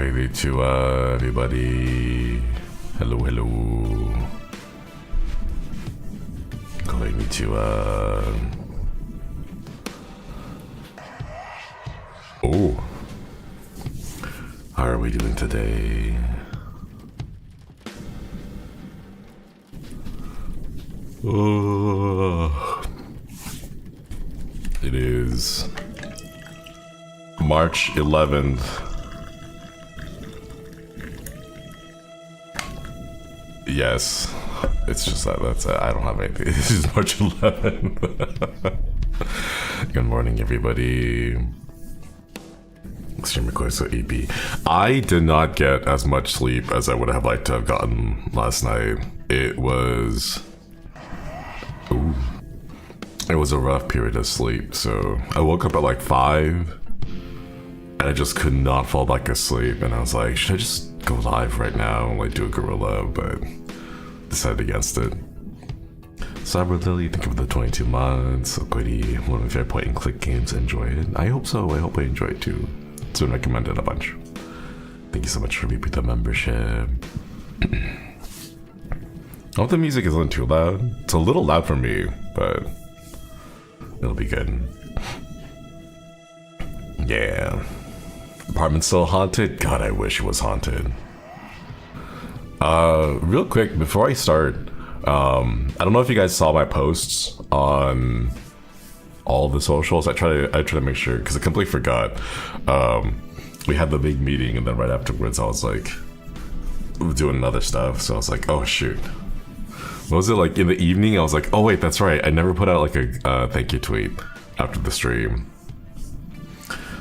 Konnichiwa, everybody. Hello, hello. Konnichiwa. Oh. How are we doing today? Oh. It is March 11th. Yes, it's just that's it. I don't have anything. This is March 11th. Good morning, everybody. Extreme request EP. I did not get as much sleep as I would have liked to have gotten last night. It was a rough period of sleep. So I woke up at like 5 and I just could not fall back asleep, and I was like, should I just go live right now and like do a gorilla? But decided against it. Cyber Lily, think of the 22 months. Quitty, one of my favorite point and click games. Enjoy it. I hope so. I hope I enjoy it too. It's been recommended a bunch. Thank you so much for repeat the membership. I hope the music isn't too loud. It's a little loud for me, but it'll be good. Yeah. Apartment's still haunted? God, I wish it was haunted. Real quick, before I start, I don't know if you guys saw my posts on all the socials. I try to make sure, because I completely forgot. We had the big meeting, and then right afterwards I was like doing other stuff, so I was like, oh shoot. What was it, like in the evening? I was like, oh wait, that's right, I never put out like a thank you tweet after the stream.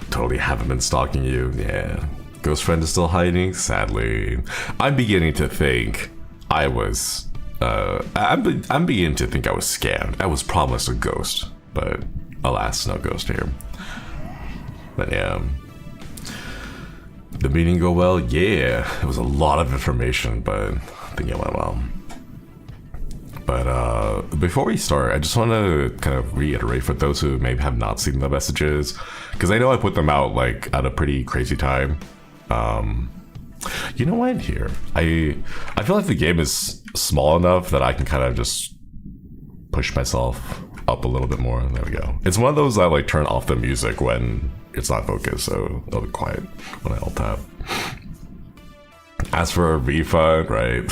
Totally haven't been stalking you. Yeah. Ghost friend is still hiding? Sadly. I'm beginning to think I was I'm beginning to think I was scammed. I was promised a ghost, but alas, no ghost here. But yeah. The meeting go well? Yeah. It was a lot of information, but I think it went well. But before we start, I just want to kind of reiterate for those who maybe have not seen the messages, because I know I put them out like at a pretty crazy time. You know what? Here, I feel like the game is small enough that I can kind of just push myself up a little bit more. There we go. It's one of those that like turn off the music when it's not focused, so it'll be quiet when I alt tab. As for a refund, right?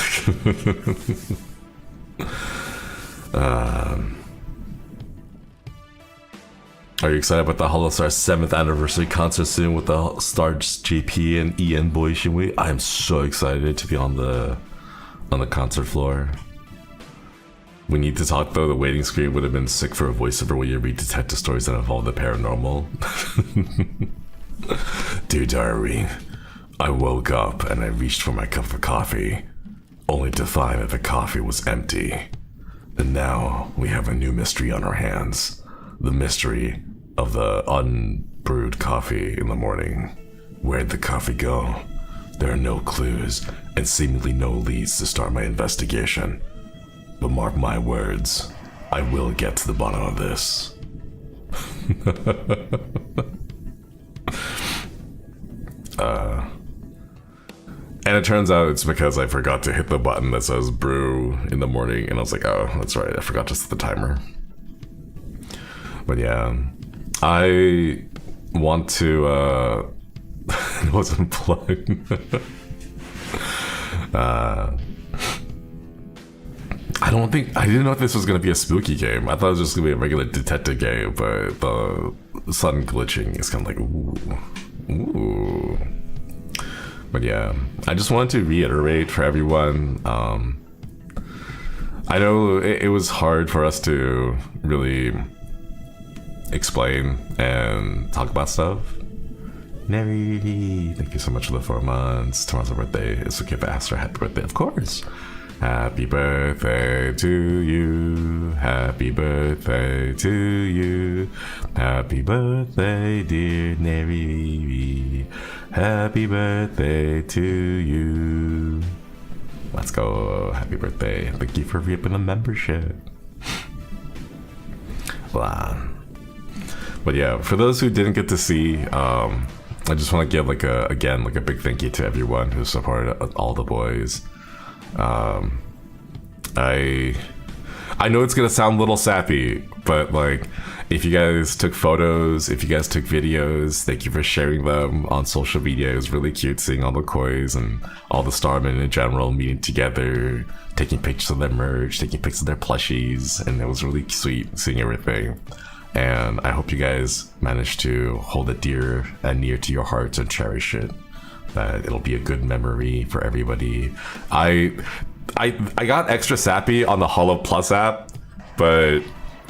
Are you excited about the HOLOSTARS 7th anniversary concert soon with the Stars JP and EN Boy Shinri? I am so excited to be on the concert floor. We need to talk though. The waiting screen would have been sick for a voiceover when you read detective stories that involve the paranormal. Dear diary, I woke up and I reached for my cup of coffee, only to find that the coffee was empty. And now we have a new mystery on our hands. The mystery of the unbrewed coffee in the morning. Where'd the coffee go? There are no clues and seemingly no leads to start my investigation. But mark my words, I will get to the bottom of this. And it turns out it's because I forgot to hit the button that says brew in the morning, and I was like, oh, that's right, I forgot to set the timer. But yeah, I want to, it wasn't plugged. I didn't know if this was going to be a spooky game. I thought it was just going to be a regular detective game, but the sudden glitching is kind of like, ooh. But yeah, I just wanted to reiterate for everyone, I know it was hard for us to really explain and talk about stuff. Neri, thank you so much for the 4 months. Tomorrow's my birthday. It's okay if I ask her happy birthday, of course. Happy birthday to you. Happy birthday to you. Happy birthday, dear Neri. Happy birthday to you. Let's go. Happy birthday. Thank you for reaping a membership. Wow. But yeah, for those who didn't get to see I just want to give like a big thank you to everyone who supported all the boys. I know it's gonna sound a little sappy, but like, if you guys took photos, if you guys took videos, thank you for sharing them on social media. It was really cute seeing all the Kois and all the Starmen in general meeting together, taking pictures of their merch, taking pictures of their plushies, and it was really sweet seeing everything. And I hope you guys managed to hold it dear and near to your hearts and cherish it. That it'll be a good memory for everybody. I got extra sappy on the Holo Plus app, but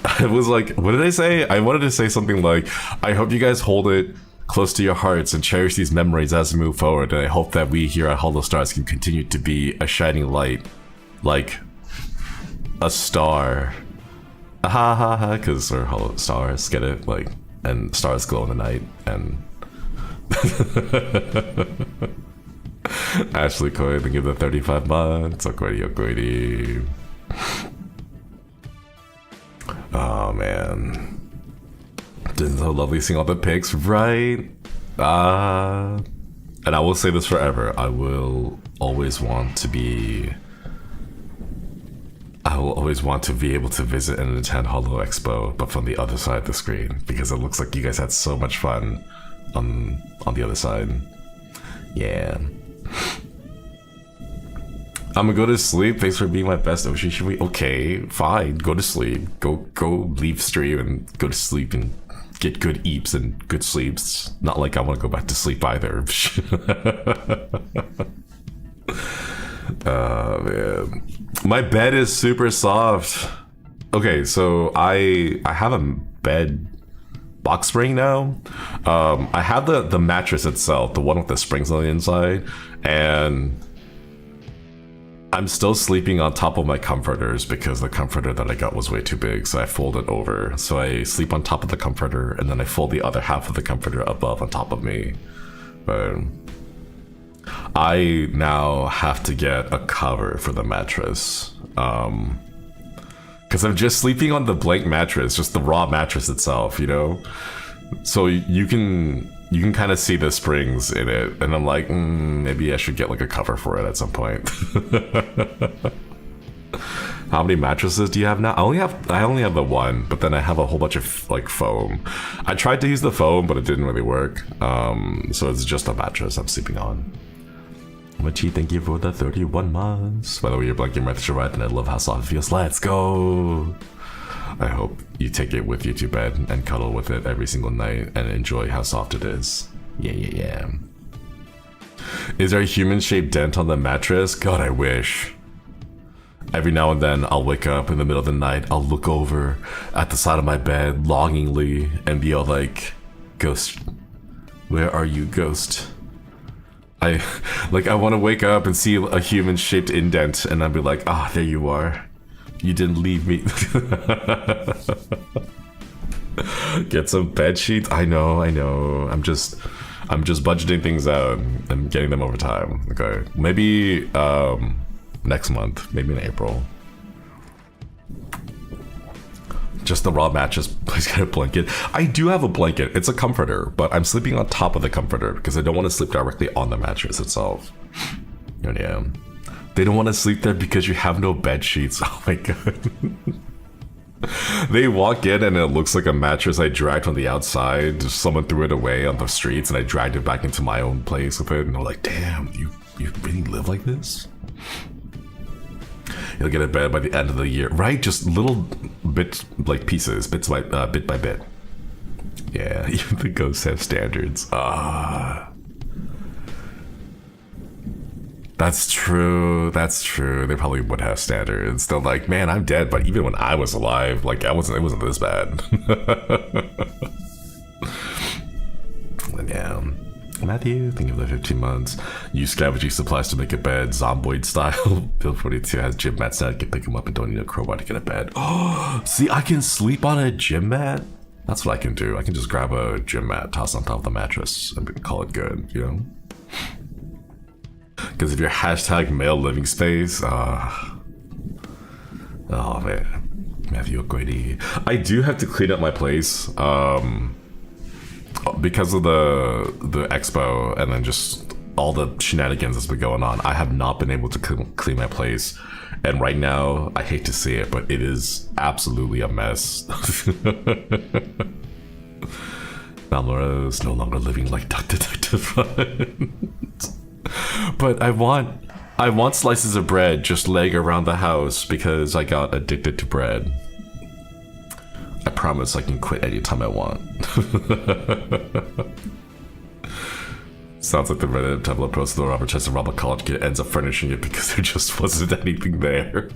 I was like, what did I say? I wanted to say something like, I hope you guys hold it close to your hearts and cherish these memories as we move forward. And I hope that we here at HoloStars can continue to be a shining light, like a star. Ha ha ha, because we're HoloStars, get it? Like, and stars glow in the night, and Ashley Koi, thank you for the 35 months. Okoiri. Oh man, it's so lovely seeing all the pics, right? And I will say this forever, I will always want to be able to visit and attend Holo Expo, but from the other side of the screen, because it looks like you guys had so much fun on the other side. Yeah. I'm gonna go to sleep. Thanks for being my best Oshi. Should we? Okay, fine. Go to sleep. Go leave stream and go to sleep and get good eeps and good sleeps. Not like I want to go back to sleep either. Man. My bed is super soft. Okay, so I have a bed box spring now. I have the mattress itself, the one with the springs on the inside, and I'm still sleeping on top of my comforters because the comforter that I got was way too big, so I fold it over. So I sleep on top of the comforter, and then I fold the other half of the comforter above on top of me. But I now have to get a cover for the mattress. Because I'm just sleeping on the blank mattress, just the raw mattress itself, you know? So you can kind of see the springs in it, and I'm like, maybe I should get like a cover for it at some point. How many mattresses do you have now? I only have the one, but then I have a whole bunch of like foam. I tried to use the foam, but it didn't really work. So it's just a mattress I'm sleeping on. Machi, thank you for the 31 months. By the way, your blanket mattress right, and I love how soft it feels. Let's go. I hope you take it with you to bed and cuddle with it every single night and enjoy how soft it is. Yeah. Is there a human-shaped dent on the mattress? God, I wish. Every now and then, I'll wake up in the middle of the night, I'll look over at the side of my bed longingly and be all like, Ghost, where are you, Ghost? I want to wake up and see a human-shaped indent, and I'll be like, there you are. You didn't leave me. Get some bed sheets. I know. I'm just budgeting things out and getting them over time. Okay, maybe next month, maybe in April. Just the raw mattress. Please get a blanket. I do have a blanket. It's a comforter, but I'm sleeping on top of the comforter because I don't want to sleep directly on the mattress itself. Yeah. They don't want to sleep there because you have no bed sheets. Oh my god. They walk in and it looks like a mattress I dragged from the outside. Someone threw it away on the streets and I dragged it back into my own place with it. And they're like, damn, you really live like this? You'll get a bed by the end of the year, right? Just little bits, like pieces, bit by bit. Yeah, even the ghosts have standards. That's true. They probably would have standards. They're like, man, I'm dead, but even when I was alive, like it wasn't this bad. And yeah. Matthew, thank you for the 15 months. Use scavenging supplies to make a bed, zomboid style. Bill 42 has gym mats now. You can pick them up and don't need a crowbar to get a bed. Oh, see, I can sleep on a gym mat? That's what I can do. I can just grab a gym mat, toss on top of the mattress, and call it good, you know? Because if you're hashtag male living space, oh man, Matthew O'Grady. I do have to clean up my place. because of the expo and then just all the shenanigans that's been going on, I have not been able to clean my place. And right now, I hate to say it, but it is absolutely a mess. Now Laura is no longer living like Duck Detective. But I want slices of bread just laying around the house because I got addicted to bread. I promise I can quit anytime I want. Sounds like the Reddit tablet post the Robert tries to rob a college kid, ends up furnishing it because there just wasn't anything there.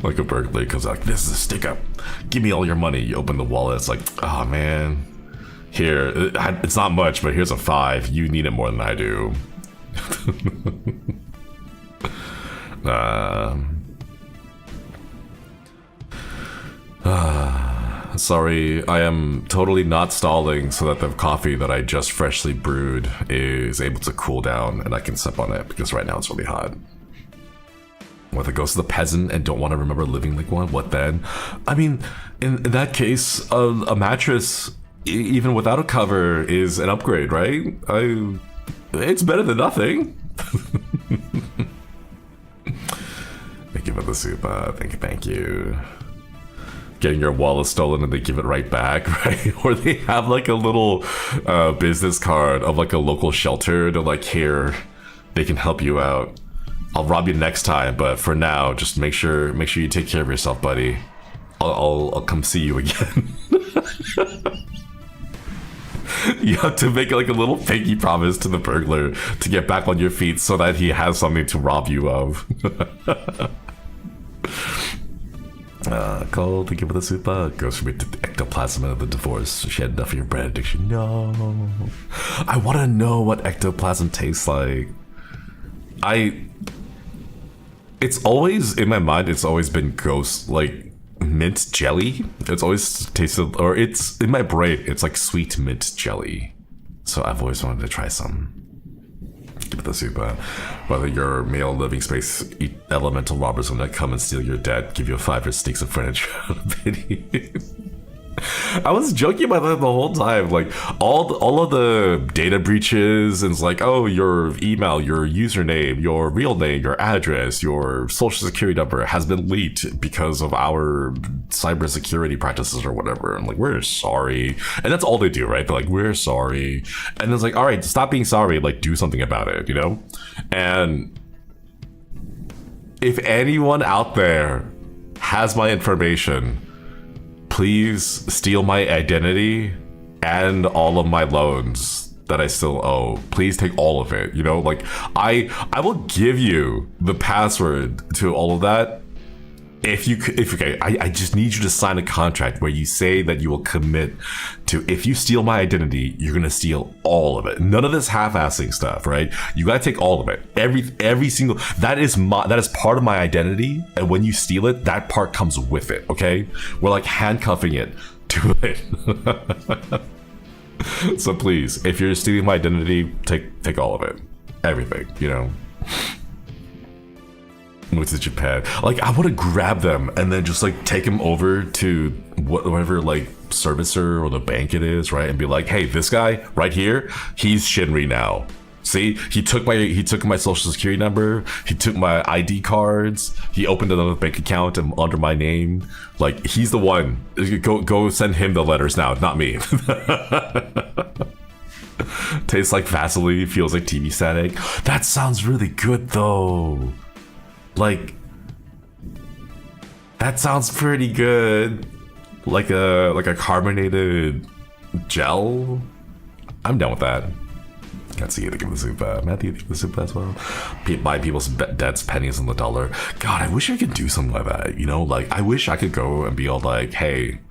Like a burglar comes out, like, this is a stick up. Give me all your money. You open the wallet, it's like, oh man. Here, it's not much, but here's a 5. You need it more than I do. Sorry, I am totally not stalling so that the coffee that I just freshly brewed is able to cool down and I can sip on it because right now it's really hot. What, the ghost of the peasant and don't want to remember living like one? What then? I mean, in that case, a mattress, even without a cover, is an upgrade, right? It's better than nothing. Thank you for the soup. Thank you. Getting your wallet stolen and they give it right back, right? Or they have like a little business card of like a local shelter. They're like, here, they can help you out. I'll rob you next time, but for now, just make sure you take care of yourself, buddy. I'll come see you again. You have to make like a little pinky promise to the burglar to get back on your feet so that he has something to rob you of. Cole, thank you for the super. Goes from the ectoplasm of the divorce. She had enough of your bread addiction. No. I want to know what ectoplasm tastes like. It's always, in my mind, it's always been ghost, like mint jelly. It's always tasted, or it's, in my brain, it's like sweet mint jelly. So I've always wanted to try some. Give it the super. Whether your male living space elemental robbers when they come and steal your debt, give you a 5 for sneaks of furniture. Pity. I was joking about that the whole time. Like all of the data breaches, and it's like, oh, your email, your username, your real name, your address, your social security number has been leaked because of our cybersecurity practices or whatever. I'm like, we're sorry. And that's all they do, right? They're like, we're sorry. And it's like, all right, stop being sorry. Like, do something about it, you know? And if anyone out there has my information, please steal my identity and all of my loans that I still owe. Please take all of it. You know, like I will give you the password to all of that. I just need you to sign a contract where you say that you will commit to, if you steal my identity, you're gonna steal all of it. None of this half-assing stuff, right? You gotta take all of it. Every single, that is part of my identity, and when you steal it, that part comes with it, okay? We're like handcuffing it to it. So please, if you're stealing my identity, take all of it. Everything, you know? What's to Japan? Like, I want to grab them and then just like take them over to whatever like servicer or the bank it is, right? And be like, hey, this guy right here, he's Shinri now. See, he took my social security number, he took my ID cards, he opened another bank account and under my name. Like, he's the one. Go send him the letters now, not me. Tastes like Vaseline, feels like TV static. That sounds really good though. Like, that sounds pretty good. Like a carbonated gel. I'm down with that. Can't see you to give the soup. Matthew, give the soup as well. Buy people's debts, pennies on the dollar. God, I wish I could do something like that. You know, like I wish I could go and be all like, hey,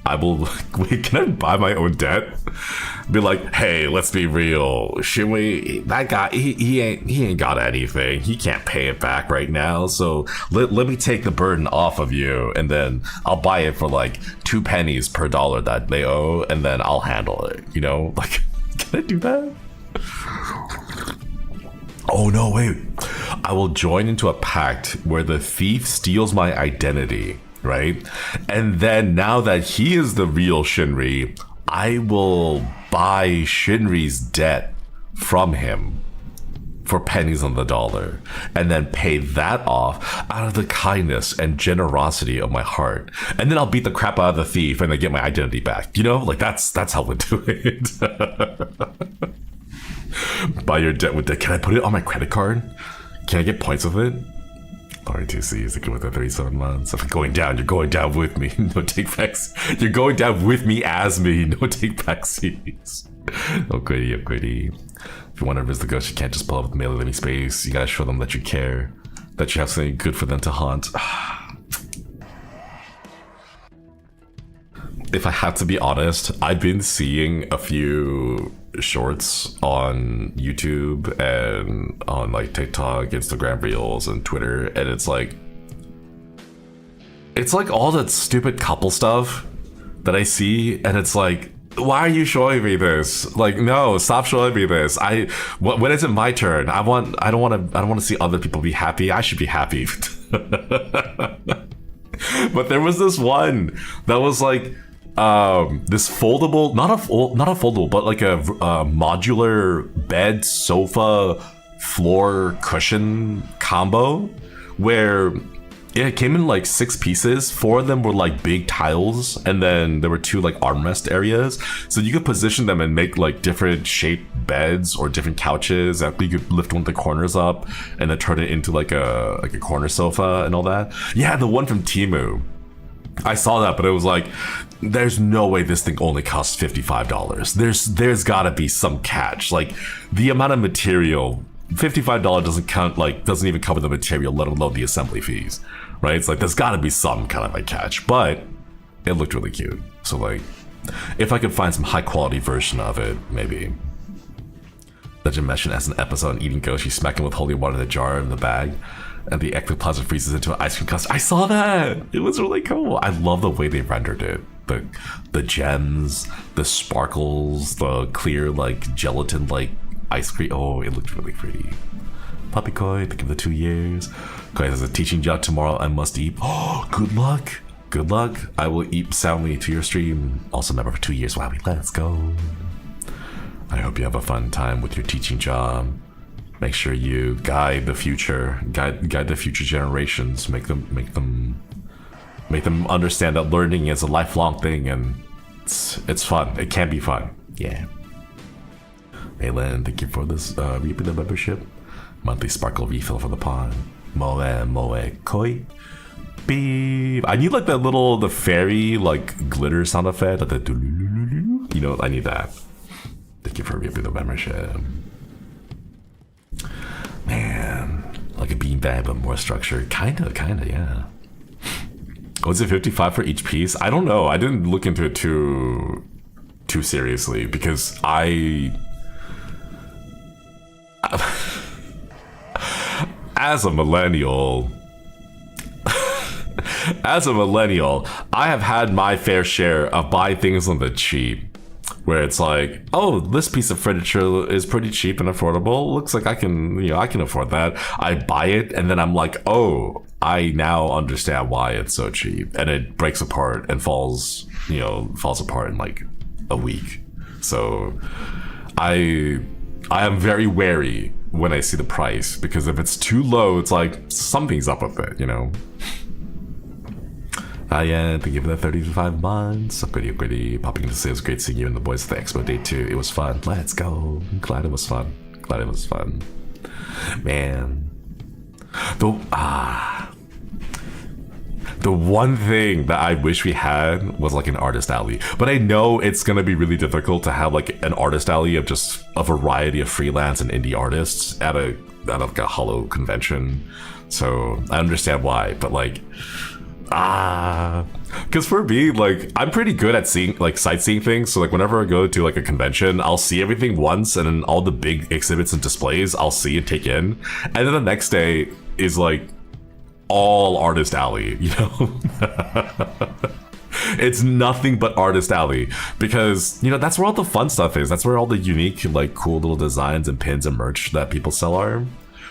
I will. Wait, can I buy my own debt? Be like, hey, let's be real. Should we? That guy, he ain't got anything. He can't pay it back right now. So let me take the burden off of you, and then I'll buy it for like 2 pennies per dollar that they owe, and then I'll handle it. You know, like, can I do that? Oh no, wait. I will join into a pact where the thief steals my identity. Right? And then now that he is the real Shinri, I will buy Shinri's debt from him for pennies on the dollar and then pay that off out of the kindness and generosity of my heart, and then I'll beat the crap out of the thief and then get my identity back, you know? Like that's how we do it. Buy your debt with debt. Can I put it on my credit card? Can I get points with it? R2C is good with the 37 months. If I'm going down, you're going down with me. No take backs. You're going down with me as me. No take back seats. Okay, okay. If you want to visit the ghost, you can't just pull up with mail at any space. You gotta show them that you care, that you have something good for them to haunt. If I have to be honest, I've been seeing a few shorts on YouTube and on like TikTok, Instagram Reels, and Twitter, and it's like all that stupid couple stuff that I see, and it's like, why are you showing me this? Like, no, stop showing me this. When is it my turn? I don't want to see other people be happy. I should be happy. But there was this one that was like this foldable, not a foldable, but like a modular bed, sofa, floor, cushion combo where it came in like 6 pieces. 4 of them were like big tiles, and then there were 2 like armrest areas, so you could position them and make like different shaped beds or different couches. You could lift one of the corners up and then turn it into like a corner sofa and all that. Yeah, the one from Temu, I saw that, but it was like, there's no way this thing only costs $55. There's gotta be some catch. Like the amount of material, $55 doesn't even cover the material, let alone the assembly fees, right? It's like there's got to be some kind of a catch, but it looked really cute. So like, if I could find some high quality version of it, maybe. Legend mentioned as an episode on Eating Ghost, you smack him with holy water in the jar in the bag, and the ectoplasm freezes into an ice cream custard. I saw that. It was really cool. I love the way they rendered it. The gems, the sparkles, the clear like gelatin like ice cream. Oh, it looked really pretty. Puppy Koi, think of the 2 years. Koi has a teaching job tomorrow. I must eat. Oh, good luck. Good luck. I will eat soundly to your stream. Also member for 2 years. Wow, let's go. I hope you have a fun time with your teaching job. Make sure you guide the future. Guide the future generations. Make them understand that learning is a lifelong thing, and it's fun. It can be fun. Yeah. Aylin, thank you for this reaping the membership. Monthly sparkle refill for the pond. Moe koi. Beep. I need like that the fairy like glitter sound effect. Like the you know, I need that. Thank you for reaping the membership. Man, like a beanbag but more structured. Kinda, yeah. Was it 55 for each piece? I don't know. I didn't look into it too seriously because as a millennial, I have had my fair share of buy things on the cheap, where it's like, oh, this piece of furniture is pretty cheap and affordable. Looks like I can afford that. I buy it, and then I'm like, oh, I now understand why it's so cheap, and it breaks apart and falls apart in like a week. So I am very wary when I see the price, because if it's too low, it's like something's up with it, you know? Yeah, thank you for the 35 months. Pretty popping into say it was great seeing you and the boys at the expo day too. It was fun. Let's go. I'm glad it was fun. Man. The one thing that I wish we had was like an artist alley, but I know it's gonna be really difficult to have like an artist alley of just a variety of freelance and indie artists at like a holo convention. So I understand why, but like, because for me, like, I'm pretty good at seeing like sightseeing things. So like whenever I go to like a convention, I'll see everything once, and then all the big exhibits and displays I'll see and take in, and then the next day is like all artist alley, you know? It's nothing but artist alley, because, you know, that's where all the fun stuff is. That's where all the unique, like, cool little designs and pins and merch that people sell are.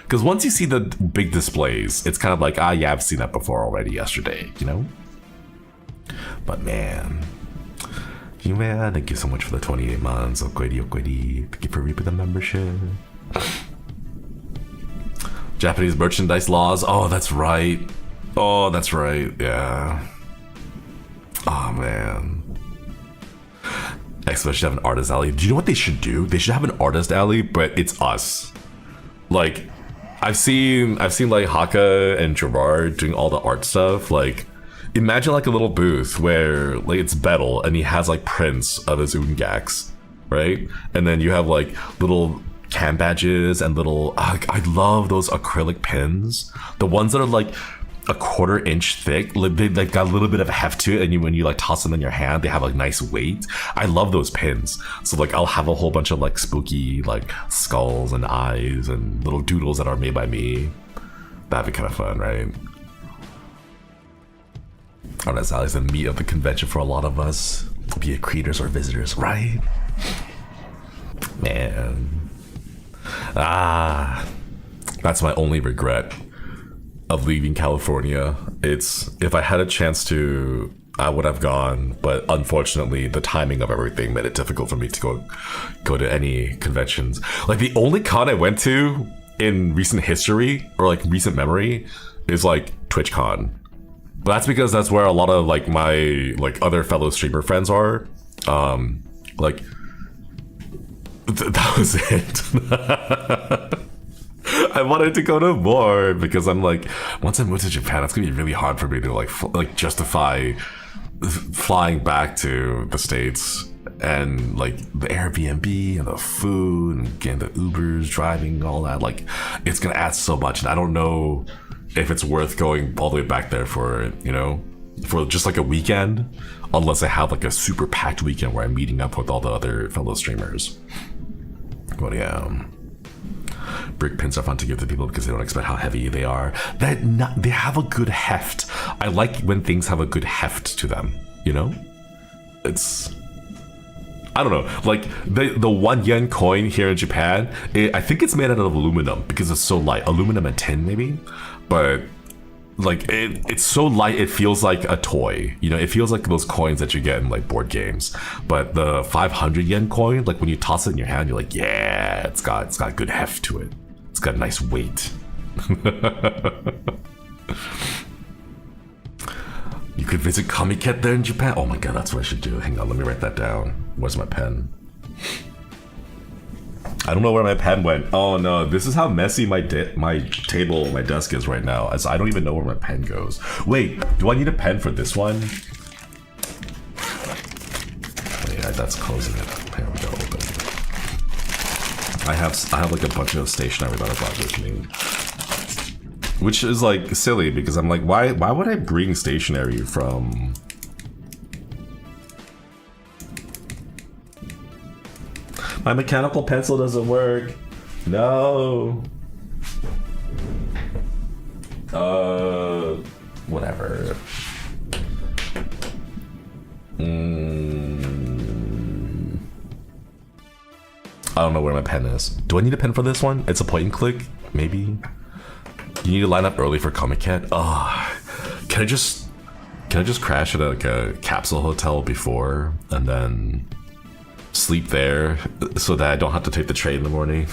Because once you see the big displays, it's kind of like, yeah, I've seen that before already yesterday, you know? But man, Man, thank you so much for the 28 months. Okwedi. Thank you for reaping the membership. Japanese merchandise laws. Oh, that's right. Yeah. Oh, man. Excavation should have an artist alley. Do you know what they should do? They should have an artist alley, but it's us. Like, I've seen like Haka and Gerard doing all the art stuff. Like, imagine like a little booth where like it's Bettel and he has like prints of his Ungax, right? And then you have like little cam badges and little. I love those acrylic pins, the ones that are like a 1/4 inch thick. Like they like got a little bit of heft to it, and when you like toss them in your hand, they have like nice weight. I love those pins. So like I'll have a whole bunch of like spooky like skulls and eyes and little doodles that are made by me. That'd be kind of fun, right? Oh, that's always the meat of the convention for a lot of us, be it creators or visitors, right? Man, that's my only regret of leaving California. It's if I had a chance to, I would have gone, but unfortunately the timing of everything made it difficult for me to go to any conventions. Like the only con I went to in recent history or like recent memory is like TwitchCon, but that's because that's where a lot of like my like other fellow streamer friends are. Like that was it. I wanted to go to more because I'm like, once I move to Japan, it's gonna be really hard for me to like justify flying back to the States and like the Airbnb and the food and getting the Ubers, driving, all that. Like, it's gonna add so much, and I don't know if it's worth going all the way back there for, you know, for just like a weekend, unless I have like a super packed weekend where I'm meeting up with all the other fellow streamers. But yeah. Brick pins are fun to give to people because they don't expect how heavy they are. They have a good heft. I like when things have a good heft to them, you know? It's, I don't know, like the 1 yen coin here in Japan, I think it's made out of aluminum because it's so light. Aluminum and tin maybe, but like it's so light it feels like a toy, you know. It feels like those coins that you get in like board games. But the 500 yen coin, like when you toss it in your hand, you're like, yeah, it's got good heft to it. It's got nice weight. You could visit Comiket there in Japan. Oh my god, that's what I should do. Hang on, let me write that down. Where's my pen? I don't know where my pen went. Oh no, this is how messy my desk is right now. As I don't even know where my pen goes. Wait, do I need a pen for this one? Oh, yeah, that's closing it. Here we go. Open. I have like a bunch of stationery that I brought with me, which is like silly because I'm like, why would I bring stationery from? My mechanical pencil doesn't work. No. Whatever. I don't know where my pen is. Do I need a pen for this one? It's a point and click, maybe. You need to line up early for Comiket. Can I just crash at like a capsule hotel before and then sleep there so that I don't have to take the train in the morning?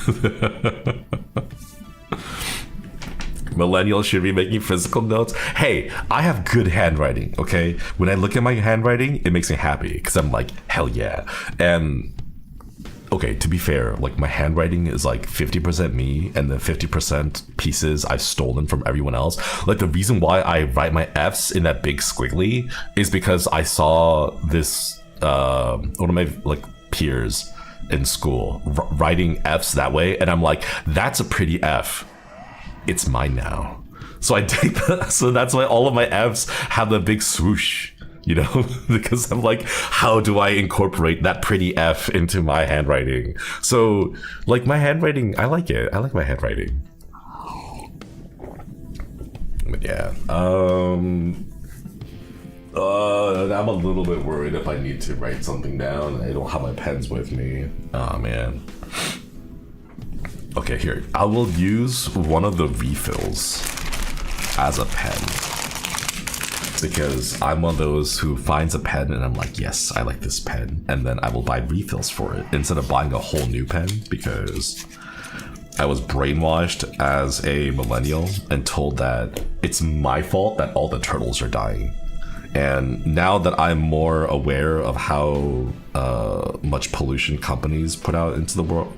Millennials should be making physical notes. Hey, I have good handwriting, okay? When I look at my handwriting, it makes me happy because I'm like, hell yeah. And okay, to be fair, like my handwriting is like 50% me and then 50% pieces I've stolen from everyone else. Like the reason why I write my F's in that big squiggly is because I saw this one of my like peers in school writing F's that way, and I'm like, that's a pretty F. It's mine now. So I take that. So that's why all of my F's have the big swoosh, you know, because I'm like, how do I incorporate that pretty F into my handwriting? So like my handwriting, I like it. I like my handwriting. But yeah, I'm a little bit worried if I need to write something down. I don't have my pens with me. Oh man. Okay, here. I will use one of the refills as a pen. because I'm one of those who finds a pen and I'm like, yes, I like this pen, and then I will buy refills for it instead of buying a whole new pen, because I was brainwashed as a millennial and told that it's my fault that all the turtles are dying. And now that I'm more aware of how much pollution companies put out into the world,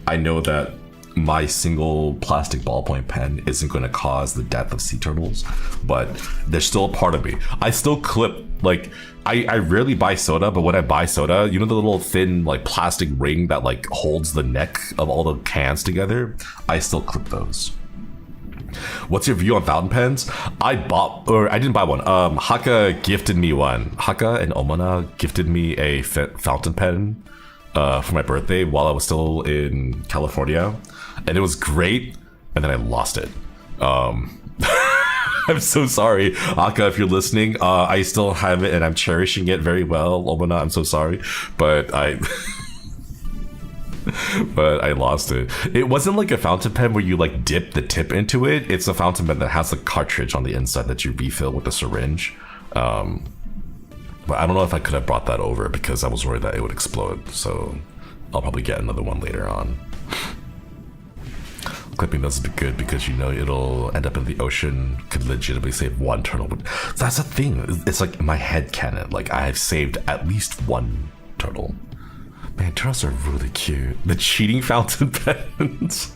I know that my single plastic ballpoint pen isn't going to cause the death of sea turtles, but there's still a part of me. I still clip, like, I rarely buy soda, but when I buy soda, you know the little thin like plastic ring that like holds the neck of all the cans together? I still clip those. What's your view on fountain pens? I didn't buy one. Haka gifted me one. Haka and Omana gifted me a fountain pen for my birthday while I was still in California, and it was great, and then I lost it. I'm so sorry, Haka, if you're listening. I still have it and I'm cherishing it very well. Omana, I'm so sorry, but I lost it. It wasn't like a fountain pen where you like dip the tip into it. It's a fountain pen that has a cartridge on the inside that you refill with a syringe. But I don't know if I could have brought that over because I was worried that it would explode. So I'll probably get another one later on. Clipping those would be good because, you know, it'll end up in the ocean, could legitimately save one turtle. That's the thing. It's like my head canon. Like, I've saved at least one turtle. Man, turtles are really cute. The cheating fountain pens.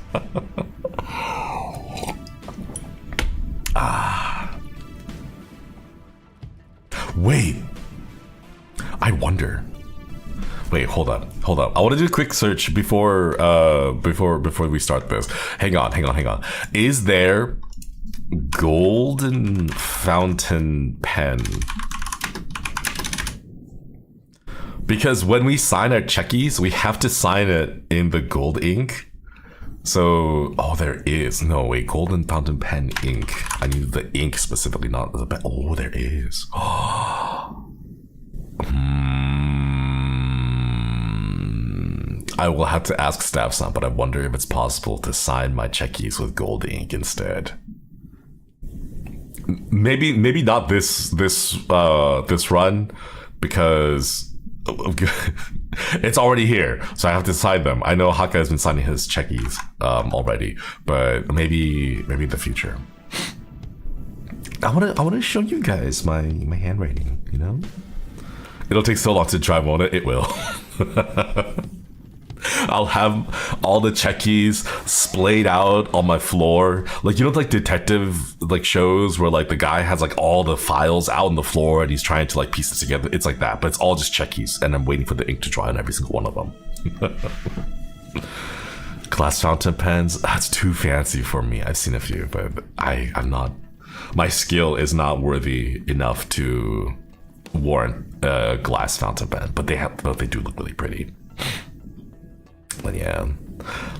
Wait. I wonder. Wait, hold up. I want to do a quick search before we start this. Hang on. Is there golden fountain pen? Because when we sign our checkies, we have to sign it in the gold ink. So, there is. No, wait, golden fountain pen ink. I need the ink specifically, not the pen. Oh, there is. I will have to ask staff-san, but I wonder if it's possible to sign my checkies with gold ink instead. Maybe not this run, because it's already here, so I have to sign them. I know Haka has been signing his checkies already, but maybe in the future. I wanna show you guys my handwriting. You know, it'll take so long to dry, won't it? It will. I'll have all the checkies splayed out on my floor, like, you know, like detective like shows where like the guy has like all the files out on the floor and he's trying to like piece it together. It's like that, but it's all just checkies, and I'm waiting for the ink to dry on every single one of them. Glass fountain pens, that's too fancy for me. I've seen a few, but I'm not. My skill is not worthy enough to warrant a glass fountain pen, but they do look really pretty. But yeah,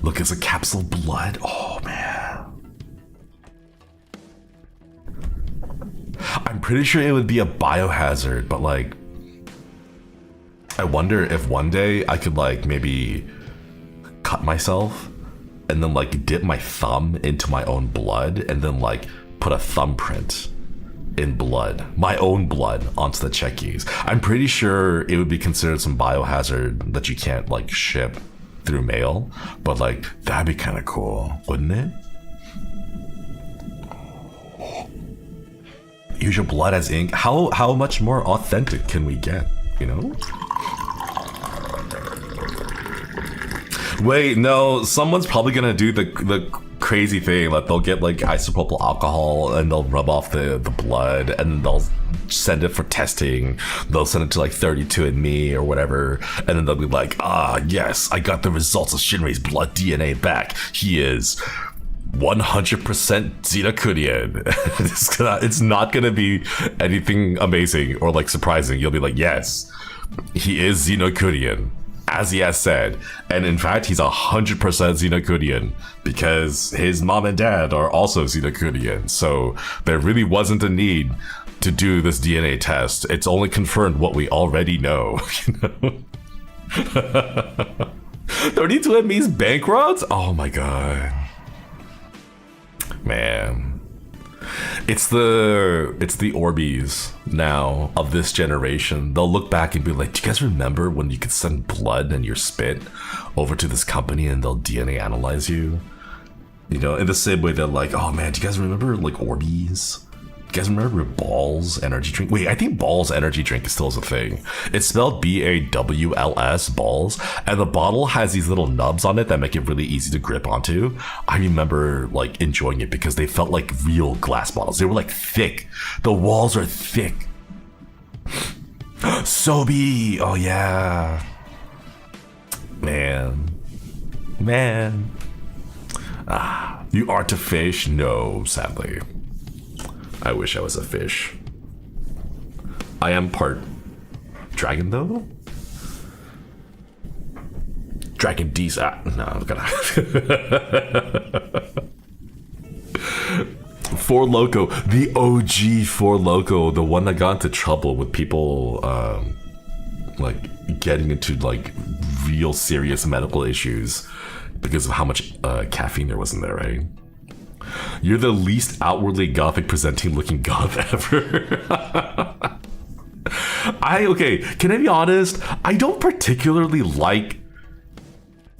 look, it's a capsule blood. Oh man, I'm pretty sure it would be a biohazard, but like, I wonder if one day I could like maybe cut myself and then like dip my thumb into my own blood and then like put a thumbprint in blood, my own blood, onto the checkies. I'm pretty sure it would be considered some biohazard that you can't like ship through mail, but like that'd be kind of cool, wouldn't it? Use your blood as ink. How much more authentic can we get, you know? Wait, no, someone's probably gonna do the crazy thing, like they'll get like isopropyl alcohol and they'll rub off the blood and they'll send it for testing. They'll send it to like 32andMe or whatever, and then they'll be like, yes, I got the results of Shinri's blood DNA back. He is 100% Xenokudian. It's not gonna be anything amazing or like surprising. You'll be like, yes, he is Xenokudian, as he has said, and in fact he's 100% Xenokudian because his mom and dad are also Xenokudian, so there really wasn't a need to do this DNA test. It's only confirmed what we already know. 32andMe's bankrupt? Oh my god, man. It's the Orbeez now of this generation. They'll look back and be like, do you guys remember when you could send blood and your spit over to this company and they'll DNA analyze you? You know, in the same way they're like, oh man, do you guys remember like Orbeez? You guys remember Balls energy drink? Wait, I think Balls energy drink still is a thing. It's spelled BAWLS, Balls, and the bottle has these little nubs on it that make it really easy to grip onto. I remember like enjoying it because they felt like real glass bottles. They were like thick. The walls are thick. Sobe! Oh yeah. Man. You aren't a fish? No, sadly. I wish I was a fish. I am part dragon though? Dragon D's no, I'm gonna Four Loko, the OG Four Loko, the one that got into trouble with people like getting into like real serious medical issues because of how much caffeine there was in there, right? You're the least outwardly gothic presenting looking goth ever. Okay, can I be honest? I don't particularly like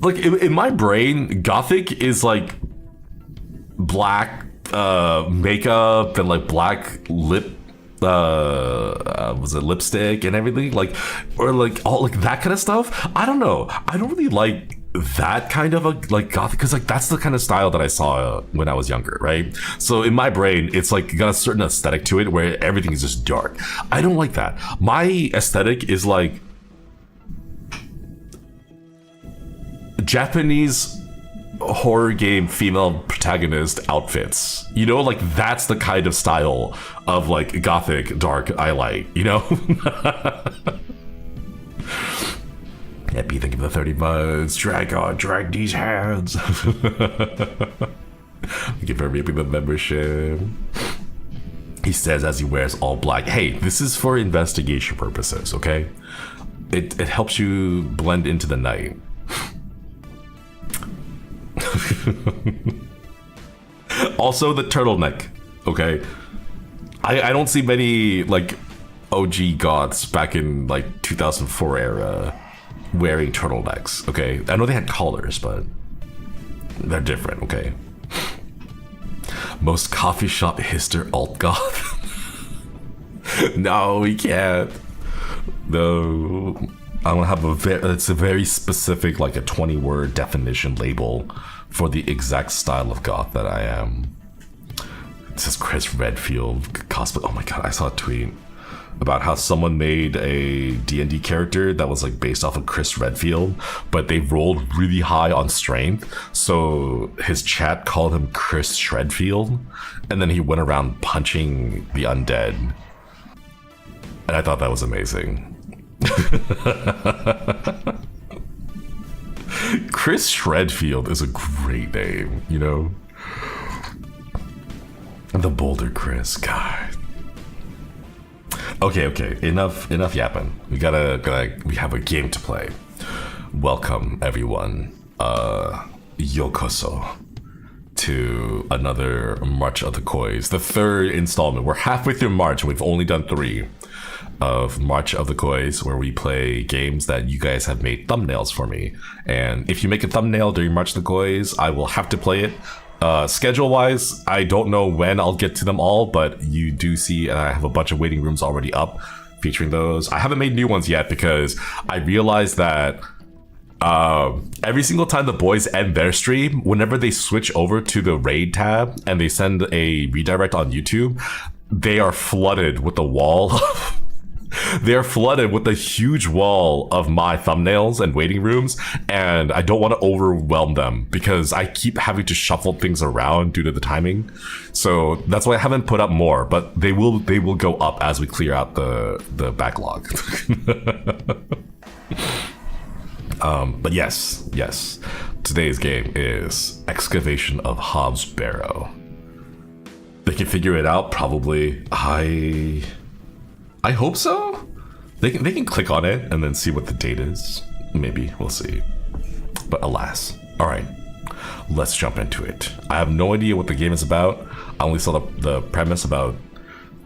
in my brain, gothic is like black makeup and like black was it lipstick and everything, like, or like all like that kind of stuff. I don't know. I don't really like that kind of a like gothic because like that's the kind of style that I saw when I was younger, right? So in my brain it's like got a certain aesthetic to it where everything is just dark. I don't like that. My aesthetic is like Japanese horror game female protagonist outfits, you know, like that's the kind of style of like gothic dark I like, you know. Yeah, be thinking of the 30 bucks. Drag these hands. Give her maybe the membership. He says as he wears all black. Hey, this is for investigation purposes, okay? It helps you blend into the night. Also the turtleneck, okay? I don't see many like OG goths back in like 2004 era wearing turtlenecks, okay? I know they had collars, but they're different, okay? Most coffee shop hipster alt goth. No, we can't. No, I don't have it's a very specific, like a 20-word definition label for the exact style of goth that I am. It says Chris Redfield cosplay. Oh my god, I saw a tweet about how someone made a D&D character that was like based off of Chris Redfield, but they rolled really high on strength, so his chat called him Chris Shredfield, and then he went around punching the undead, and I thought that was amazing. Chris Shredfield is a great name, you know? The Boulder Chris, God. Okay, enough yapping. We have a game to play. Welcome everyone, yokoso to another March of the Kois, the third installment. We're halfway through March and we've only done 3 of March of the Kois, where we play games that you guys have made thumbnails for me. And if you make a thumbnail during March of the Kois, I will have to play it. Schedule wise, I don't know when I'll get to them all, but you do see I have a bunch of waiting rooms already up featuring those. I haven't made new ones yet because I realized that every single time the boys end their stream, whenever they switch over to the raid tab and they send a redirect on YouTube, they are flooded with the wall. They're flooded with a huge wall of my thumbnails and waiting rooms, and I don't want to overwhelm them because I keep having to shuffle things around due to the timing. So that's why I haven't put up more, but they will go up as we clear out the backlog. But yes, today's game is Excavation of Hobbs Barrow. They can figure it out, probably. I hope so. They can click on it and then see what the date is. Maybe, we'll see. But alas. All right. let's jump into it. I have no idea what the game is about. I only saw the premise about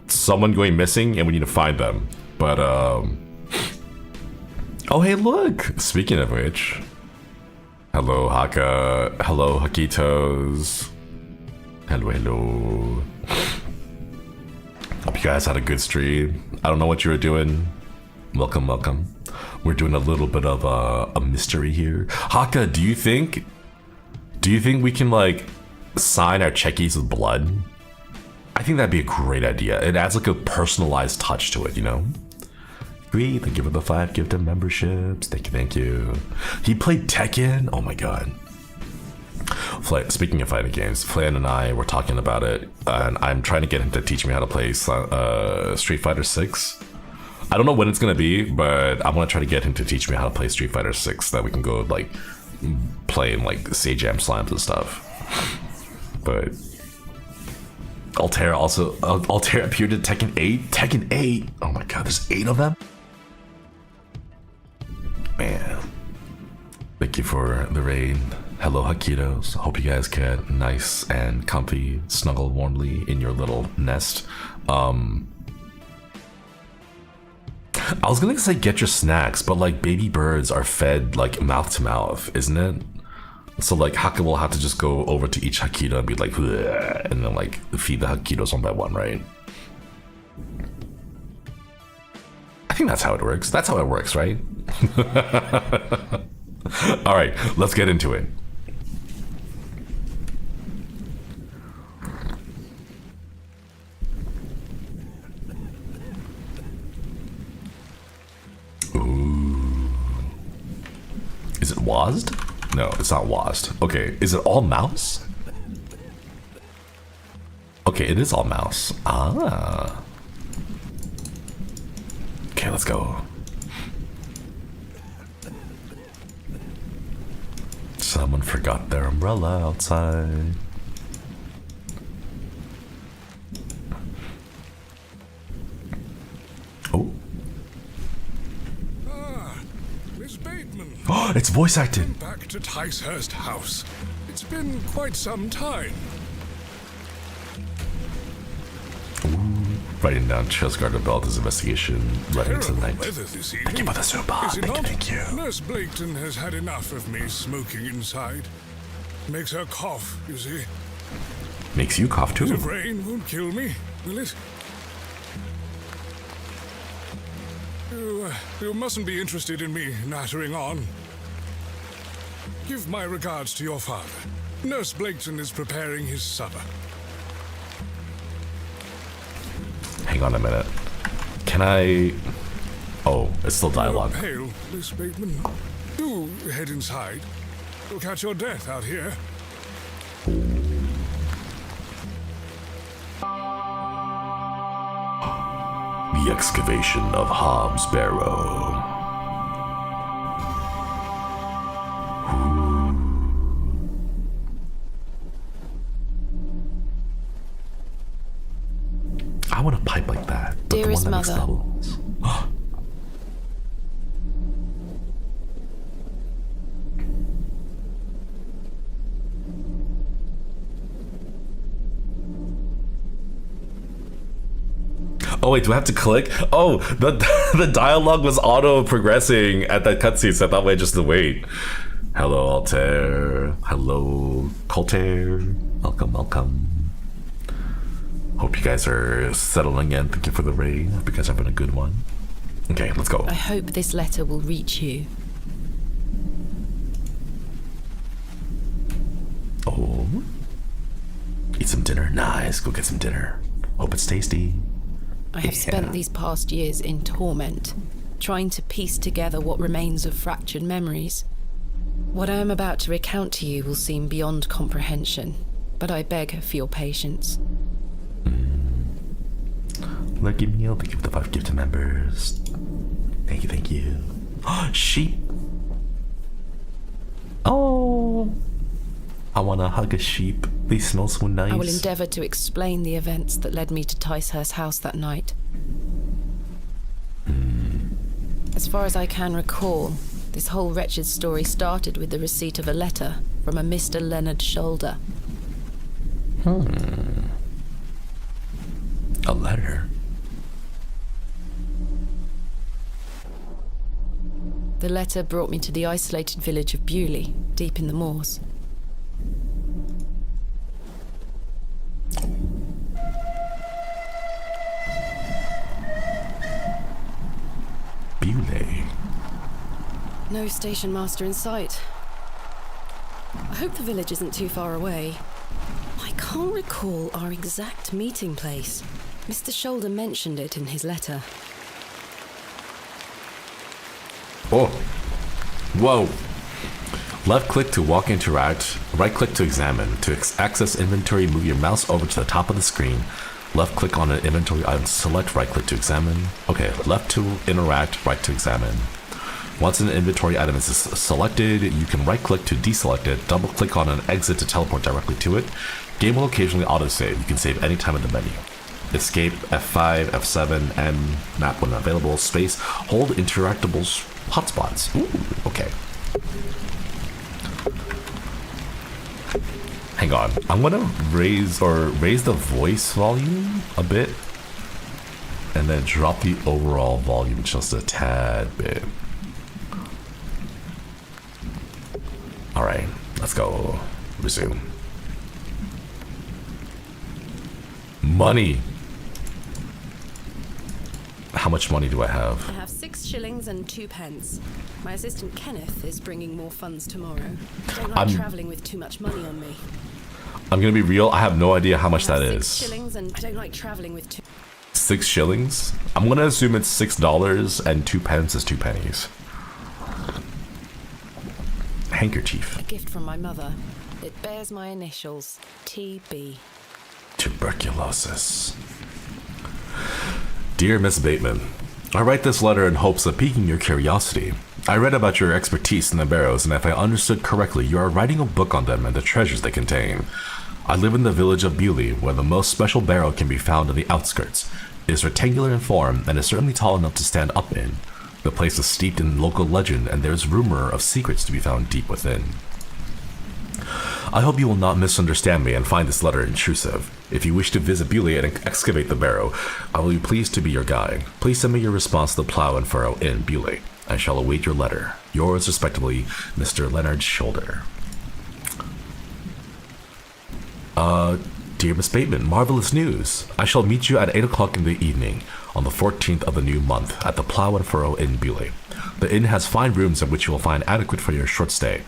someone going missing and we need to find them. But oh hey, look, speaking of which, hello Haka, hello Hakitos, hello. Hope you guys had a good stream. I don't know what you were doing. Welcome. We're doing a little bit of a mystery here. Haka, do you think we can like sign our checkies with blood? I think that'd be a great idea. It adds like a personalized touch to it, you know? Great, thank you for the 5 gifted memberships. Thank you. He played Tekken? Oh my god. Speaking of fighting games, Flan and I were talking about it, and I'm trying to get him to teach me how to play Street Fighter 6. I don't know when it's gonna be, but I want to try to get him to teach me how to play Street Fighter 6 so that we can go like play in like Sage Jam slams and stuff. But Altair appeared in Tekken 8. Tekken 8. Oh my god, there's 8 of them. Man, thank you for the raid. Hello Hakitos. Hope you guys get nice and comfy, snuggle warmly in your little nest. I was gonna say get your snacks, but like baby birds are fed like mouth to mouth, isn't it? So like Haka will have to just go over to each Hakito and be like, bleh, and then like feed the Hakitos one by one, right? I think that's how it works. That's how it works, right? All right, let's get into it. Is it WASD? No, it's not WASD. Okay, is it all mouse? Okay, it is all mouse. Ah. Okay, let's go. Someone forgot their umbrella outside. Oh. Oh, it's voice acted. Back to Ticehurst House. It's been quite some time. Writing down Chesgard Belta's investigation running tonight. Weather this evening. Thank you for the super. Thank you. Nurse Blaketon has had enough of me smoking inside. Makes her cough, you see. Makes you cough too. The rain won't kill me, will it? You mustn't be interested in me nattering on. Give my regards to your father. Nurse Blaketon is preparing his supper. Hang on a minute. Can I... Oh, it's still dialogue. You're pale, Miss Bateman. Do head inside. You'll catch your death out here. The excavation of Hobbs Barrow. I want a pipe like that, but Dearest the one that mother. makes bubbles. Oh wait, do I have to click? Oh, the dialogue was auto progressing at that cutscene, so I thought I just to wait. Hello, Altair. Hello, Coltair. Welcome. Hope you guys are settling in. Thank you for the raid. Hope you guys are having a good one. Okay, let's go. I hope this letter will reach you. Oh, eat some dinner. Nice. Go get some dinner. Hope it's tasty. I have spent these past years in torment, trying to piece together what remains of fractured memories. What I am about to recount to you will seem beyond comprehension, but I beg for your patience. Lucky meal. Thank you for the 5 gifted members. Thank you. Oh, sheep. Oh, I want to hug a sheep. They smell so nice. I will endeavour to explain the events that led me to Ticehurst House that night. As far as I can recall, this whole wretched story started with the receipt of a letter from a Mr. Leonard Shoulder. A letter? The letter brought me to the isolated village of Bewlay, deep in the moors. Bewlay. No station master in sight. I hope the village isn't too far away. I can't recall our exact meeting place. Mr. Shoulder mentioned it in his letter. Oh. Whoa. Left click to walk interact, right click to examine. To access inventory, move your mouse over to the top of the screen. Left click on an inventory item, select right click to examine. Okay, left to interact, right to examine. Once an inventory item is selected, you can right click to deselect it, double click on an exit to teleport directly to it. Game will occasionally autosave. You can save anytime in the menu. Escape, F5, F7, M, map when available, space, hold interactable hotspots. Ooh, okay. Hang on, I'm gonna raise the voice volume a bit and then drop the overall volume just a tad bit. All right, let's go. Resume. Money. How much money do I have? I have 6 shillings and 2 pence. My assistant Kenneth is bringing more funds tomorrow. I don't like traveling with too much money on me. I'm gonna be real, I have no idea how much that is. 6 shillings and I don't like traveling with 6 shillings? I'm gonna assume it's $6 and 2 pence is 2 pennies. Handkerchief. A gift from my mother. It bears my initials, TB. Tuberculosis. Dear Miss Bateman, I write this letter in hopes of piquing your curiosity. I read about your expertise in the barrows, and if I understood correctly, you are writing a book on them and the treasures they contain. I live in the village of Bewlay, where the most special barrow can be found in the outskirts. It is rectangular in form and is certainly tall enough to stand up in. The place is steeped in local legend, and there is rumor of secrets to be found deep within. I hope you will not misunderstand me and find this letter intrusive. If you wish to visit Bewlay and excavate the barrow, I will be pleased to be your guide. Please send me your response to the Plow and Furrow in Bewlay. I shall await your letter. Yours respectively, Mr. Leonard Shoulder. Dear Miss Bateman, marvelous news. I shall meet you at 8 o'clock in the evening on the 14th of the new month at the Plow and Furrow in Bewlay. The inn has fine rooms in which you will find adequate for your short stay.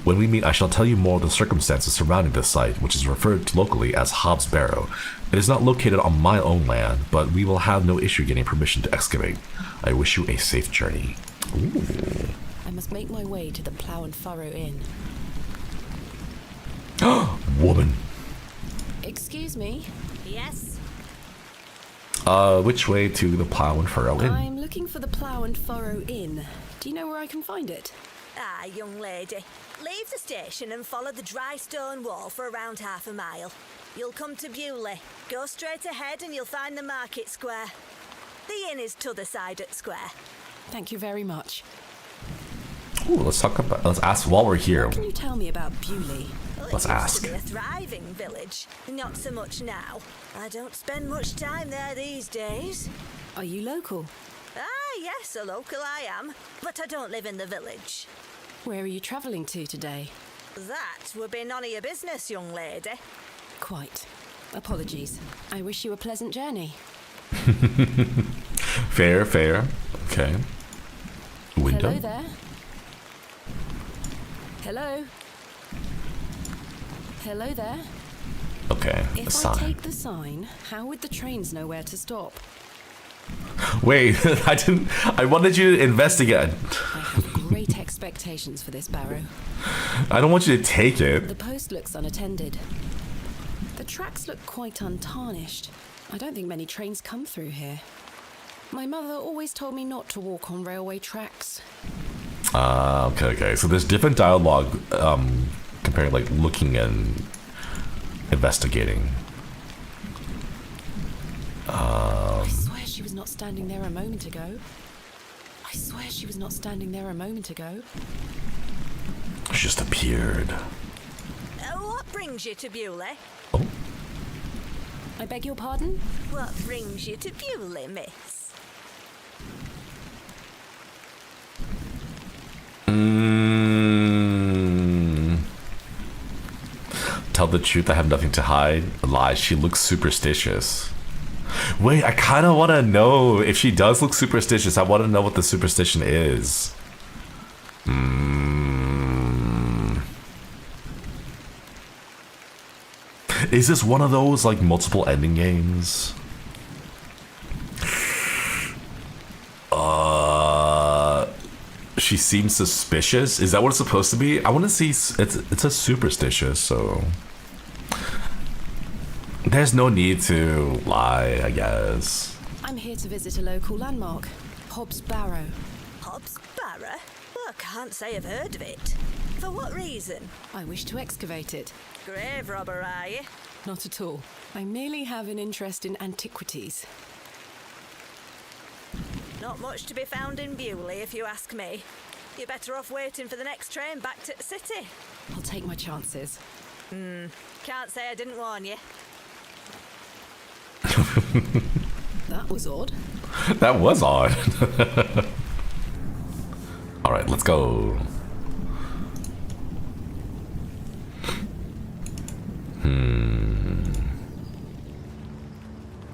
When we meet, I shall tell you more of the circumstances surrounding this site, which is referred to locally as Hobbs Barrow. It is not located on my own land, but we will have no issue getting permission to excavate. I wish you a safe journey. Ooh. I must make my way to the Plow and Furrow Inn. Woman. Excuse me? Yes? Which way to the Plow and Furrow Inn? I'm looking for the Plow and Furrow Inn. Do you know where I can find it? Ah, young lady. Leave the station and follow the dry stone wall for around half a mile. You'll come to Bewlay. Go straight ahead and you'll find the market square. The inn is t'other side at square. Thank you very much. Ooh, let's ask while we're here. What can you tell me about Bewlay? Well, Let's ask. It used to be a thriving village. Not so much now. I don't spend much time there these days. Are you local? Ah, yes, a local I am. But I don't live in the village. Where are you travelling to today? That would be none of your business, young lady. Quite. Apologies. I wish you a pleasant journey. Fair. Okay. Window. Hello there. Hello. Hello there. Okay. If I sign. take the sign, how would the trains know where to stop? Wait, I wanted you to investigate. I have great expectations for this Barrow. I don't want you to take it. The post looks unattended. The tracks look quite untarnished. I don't think many trains come through here. My mother always told me not to walk on railway tracks. Okay. So there's different dialogue comparing like looking and investigating. I swear she was not standing there a moment ago. She just appeared. brings you to Bewlay? Oh. I beg your pardon? What brings you to Bewlay, miss? Tell the truth, I have nothing to hide. Lie, she looks superstitious. Wait, I kind of want to know if she does look superstitious. I want to know what the superstition is. Is this one of those like multiple ending games? She seems suspicious. Is that what it's supposed to be? I want to see. It's a superstitious, so there's no need to lie, I guess. I'm here to visit a local landmark, Hobbs Barrow. Hobbs Barrow? Well, I can't say I've heard of it. For what reason? I wish to excavate it. Grave robber, are you? Not at all. I merely have an interest in antiquities. Not much to be found in Bewlay, if you ask me. You're better off waiting for the next train back to the city. I'll take my chances. Can't say I didn't warn you. That was odd. That was odd. All right, let's go.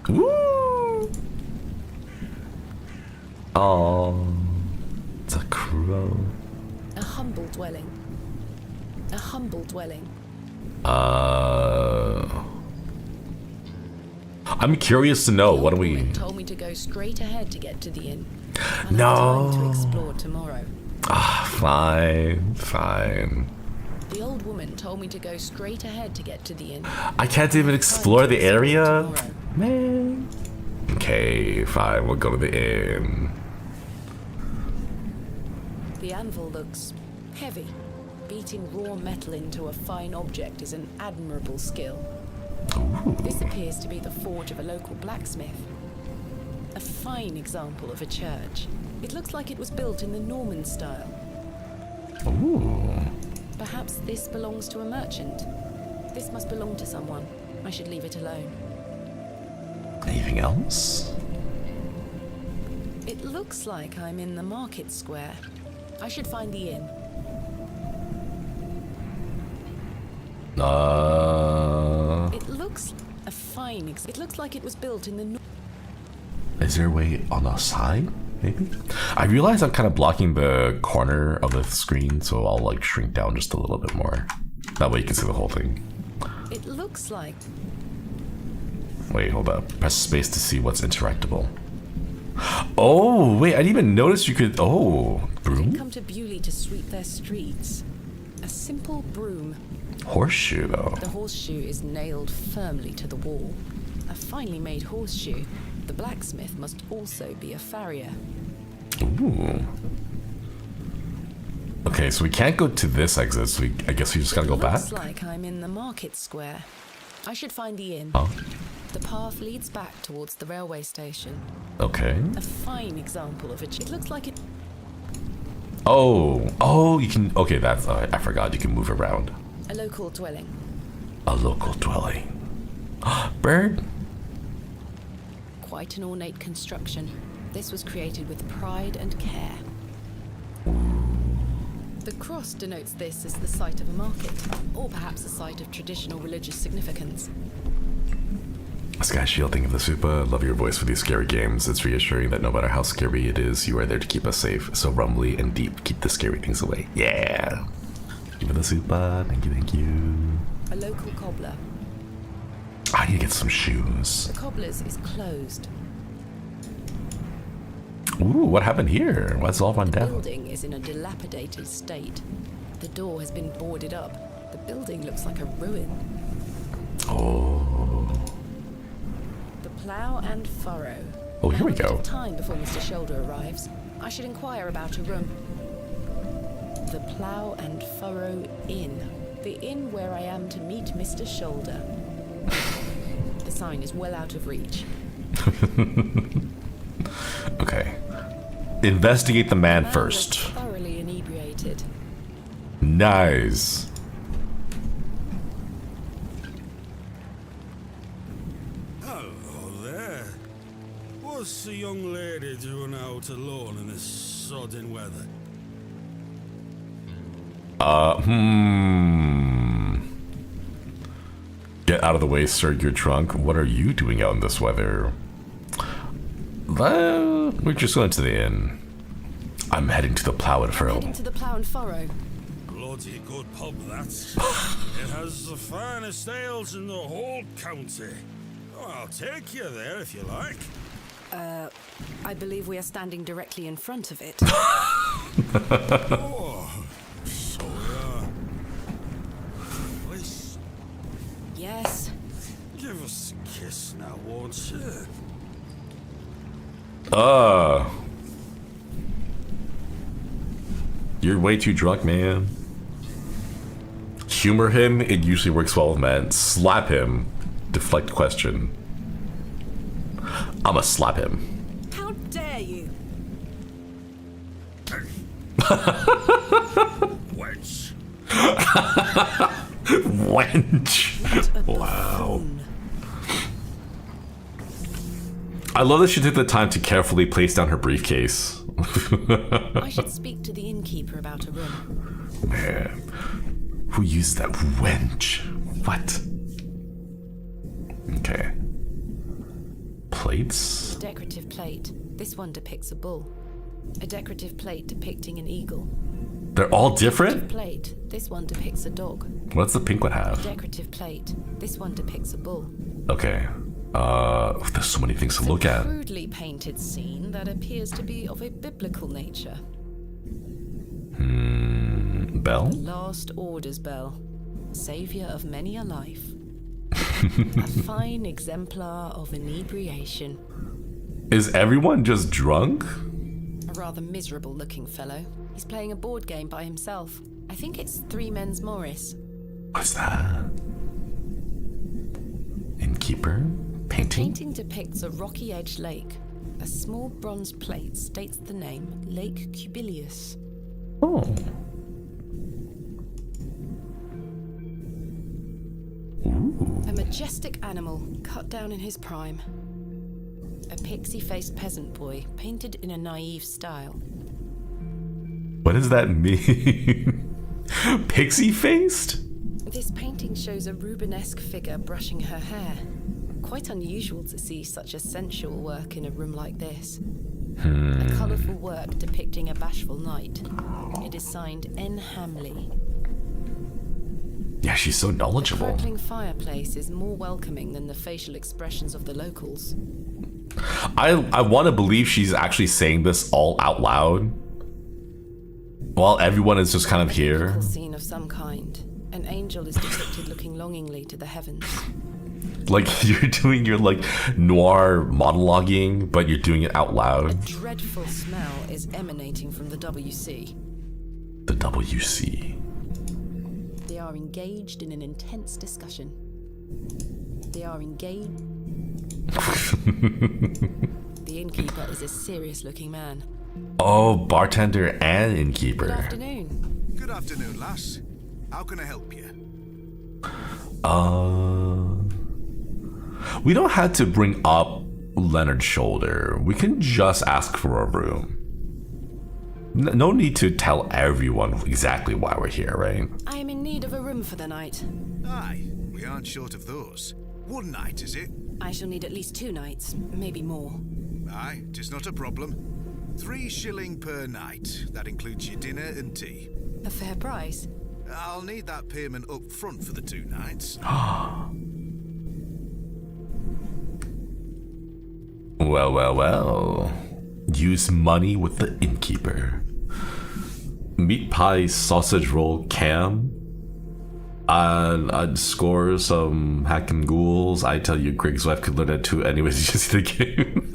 Woo! Oh, it's a crow. A humble dwelling. A humble dwelling. I'm curious to know. What do we? Woman told me to go straight ahead to get to the inn. No. I'll have time to explore tomorrow. Fine. The old woman told me to go straight ahead to get to the inn. I can't even explore the area, Tomorrow. man. Okay, fine. We'll go to the inn. The anvil looks heavy. Beating raw metal into a fine object is an admirable skill. This appears to be the forge of a local blacksmith. A fine example of a church. It looks like it was built in the Norman style. Ooh. Perhaps this belongs to a merchant. This must belong to someone. I should leave it alone. Anything else? It looks like I'm in the market square. I should find the inn. It looks a fine. It looks like it was built in the. Is there a way on the side? Maybe. I realize I'm kind of blocking the corner of the screen, so I'll like shrink down just a little bit more. That way you can see the whole thing. It looks like. Wait, hold up. Press space to see what's interactable. Oh, wait, I didn't even notice you could. Oh, broom? Come to Bewlay to sweep their streets. A simple broom. Horseshoe, though. The horseshoe is nailed firmly to the wall. A finely made horseshoe. The blacksmith must also be a farrier. Ooh. Okay, so we can't go to this exit, so I guess we just gotta go back? Looks like I'm in the market square. I should find the inn. Oh, The path leads back towards the railway station. okay. A fine example of it. It looks like it. Oh, you can. Okay, that's. I forgot you can move around. A local dwelling. A local dwelling. Bird? Quite an ornate construction. This was created with pride and care. The cross denotes this as the site of a market, or perhaps a site of traditional religious significance. Sky Shielding of the Super, love your voice for these scary games. It's reassuring that no matter how scary it is, you are there to keep us safe. So rumbly and deep, keep the scary things away. Yeah! Give it the Super, thank you. A local cobbler. I need to get some shoes. The cobbler's is closed. Ooh, what happened here? Why's it all run The down? building is in a dilapidated state. The door has been boarded up. The building looks like a ruin. Oh. The plough and furrow. Oh, here we I have a bit go. of time before Mr. Shoulder arrives. I should inquire about a room. The Plough and Furrow Inn. The inn where I am to meet Mr. Shoulder. The sign is well out of reach. Okay. Investigate the man Man first. was thoroughly inebriated. Nice. What's a young lady doing out alone in this sodding weather? Get out of the way, sir, you're drunk. What are you doing out in this weather? We're just going to the inn. I'm heading to the Plough and Furrow. Heading to the Plough and Furrow. Bloody good pub, that. It has the finest ales in the whole county. Oh, I'll take you there if you like. I believe we are standing directly in front of it. Oh, so we are. Please, Yes. give us a kiss now, won't you? You're way too drunk, man. Humor him, it usually works well with men. Slap him, deflect question. I'ma slap him. How dare you? Wench. Wench. What a Wow. buffoon. I love that she took the time to carefully place down her briefcase. I should speak to the innkeeper about a room. Man, who used that wench? What? Okay. Plates? Decorative plate. This one depicts a bull. A decorative plate depicting an eagle. They're all different? Plate. This one depicts a dog. What's the pink one have? Decorative plate. This one depicts a bull. Okay. There's so many things to look A at. crudely painted scene that appears to be of a biblical nature. Bell? Last Order's bell. Savior of many a life. A fine exemplar of inebriation. Is everyone just drunk? A rather miserable looking fellow. He's playing a board game by himself. I think it's Three Men's Morris. What's that? Innkeeper? Painting? Painting depicts a rocky edged lake. A small bronze plate states the name Lake Cubilius. Oh. Ooh. A majestic animal cut down in his prime. A pixie-faced peasant boy painted in a naive style. What does that mean? Pixie-faced? This painting shows a Rubenesque figure brushing her hair. Quite unusual to see such a sensual work in a room like this. A colourful work depicting a bashful knight. It is signed N. Hamley. Yeah, she's so The knowledgeable. crackling fireplace is more welcoming than the facial expressions of the locals. I want to believe she's actually saying this all out loud while everyone is just kind of here. Biblical scene of some kind. An angel is depicted looking longingly to the heavens. Like you're doing your like noir monologuing, but you're doing it out A loud. dreadful smell is emanating from the WC. The WC. They are engaged in an intense discussion. They are engaged. The innkeeper is a serious looking man. Oh, bartender and Good innkeeper. afternoon. Good afternoon, lass. How can I help you? We don't have to bring up Leonard's shoulder. We can just ask for a room. No need to tell everyone exactly why we're here, right? I am in need of a room for the night. Aye, we aren't short of those. One night, is it? I shall need at least 2 nights, maybe more. Aye, 'tis not a problem. 3 shilling per night. That includes your dinner and tea. A fair price. I'll need that payment up front for the 2 nights. Well. Use money with the innkeeper. Meat pie, sausage roll, cam. I'd score some hack and ghouls. I tell you, Greg's wife could learn that too. Anyways, you just the game.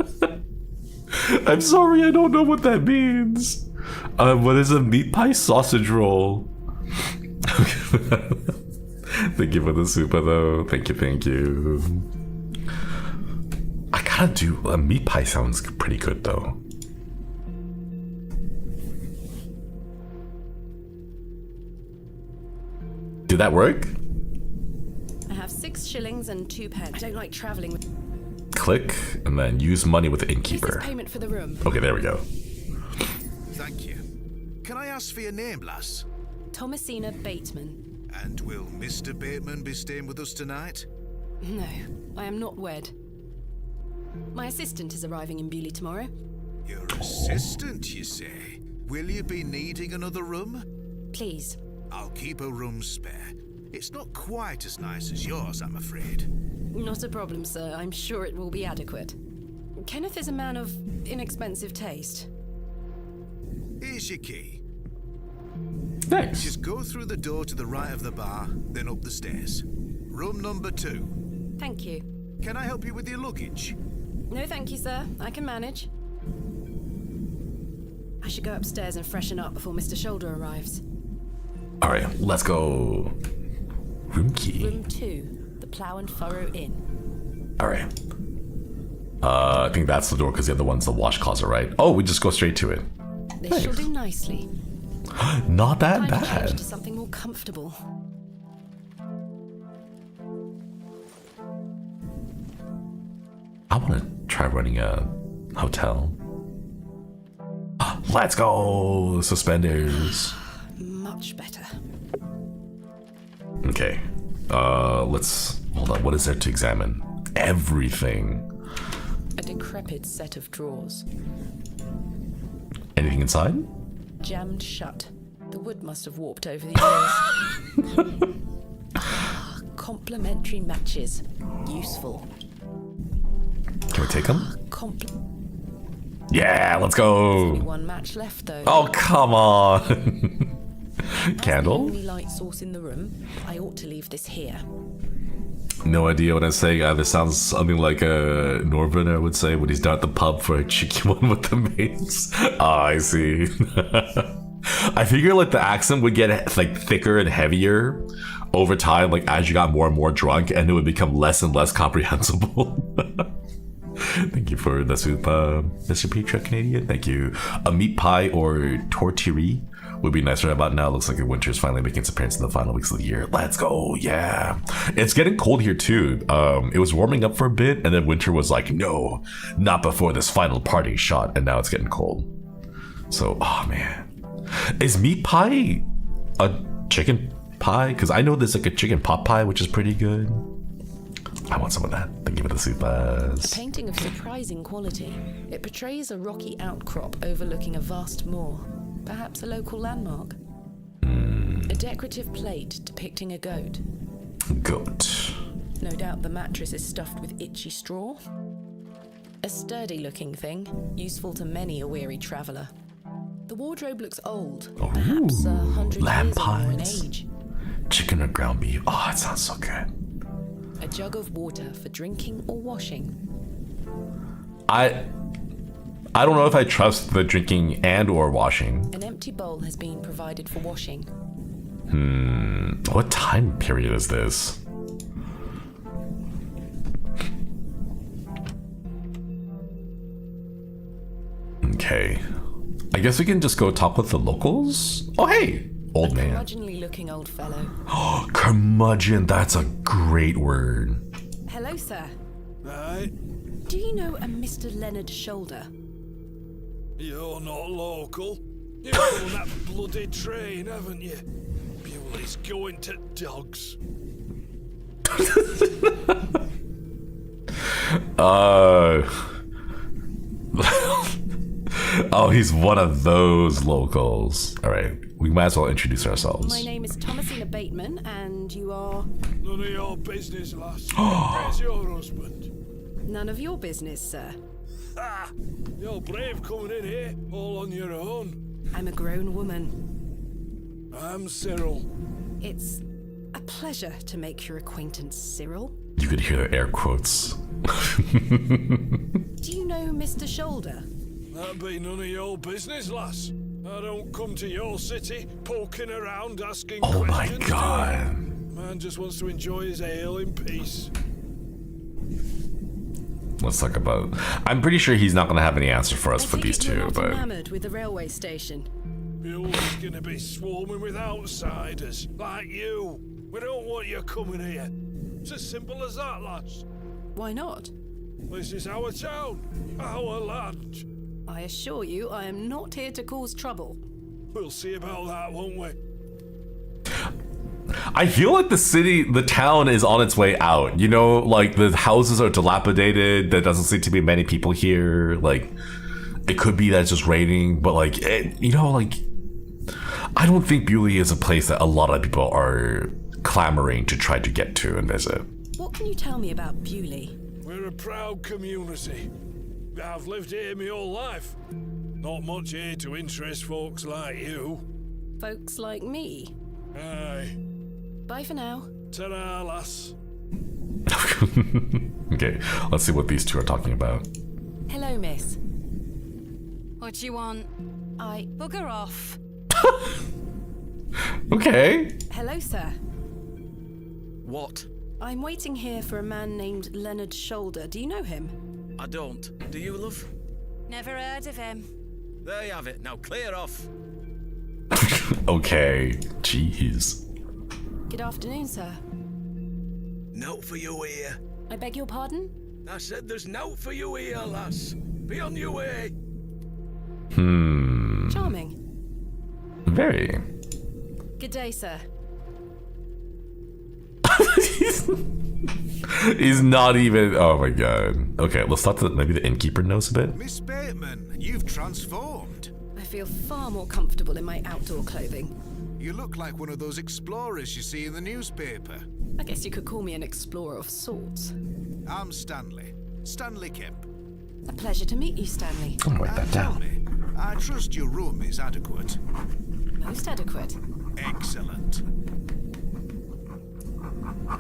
I'm sorry, I don't know what that means. What is a meat pie sausage roll? Thank you for the super though. Thank you. I gotta do a meat pie sounds pretty good though. Did that work? I have 6 shillings and 2 pence. I don't like travelling with... click and then use money with the This innkeeper. is payment for the room. Okay, there we go. Thank you. Can I ask for your name, lass? Thomasina Bateman. And will Mr. Bateman be staying with us tonight? No, I am not wed. My assistant is arriving in Bewlay tomorrow. Your assistant, you say? Will you be needing another room? Please. I'll keep a room spare. It's not quite as nice as yours, I'm afraid. Not a problem, sir. I'm sure it will be adequate. Kenneth is a man of inexpensive taste. Here's your key. Thanks. Just go through the door to the right of the bar, then up the stairs. Room number 2. Thank you. Can I help you with your luggage? No, thank you, sir. I can manage. I should go upstairs and freshen up before Mr. Shoulder arrives. Alright, let's go. Room key. Room 2, the Plough and Furrow Inn. Alright. I think that's the door because the other one's the wash closet, right? Oh, we just go straight to it. This shall do nicely. Not that Time to change bad. to something more comfortable. I want to try running a hotel. Let's go! Suspenders. Much better. Okay. Let's... Hold on, what is there to examine? Everything. A decrepit set of drawers. Anything inside? Jammed shut. The wood must have warped over the years. Complementary matches. Useful. Can we take them? Yeah, let's Only go! one match left, though. Oh, come on! As the Candle? only light source in the room, I ought to leave this here. No idea what I'm saying. This sounds something like a Northerner would say when he's down at the pub for a cheeky one with the mates. Ah, I see. I figure like the accent would get like thicker and heavier over time, like as you got more and more drunk, and it would become less and less comprehensible. Thank you for the soup, Mr. Petra Canadian. Thank you. A meat pie or tortillerie would be nice right about now. Looks like the winter's finally making its appearance in the final weeks of the year. Let's go, yeah. It's getting cold here too. It was warming up for a bit, and then winter was like, no, not before this final parting shot, and now it's getting cold. So, oh man. Is meat pie a chicken pie? Because I know there's like a chicken pot pie, which is pretty good. I want some of that. Thank you for the soup. A painting of surprising quality. It portrays a rocky outcrop overlooking a vast moor. Perhaps a local landmark. A decorative plate depicting a goat. Goat. No doubt the mattress is stuffed with itchy straw. A sturdy-looking thing, useful to many a weary traveller. The wardrobe looks old, perhaps 100 lamb years or more in pies. age. Chicken or ground beef. Oh, it sounds so good. A jug of water for drinking or washing. I don't know if I trust the drinking and or washing. An empty bowl has been provided for washing. What time period is this? Okay. I guess we can just go talk with the locals? Oh, hey! Old man. Curmudgeonly looking old fellow. Oh, curmudgeon, that's a great word. Hello, sir. Right? Do you know a Mr. Leonard Shoulder? You're not local. You've been on that bloody train, haven't you? Bewlay's going to dogs. Oh, he's one of those locals. All right, we might as well introduce ourselves. My name is Thomasina Bateman, and you are... None of your business, lass. Where's your husband? None of your business, sir. Ah, you're brave coming in here, all on your own. I'm a grown woman. I'm Cyril. It's a pleasure to make your acquaintance, Cyril. You could hear the air quotes. Do you know Mr. Shoulder? That'd be none of your business, lass. I don't come to your city poking around asking Oh my questions. god. Man just wants to enjoy his ale in peace. Let's talk about... I'm pretty sure he's not going to have any answer for us I for take these it you're two, not but... enamored with the railway station. Bewlay's gonna be swarming with outsiders, like you. We don't want you coming here. It's as simple as that, lass. Why not? This is our town, our land. I assure you, I am not here to cause trouble. We'll see about that, won't we? I feel like the town is on its way out. You know, like the houses are dilapidated. There doesn't seem to be many people here. Like, it could be that it's just raining, but like, I don't think Bewlay is a place that a lot of people are clamoring to try to get to and visit. What can you tell me about Bewlay? We're a proud community. I've lived here my whole life. Not much here to interest folks like you. Folks like me. Aye. Bye for now. Ta-ra, lass. Okay, let's see what these two are talking about. Hello, miss. What do you want? Bugger off. Okay. Hello, sir. What? I'm waiting here for a man named Leonard Shoulder. Do you know him? I don't. Do you, love? Never heard of him. There you have it. Now clear off. Okay. Jeez. Good afternoon, sir. Note for you here. I beg your pardon? I said there's note for you here, lass. Be on your way. Charming. Very. Good day, sir. He's not even. Oh my god. Okay, let's talk to maybe the innkeeper knows a bit. Miss Bateman, you've transformed. I feel far more comfortable in my outdoor clothing. You look like one of those explorers you see in the newspaper. I guess you could call me an explorer of sorts. I'm Stanley. Stanley Kemp. A pleasure to meet you, Stanley. I'm gonna write that Tell down. me, I trust your room is adequate. Most adequate. Excellent.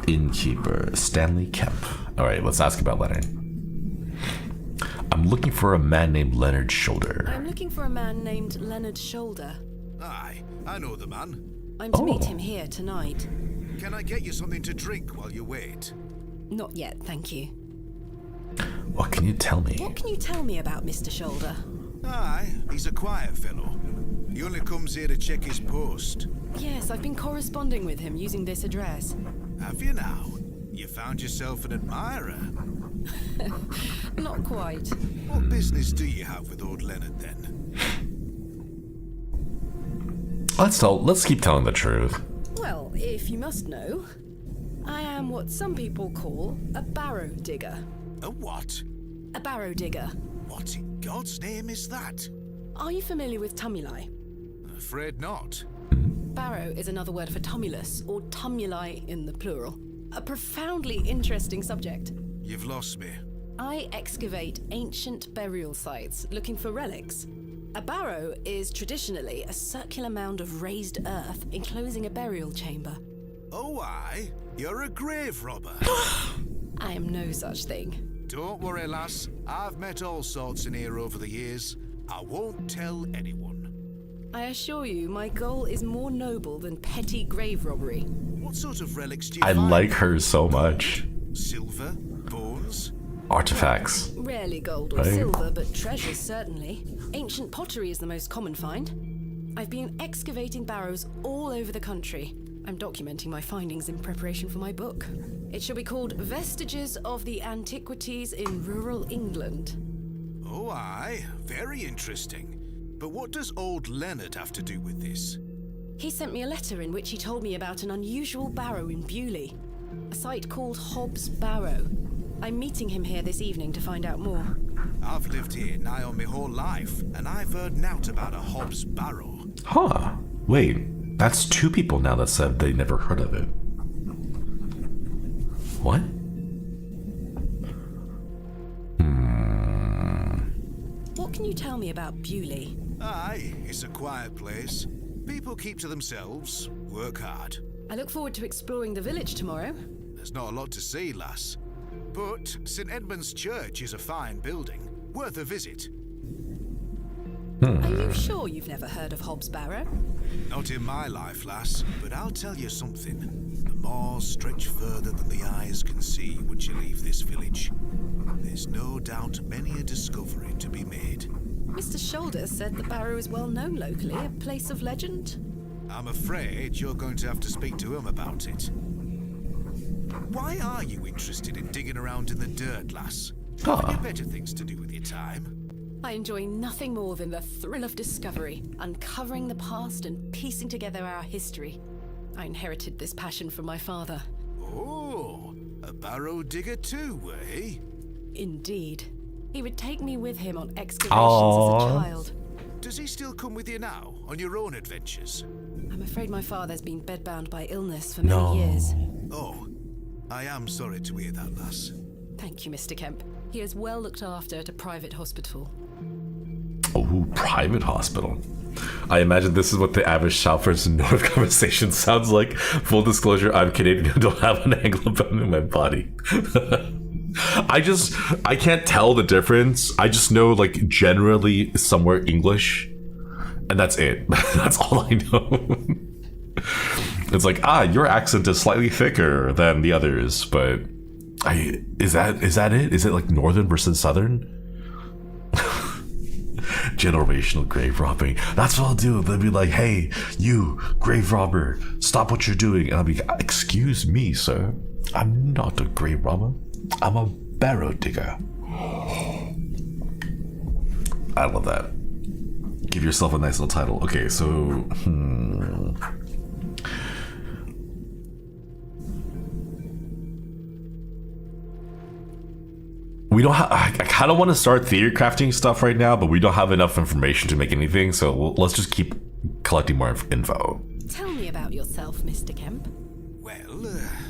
Innkeeper Stanley Kemp. All right, let's ask about Leonard. I'm looking for a man named Leonard Shoulder. I'm looking for a man named Leonard Shoulder. Aye, I know the man. I'm to meet him here tonight. Can I get you something to drink while you wait? Not yet, thank you. What can you tell me? What can you tell me about Mr. Shoulder? Aye, he's a quiet fellow. He only comes here to check his post. Yes, I've been corresponding with him using this address. Have you now? You found yourself an admirer. Not quite. What business do you have with old Leonard then? Let's keep telling the truth. Well, if you must know, I am what some people call a barrow digger. A what? A barrow digger. What in God's name is that? Are you familiar with tumuli? Afraid not. Barrow is another word for tumulus, or tumuli in the plural. A profoundly interesting subject. You've lost me. I excavate ancient burial sites looking for relics. A barrow is traditionally a circular mound of raised earth enclosing a burial chamber. Oh, aye. You're a grave robber. I am no such thing. Don't worry, lass. I've met all sorts in here over the years. I won't tell anyone. I assure you, my goal is more noble than petty grave robbery. What sort of relics do you I find? like her so much. Silver? Bones? Artifacts. Rarely gold or Right. silver, but treasures certainly. Ancient pottery is the most common find. I've been excavating barrows all over the country. I'm documenting my findings in preparation for my book. It shall be called Vestiges of the Antiquities in Rural England. Oh, aye. Very interesting. But what does old Leonard have to do with this? He sent me a letter in which he told me about an unusual barrow in Bewlay, a site called Hobbs Barrow. I'm meeting him here this evening to find out more. I've lived here nigh on my whole life, and I've heard nought about a Hobbs Barrow. Huh. Wait, that's two people now that said they never heard of it. What? What can you tell me about Bewlay? Aye, it's a quiet place. People keep to themselves, work hard. I look forward to exploring the village tomorrow. There's not a lot to see, lass. But St. Edmund's Church is a fine building, worth a visit. Are you sure you've never heard of Hobbs Barrow? Not in my life, lass, but I'll tell you something. The moors stretch further than the eyes can see once you leave this village. There's no doubt many a discovery to be made. Mr. Shoulder said the barrow is well known locally, a place of legend. I'm afraid you're going to have to speak to him about it. Why are you interested in digging around in the dirt, lass? Have you better things to do with your time? I enjoy nothing more than the thrill of discovery, uncovering the past and piecing together our history. I inherited this passion from my father. Oh, a barrow digger too, eh? Indeed. He would take me with him on excavations as a child. Does he still come with you now, on your own adventures? I'm afraid my father's been bedbound by illness for many years. Oh, I am sorry to hear that, lass. Thank you, Mr. Kemp. He is well looked after at a private hospital. Oh, private hospital. I imagine this is what the average Southwards North conversation sounds like. Full disclosure, I'm Canadian and don't have an Anglobone in my body. I can't tell the difference. I just know, like, generally somewhere English. And that's it. That's all I know. It's like, your accent is slightly thicker than the others, but is that it? Is it like northern versus southern? Generational grave robbing. That's what I'll do. They'll be like, hey, you grave robber, stop what you're doing. And I'll be, excuse me, sir. I'm not a grave robber. I'm a barrow digger. I love that. Give yourself a nice little title. Okay, so we don't have. I kind of want to start theory crafting stuff right now, but we don't have enough information to make anything. So let's just keep collecting more info. Tell me about yourself, Mr. Kemp. Well,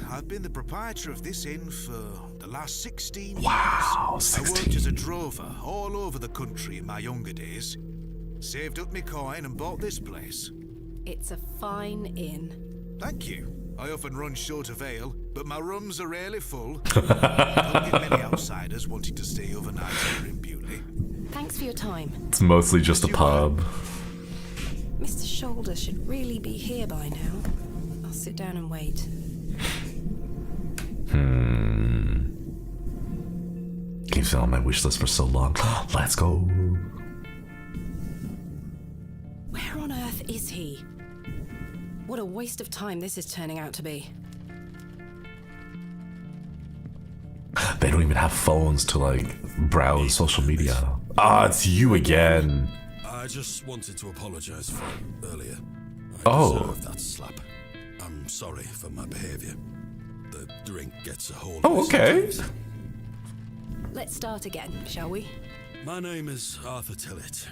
I've been the proprietor of this inn for the last 16 years. Wow, 16. I worked as a drover all over the country in my younger days. Saved up my coin and bought this place. It's a fine inn. Thank you. I often run short of ale, but my rooms are rarely full. Don't get many outsiders wanting to stay overnight here in Bewlay. Thanks for your time. It's mostly just a pub. Mr. Shoulder should really be here by now. I'll sit down and wait. Keeps been on my wish list for so long. Let's go. Where on earth is he? What a waste of time this is turning out to be. They don't even have phones to, like, browse social media. It's you again. I just wanted to apologize for earlier. I deserve that slap. I'm sorry for my behavior. The drink gets a hold of Oh, me okay. sometimes. Let's start again, shall we? My name is Arthur Tillett.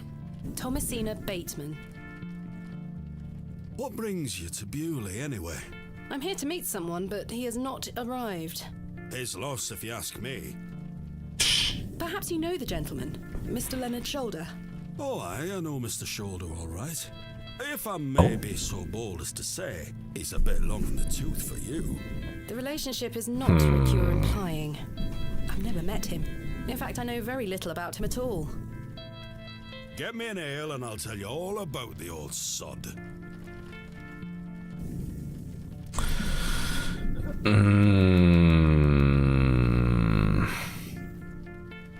Thomasina Bateman. What brings you to Bewlay, anyway? I'm here to meet someone, but he has not arrived. His loss, if you ask me. Perhaps you know the gentleman, Mr. Leonard Shoulder. Oh, I know Mr. Shoulder, all right. If I may be so bold as to say, he's a bit long in the tooth for you. The relationship is not what you're implying. I've never met him. In fact, I know very little about him at all. Get me an ale and I'll tell you all about the old sod.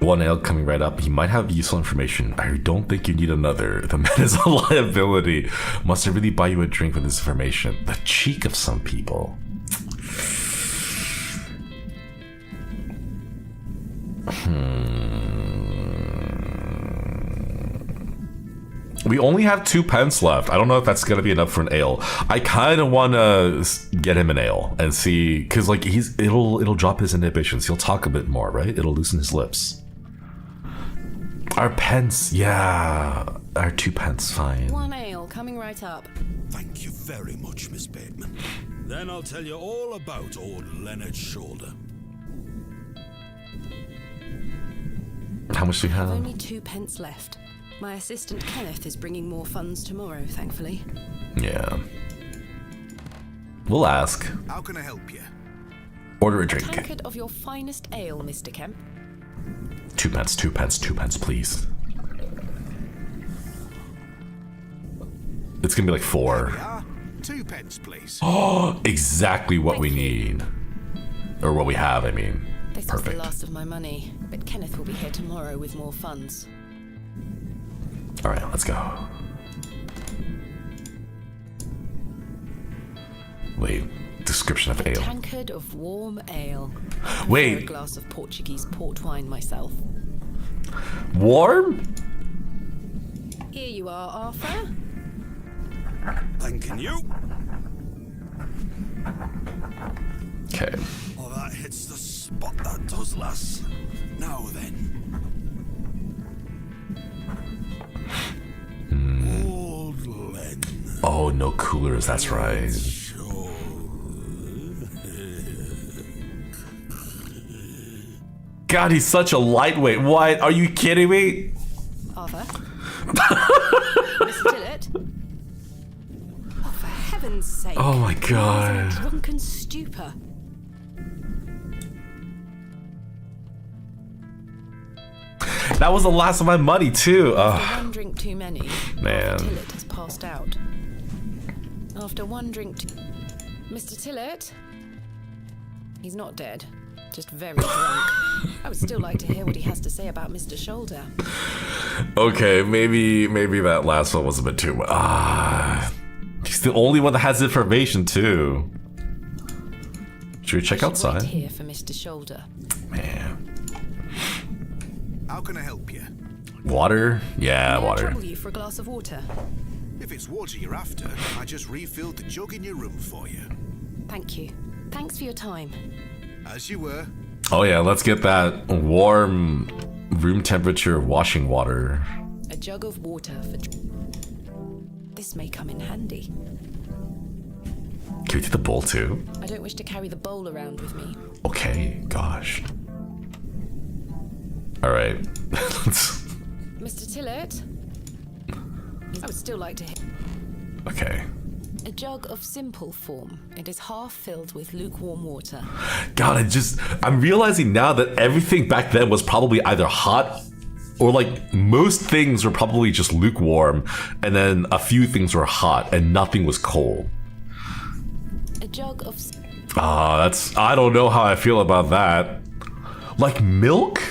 One ale coming right up. He might have useful information. I don't think you need another. The man is a liability. Must I really buy you a drink with this information? The cheek of some people. We only have 2 pence left. I don't know if that's gonna be enough for an ale. I kind of want to get him an ale and see, because like it'll drop his inhibitions. He'll talk a bit more, right? It'll loosen his lips. Our pence, yeah, our 2 pence, fine. 1 ale coming right up. Thank you very much, Miss Bateman. Then I'll tell you all about old Leonard Shoulder. How much do we have? Only 2 pence left. My assistant Kenneth is bringing more funds tomorrow, thankfully. Yeah. We'll ask. How can I help you? Order a drink. Tankard of your finest ale, Mr. Kemp. 2 pence, 2 pence, 2 pence, please. It's gonna be like 4. Yeah, 2 pence, please. Oh, exactly what we need. Or what we have, I mean. This is Perfect. the last of my money, but Kenneth will be here tomorrow with more funds. All right, let's go. Wait, description of ale. Tankard of warm ale. Wait. A glass of Portuguese port wine myself. Warm? Here you are, Arthur. Thanking you. Okay. Oh, that hits the spot, that does, lass. Now then. Old Len. Oh, no coolers, that's right. God, he's such a lightweight. What? Are you kidding me? Arthur? Mr. Tillett? Oh, for heaven's sake. Oh my He's in god. a drunken stupor. That was the last of my money, too. After one drink too many, Man. Arthur Tillett has passed out. After one drink Mr. Tillett? He's not dead. Just very drunk. I would still like to hear what he has to say about Mr. Shoulder. Okay, maybe that last one was a bit too much. He's the only one that has information, too. Should we check outside? Wait here for Mr. Shoulder. Man. How can I help you? Water? Yeah, May I water. trouble you for a glass of water? If it's water you're after, I just refilled the jug in your room for you. Thank you. Thanks for your time. As you were. Oh yeah, let's get that warm room temperature washing water. A jug of water for... This may come in handy. Can we take the bowl too? I don't wish to carry the bowl around with me. Okay, gosh. Alright. Mr. Tillett? I would still like to hear... Okay. A jug of simple form. It is half filled with lukewarm water. God, I'm realizing now that everything back then was probably either hot or like most things were probably just lukewarm and then a few things were hot and nothing was cold. A jug of... I don't know how I feel about that. Like milk?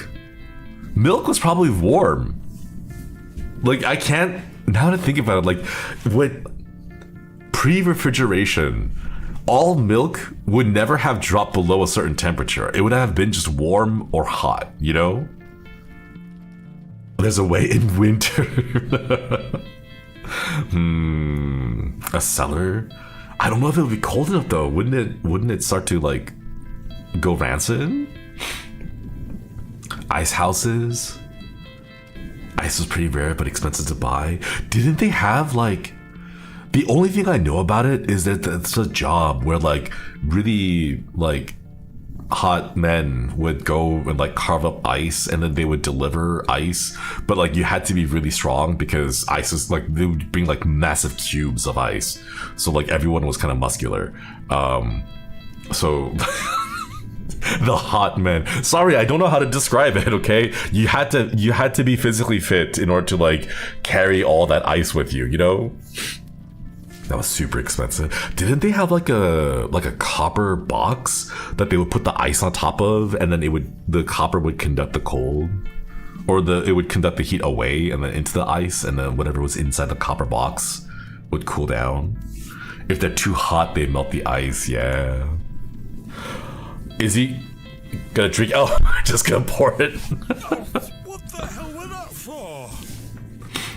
Milk was probably warm. Like I can't, now to think about it, like when pre-refrigeration, all milk would never have dropped below a certain temperature. It would have been just warm or hot, you know? There's a way in winter. A cellar? I don't know if it would be cold enough though. Wouldn't it start to like go rancid? Ice houses? Ice was pretty rare but expensive to buy. Didn't they have like... The only thing I know about it is that it's a job where like really like hot men would go and like carve up ice and then they would deliver ice, but like you had to be really strong because ice is like, they would bring like massive cubes of ice, so like everyone was kind of muscular. So the hot men, sorry, I don't know how to describe it. Okay, you had to be physically fit in order to like carry all that ice with you, you know? That was super expensive. Didn't they have like a copper box that they would put the ice on top of, and then the copper would conduct the cold, or it would conduct the heat away and then into the ice, and then whatever was inside the copper box would cool down. If they're too hot, they melt the ice. Yeah. Is he gonna drink? Oh, just gonna pour it. What the hell was that for?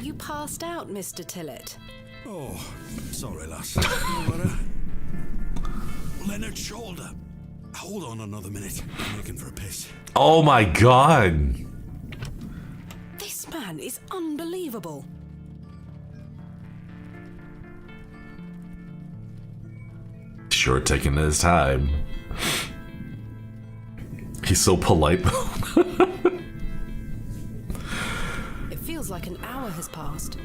You passed out, Mr. Tillett. Oh, sorry, lass. No matter. Leonard's shoulder. Hold on another minute. I'm looking for a piss. Oh my god. This man is unbelievable. Sure, taking his time. He's so polite. It feels like an hour has passed.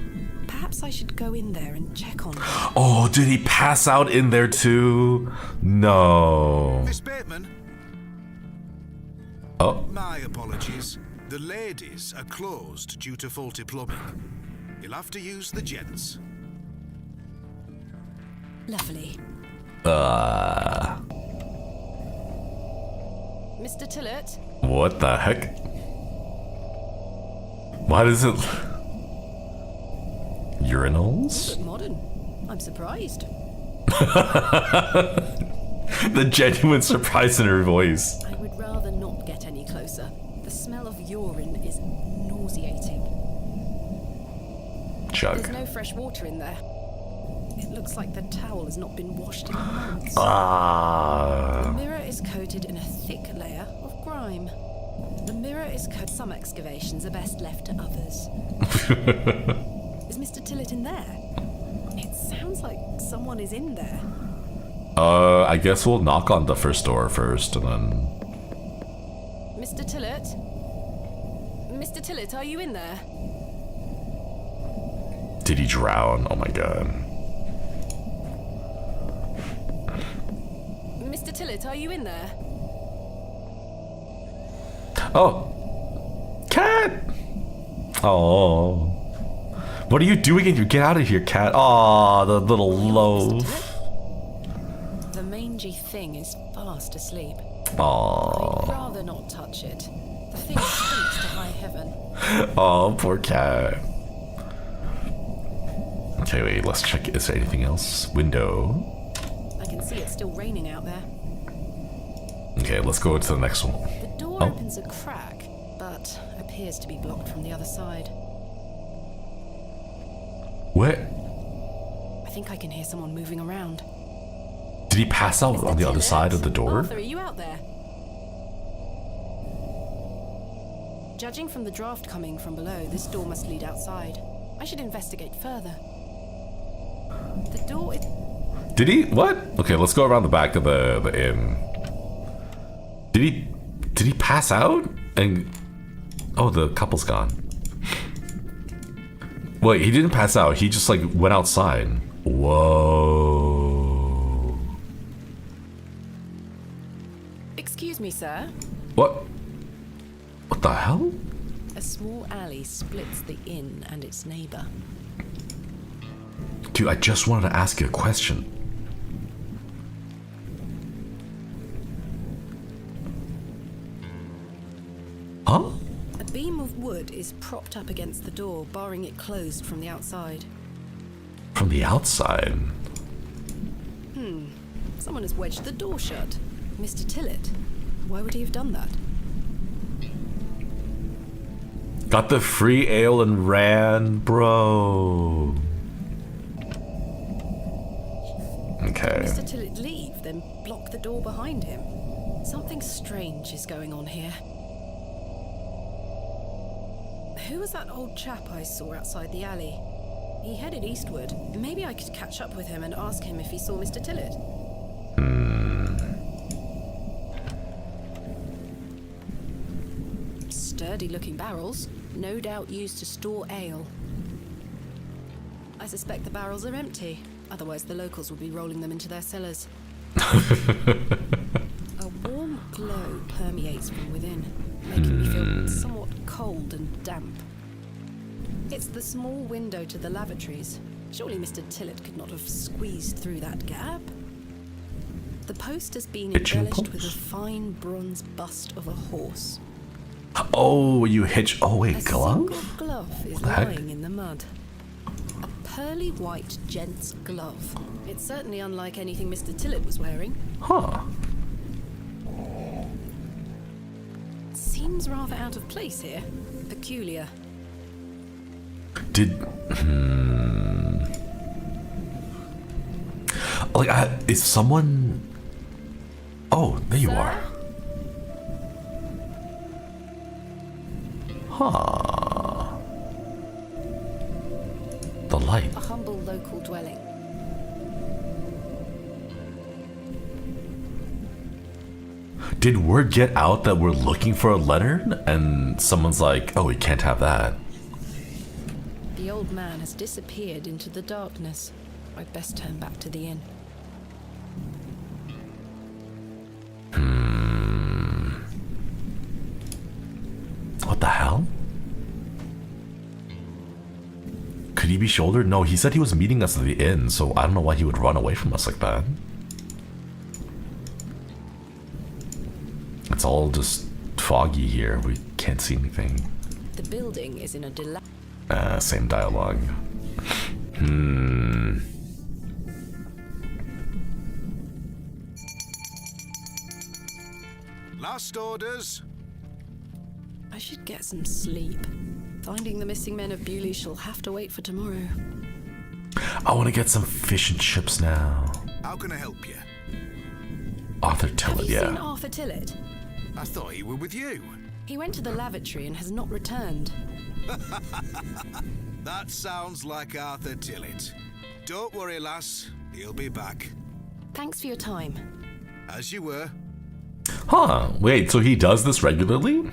Perhaps I should go in there and check on him. Oh, did he pass out in there too? No. Miss Bateman? Oh. My apologies. The ladies are closed due to faulty plumbing. You'll have to use the gents. Lovely. Mr. Tillett? What the heck? Why does it... Urinals? Look modern. I'm surprised. The genuine surprise in her voice. I would rather not get any closer. The smell of urine is nauseating. Chug. There's no fresh water in there. It looks like the towel has not been washed in months. The mirror is coated in a thick layer of grime. The mirror is coated. Some excavations are best left to others. Is Mr. Tillett in there? It sounds like someone is in there. I guess we'll knock on the first door first, and then... Mr. Tillett? Mr. Tillett, are you in there? Did he drown? Oh my god. Mr. Tillett, are you in there? Oh! Cat! Oh. What are you doing? You get out of here, cat. Aw, the little loaf. The mangy thing is fast asleep. Aw. I'd rather not touch it. The thing stinks to high heaven. Oh, poor cat. Okay, wait, let's check. Is there anything else? Window. I can see it's still raining out there. Okay, let's go to the next one. The door opens a crack, but appears to be blocked from the other side. What? I think I can hear someone moving around. Did he pass out on the other side of the door? Arthur, are you out there? Judging from the draft coming from below, this door must lead outside. I should investigate further. The door is... Did he? What? Okay, let's go around the back of the inn. Did he pass out? And oh, the couple's gone. Wait, he didn't pass out. He just like went outside. Whoa. Excuse me, sir. What? What the hell? A small alley splits the inn and its neighbor. Dude, I just wanted to ask you a question. Huh? A beam of wood is propped up against the door, barring it closed from the outside. From the outside? Someone has wedged the door shut. Mr. Tillett. Why would he have done that? Got the free ale and ran, bro. Okay. Mr. Tillett leave, then block the door behind him. Something strange is going on here. Who was that old chap I saw outside the alley? He headed eastward. Maybe I could catch up with him and ask him if he saw Mr. Tillett. Sturdy-looking barrels, no doubt used to store ale. I suspect the barrels are empty, otherwise the locals would be rolling them into their cellars. A warm glow permeates from within, making me feel somewhat cold and damp. It's the small window to the lavatories. Surely Mr. Tillett could not have squeezed through that gap. The post has been embellished with a fine bronze bust of a horse. Oh, you hitch. Oh, wait, A glove? single glove is the heck? lying in the mud. A pearly white gent's glove. It's certainly unlike anything Mr. Tillett was wearing. Huh. Seems rather out of place here. Peculiar. Did. Like, is someone. Oh, there you are. Huh. The light. A humble local dwelling. Did word get out that we're looking for a letter? And someone's like, oh, we can't have that. The old man has disappeared into the darkness. I'd best turn back to the inn. What the hell? Could he be shouldered? No, he said he was meeting us at the inn, so I don't know why he would run away from us like that. It's all just foggy here. We can't see anything. The building is in a Same dialogue. Last orders. I should get some sleep. Finding the missing men of Bewlay shall have to wait for tomorrow. I want to get some fish and chips now. How can I help you? Arthur Have Tillett, you yeah. seen Arthur Tillett? I thought he were with you. He went to the lavatory and has not returned. That sounds like Arthur Tillett. Don't worry, lass. He'll be back. Thanks for your time. As you were. Huh, wait, so he does this regularly?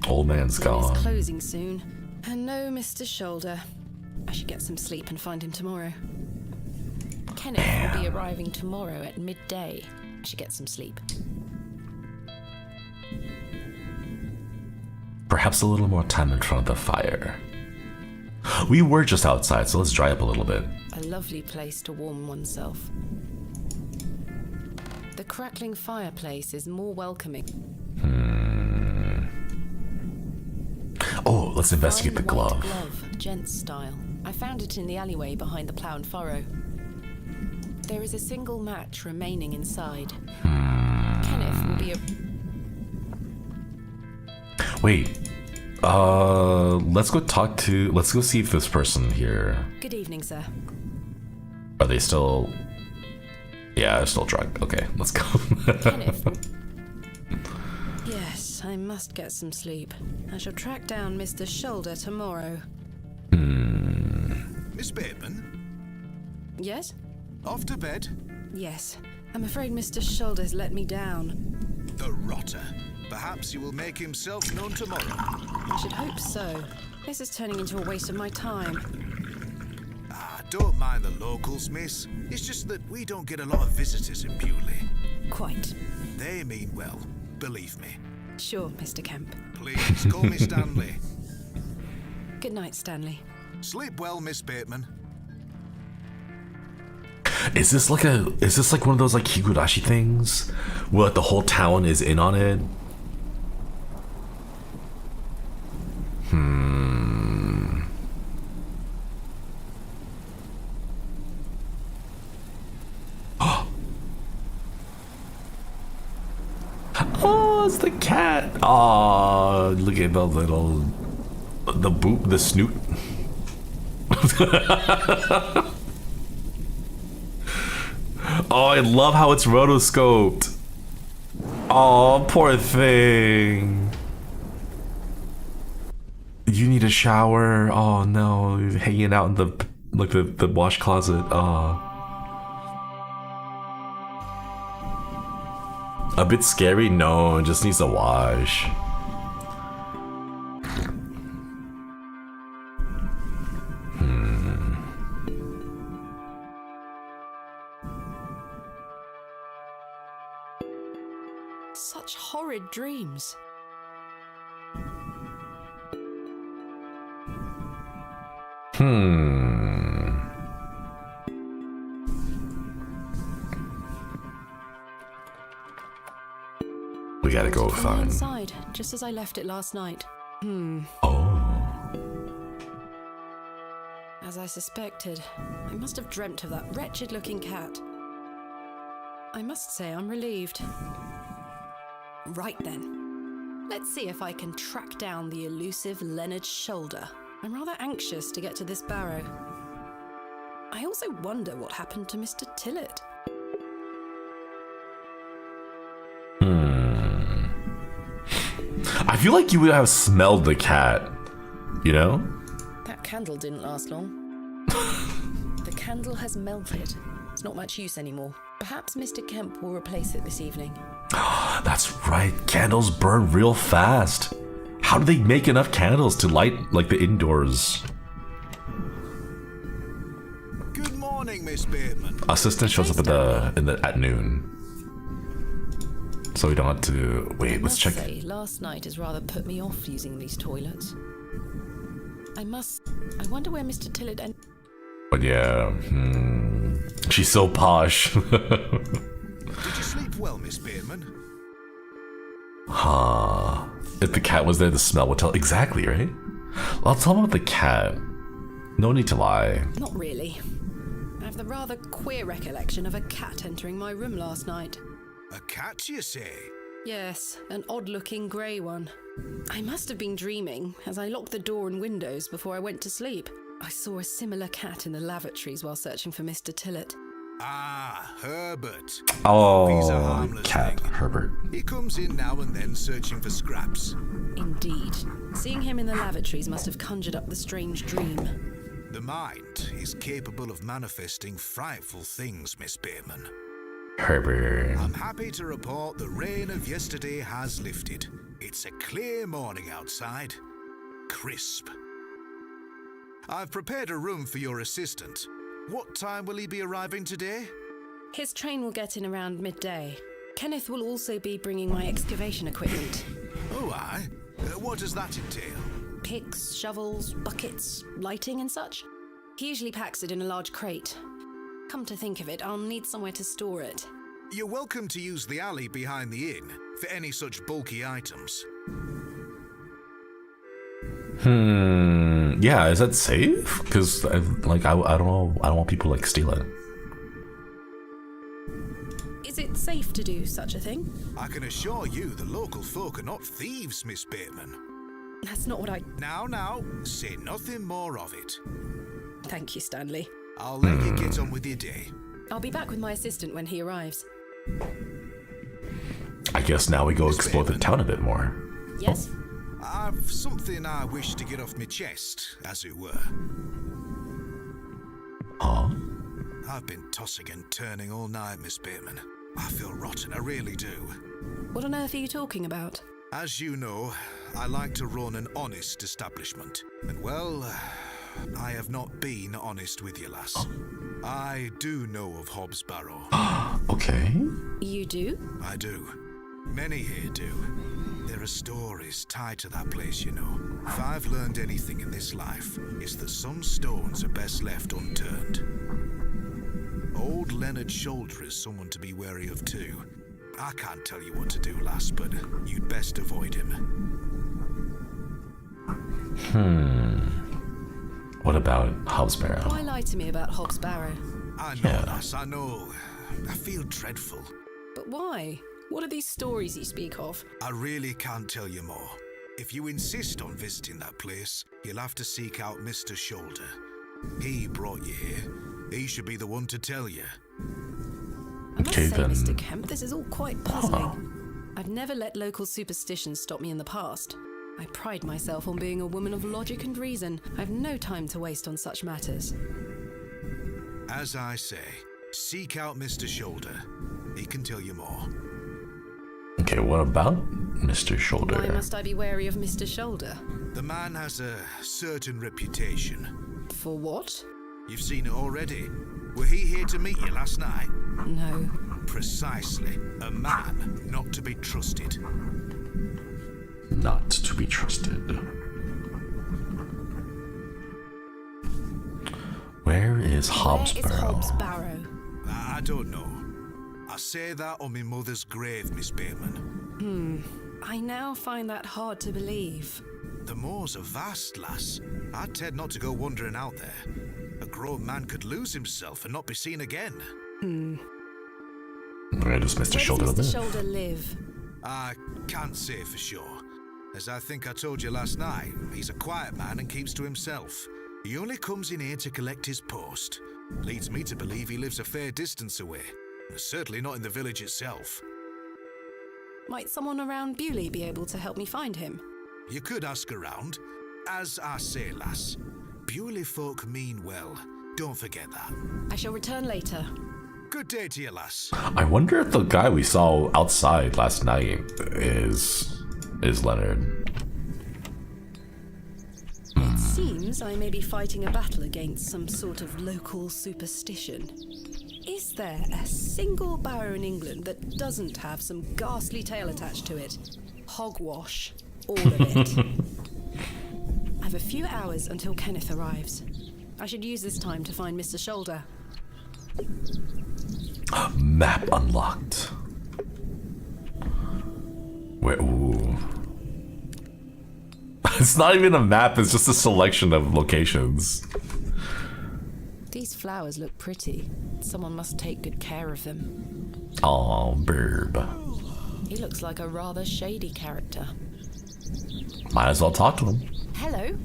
Old man's Well, gone. it's closing soon. And no Mr. Shoulder. I should get some sleep and find him tomorrow. Kenneth will be arriving tomorrow at midday. I should get some sleep. Perhaps a little more time in front of the fire. We were just outside, so let's dry up a little bit. A lovely place to warm oneself. The crackling fireplace is more welcoming. Oh, let's investigate the Fine white glove. glove, gents style. I found it in the alleyway behind the plough and furrow. There is a single match remaining inside. Kenneth will be a... Wait. Let's go see if this person here. Good evening, sir. Are they still... Yeah, they're still drunk. Okay, let's go. Kenneth. Yes, I must get some sleep. I shall track down Mr. Shoulder tomorrow. Miss Bateman, Yes? off to bed? Yes. I'm afraid Mr. Shoulder's let me down. The rotter. Perhaps he will make himself known tomorrow. I should hope so. This is turning into a waste of my time. Don't mind the locals, miss. It's just that we don't get a lot of visitors in Bewlay. Quite. They mean well, believe me. Sure, Mr. Kemp. Please call me Stanley. Good night, Stanley. Sleep well, Miss Bateman. Is this like one of those like Higurashi things? Where like the whole town is in on it? Oh, it's the cat. Oh, look at the snoot. Oh, I love how it's rotoscoped. Oh, poor thing. You need a shower. Oh no, you're hanging out in the wash closet. Oh. A bit scary? No, it just needs a wash. Such horrid dreams. We gotta go From the find. inside, just as I left it last night. Oh. As I suspected, I must have dreamt of that wretched-looking cat. I must say I'm relieved. Right then. Let's see if I can track down the elusive Leonard Shoulder. I'm rather anxious to get to this Barrow. I also wonder what happened to Mr. Tillett. I feel like you would have smelled the cat, you know? That candle didn't last long. The candle has melted. It's not much use anymore. Perhaps Mr. Kemp will replace it this evening. That's right, candles burn real fast. How do they make enough candles to light like the indoors? Good morning, Miss Bateman. Assistant shows up at noon. So we don't have to wait, let's check. Say, last night has rather put me off using these toilets. I wonder where Mr. Tillett and... But yeah, she's so posh. Did you sleep well, Miss Bateman? If the cat was there, the smell would tell. Exactly, right? I'll tell them about the cat. No need to lie. Not really. I have the rather queer recollection of a cat entering my room last night. A cat, you say? Yes, an odd-looking grey one. I must have been dreaming, as I locked the door and windows before I went to sleep. I saw a similar cat in the lavatories while searching for Mr. Tillett. Ah, Herbert. He's a Oh, harmless cat thing. Herbert. He comes in now and then searching for scraps. Indeed. Seeing him in the lavatories must have conjured up the strange dream. The mind is capable of manifesting frightful things, Miss Bateman. Herbert. I'm happy to report the rain of yesterday has lifted. It's a clear morning outside. Crisp. I've prepared a room for your assistant. What time will he be arriving today? His train will get in around midday. Kenneth will also be bringing my excavation equipment. Oh, aye. What does that entail? Picks, shovels, buckets, lighting and such. He usually packs it in a large crate. Come to think of it, I'll need somewhere to store it. You're welcome to use the alley behind the inn for any such bulky items. Yeah, is that safe? Because I don't know. I don't want people like stealing. Is it safe to do such a thing? I can assure you the local folk are not thieves, Miss Bateman. That's not what I... Now, say nothing more of it. Thank you, Stanley. I'll let you get on with your day. I'll be back with my assistant when he arrives. I guess now we go explore the town a bit more. Yes? I've something I wish to get off my chest, as it were. Huh? I've been tossing and turning all night, Miss Bateman. I feel rotten, I really do. What on earth are you talking about? As you know, I like to run an honest establishment. And well, I have not been honest with you, lass. I do know of Hobbs Barrow. Okay. You do? I do. Many here do. There are stories tied to that place, you know. If I've learned anything in this life, it's that some stones are best left unturned. Old Leonard Shoulder is someone to be wary of too. I can't tell you what to do, lass, but you'd best avoid him. What about Hobbs Barrow? Why lie to me about Hobbs Barrow? I know, lass, I know. I feel dreadful. But why? What are these stories you speak of? I really can't tell you more. If you insist on visiting that place, you'll have to seek out Mr. Shoulder. He brought you here. He should be the one to tell you. I must Okay, say, then. Mr. Kemp, this is all quite puzzling. I've never let local superstitions stop me in the past. I pride myself on being a woman of logic and reason. I've no time to waste on such matters. As I say, seek out Mr. Shoulder. He can tell you more. Okay, what about Mr. Shoulder? Why must I be wary of Mr. Shoulder? The man has a certain reputation. For what? You've seen it already. Were he here to meet you last night? No. Precisely. A man not to be trusted. Not to be trusted. Where is Hobbs Where is Barrow? Hobbs Barrow? I don't know. I say that on my mother's grave, Miss Bateman. I now find that hard to believe. The moors are vast, lass. I'd tend not to go wandering out there. A grown man could lose himself and not be seen again. Where does Mr. Where Shoulder does Mr. live? Shoulder live? I can't say for sure. As I think I told you last night, he's a quiet man and keeps to himself. He only comes in here to collect his post. Leads me to believe he lives a fair distance away. Certainly not in the village itself. Might someone around Bewlay be able to help me find him? You could ask around. As I say, lass, Bewlay folk mean well. Don't forget that. I shall return later. Good day to you, lass. I wonder if the guy we saw outside last night is Leonard. It seems I may be fighting a battle against some sort of local superstition. Is there a single barrow in England that doesn't have some ghastly tale attached to it? Hogwash. All of it. I've a few hours until Kenneth arrives. I should use this time to find Mr. Shoulder. Map unlocked. Where? Ooh. It's not even a map. It's just a selection of locations. These flowers look pretty. Someone must take good care of them. Oh, burb. He looks like a rather shady character. Might as well talk to him. Hello.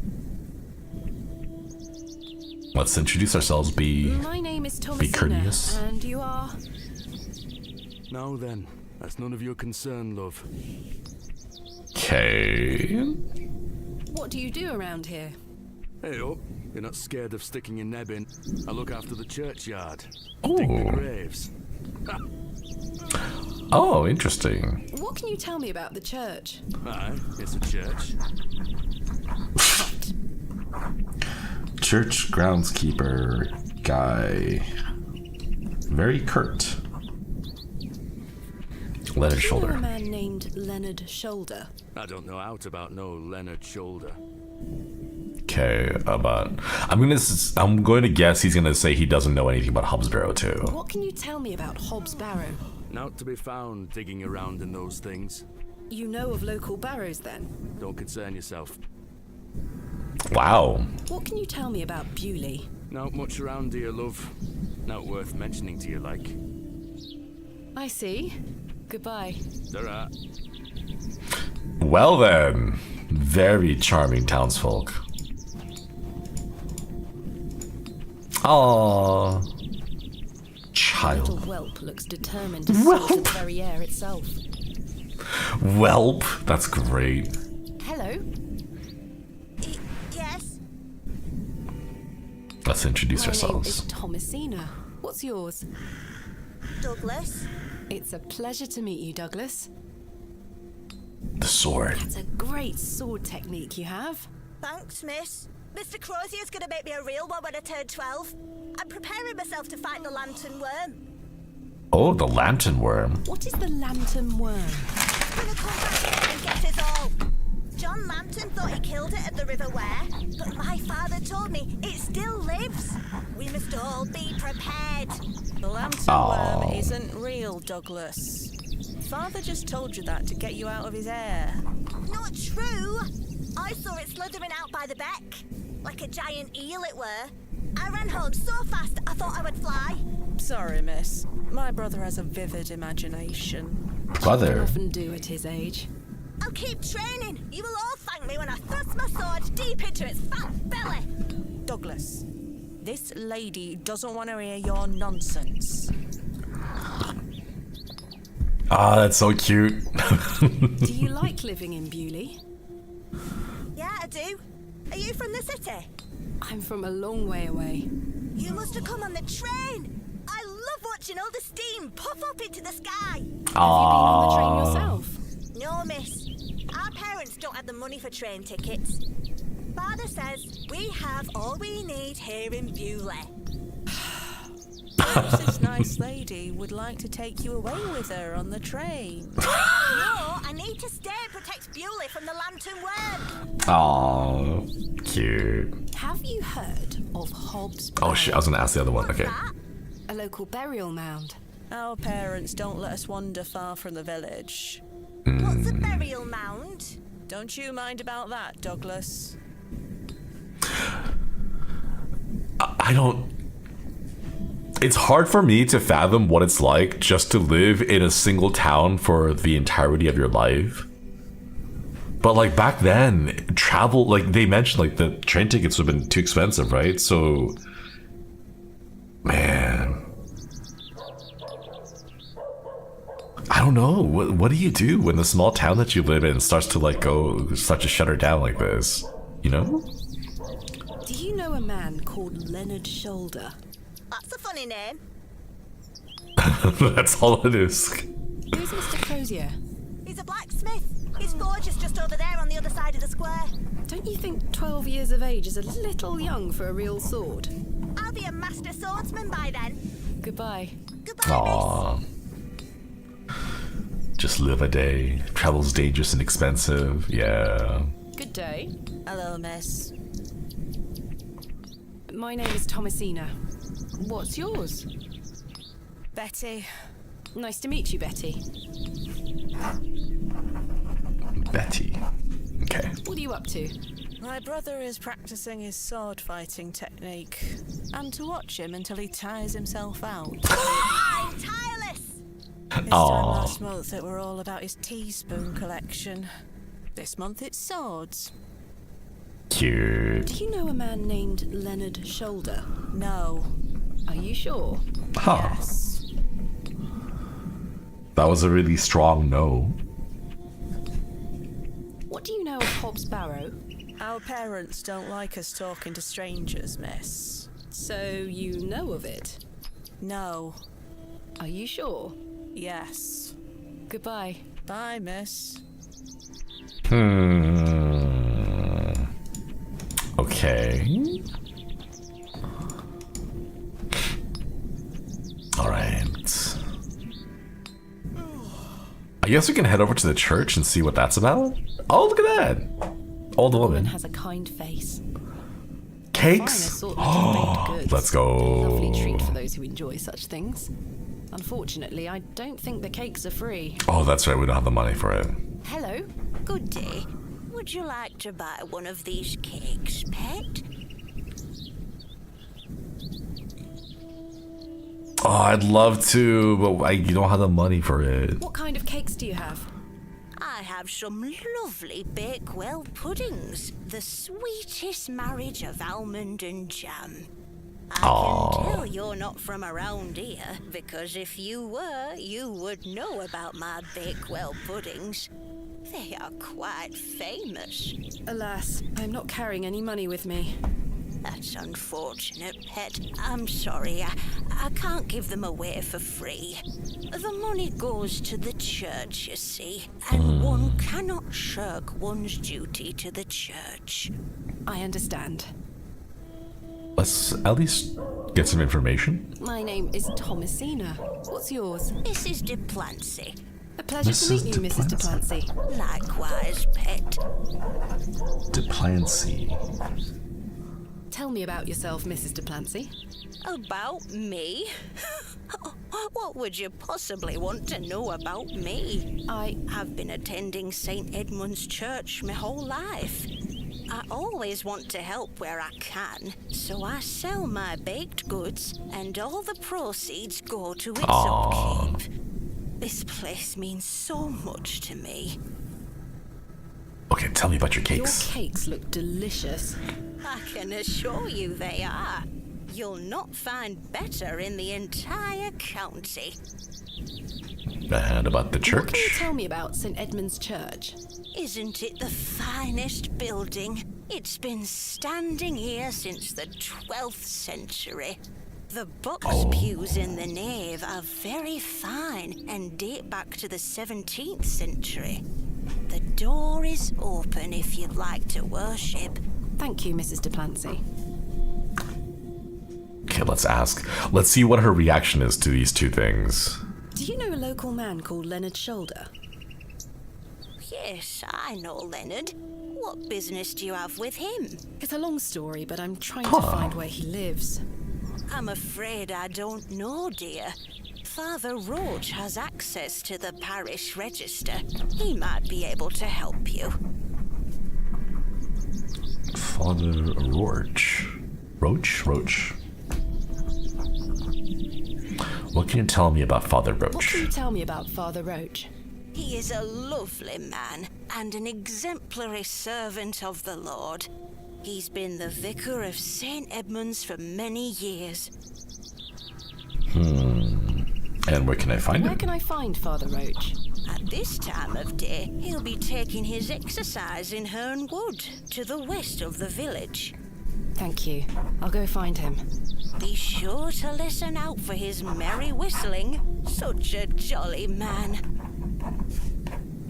Let's introduce ourselves. My name is Thomasina, courteous. and you are... Now then, that's none of your concern, love. Okay. What do you do around here? Hey up, you're not scared of sticking your neb in. I look after the churchyard. Ooh. Dig the graves. Ha. Oh, interesting. What can you tell me about the church? Aye, it's a church. Church groundskeeper guy. Very curt. Leonard Do you know Shoulder. a man named Leonard Shoulder? I don't know out about no Leonard Shoulder. Okay, I'm going to guess he's going to say he doesn't know anything about Hobbs Barrow too. What can you tell me about Hobbs Barrow? Not to be found digging around in those things. You know of local barrows then? Don't concern yourself. Wow. What can you tell me about Bewlay? Not much around here, love. Not worth mentioning to you, like. I see. Goodbye. There are. Well then, very charming townsfolk. Aww. Little Child. whelp looks determined to salt the very air itself. Whelp. That's great. Hello. Yes? Let's introduce My name is ourselves. Thomasina. What's yours? Douglas? It's a pleasure to meet you, Douglas. The sword. It's a great sword technique you have. Thanks, miss. Mr. Crozier's gonna make me a real one when I turn 12. I'm preparing myself to fight the lantern worm. Oh, the lantern worm. What is the lantern worm? It's gonna come back and get us all. John Lantern thought he killed it at the River Ware, but my father told me it still lives. We must all be prepared. The lantern worm isn't real, Douglas. Father just told you that to get you out of his hair. Not true. I saw it slithering out by the beck. Like a giant eel it were. I ran home so fast I thought I would fly. Sorry, miss. My brother has a vivid imagination. Brother. Often do at his age. I'll keep training. You will all thank me when I thrust my sword deep into its fat belly. Douglas, this lady doesn't want to hear your nonsense. Ah, that's so cute. Do you like living in Bewlay? Yeah, I do. Are you from the city? I'm from a long way away. You must have come on the train. I love watching all the steam puff up into the sky. Have you been on the train yourself? No, miss. Our parents don't have the money for train tickets. Father says we have all we need here in Bewlay. Perhaps this nice lady would like to take you away with her on the train. No, I need to stay and protect Bewlay from the lantern worm. Oh, cute. Have you heard of Hobbs Barrow? Oh shit, I was gonna ask the other one. What's Okay. that? A local burial mound. Our parents don't let us wander far from the village. What's a burial mound? Don't you mind about that, Douglas? I don't. It's hard for me to fathom what it's like just to live in a single town for the entirety of your life. But like back then, travel, like they mentioned, like the train tickets would have been too expensive, right? So, man, I don't know. What do you do when the small town that you live in starts to start to shut her down like this? You know? Do you know a man called Leonard Shoulder? That's a funny name. That's all it is. Who's Mr. Crozier? He's a blacksmith. His forge is just over there on the other side of the square. Don't you think 12 years of age is a little young for a real sword? I'll be a master swordsman by then. Goodbye. Goodbye, miss. Aww. Just live a day. Travel's dangerous and expensive. Yeah. Good day. Hello, miss. My name is Thomasina. What's yours? Betty. Nice to meet you, Betty. Betty. Okay. What are you up to? My brother is practicing his sword fighting technique. And to watch him until he tires himself out. I'm tireless! This time last month it were all about his teaspoon collection. This month it's swords. Cute. Do you know a man named Leonard Shoulder? No. Are you sure? Huh. Yes. That was a really strong no. What do you know of Hobbs Barrow? Our parents don't like us talking to strangers, miss. So you know of it? No. Are you sure? Yes. Goodbye. Bye, miss. Okay. Alright. I guess we can head over to the church and see what that's about. Oh, look at that! Old woman. Has a kind face. Cakes? Oh, let's go. Lovely treat for those who enjoy such things. Unfortunately, I don't think the cakes are free. Oh, that's right. We don't have the money for it. Hello. Good day. Would you like to buy one of these cakes, pet? Oh, I'd love to, but you don't have the money for it. What kind of cakes do you have? I have some lovely Bakewell puddings. The sweetest marriage of almond and jam. I can tell you're not from around here, because if you were, you would know about my Bakewell puddings. They are quite famous. Alas, I'm not carrying any money with me. That's unfortunate, pet. I'm sorry. I can't give them away for free. The money goes to the church, you see, and one cannot shirk one's duty to the church. I understand. Let's at least get some information. My name is Thomasina. What's yours? Mrs. de Plancy. A pleasure to meet you, Mrs. de Plancy. Likewise, pet. De Plancy. Tell me about yourself, Mrs. de Plancy. About me? What would you possibly want to know about me? I've been attending St. Edmund's Church my whole life. I always want to help where I can, so I sell my baked goods, and all the proceeds go to its upkeep. This place means so much to me. Okay, tell me about your cakes. Your cakes look delicious. I can assure you they are. You'll not find better in the entire county. And about the church? What can you tell me about St. Edmund's Church? Isn't it the finest building? It's been standing here since the 12th century. The box pews in the nave are very fine and date back to the 17th century. The door is open if you'd like to worship. Thank you, Mrs. de Plancy. Okay, let's ask. Let's see what her reaction is to these two things. Do you know a local man called Leonard Shoulder? Yes, I know Leonard. What business do you have with him? It's a long story, but I'm trying to find where he lives. I'm afraid I don't know, dear. Father Roach has access to the parish register. He might be able to help you. Father Roach. Roach? What can you tell me about Father Roach? What can you tell me about Father Roach? He is a lovely man and an exemplary servant of the Lord. He's been the vicar of St. Edmund's for many years. And where can I find him? Where can I find Father Roach? At this time of day, he'll be taking his exercise in Herne Wood, to the west of the village. Thank you. I'll go find him. Be sure to listen out for his merry whistling. Such a jolly man.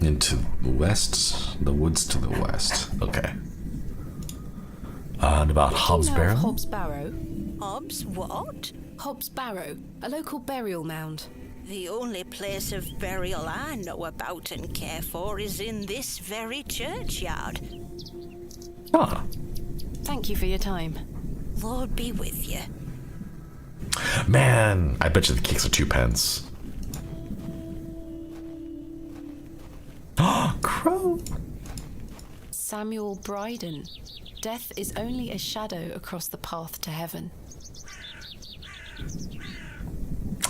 Into the west, the woods to the west. Okay. And about Hobbs Barrow? Hobbs Barrow. Hobbs what? Hobbs Barrow, a local burial mound. The only place of burial I know about and care for is in this very churchyard. Ah. Thank you for your time. Lord be with you. Man, I bet you the cakes are 2 pence. Ah, Crow. Samuel Bryden. Death is only a shadow across the path to heaven.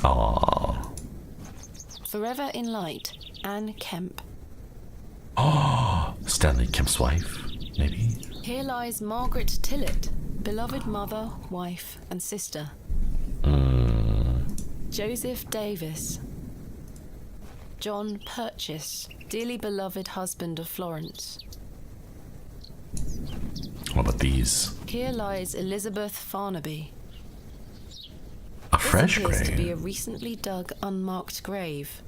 Aww. Forever in light, Anne Kemp. Oh, Stanley Kemp's wife, maybe? Here lies Margaret Tillett, beloved mother, wife, and sister. Joseph Davis. John Purchase, dearly beloved husband of Florence. What about these? Here lies Elizabeth Farnaby. A fresh This appears grave? to be a recently dug unmarked grave.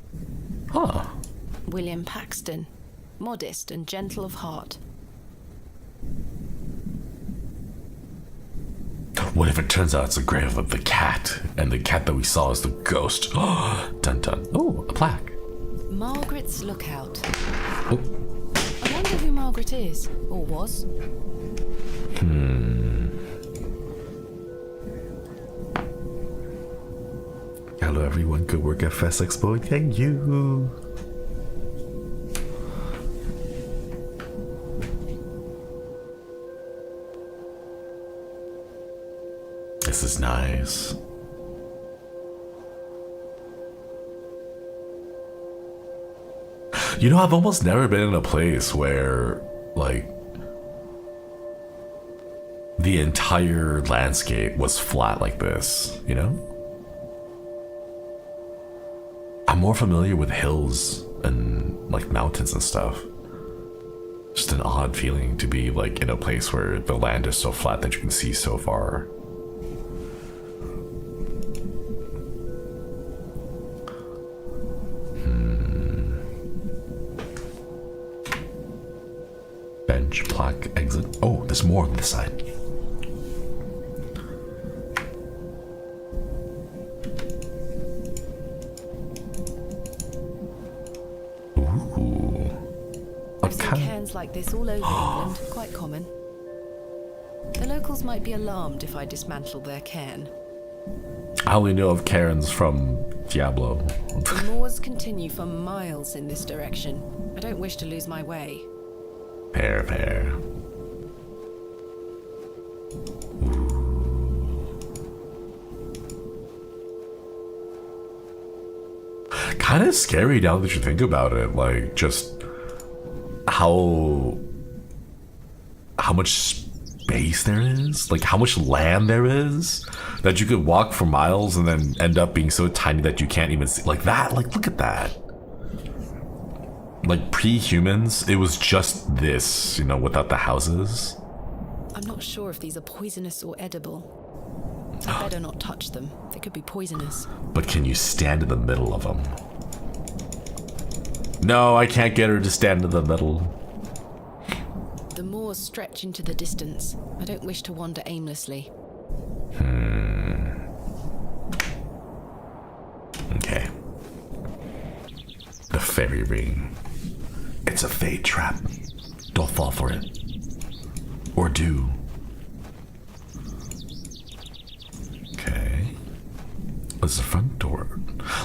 Huh. William Paxton, modest and gentle of heart. What if it turns out it's a grave of the cat, and the cat that we saw is the ghost? Dun dun. Oh, a plaque. Margaret's Lookout. Oh. I wonder who Margaret is, or was. Hello everyone, good work at Fest Expo, thank you. This is nice. You know, I've almost never been in a place where, like, the entire landscape was flat like this, you know? I'm more familiar with hills and, like, mountains and stuff. Just an odd feeling to be, like, in a place where the land is so flat that you can see so far. Bench, plaque, exit. Oh, there's more on this side. Ooh. I've seen cairns like this all over England, quite common. The locals might be alarmed if I dismantle their cairn. I only know of cairns from Diablo. The moors continue for miles in this direction. I don't wish to lose my way. Pear. Kind of scary now that you think about it, like just how much space there is, like how much land there is that you could walk for miles and then end up being so tiny that you can't even see, like that. Like look at that. Like pre-humans, it was just this, you know, without the houses. I'm not sure if these are poisonous or edible. I'd better not touch them. They could be poisonous. But can you stand in the middle of them? No, I can't get her to stand in the middle. The moors stretch into the distance. I don't wish to wander aimlessly. Okay. The fairy ring. It's a fate trap. Don't fall for it. Or do. Okay. What's the front door?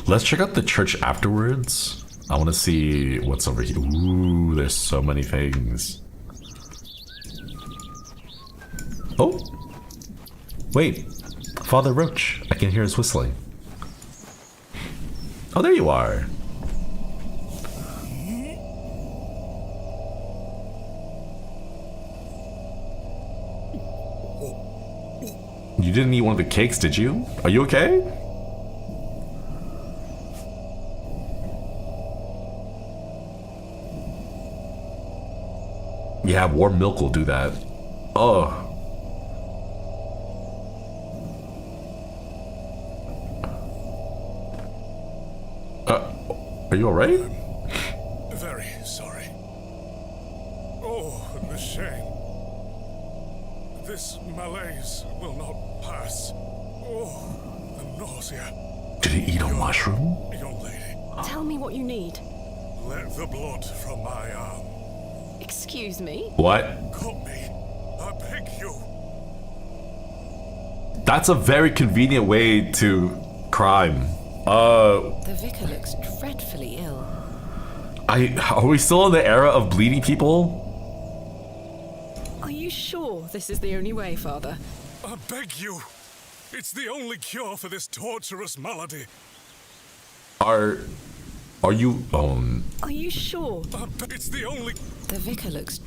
Let's check out the church afterwards. I want to see what's over here. Ooh, there's so many things. Oh. Wait. Father Roach. I can hear his whistling. Oh, there you are. You didn't eat one of the cakes, did you? Are you okay? Yeah, warm milk will do that. Oh. Are you alright? Very sorry. Oh, the shame. This malaise will not pass. Oh, the nausea. Did he eat a mushroom? Young lady, Tell me what you need. let the blood from my arm. Excuse me? What? Cut me. I beg you. That's a very convenient way to crime. The vicar looks dreadfully ill. Are we still in the era of bleeding people? Are you sure? sure this is the only way, Father? I beg you. It's the only cure for this torturous malady. Are you Are you sure? It's the only... The vicar looks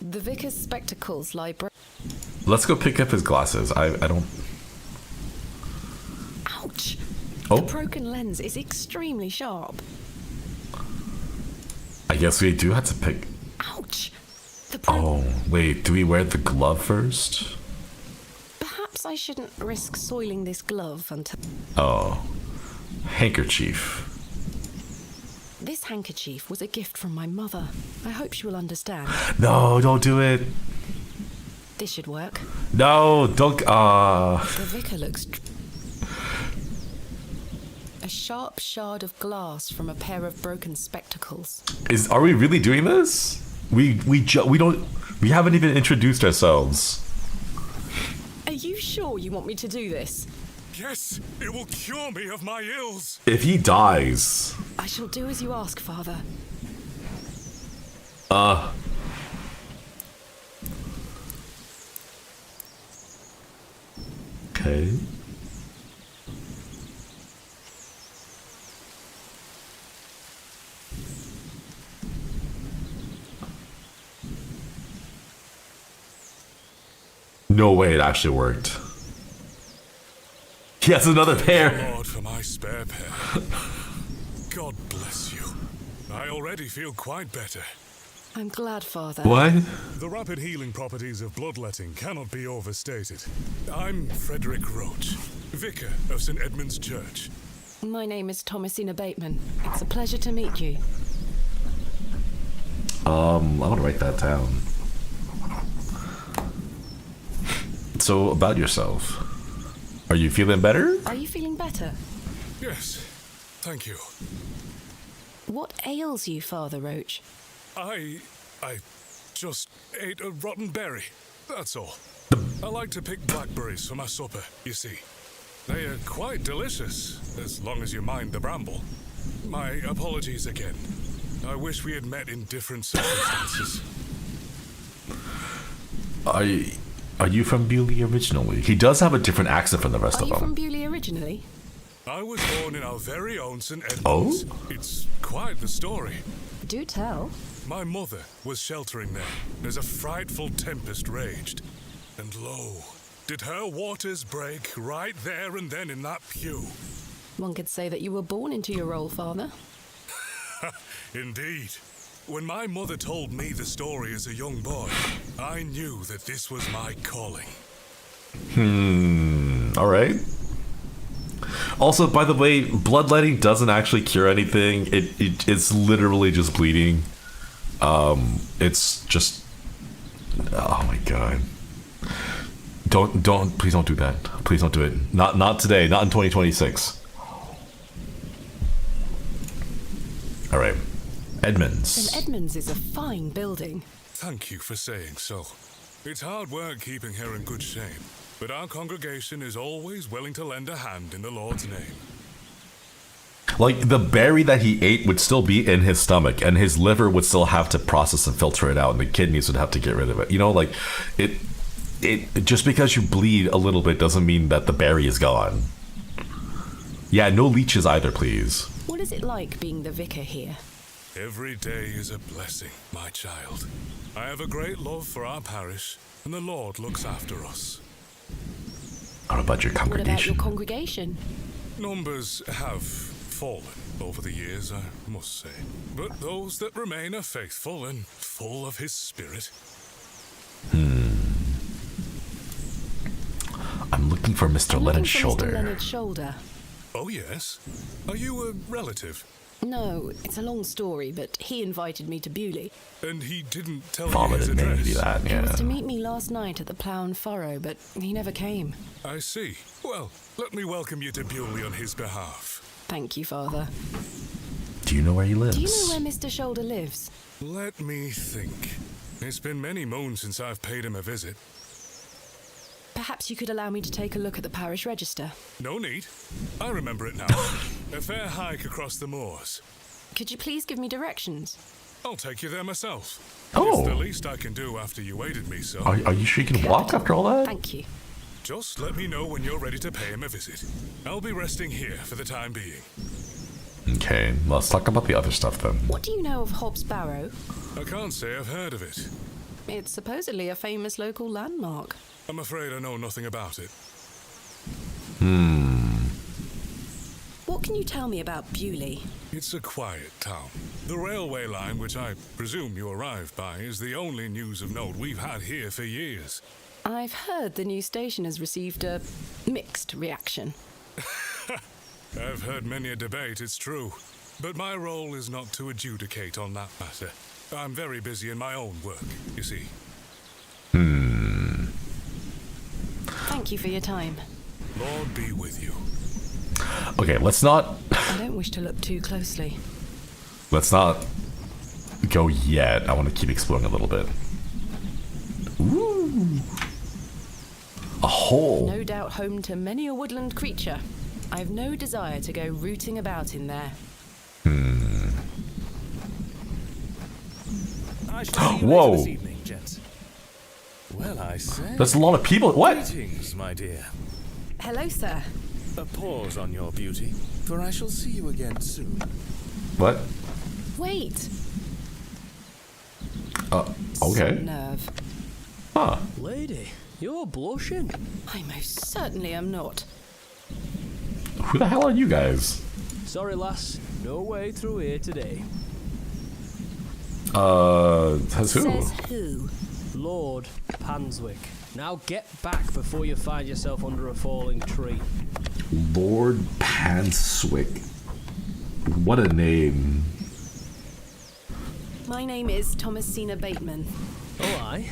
The vicar's spectacles lie let's go pick up his glasses. I don't... Ouch! Oh. The broken lens is extremely sharp. I guess we do have to pick... Ouch! Oh, wait, do we wear the glove first? Perhaps I shouldn't risk soiling this glove until... Oh. Handkerchief. This handkerchief was a gift from my mother. I hope she will understand. No, don't do it. This should work. No, don't... The vicar looks... A sharp shard of glass from a pair of broken spectacles. Are we really doing this? We haven't even introduced ourselves. Are you sure you want me to do this? Yes, it will cure me of my ills. If he dies... I shall do as you ask, Father. Okay. No way it actually worked. He has another pair. Lord, for my spare pair. God bless you. I already feel quite better. I'm glad, Father. What? The rapid healing properties of bloodletting cannot be overstated. I'm Frederick Roach, vicar of St. Edmund's Church. My name is Thomasina Bateman. It's a pleasure to meet you. I want to write that down. So, about yourself. Are you feeling better? Are you feeling better? Yes, thank you. What ails you, Father Roach? I just ate a rotten berry, that's all. I like to pick blackberries for my supper, you see. They are quite delicious, as long as you mind the bramble. My apologies again. I wish we had met in different circumstances. Are you from Bewlay originally? He does have a different accent from the rest of them. Are you from Bewlay originally? I was born in our very own St. Edmunds. Oh? It's quite the story. Do tell. My mother was sheltering there as a frightful tempest raged. And lo, did her waters break right there and then in that pew. One could say that you were born into your role, Father. Indeed. When my mother told me the story as a young boy, I knew that this was my calling. Alright. Also, by the way, bloodletting doesn't actually cure anything. It's literally just bleeding. It's just... Oh my god. Please don't do that. Please don't do it. Not today, not in 2026. Alright. Edmunds. St. Edmunds is a fine building. Thank you for saying so. It's hard work keeping her in good shape, but our congregation is always willing to lend a hand in the Lord's name. Like, the berry that he ate would still be in his stomach, and his liver would still have to process and filter it out, and the kidneys would have to get rid of it. You know, like, it just because you bleed a little bit doesn't mean that the berry is gone. Yeah, no leeches either, please. What is it like being the vicar here? Every day is a blessing, my child. I have a great love for our parish, and the Lord looks after us. What about your congregation? What about your congregation? Numbers have fallen over the years, I must say. But those that remain are faithful and full of His Spirit. I'm looking for Mr. Leonard Shoulder. Mr. Leonard Shoulder. Oh, yes? Are you a relative? No, it's a long story, but he invited me to Bewlay. And he didn't tell Father you his didn't address? maybe that, He was yeah. to meet me last night at the Plough and Furrow, but he never came. I see. Well, let me welcome you to Bewlay on his behalf. Thank you, Father. Do you know where he lives? Do you know where Mr. Shoulder lives? Let me think. It's been many moons since I've paid him a visit. Perhaps you could allow me to take a look at the parish register. No need. I remember it now. A fair hike across the moors. Could you please give me directions? I'll take you there myself. Oh. It's the least I can do after you aided me, so... Are you sure you can walk after all that? Thank you. Just let me know when you're ready to pay him a visit. I'll be resting here for the time being. Okay, let's talk about the other stuff then. What do you know of Hobbs Barrow? I can't say I've heard of it. It's supposedly a famous local landmark. I'm afraid I know nothing about it. What can you tell me about Bewlay? It's a quiet town. The railway line, which I presume you arrived by, is the only news of note we've had here for years. I've heard the new station has received a mixed reaction. I've heard many a debate, it's true. But my role is not to adjudicate on that matter. I'm very busy in my own work, you see. Thank you for your time. Lord be with you. Okay, let's not I don't wish to look too closely. go yet. I want to keep exploring a little bit. Ooh. A hole. No doubt home to many a woodland creature. I've no desire to go rooting about in there. I shall see you Whoa. later this evening, gents. Well, I say. There's a lot of people. What? Greetings, my dear. Hello, sir. A pause on your beauty, for I shall see you again soon. What? Wait. Okay. Some nerve. Huh. Lady, you're blushing. I most certainly am not. Who the hell are you guys? Sorry, lass. No way through here today. Says who? Says who? Lord Panswick. Now get back before you find yourself under a falling tree. Lord Panswick. What a name. My name is Thomasina Bateman. Oh, aye.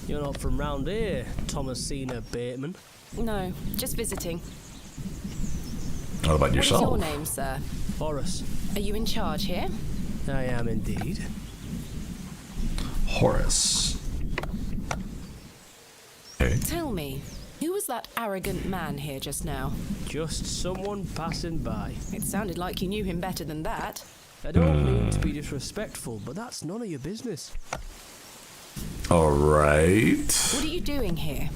You're not from round here, Thomasina Bateman. No, just visiting. What about What is yourself? your name, sir? Horace. Are you in charge here? I am indeed. Horace. Okay. Tell me, who was that arrogant man here just now? Just someone passing by. It sounded like you knew him better than that. I don't mean to be disrespectful, but that's none of your business. Alright. What are you doing here?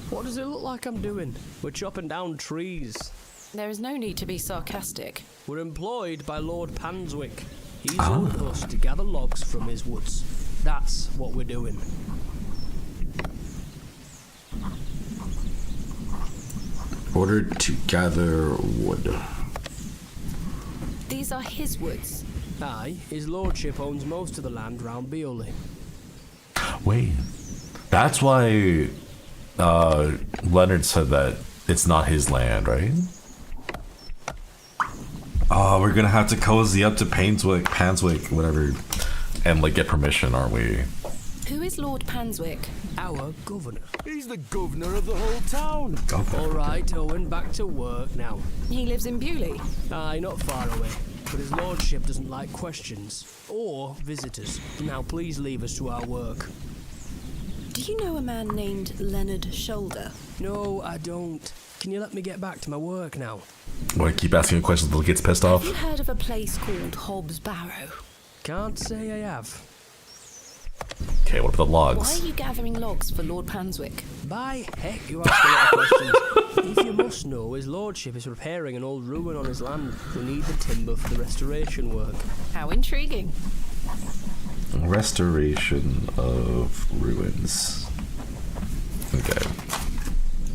What does it look like I'm doing? We're chopping down trees. There is no need to be sarcastic. We're employed by Lord Panswick. He's ordered us to gather logs from his woods. That's what we're doing. Ordered to gather wood. These are his woods. Aye, his lordship owns most of the land round Bewlay. Wait. That's why Leonard said that it's not his land, right? Oh, we're gonna have to cozy up to Panswick, whatever, and like get permission, aren't we? Who is Lord Panswick? Our governor. He's the governor of the whole town. All right, Owen, back to work now. He lives in Bewlay. Aye, not far away. But his lordship doesn't like questions or visitors. Now please leave us to our work. Do you know a man named Leonard Shoulder? No, I don't. Can you let me get back to my work now? Want to keep asking questions until he gets pissed off? Have you heard of a place called Hobbs Barrow? Can't say I have. Okay, what about the Why logs? are you gathering logs for Lord Panswick? By heck, you ask a lot of questions. If you must know, his lordship is repairing an old ruin on his land. We need the timber for the restoration work. How intriguing. Restoration of ruins. Okay.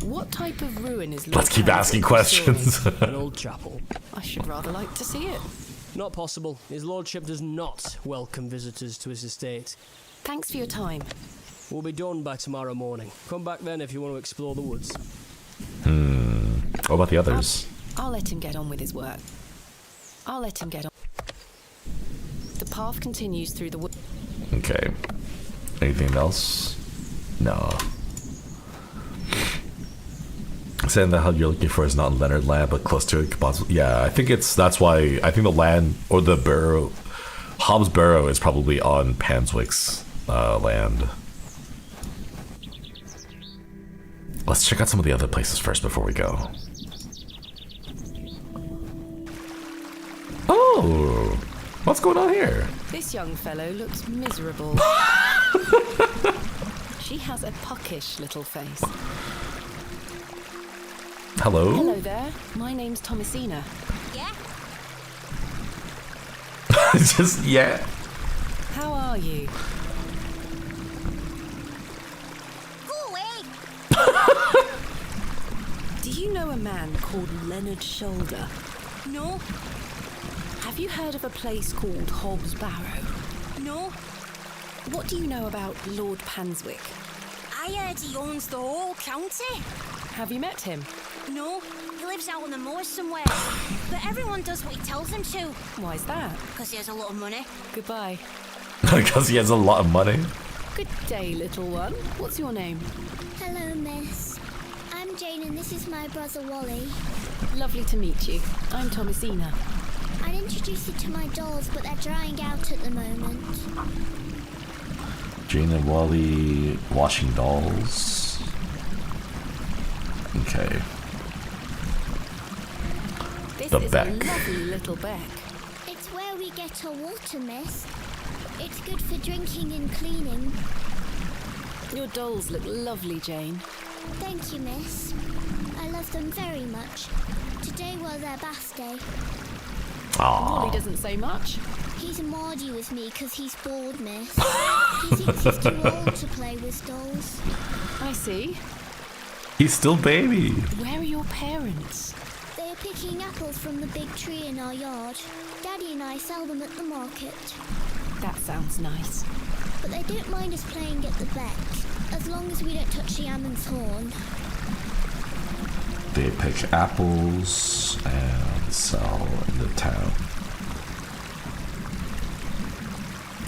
What type of ruin is Lord Let's keep asking questions. An old chapel. I should rather like to see it. Not possible. His lordship does not welcome visitors to his estate. Thanks for your time. We'll be done by tomorrow morning. Come back then if you want to explore the woods. What about the others? I'll let him get on with his work. The path continues through the wood. Okay. Anything else? No. Saying that how you're looking for is not in Leonard land, but close to it. Yeah, I think that's why I think the land or the Barrow, Hobbs Barrow is probably on Panswick's land. Let's check out some of the other places first before we go. Oh, What's going on here? This young fellow looks miserable. She has a puckish little face. Hello? Hello there. My name's Thomasina. Yeah? Just, yeah. How are you? Go away! Do you know a man called Leonard Shoulder? No, Have you heard of a place called Hobbs Barrow? no. What do you know about Lord Panswick? I heard he owns the whole county. Have you met him? No, he lives out on the moors somewhere. But everyone does what he tells them to, Why's that? because he has a lot of money. Goodbye. Because he has a lot of money. Good day, little one. What's your name? Hello, miss. I'm Jane and this is my brother Wally. Lovely to meet you. I'm Thomasina. I'd introduce you to my dolls, but they're drying out at the moment. Jane and Wally washing dolls. Okay. This The is beck. a lovely little beck. It's where we get our water, miss. It's good for drinking and cleaning. Your dolls look lovely, Jane. Thank you, miss. I love them very much. Today was their bath day. Wally doesn't say much. He's mardy with me because he's bored, miss. He thinks he's too old to play with dolls. I see. He's still baby. Where are your parents? They are picking apples from the big tree in our yard. Daddy and I sell them at the market. That sounds nice. But they don't mind us playing at the beck, as long as we don't touch the Ammon's horn. They pick apples and sell in the town.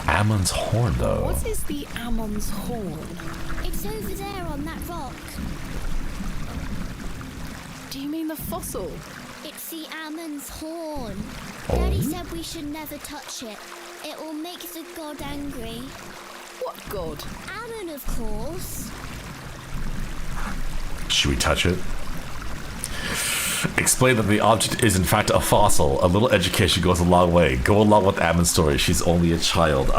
Ammon's horn, though. What is the Ammon's horn? It's over there on that rock. Do you mean the fossil? It's the Ammon's horn. Oh. Daddy said we should never touch it. It will make the god angry. What god? Ammon, of course. Should we touch it? Explain that the object is in fact a fossil. A little education goes a long way. Go along with Ammon's story. She's only a child.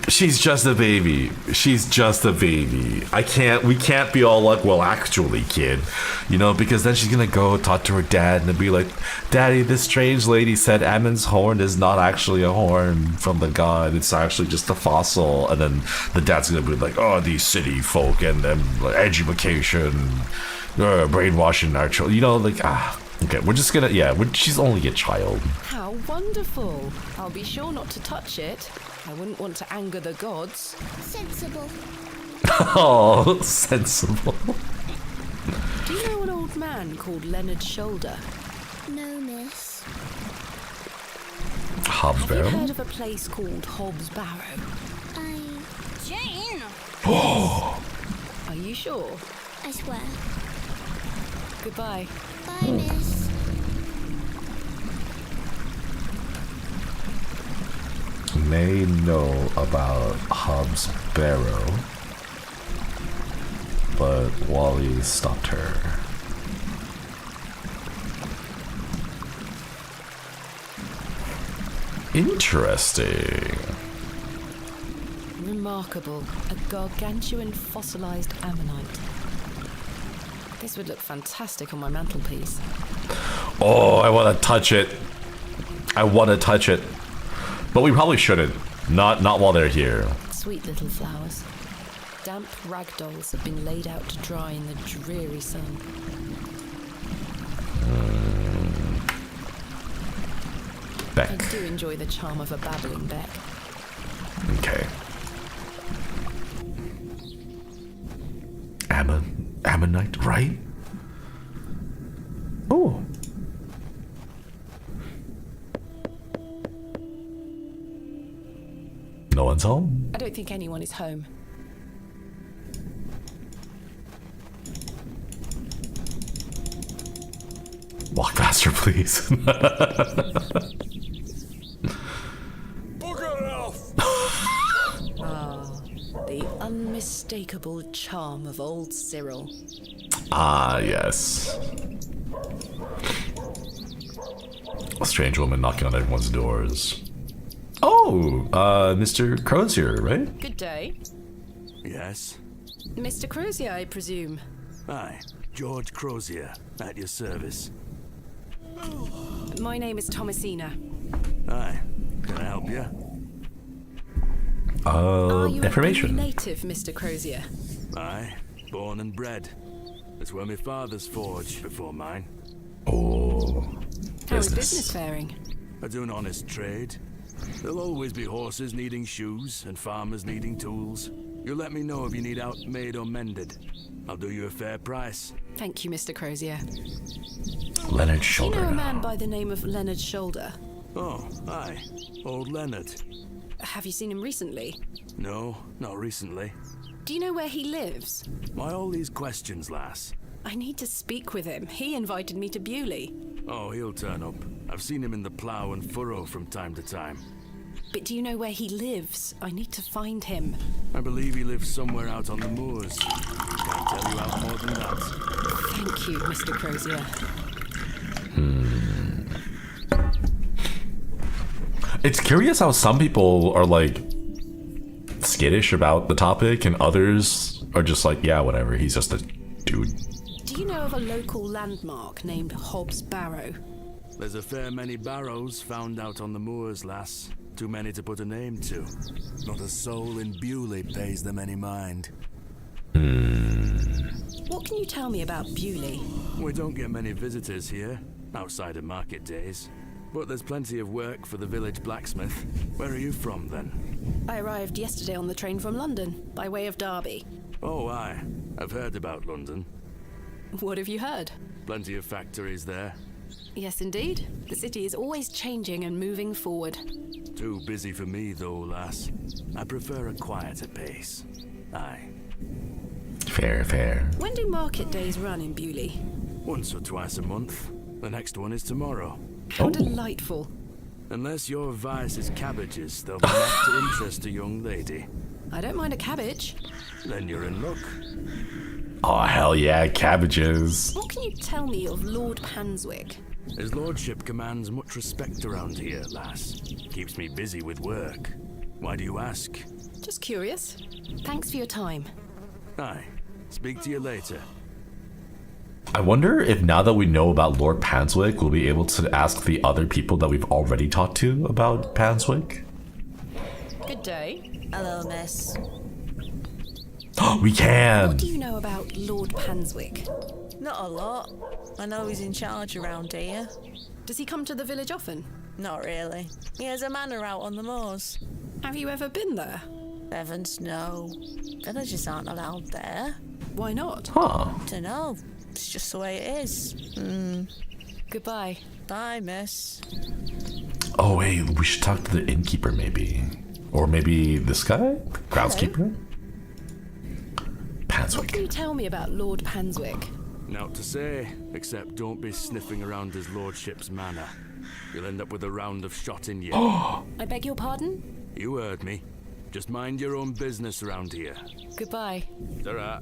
She's just a baby. She's just a baby. We can't be all like, well, actually, kid. You know, because then she's gonna go talk to her dad and be like, Daddy, this strange lady said Ammon's horn is not actually a horn from the god. It's actually just a fossil. And then the dad's gonna be like, oh, these city folk and education, brainwashing our children. You know, like, okay, we're just gonna, she's only a child. How wonderful. I'll be sure not to touch it. I wouldn't want to anger the gods. Sensible. Oh, sensible. Do you know an old man called Leonard Shoulder? No, miss. Hobbs Have Barrow? you heard of a place called Hobbs Barrow? Jane! Are you sure? I swear. Goodbye. Bye, miss. May know about Hobbs Barrow, but Wally stopped her. Interesting. Remarkable. A gargantuan fossilized ammonite. This would look fantastic on my mantelpiece. Oh, I want to touch it. I want to touch it. But we probably shouldn't. Not while they're here. Sweet little flowers. Damp rag dolls have been laid out to dry in the dreary sun. Beck. I do enjoy the charm of a babbling beck. Okay. Ammonite, right? Oh. No one's home? I don't think anyone is home. Walk faster, please. Bugger off! The unmistakable unmistakable charm of old Cyril. Ah, yes. A strange woman knocking on everyone's doors. Oh, Mr. Crozier, right? Good day. Yes? Mr. Crozier, I presume. Aye, George Crozier, at your service. My name is Thomasina. Aye, can I help you? Are you information. a native, Mr. Crozier? Aye, born and bred. That's where my father's forged before mine. Oh, How is business faring? I do an honest trade. There'll always be horses needing shoes and farmers needing tools. You let me know if you need out made or mended. I'll do you a fair price. Thank you, Mr. Crozier. Leonard Do Shoulder. you know a man by the name of Leonard Shoulder? Oh, aye. Old Leonard. Have you seen him recently? No, not recently. Do you know where he lives? Why all these questions, lass? I need to speak with him. He invited me to Bewlay. Oh, he'll turn up. I've seen him in the plough and furrow from time to time. But do you know where he lives? I need to find him. I believe he lives somewhere out on the moors. Can't tell you out more than that. Thank you, Mr. Crozier. It's curious how some people are like skittish about the topic and others are just like, yeah, whatever, he's just a dude. Do you know of a local landmark named Hobbs Barrow? There's a fair many barrows found out on the moors, lass. Too many to put a name to. Not a soul in Bewlay pays them any mind. What can you tell me about Bewlay? We don't get many visitors here, outside of market days. But there's plenty of work for the village blacksmith. Where are you from, then? I arrived yesterday on the train from London, by way of Derby. Oh, aye. I've heard about London. What have you heard? Plenty of factories there. Yes, indeed. The city is always changing and moving forward. Too busy for me, though, lass. I prefer a quieter pace. Aye. Fair, fair. When do market days run in Bewlay? Once or twice a month. The next one is tomorrow. How delightful. Unless your vice is cabbages, they'll be not to interest a young lady. I don't mind a cabbage. Then you're in luck. Oh, hell yeah, cabbages. What can you tell me of Lord Panswick? His lordship commands much respect around here, lass. Keeps me busy with work. Why do you ask? Just curious. Thanks for your time. Aye. Speak to you later. I wonder if now that we know about Lord Panswick, we'll be able to ask the other people that we've already talked to about Panswick. Good day. Hello, miss. We can! What do you know about Lord Panswick? Not a lot. I know he's in charge around here. Does he come to the village often? Not really. He has a manor out on the moors. Have you ever been there? Heavens, no. Villagers aren't allowed there. Why not? Huh. Dunno. It's just the way it is. Goodbye. Bye, miss. Oh, hey, we should talk to the innkeeper, maybe. Or maybe this guy? Groundskeeper? Panswick. What can you tell me about Lord Panswick? Naught to say, except don't be sniffing around his lordship's manor. You'll end up with a round of shot in you. I beg your pardon? You heard me. Just mind your own business around here. Goodbye. Ta-ra.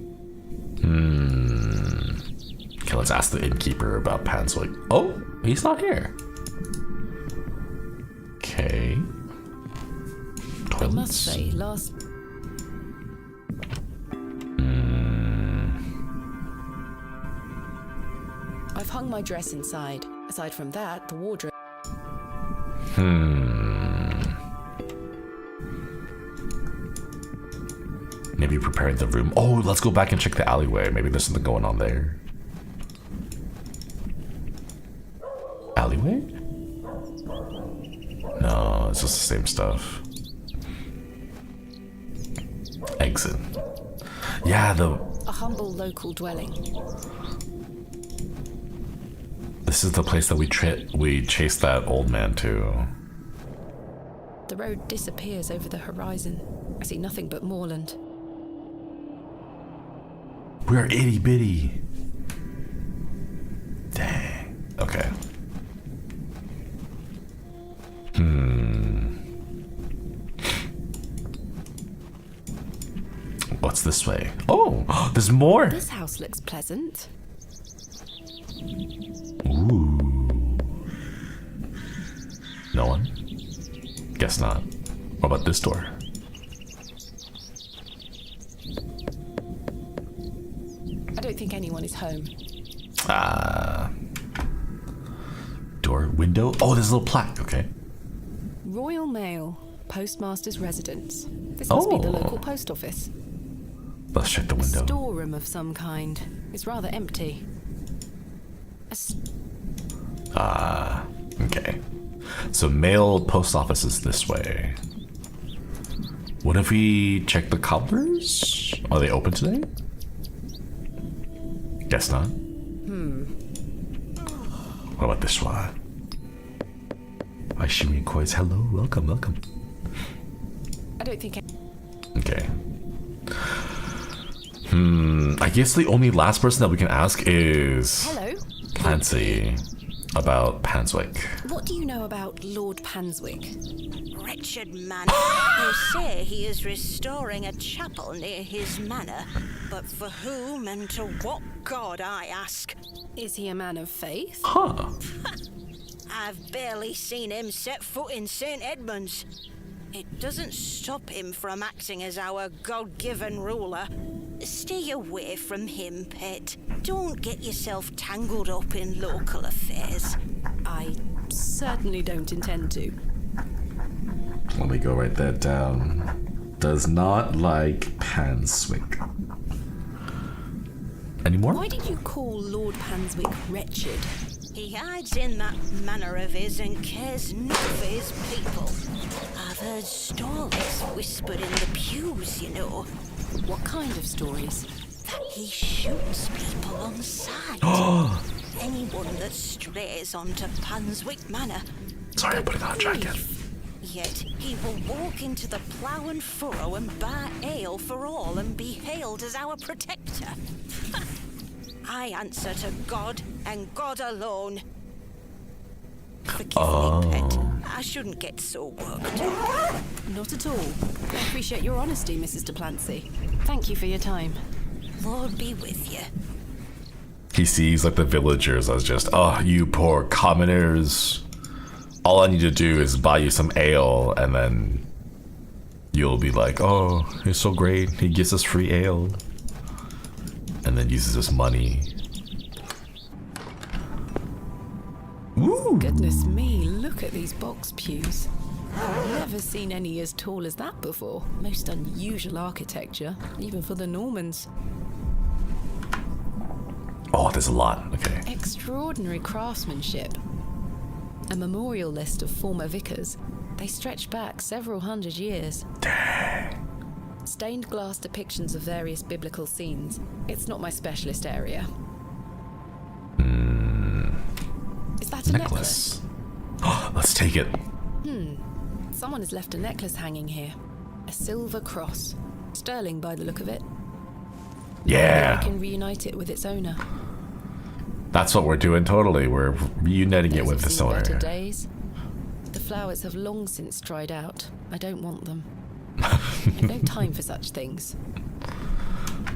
Okay, let's ask the innkeeper about Panswick. Oh, he's not here. Okay. I must say, I've hung my dress inside. Aside from that, the wardrobe... Maybe preparing the room. Oh, let's go back and check the alleyway. Maybe there's something going on there. Alleyway? No, it's just the same stuff. Exit. Yeah, A humble local dwelling. This is the place that we chased that old man to. The road disappears over the horizon. I see nothing but moorland. We're itty bitty. Dang. Okay. What's this way? Oh, there's more. This house looks pleasant. Ooh. No one? Guess not. What about this door? I don't think anyone is home. Door, window. Oh, there's a little plaque. Okay. Royal Mail, postmaster's residence. This must be the local post office. Let's check the window. A storeroom of some kind. It's rather empty. Okay. So mail post office is this way. What if we check the cobblers? Are they open today? Guess not. What about this one? Hi, Shinri Koi's. Hello, welcome. I don't think. Okay. I guess the only last person that we can ask is Hello. Clancy about Panswick. What do you know about Lord Panswick? Wretched man. They say he is restoring a chapel near his manor, but for whom and to what god, I ask? Is he a man of faith? Huh. I've barely seen him set foot in St. Edmunds. It doesn't stop him from acting as our God-given ruler. Stay away from him, pet. Don't get yourself tangled up in local affairs. I certainly don't intend to. Let me go write that down. Does not like Panswick. Any more? Why did you call Lord Panswick wretched? He hides in that manner of his and cares not for his people. I've heard stories whispered in the pews, you know. What kind of stories? That he shoots people on sight. Anyone that strays onto Panswick Manor. Sorry, I'm putting on a jacket. Yet he will walk into the plough and furrow and buy ale for all and be hailed as our protector. I answer to God and God alone. Forgive me, pet. I shouldn't get so worked up. Not at all. I appreciate your honesty, Mrs. Duplancy. Thank you for your time. Lord be with you. He sees like the villagers as just, oh, you poor commoners. All I need to do is buy you some ale, and then you'll be like, oh, he's so great. He gives us free ale. And then uses his money. Ooh. Goodness me, look at these box pews. I've never seen any as tall as that before. Most unusual architecture, even for the Normans. Oh, there's a lot. Okay. Extraordinary craftsmanship. A memorial list of former vicars. They stretch back several hundred years. Dang. Stained glass depictions of various biblical scenes. It's not my specialist area. Is that a necklace? Let's take it. Someone has left a necklace hanging here. A silver cross. Sterling by the look of it. Yeah. I can reunite it with its owner. That's what we're doing totally. We're reuniting it with its owner. Better days. The flowers have long since dried out. I don't want them. No time for such things.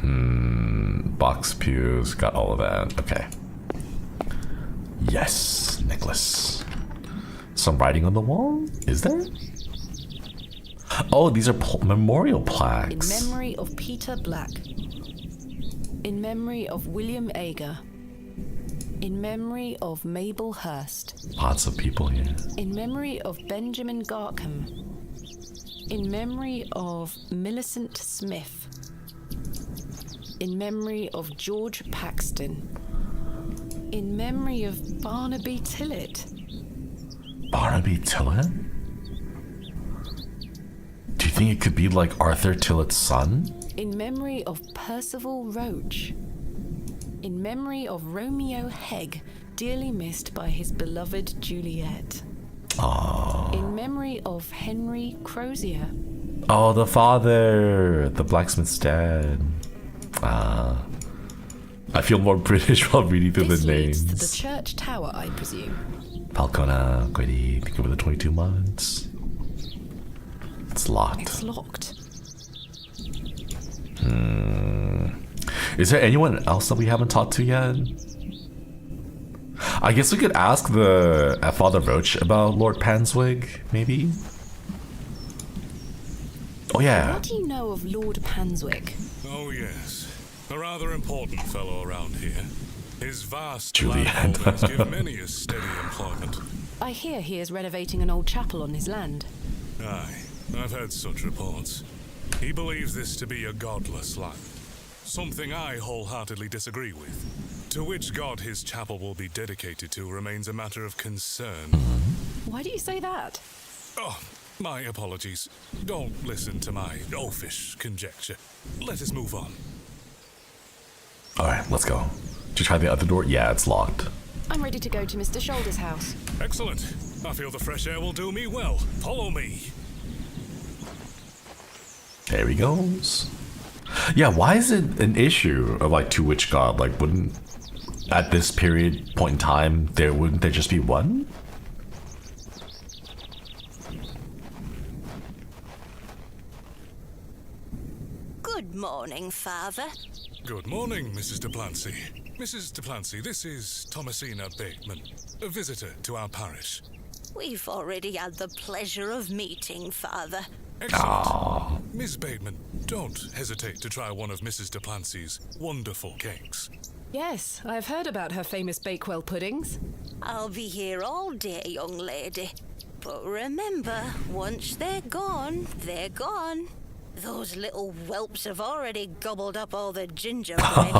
Box pews, got all of that. Okay. Yes, necklace. Some writing on the wall? Is there? Oh, these are memorial plaques. In memory of Peter Black. In memory of William Ager. In memory of Mabel Hurst. Lots of people here. In memory of Benjamin Garkham. In memory of Millicent Smith. In memory of George Paxton. In memory of Barnaby Tillett. Barnaby Tillett? Do you think it could be like Arthur Tillett's son? In memory of Percival Roach. In memory of Romeo Hegg, dearly missed by his beloved Juliet. Oh. In memory of Henry Crozier. Oh, the father, the blacksmith's dad. I feel more British while reading through the names. To the church tower, I presume. Falcona, Grady, think over the 22 months. It's locked. It's locked. Is there anyone else that we haven't talked to yet? I guess we could ask the Father Roach about Lord Panswig, maybe? Oh yeah. What do you know of Lord Panswig? Oh yes, a rather important fellow around here. His vast Juliet. landholdings give many a steady employment. I hear he is renovating an old chapel on his land. Aye, I've heard such reports. He believes this to be a godless land. Something I wholeheartedly disagree with. To which god his chapel will be dedicated to remains a matter of concern. Why do you say that? Oh, my apologies. Don't listen to my oafish conjecture. Let us move on. Alright, let's go. Did you try the other door? Yeah, it's locked. I'm ready to go to Mr. Shoulder's house. Excellent. I feel the fresh air will do me well. Follow me. There he goes. Yeah, why is it an issue of like to which god? Like, wouldn't at this period point in time wouldn't there just be one? Good morning, Father. Good morning, Mrs. Duplancy. Mrs. Duplancy, this is Thomasina Bateman, a visitor to our parish. We've already had the pleasure of meeting, Father. Excellent. Miss Bateman, don't hesitate to try one of Mrs. Duplancy's wonderful cakes. Yes, I've heard about her famous Bakewell puddings. I'll be here all day, young lady. But remember, once they're gone, they're gone. Those little whelps have already gobbled up all the gingerbread.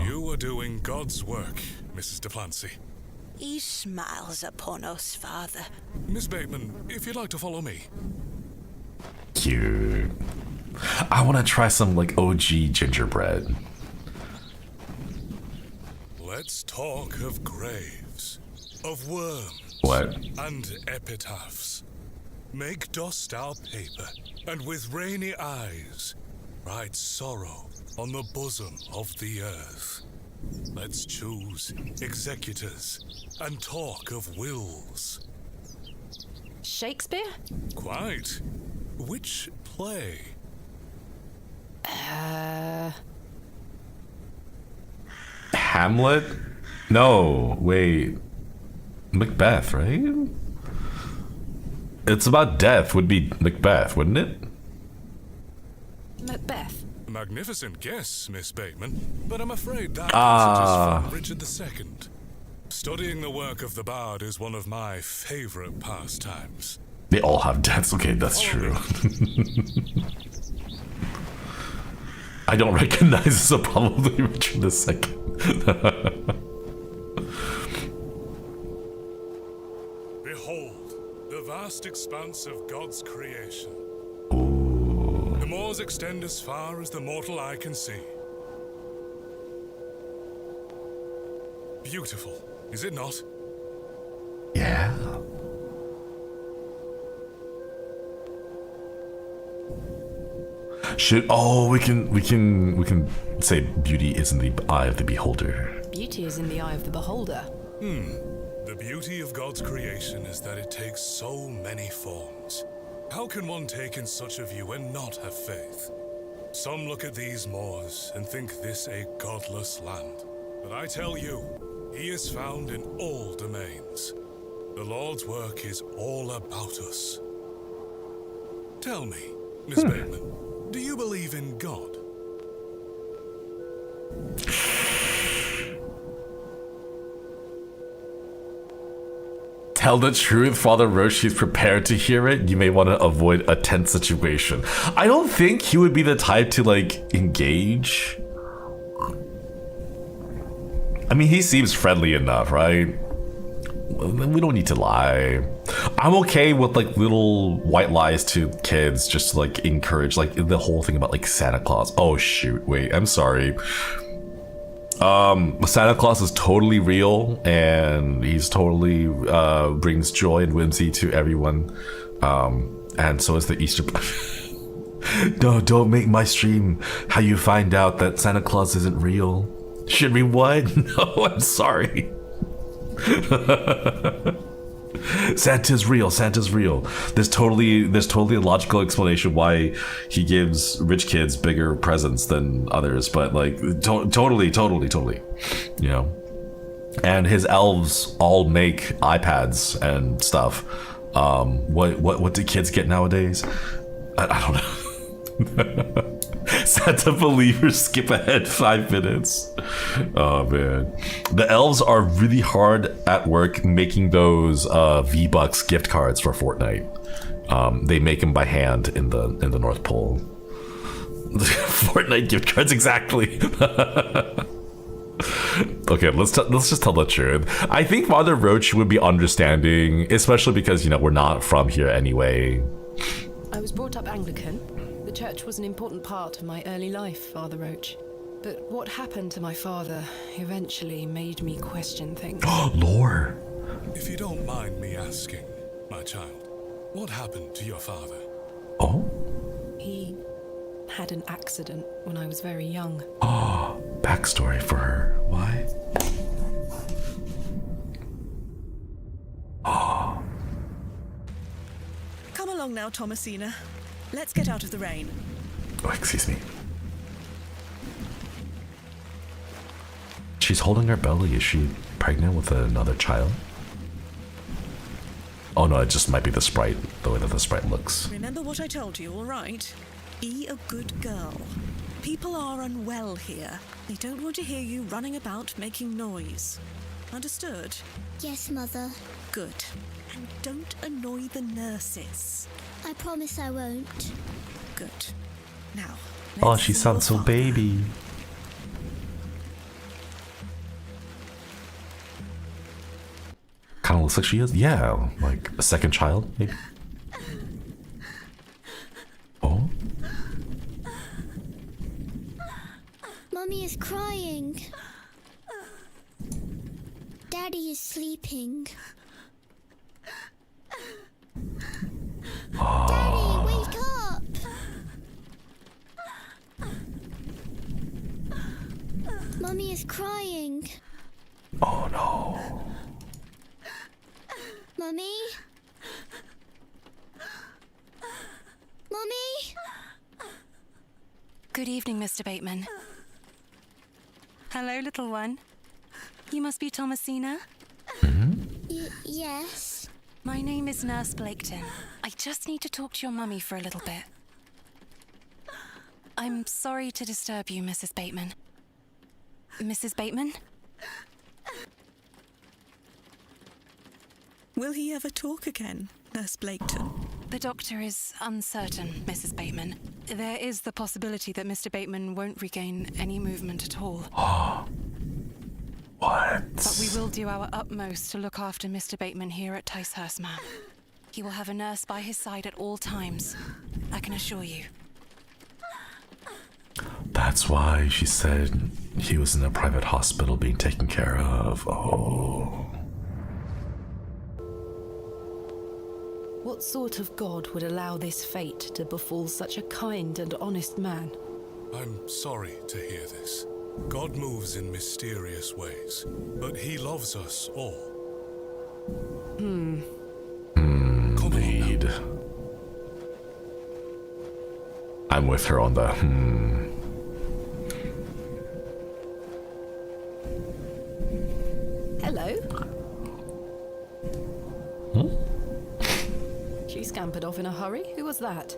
You are doing God's work, Mrs. Duplancy. He smiles upon us, Father. Miss Bateman, if you'd like to follow me. Cute. I want to try some like OG gingerbread. Let's talk of graves, of worms, What? and epitaphs. Make dust our paper, and with rainy eyes write sorrow on the bosom of the earth. Let's choose executors and talk of wills. Shakespeare? Quite. Which play? Hamlet? No, wait. Macbeth, right? It's about death, would be Macbeth, wouldn't it? Macbeth. Magnificent guess, Miss Bateman, but I'm afraid that passage is from Richard II. Studying the work of the bard is one of my favorite pastimes. They all have deaths, okay, that's true. I don't recognize this, so probably Richard II. Behold, the vast expanse of God's creation. Ooh. The moors extend as far as the mortal eye can see. Beautiful, is it not? Yeah. We can say beauty is in the eye of the beholder. Beauty is in the eye of the beholder. The beauty of God's creation is that it takes so many forms. How can one take in such a view and not have faith? Some look at these moors and think this a godless land. But I tell you, he is found in all domains. The Lord's work is all about us. Tell me, Miss Bateman, do you believe in God? Tell the truth, Father Roach, he's prepared to hear it. You may want to avoid a tense situation. I don't think he would be the type to, like, engage. I mean, he seems friendly enough, right? We don't need to lie. I'm okay with, like, little white lies to kids just to, like, encourage, like, the whole thing about, like, Santa Claus. Oh, shoot. Wait, I'm sorry. Santa Claus is totally real, and he's totally brings joy and whimsy to everyone. And so is the Easter. No, don't make my stream how you find out that Santa Claus isn't real. Shinri, what? No, I'm sorry. Santa's real. Santa's real. There's totally a logical explanation why he gives rich kids bigger presents than others, but like totally, you know. And his elves all make iPads and stuff. What do kids get nowadays? I don't know. Santa believers skip ahead 5 minutes. Oh man, the elves are really hard at work making those V-Bucks gift cards for Fortnite. They make them by hand in the North Pole. Fortnite gift cards, exactly. Okay, let's just tell the truth. I think Father Roach would be understanding, especially because, you know, we're not from here anyway. I was brought up Anglican. The church was an important part of my early life, Father Roach. But what happened to my father eventually made me question things. Lore. If you don't mind me asking, my child, what happened to your father? Oh? He had an accident when I was very young. Oh, backstory for her. Why? Oh. Come along now, Thomasina. Let's get out of the rain. Oh, excuse me. She's holding her belly. Is she pregnant with another child? Oh no, it just might be the sprite, the way that the sprite looks. Remember what I told you, all right? Be a good girl. People are unwell here. They don't want to hear you running about making noise. Understood? Yes, Mother. Good. And don't annoy the nurses. I promise I won't. Good. Now, Oh, she sounds so baby. Kind of looks like she is. Yeah, like a second child, maybe. Oh. Mummy is crying. Daddy is sleeping. Daddy, wake up! Mummy is crying. Oh no. Mummy? Mummy? Good evening, Mr. Bateman. Hello, little one. You must be Thomasina? Yes. My name is Nurse Blaketon. I just need to talk to your mummy for a little bit. I'm sorry to disturb you, Mrs. Bateman. Mrs. Bateman? Will he ever talk again, Nurse Blaketon? The doctor is uncertain, Mrs. Bateman. There is the possibility that Mr. Bateman won't regain any movement at all. What? But we will do our utmost to look after Mr. Bateman here at Ticehurst, ma'am. He will have a nurse by his side at all times, I can assure you. That's why she said he was in a private hospital being taken care of. Oh. What sort of god would allow this fate to befall such a kind and honest man? I'm sorry to hear this. God moves in mysterious ways, but he loves us all. Indeed. I'm with her on the Hello? She scampered off in a hurry. Who was that?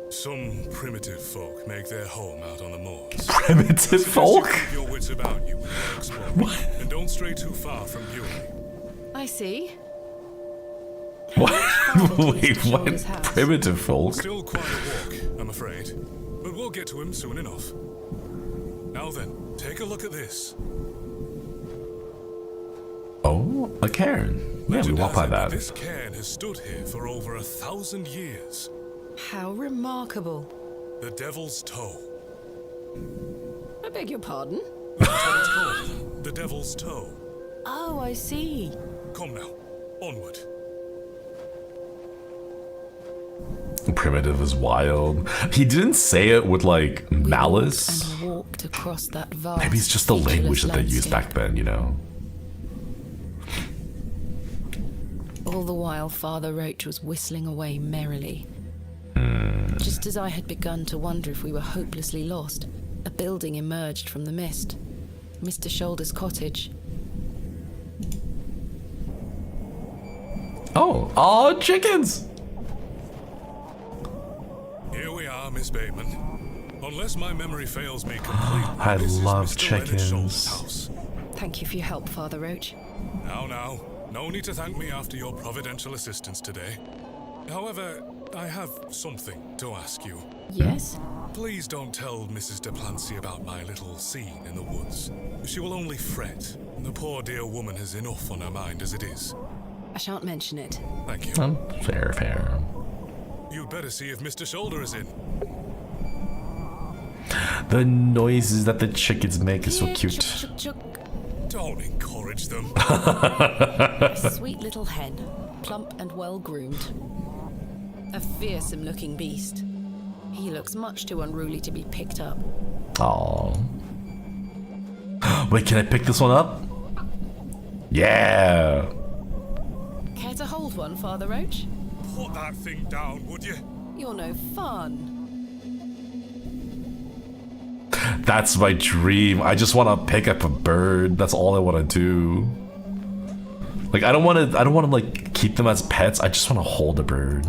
Some primitive folk make their home out on the moors. Primitive folk? Keep your wits about you when you're exploring, and don't stray too far from Bewlay. I see. What? Wait, what? Primitive folk? Still quite a walk, I'm afraid, but we'll get to him soon enough. Now then, take a look at this. Oh, a cairn. Yeah, we walk by that. This cairn has stood here for over 1,000 years. How remarkable. The Devil's Toe. I beg your pardon? That's what it's called. The Devil's Toe. Oh, I see. Come now, onward. Primitive is wild. He didn't say it with like malice. And walked across that vast, maybe it's just the language that they used back then, you know? All the while, Father Roach was whistling away merrily. Just as I had begun to wonder if we were hopelessly lost, a building emerged from the mist. Mr. Shoulder's cottage. Oh, chickens! Here we are, Miss Bateman. Unless my memory fails me completely, I this love is Mr. Leonard Shoulder's chickens. house. Thank you for your help, Father Roach. Now, no need to thank me after your providential assistance today. However, I have something to ask you. Yes? Please don't tell Mrs. de Plancy about my little scene in the woods. She will only fret. The poor dear woman has enough on her mind as it is. I shan't mention it. Thank you. Fair. You'd better see if Mr. Shoulder is in. The noises that the chickens make is so cute. Chuk, chuk, Don't encourage them. A sweet little hen, plump and well groomed. A fearsome looking beast. He looks much too unruly to be picked up. Aww. Wait, can I pick this one up? Yeah. Care to hold one, Father Roach? Put that thing down, would you? You're no fun. That's my dream. I just want to pick up a bird. That's all I want to do. Like, I don't want to like keep them as pets. I just want to hold a bird.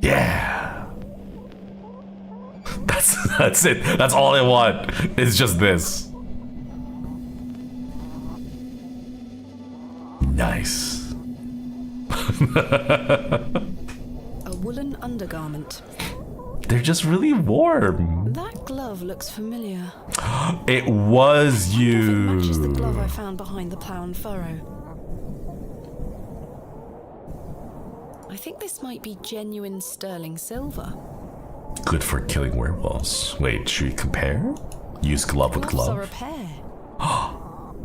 Yeah. That's it. That's all I want. It's just this. Nice. A woolen undergarment. They're just really warm. That glove looks familiar. It was you. It matches the glove I found behind the plough and furrow. I think this might be genuine sterling silver. Good for killing werewolves. Wait, should we compare? Use glove with Gloves glove. are a pair.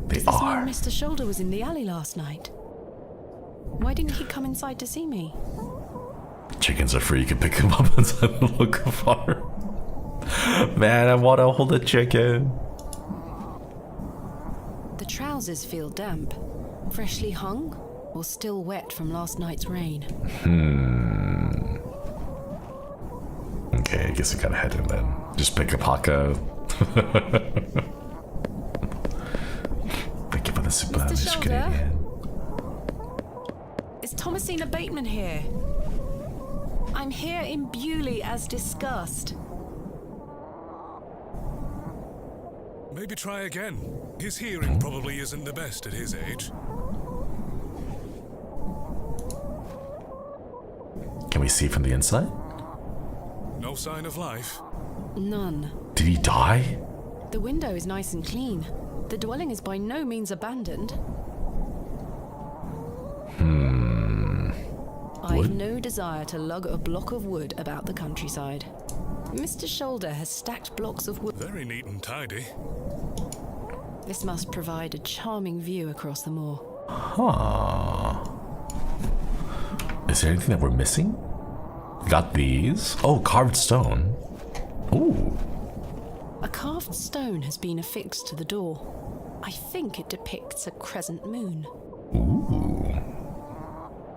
They Does this are. mean Mr. Shoulder was in the alley last night? Why didn't he come inside to see me? Chickens are free. You can pick them up inside the local farm. Man, I want to hold a chicken. The trousers feel damp. Freshly hung or still wet from last night's rain? Okay, I guess I gotta head in then. Just pick up Haka. Thank you for the super. Mr. Shoulder? Is Thomasina Bateman here? I'm here in Bewlay as discussed. Maybe try again. His hearing probably isn't the best at his age. Can we see from the inside? No sign of life? None. Did he die? The window is nice and clean. The dwelling is by no means abandoned. I've no desire to lug a block of wood about the countryside. Mr. Shoulder has stacked blocks of wood. Very neat and tidy. This must provide a charming view across the moor. Huh. Is there anything that we're missing? Got these. Oh, carved stone. Ooh. A carved stone has been affixed to the door. I think it depicts a crescent moon. Ooh.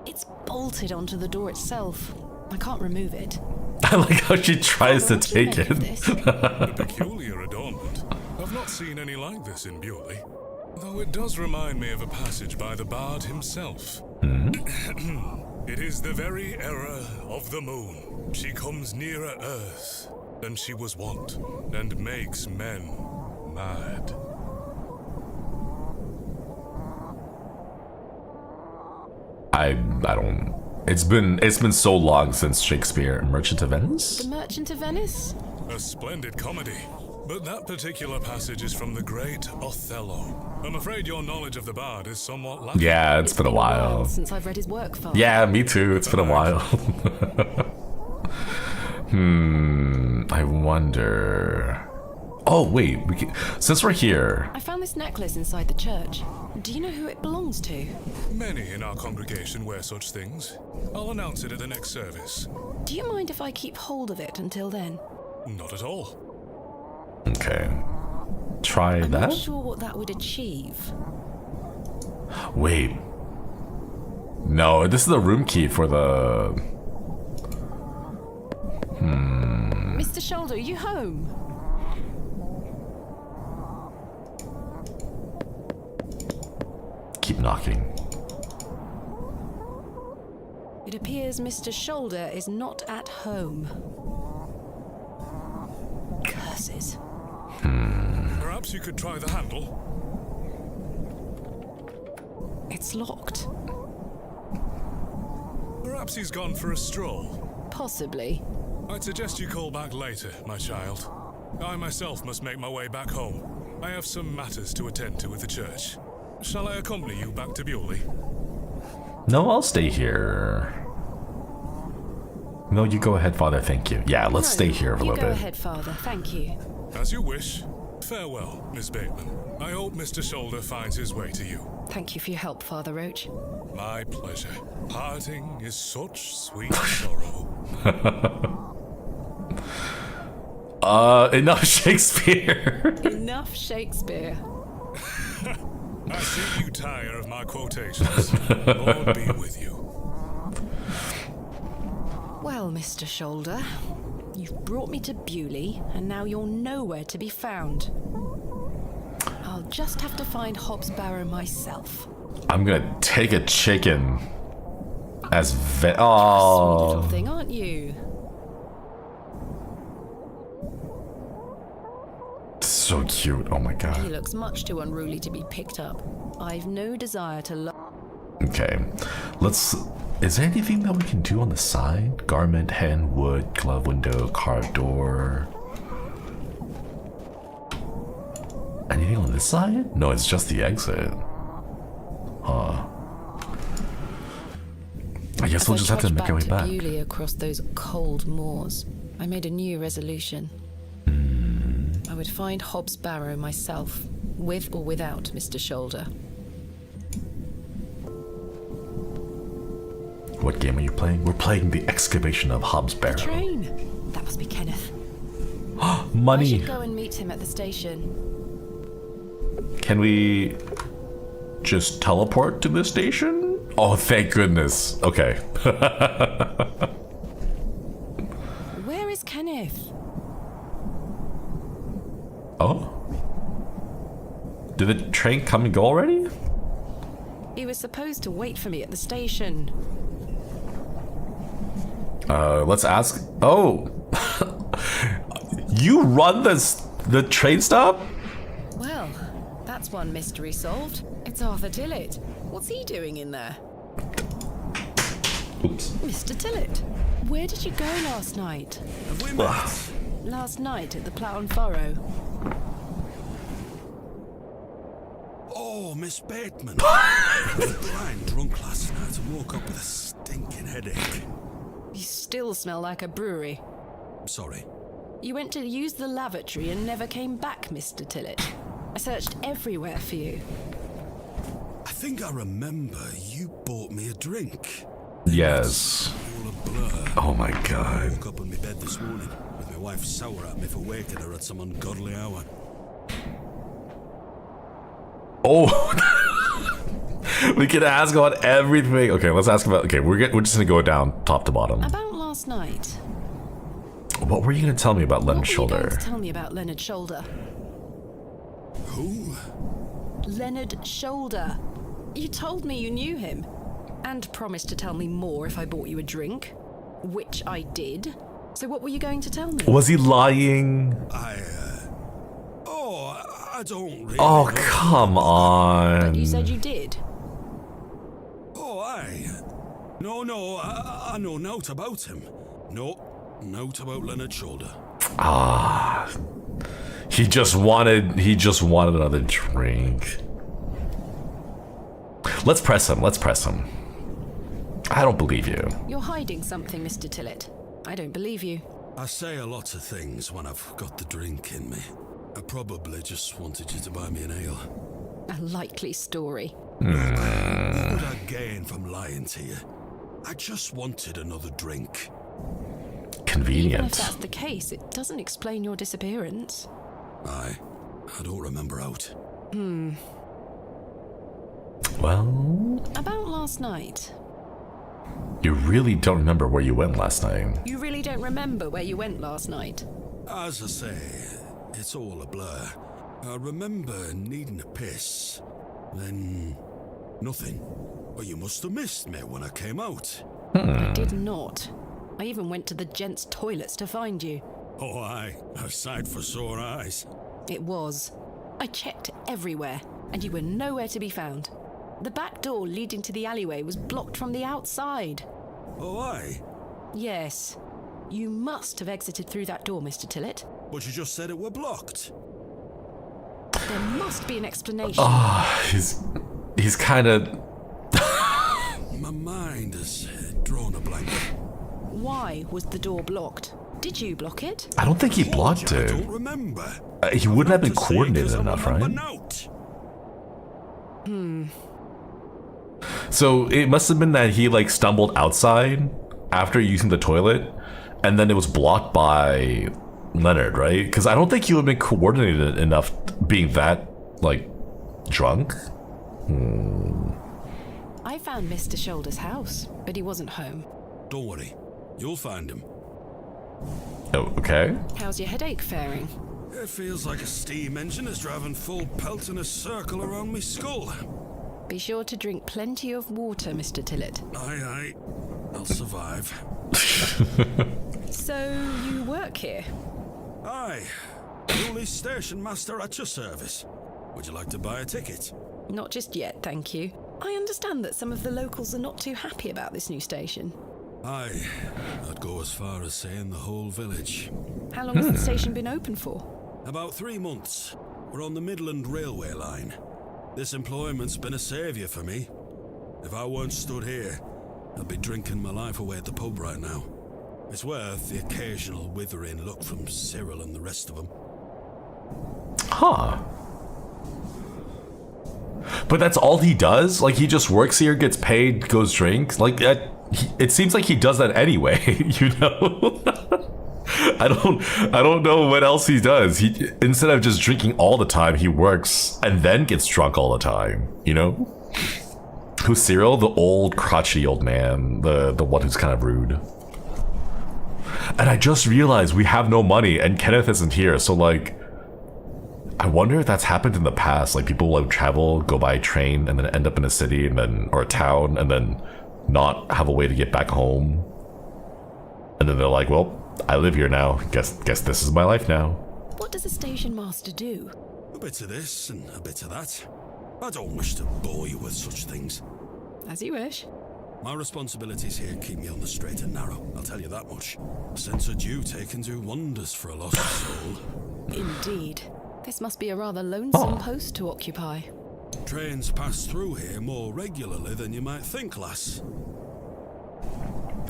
It's bolted onto the door itself. I can't remove it. I like how she tries to What do you take make it. of this? A peculiar adornment. I've not seen any like this in Bewlay. Though it does remind me of a passage by the bard himself. It is the very error of the moon. She comes nearer earth than she was wont, and makes men mad. I don't. It's been so long since Shakespeare. Merchant of Venice? The Merchant of Venice? A splendid comedy. But that particular passage is from the great Othello. I'm afraid your knowledge of the bard is somewhat lacking. Yeah, it's been a while. Since I've read his work, Father. Yeah, me too. It's been a while. I wonder. Oh wait, since we're here. I found this necklace inside the church. Do you know who it belongs to? Many in our congregation wear such things. I'll announce it at the next service. Do you mind if I keep hold of it until then? Not at all. Okay. Try I'm that. not sure what that would achieve. Wait. No, this is the room key for the... Mr. Shoulder, are you home? Keep knocking. It appears Mr. Shoulder is not at home. Curses. Perhaps you could try the handle. It's locked. Perhaps he's gone for a stroll. Possibly. I'd suggest you call back later, my child. I myself must make my way back home. I have some matters to attend to with the church. Shall I accompany you back to Bewlay? No, I'll stay here. No, you go ahead, Father. Thank you. Yeah, let's stay here for a little bit. You go ahead, Father. Thank you. As you wish. Farewell, Miss Bateman. I hope Mr. Shoulder finds his way to you. Thank you for your help, Father Roach. My pleasure. Parting is such sweet sorrow. Enough Shakespeare. Enough Shakespeare. I see you tire of my quotations. Lord be with you. Well, Mr. Shoulder, you've brought me to Bewlay, and now you're nowhere to be found. I'll just have to find Hobbs Barrow myself. I'm gonna take a chicken as Sweet oh. little thing, aren't you? So cute. Oh my He god. looks much too unruly to be picked up. I've no desire to Okay. Let's... Is there anything that we can do on the side? Garment, hand, wood, glove, window, carved door. Anything on this side? No, it's just the exit. Huh. I guess we'll just have to make our way back. Bewlay across those cold moors, I made a new resolution. I would find Hobbs Barrow myself, with or without Mr. Shoulder. What game are you playing? We're playing the Excavation of Hobbs Barrow. Train! That must be Kenneth. Money! I should go and meet him at the station. Can we just teleport to the station? Oh, thank goodness. Okay. Where is Kenneth? Oh? Did the train come and go already? He was supposed to wait for me at the station. Let's ask. Oh! You run the train stop? Well, that's one mystery solved. It's Arthur Tillett. What's he doing in there? Oops. Mr. Tillett, where did you go last night? Have we met? Last night at the Plough and Furrow. Oh, Miss Bateman. I was blind drunk last night and woke up with a stinking headache. You still smell like a brewery. Sorry. You went to use the lavatory and never came back, Mr. Tillett. I searched everywhere for you. I think I remember you bought me a drink. Yes. All a blur. Oh my I god. woke up in my bed this morning with my wife sour at me for waking her at some ungodly hour. Oh. We can ask about everything. Okay, let's ask about... Okay, we're just gonna go down top to bottom. About last night. What were you gonna tell me about Leonard What were you Shoulder? going to tell me about Leonard Shoulder? Who? Leonard Shoulder. You told me you knew him. And promised to tell me more if I bought you a drink. Which I did. So what were you going to tell me? Was he lying? I don't really Oh, know. come on. But you said you did. Oh, aye. No, I know naught about him. No, naught about Leonard Shoulder. Ah. He just wanted another drink. Let's press him. I don't believe you. You're hiding something, Mr. Tillett. I don't believe you. I say a lot of things when I've got the drink in me. I probably just wanted you to buy me an ale. A likely story. What would I gain from lying to you? I just wanted another drink. Convenient. Even if that's the case, it doesn't explain your disappearance. Aye, I don't remember out. Well... About last night. You really don't remember where you went last night. You really don't remember where you went last night? As I say, it's all a blur. I remember needing a piss. Then... nothing. Well, you must have missed me when I came out. I did not. I even went to the gents' toilets to find you. Oh, aye. A sight for sore eyes. It was. I checked everywhere, and you were nowhere to be found. The back door leading to the alleyway was blocked from the outside. Oh, aye? Yes. You must have exited through that door, Mr. Tillett. But you just said it were blocked. There must be an explanation. Oh, he's kind of... My mind has drawn a blank. Why was the door blocked? Did you block it? I don't think he blocked it. I don't remember. He wouldn't have been coordinated enough, right? So it must have been that he like stumbled outside after using the toilet, and then it was blocked by Leonard, right? Because I don't think he would have been coordinated enough being that like drunk. I found Mr. Shoulder's house, but he wasn't home. Don't worry, you'll find him. Oh, okay. How's your headache faring? It feels like a steam engine is driving full pelt in a circle around me skull. Be sure to drink plenty of water, Mr. Tillett. Aye, I'll survive. So, you work here? Aye. Bewlay station master at your service. Would you like to buy a ticket? Not just yet, thank you. I understand that some of the locals are not too happy about this new station. Aye. I'd go as far as saying the whole village. How long has the station been open for? About 3 months. We're on the Midland Railway line. This employment's been a saviour for me. If I weren't stood here, I'd be drinking my life away at the pub right now. It's worth the occasional withering look from Cyril and the rest of them. Huh. But that's all he does? Like, he just works here, gets paid, goes drink? Like, it seems like he does that anyway, you know? I don't know what else he does. He, instead of just drinking all the time, he works and then gets drunk all the time, you know? Who's Cyril? The old, crotchety old man. The one who's kind of rude. And I just realized we have no money and Kenneth isn't here, so like... I wonder if that's happened in the past. Like, people like travel, go by train, and then end up in a city and then or a town, and then not have a way to get back home. And then they're like, well, I live here now. Guess this is my life now. What does a station master do? A bit of this and a bit of that. I don't wish to bore you with such things. As you wish. My responsibilities here keep me on the straight and narrow, I'll tell you that much. A sense of duty can do wonders for a lost soul. Indeed. This must be a rather lonesome post to occupy. Trains pass through here more regularly than you might think, lass.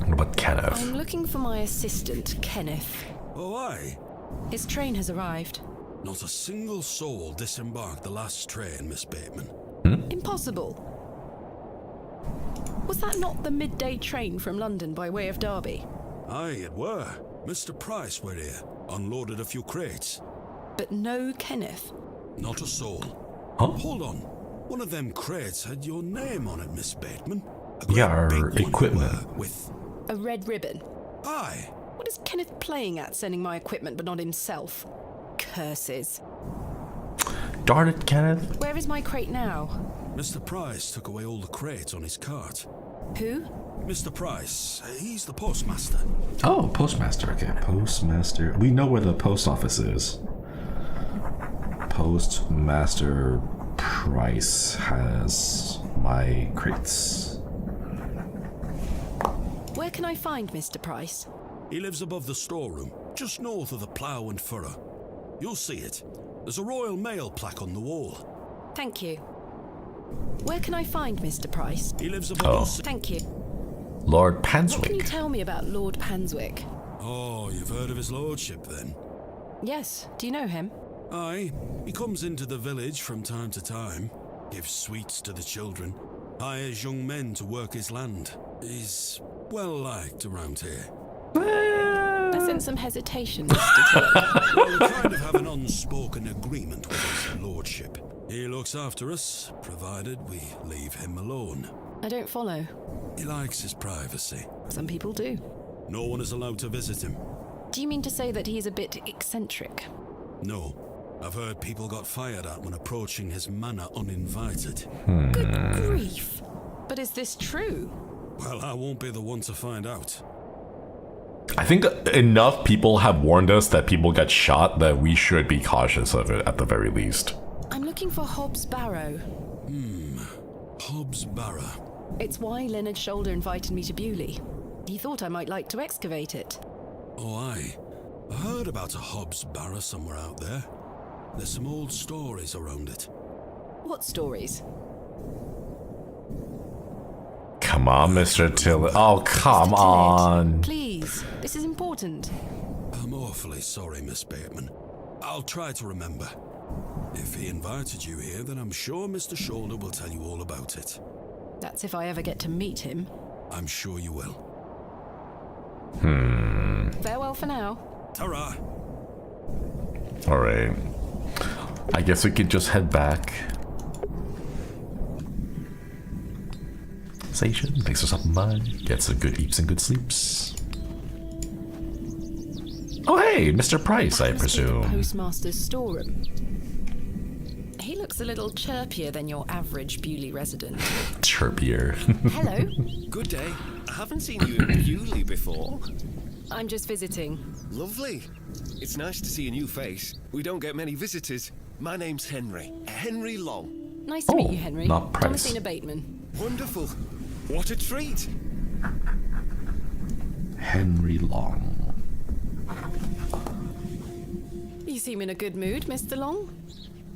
What about Kenneth? I'm looking for my assistant, Kenneth. Oh, aye? His train has arrived. Not a single soul disembarked the last train, Miss Bateman. Impossible. Was that not the midday train from London by way of Derby? Aye, it were. Mr. Price were here, unloaded a few crates. But no Kenneth. Not a soul. Huh? Hold on. One of them crates had your name on it, Miss Bateman. Yeah, our equipment. With a red ribbon. Aye. What is Kenneth playing at, sending my equipment but not himself? Curses. Darn it, Kenneth. Where is my crate now? Mr. Price took away all the crates on his cart. Who? Mr. Price. He's the postmaster. Oh, postmaster. Okay, postmaster. We know where the post office is. Postmaster Price has my crates. Where can I find Mr. Price? He lives above the storeroom, just north of the plough and furrow. You'll see it. There's a Royal Mail plaque on the wall. Thank you. Where can I find Mr. Price? He lives above Thank you. Lord Panswick. What can you tell me about Lord Panswick? Oh, you've heard of his lordship then? Yes. Do you know him? Aye. He comes into the village from time to time, gives sweets to the children, hires young men to work his land. He's well liked around here. I sense some hesitation, Mr. Tillett. Well, we kind of have an unspoken agreement with his lordship. He looks after us, provided we leave him alone. I don't follow. He likes his privacy. Some people do. No one is allowed to visit him. Do you mean to say that he's a bit eccentric? No. I've heard people got fired at when approaching his manor uninvited. Good grief. But is this true? Well, I won't be the one to find out. I think enough people have warned us that people get shot that we should be cautious of it at the very least. I'm looking for Hobbs Barrow. Hobbs Barrow. It's why Leonard Shoulder invited me to Bewlay. He thought I might like to excavate it. Oh, I heard about a Hobbs Barrow somewhere out there. There's some old stories around it. What stories? Come on, Mr. Tillett. Oh, come on. Please, this is important. I'm awfully sorry, Miss Bateman. I'll try to remember. If he invited you here, then I'm sure Mr. Shoulder will tell you all about it. That's if I ever get to meet him. I'm sure you will. Farewell for now. Ta-ra! Alright. I guess we could just head back. Station, thanks for stopping by. Get some good eats and good sleeps. Oh hey, Mr. Price, I presume. Postmaster's storeroom. He looks a little chirpier than your average Bewlay resident. Chirpier. Hello. Good day. I haven't seen you in Bewlay before. I'm just visiting. Lovely. It's nice to see a new face. We don't get many visitors. My name's Henry. Henry Long. Nice to meet you, Henry. Not Price. Thomasina Bateman. Wonderful. What a treat. Henry Long. You seem in a good mood, Mr. Long.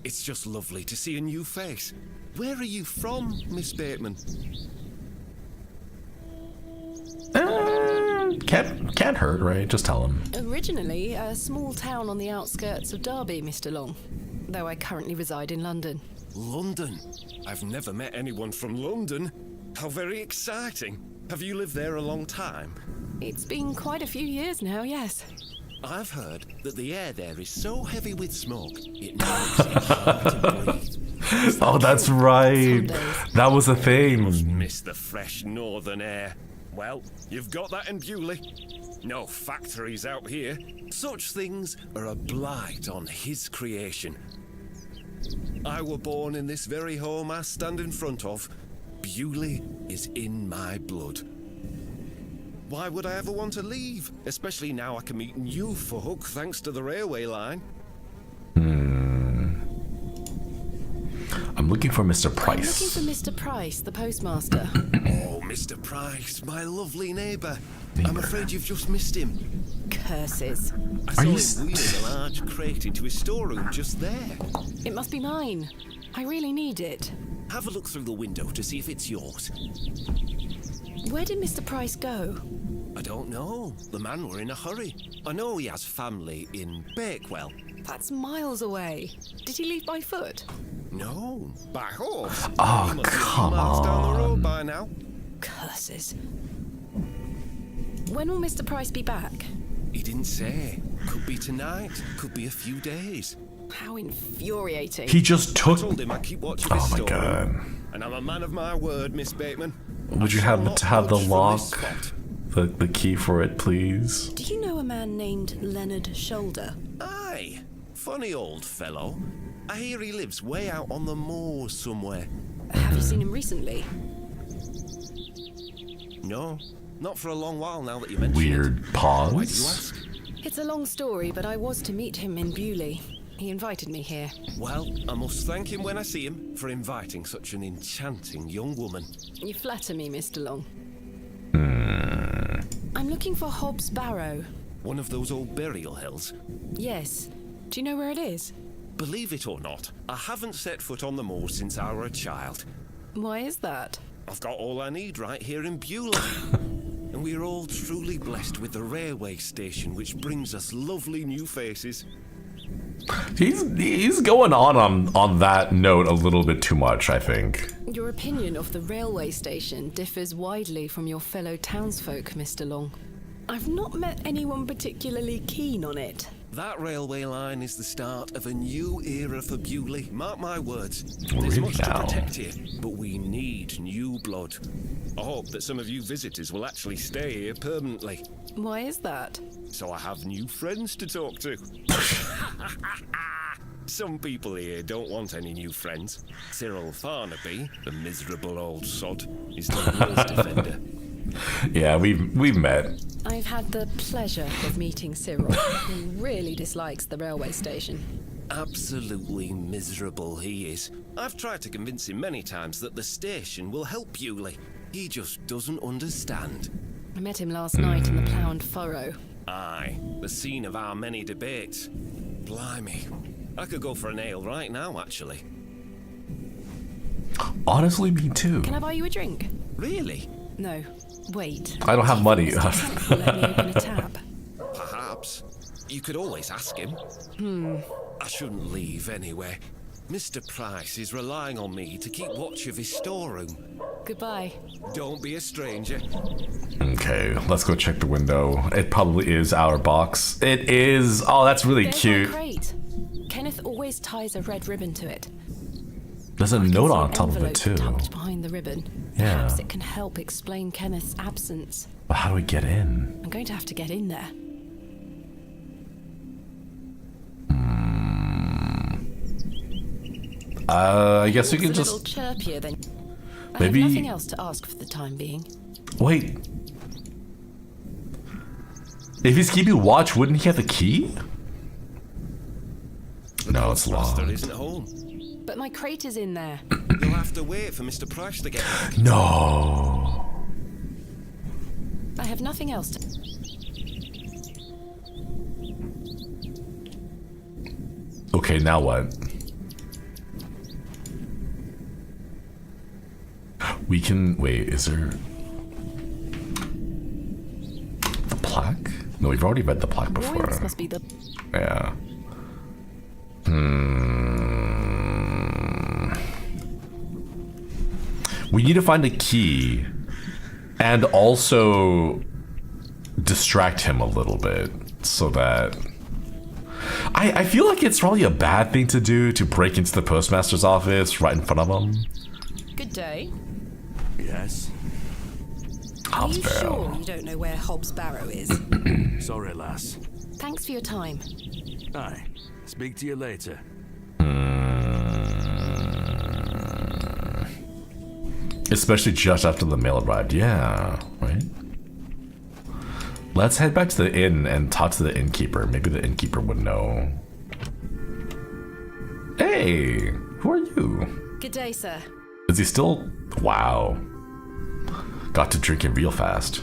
It's just lovely to see a new face. Where are you from, Miss Bateman? Can't hurt, right? Just tell him. Originally, a small town on the outskirts of Derby, Mr. Long. Though I currently reside in London. London? I've never met anyone from London. How very exciting. Have you lived there a long time? It's been quite a few years now, yes. I've heard that the air there is so heavy with smoke, it makes it hard to breathe. Oh, that's right. That was a thing. Must miss the fresh northern air. Well, you've got that in Bewlay. No factories out here. Such things are a blight on his creation. I were born in this very home I stand in front of. Bewlay is in my blood. Why would I ever want to leave? Especially now I can meet new folk thanks to the railway line. I'm looking for Mr. Price. I'm looking for Mr. Price, the postmaster. Oh, Mr. Price, my lovely neighbour. I'm afraid you've just missed him. Curses. I saw him wheeling a large crate into his storeroom just there. It must be mine. I really need it. Have a look through the window to see if it's yours. Where did Mr. Price go? I don't know. The man were in a hurry. I know he has family in Bakewell. That's miles away. Did he leave by foot? No, by horse. Oh, He must be a few come miles down the road on. by now. Curses. When will Mr. Price be back? He didn't say. Could be tonight, could be a few days. How infuriating. He just took. I told him I'd keep watching Oh his my storeroom. god. And I'm a man of my word, Miss Bateman. Would you I shall have not to have the budge from lock, this spot. the key for it, please? Do you know a man named Leonard Shoulder? Aye, funny old fellow. I hear he lives way out on the moors somewhere. Have you seen him recently? No, not for a long while now that you mention Weird it. pause. Why do you ask? It's a long story, but I was to meet him in Bewlay. He invited me here. Well, I must thank him when I see him for inviting such an enchanting young woman. You flatter me, Mr. Long. I'm looking for Hobbs Barrow. One of those old burial hills. Yes. Do you know where it is? Believe it or not, I haven't set foot on the moor since I were a child. Why is that? I've got all I need right here in Bewlay. And we're all truly blessed with the railway station, which brings us lovely new faces. He's going on that note a little bit too much, I think. Your opinion of the railway station differs widely from your fellow townsfolk, Mr. Long. I've not met anyone particularly keen on it. That railway line is the start of a new era for Bewlay. Mark my words. Really There's much now? to protect here, but we need new blood. I hope that some of you visitors will actually stay here permanently. Why is that? So I have new friends to talk to. Some people here don't want any new friends. Cyril Farnaby, the miserable old sod, is the worst offender. Yeah, we've met. I've had the pleasure of meeting Cyril. He really dislikes the railway station. Absolutely miserable he is. I've tried to convince him many times that the station will help Bewlay. He just doesn't understand. I met him last night in the Plough and Furrow. Aye, the scene of our many debates. Blimey. I could go for an ale right now, actually. Honestly, me too. Can I buy you a drink? Really? No. Wait. I don't have money. Let me open a tab. Perhaps. You could always ask him. I shouldn't leave anyway. Mr. Price is relying on me to keep watch of his storeroom. Goodbye. Don't be a stranger. Okay, let's go check the window. It probably is our box. It is. Oh, that's really There's cute. my crate. Kenneth always ties a red ribbon to it. There's a note on top of it too. Tucked behind the ribbon. Yeah. Perhaps it can help explain Kenneth's absence. But how do we get in? I'm going to have to get in there. I guess we can It's a just little chirpier than. maybe. I have nothing else to ask for the time being. Wait. If he's keeping watch, wouldn't he have the key? No, it's Master locked. isn't home. But my crate is in there. You'll have to wait for Mr. Price to get back. No. I have nothing else to. Okay, now what? We can wait. Is there the plaque? No, we've already read the plaque before. This must be the. Yeah. We need to find a key and also distract him a little bit so that I feel like it's probably a bad thing to do to break into the postmaster's office right in front of him. Good day. Yes. Hobbs Are you Barrow. sure you don't know where Hobbs Barrow is? Sorry, lass. Thanks for your time. Aye. Speak to you later. Especially just after the mail arrived. Yeah, right? Let's head back to the inn and talk to the innkeeper. Maybe the innkeeper would know. Hey, who are you? Good day, sir. Is he still? Wow. Got to drinking real fast.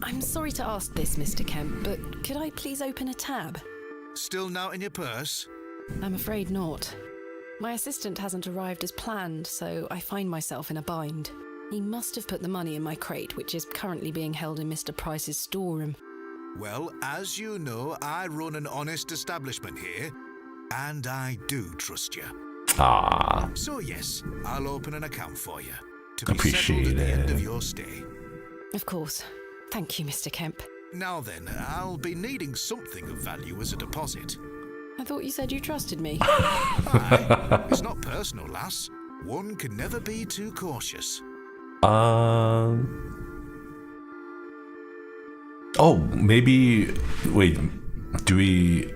I'm sorry to ask this, Mr. Kemp, but could I please open a tab? Still not in your purse? I'm afraid not. My assistant hasn't arrived as planned, so I find myself in a bind. He must have put the money in my crate, which is currently being held in Mr. Price's storeroom. Well, as you know, I run an honest establishment here, and I do trust you. Ah. So yes, I'll open an account for you to be Appreciate settled at the end it. of your stay. Of course. Thank you, Mr. Kemp. Now then, I'll be needing something of value as a deposit. I thought you said you trusted me. Aye, it's not personal, lass. One can never be too cautious. Oh, maybe. Wait, do we?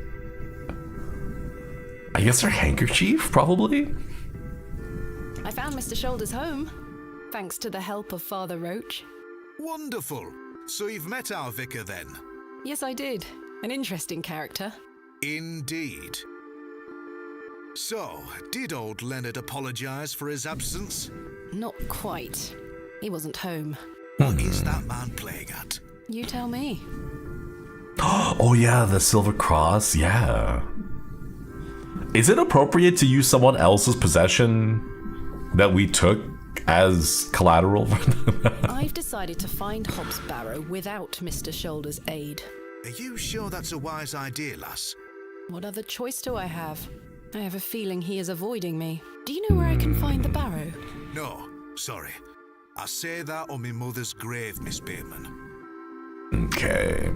I guess our handkerchief, probably. I found Mr. Shoulders home, thanks to the help of Father Roach. Wonderful. So you've met our vicar then? Yes, I did. An interesting character. Indeed. So, did old Leonard apologise for his absence? Not quite. He wasn't home. What is that man playing at? You tell me. Oh yeah, the silver cross. Yeah. Is it appropriate to use someone else's possession that we took as collateral? I've decided to find Hobbs Barrow without Mr. Shoulders' aid. Are you sure that's a wise idea, lass? What other choice do I have? I have a feeling he is avoiding me. Do you know where I can find the barrow? No, sorry. I say that on my mother's grave, Miss Bateman. Okay.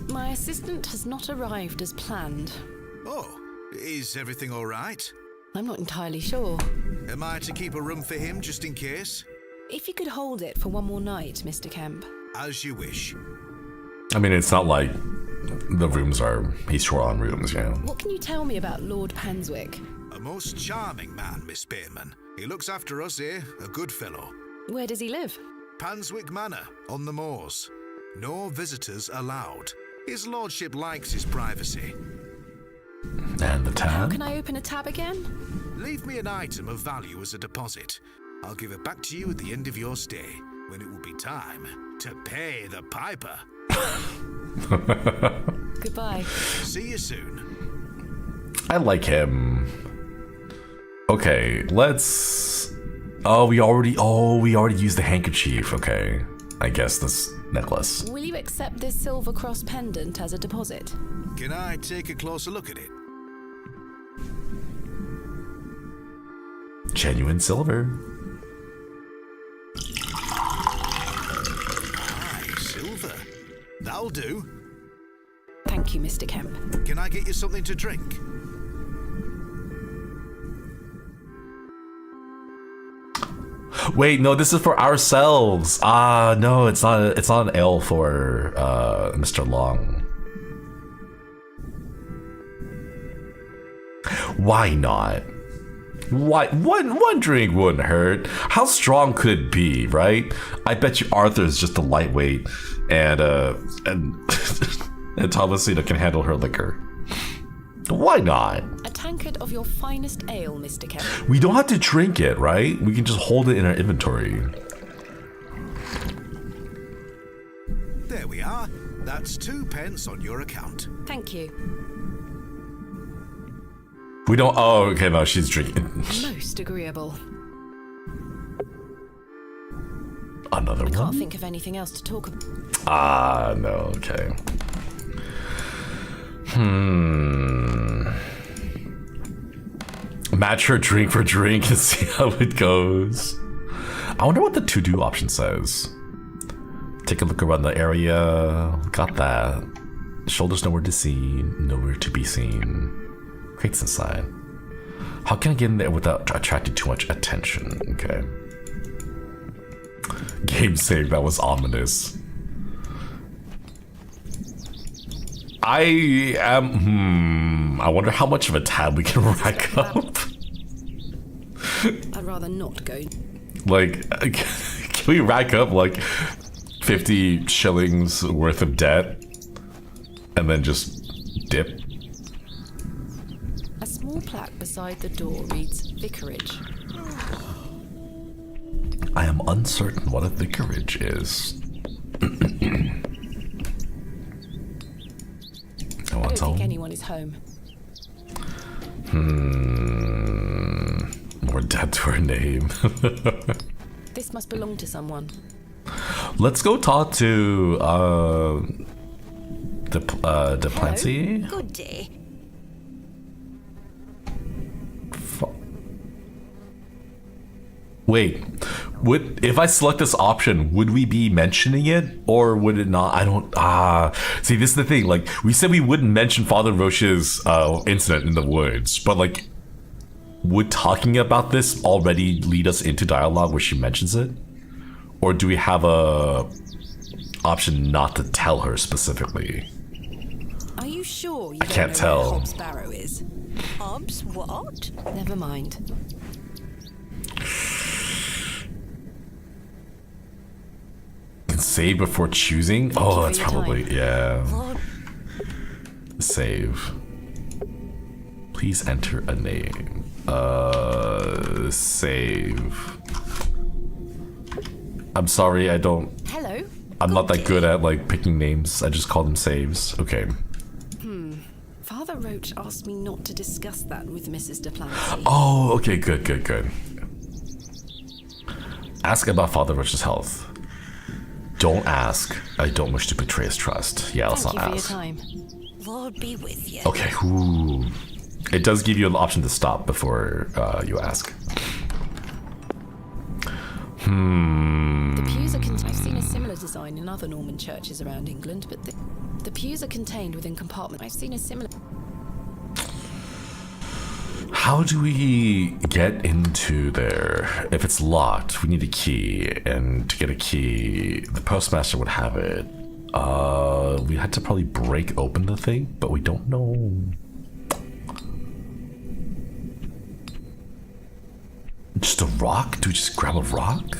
My assistant has not arrived as planned. Oh, is everything all right? I'm not entirely sure. Am I to keep a room for him just in case? If you could hold it for one more night, Mr. Kemp. As you wish. I mean, it's not like the rooms are... He's short on rooms, you know. What can you tell me about Lord Panswick? A most charming man, Miss Bateman. He looks after us here, a good fellow. Where does he live? Panswick Manor, on the moors. No visitors allowed. His lordship likes his privacy. And the tab? How can I open a tab again? Leave me an item of value as a deposit. I'll give it back to you at the end of your stay, when it will be time to pay the piper. Goodbye. See you soon. I like him. Okay, let's... we already used the handkerchief. Okay, I guess this necklace. Will you accept this silver cross pendant as a deposit? Can I take a closer look at it? Genuine silver. Aye, silver. That'll do. Thank you, Mr. Kemp. Can I get you something to drink? Wait, no, this is for ourselves. No, it's not. It's not an ale for Mr. Long. Why not? Why one drink wouldn't hurt? How strong could it be, right? I bet you Arthur is just a lightweight, and and Thomasina can handle her liquor. Why not? A tankard of your finest ale, Mr. Kemp. We don't have to drink it, right? We can just hold it in our inventory. There we are. That's 2 pence on your account. Thank you. We don't... Oh, okay, no, she's drinking. Most agreeable. Another one? I can't think of anything else to talk about. No, okay. Match her drink for drink and see how it goes. I wonder what the to-do option says. Take a look around the area. Got that. Shoulders nowhere to see, nowhere to be seen. Crates inside. How can I get in there without attracting too much attention? Okay. Game save, that was ominous. I wonder how much of a tab we can rack up. I'd rather not go. Like, can we rack up like 50 shillings worth of debt and then just dip? A small plaque beside the door reads Vicarage. I am uncertain what a vicarage is. I don't think anyone is home. More debt to her name. This must belong to someone. Let's go talk to the Plancy. Good day. Wait, if I select this option, would we be mentioning it or would it not? I don't. See, this is the thing. Like, we said we wouldn't mention Father Roach's incident in the woods, but like, would talking about this already lead us into dialogue where she mentions it, or do we have a option not to tell her specifically? Are you sure you I can't tell. Where Hobbs Barrow is? Hobbs what? Never mind. Save before choosing? Oh, that's probably, yeah. Save. Please enter a name. Save. I'm sorry, I don't... Hello? I'm not that good at, like, picking names. I just call them saves. Okay. Father Roach asked me not to discuss that with Mrs. de Plancy. Oh, okay, good. Ask about Father Roach's health. Don't ask. I don't wish to betray his trust. Yeah, let's not ask. Thank you for your time. Lord be with you. Okay, ooh. It does give you an option to stop before you ask. The pews are I've seen a similar design in other Norman churches around England, but The pews are contained within compartments. I've seen a similar... How do we get into there? If it's locked, we need a key, and to get a key, the postmaster would have it. We had to probably break open the thing, but we don't know. Just a rock? Do we just grab a rock?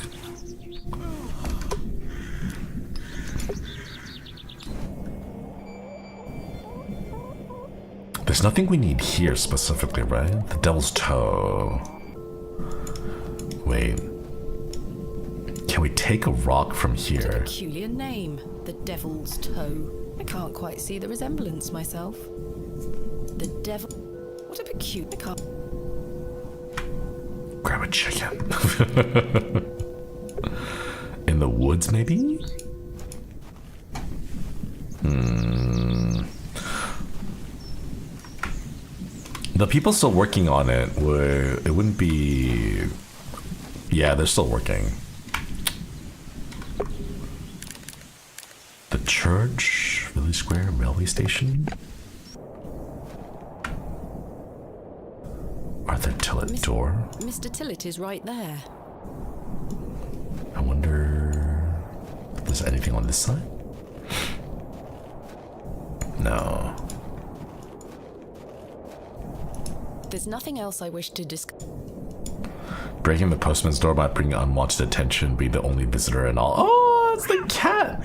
There's nothing we need here specifically, right? The Devil's Toe. Wait. Can we take a rock from here? What a peculiar name, the Devil's Toe. I can't quite see the resemblance myself. The Devil... What a peculiar... I can't... Grab a chicken. In the woods, maybe? The people still working on it would... It wouldn't be... Yeah, they're still working. The church, Village Square, railway station. Arthur Tillett door. Mr. Tillett is right there. I wonder if there's anything on this side? No. There's nothing else I wish to discuss. Breaking the postman's door might bring unwanted attention, be the only visitor and all. Oh, it's the cat!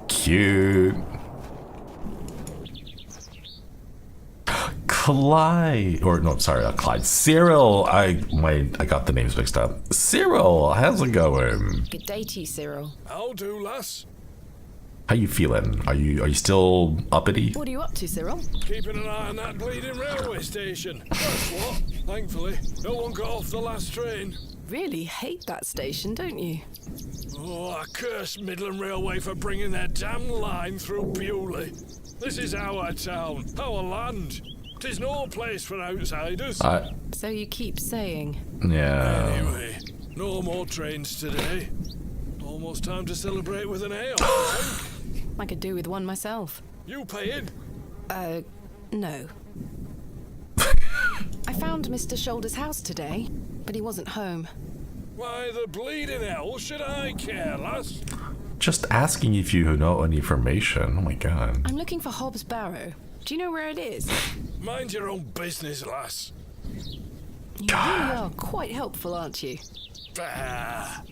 Cute. Clyde, or no, sorry, not Clyde. Cyril. I got the names mixed up. Cyril, how's it going? Good day to you, Cyril. How do, lass? How you feeling? Are you still uppity? What are you up to, Cyril? Keeping an eye on that bleeding railway station. That's what. Thankfully, no one got off the last train. Really hate that station, don't you? Oh, I curse Midland Railway for bringing their damn line through Bewlay. This is our town, our land. 'Tis no place for outsiders. So you keep saying. Yeah. Anyway, no more trains today. Almost time to celebrate with an ale, I think. I could do with one myself. You paying? No. I found Mr. Shoulder's house today, but he wasn't home. Why the bleeding hell should I care, lass? Just asking if you know any information. Oh my god. I'm looking for Hobbs Barrow. Do you know where it is? Mind your own business, lass. You really are quite helpful, aren't you? Bah.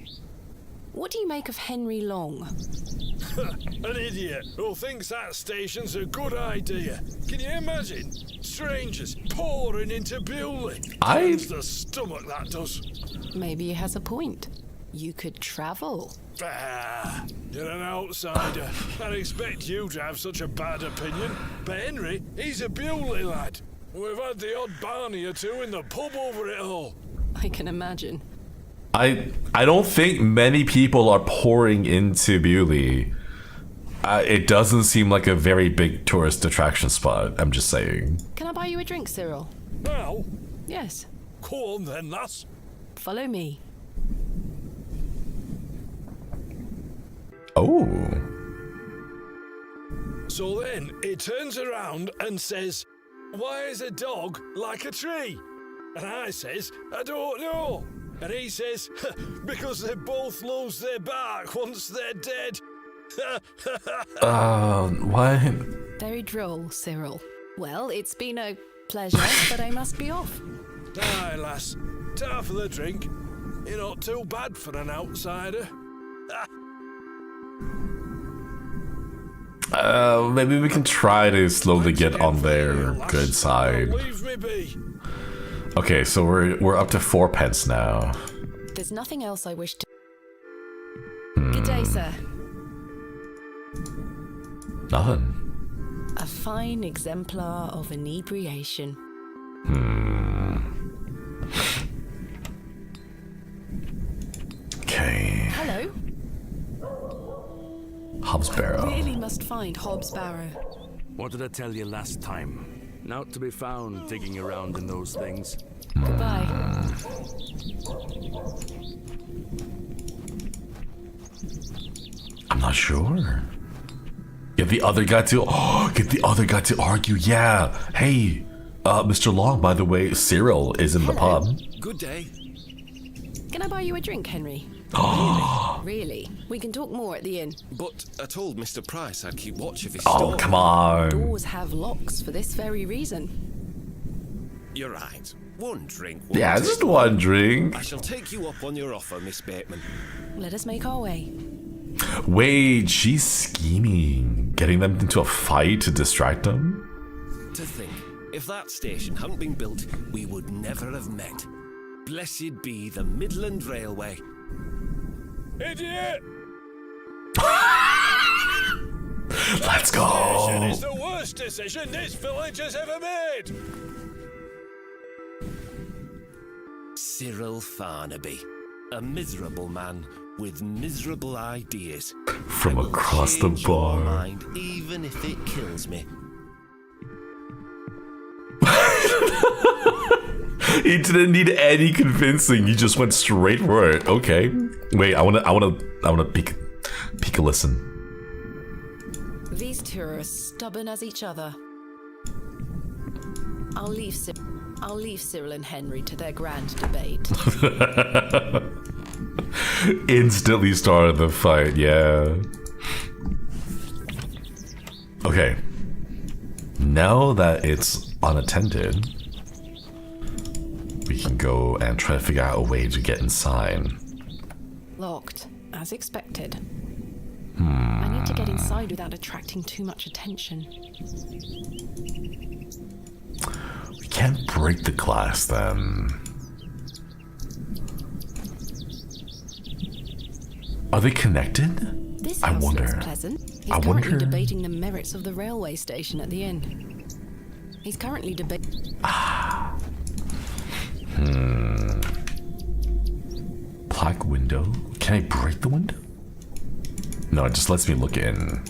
What do you make of Henry Long? An idiot who thinks that station's a good idea. Can you imagine? Strangers pouring into Bewlay. Turns the stomach, that does. Maybe he has a point. You could travel. Bah, you're an outsider. I'd expect you to have such a bad opinion. But Henry, he's a Bewlay lad. We've had the odd Barney or two in the pub over it all. I can imagine. I don't think many people are pouring into Bewlay. It doesn't seem like a very big tourist attraction spot. I'm just saying. Can I buy you a drink, Cyril? Now? Yes. Go on then, lass. Follow me. Oh. So then he turns around and says, "Why is a dog like a tree?" And I says, "I don't know." And he says, "Because they both lose their bark once they're dead." What? Very droll, Cyril. Well, it's been a pleasure, but I must be off. Aye, lass. Ta for the drink. You're not too bad for an outsider. Maybe we can try to slowly get on their good side. Leave me be. Okay, so we're up to 4 pence now. There's nothing else I wish to... Good day, sir. Nothing. A fine exemplar of inebriation. Okay. Hello. Hobbs Barrow. I really must find Hobbs Barrow. What did I tell you last time? Not to be found digging around in those things. Goodbye. I'm not sure. Get the other guy to argue. Yeah. Hey, Mr. Long, by the way, Cyril is in the pub. Good day. Can I buy you a drink, Henry? Really? We can talk more at the inn. But I told Mr. Price I'd keep watch of his Oh, store. come on. Doors have locks for this very reason. You're right. One drink. Yeah, just one drink. I shall take you up on your offer, Miss Bateman. Let us make our way. Wait, she's scheming. Getting them into a fight to distract them? To think, if that station hadn't been built, we would never have met. Blessed be the Midland Railway. Idiot! Let's go. This is the worst decision this village has ever made. Cyril Farnaby, a miserable man with miserable ideas. From across the bar. Mind, even if it kills me. He didn't need any convincing. He just went straight for it. Okay. Wait, I wanna peek a listen. These two are as stubborn as each other. I'll leave Cyril and Henry to their grand debate. Instantly started the fight, yeah. Okay. Now that it's unattended, we can go and try to figure out a way to get inside. Locked, as expected. I need to get inside without attracting too much attention. We can't break the glass then. Are they connected? This I house wonder. looks pleasant. He's I currently wonder. debating the merits of the railway station at the inn. He's currently debating. Black window. Can I break the window? No, it just lets me look in.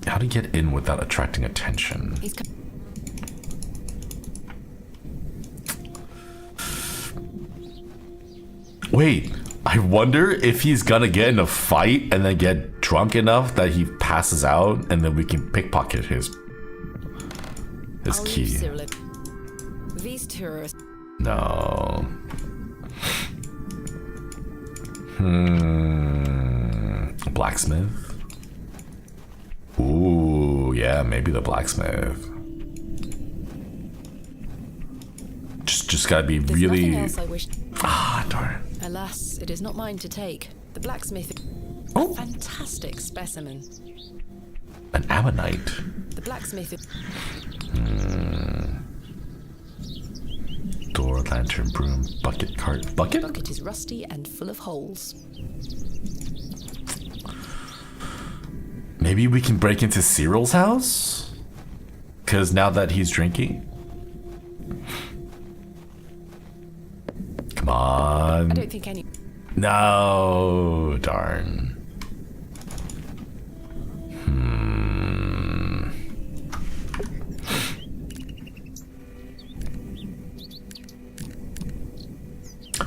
How to get in without attracting attention? Wait, I wonder if he's gonna get in a fight and then get drunk enough that he passes out, and then we can pickpocket his key. These two are. No. Blacksmith? Ooh, yeah, maybe the blacksmith. Just gotta be There's really. nothing else I wish. Ah, darn. Alas, it is not mine to take. The blacksmith. Oh. Fantastic specimen. An ammonite. The blacksmith. Door, lantern, broom, bucket, cart. Bucket? The bucket is rusty and full of holes. Maybe we can break into Cyril's house? Because now that he's drinking? Come on. I don't think any. No, darn.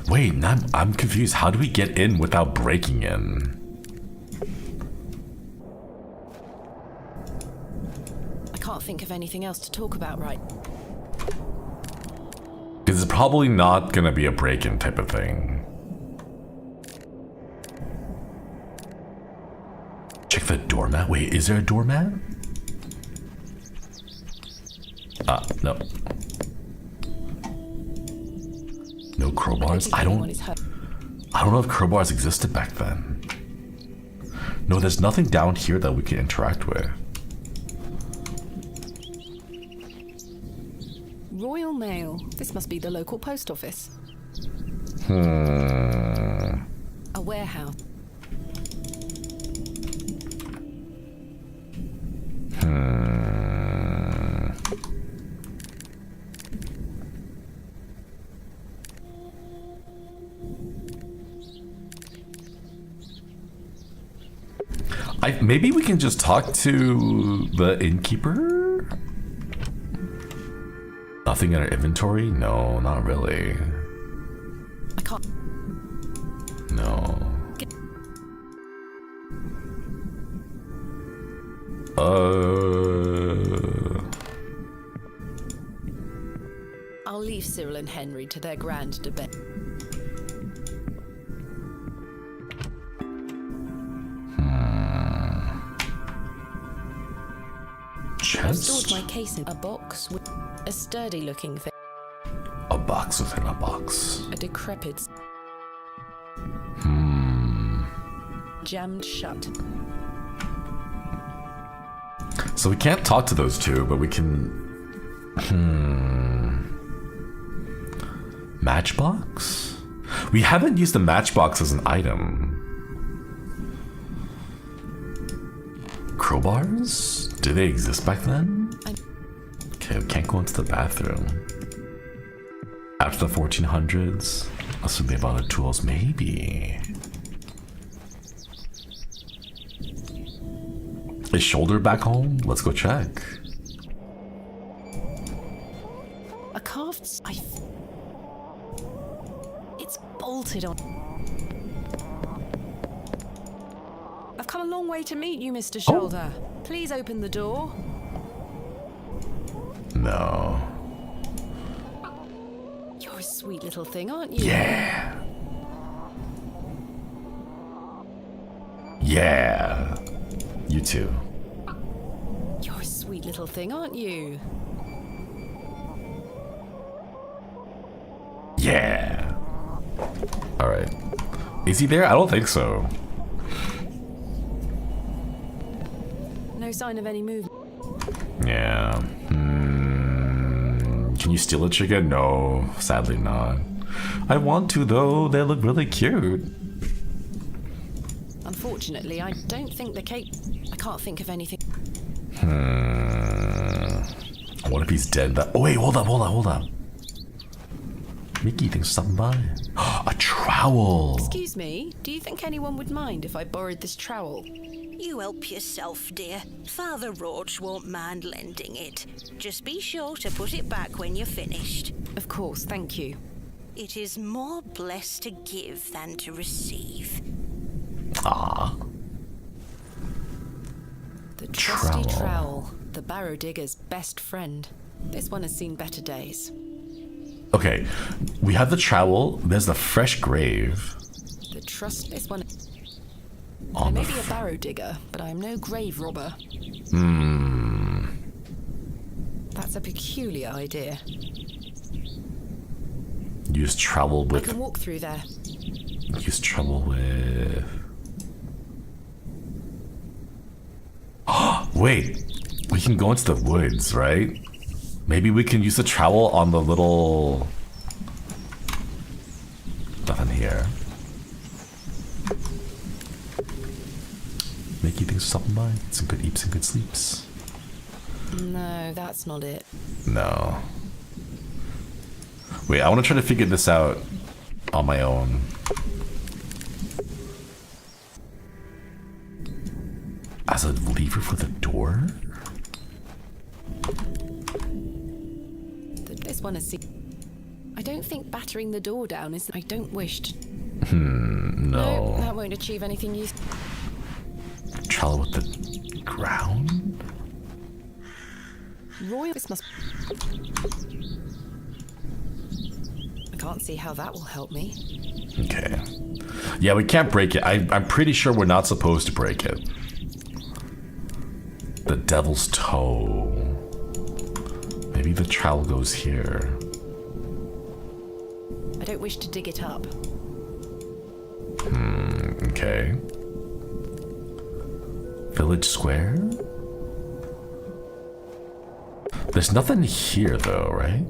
Wait, I'm confused. How do we get in without breaking in? I can't think of anything else to talk about right. Because it's probably not gonna be a break-in type of thing. Check the doormat. Wait, is there a doormat? No. No crowbars? I don't know if crowbars existed back then. No, there's nothing down here that we can interact with. Royal Mail. This must be the local post office. Hmm. A warehouse. Maybe we can just talk to the innkeeper? Nothing in our inventory? No, not really. I can't. No. I'll leave Cyril and Henry to their grand debate. I've stored my case in a box with a sturdy-looking thing. A box within a box. A decrepit. Jammed shut. So we can't talk to those two, but we can... Matchbox? We haven't used the matchbox as an item. Crowbars? Did they exist back then? Okay, we can't go into the bathroom. After the 1400s? Assuming about the tools, maybe. Is Shoulder back home? Let's go check. A carved... It's bolted on. I've come a long way to meet you, Mr. Shoulder. Please open the door. No. You're a sweet little thing, aren't you? Yeah. Yeah. You too. You're a sweet little thing, aren't you? Yeah. Alright. Is he there? I don't think so. No sign of any movement. Yeah. Can you steal a chicken? No, sadly not. I want to though. They look really cute. Unfortunately, I don't think the cake... I can't think of anything. What if he's dead? Oh wait, hold up. Mickey thinks something by it. A trowel. Excuse me, do you think anyone would mind if I borrowed this trowel? You help yourself, dear. Father Roach won't mind lending it. Just be sure to put it back when you're finished. Of course, thank you. It is more blessed to give than to receive. Ah. The trusty trowel, the Barrow digger's best friend. This one has seen better days. Okay, we have the trowel. There's the fresh grave. This one... I may be a barrow digger, but I am no grave robber. That's a peculiar idea. Use trowel with... I can walk through there. Use trowel with... Wait, we can go into the woods, right? Maybe we can use the trowel on the little... Nothing here. Make you think something by some good eats and good sleeps. No, that's not it. No. Wait, I want to try to figure this out on my own. As a lever for the door? This one is... I don't think battering the door down is... I don't wish to... No. That won't achieve anything useful. Trowel with the ground? Royal... This must... I can't see how that will help me. Okay. Yeah, we can't break it. I'm pretty sure we're not supposed to break it. The devil's toe. Maybe the trowel goes here. I don't wish to dig it up. Okay. Village Square? There's nothing here though, right?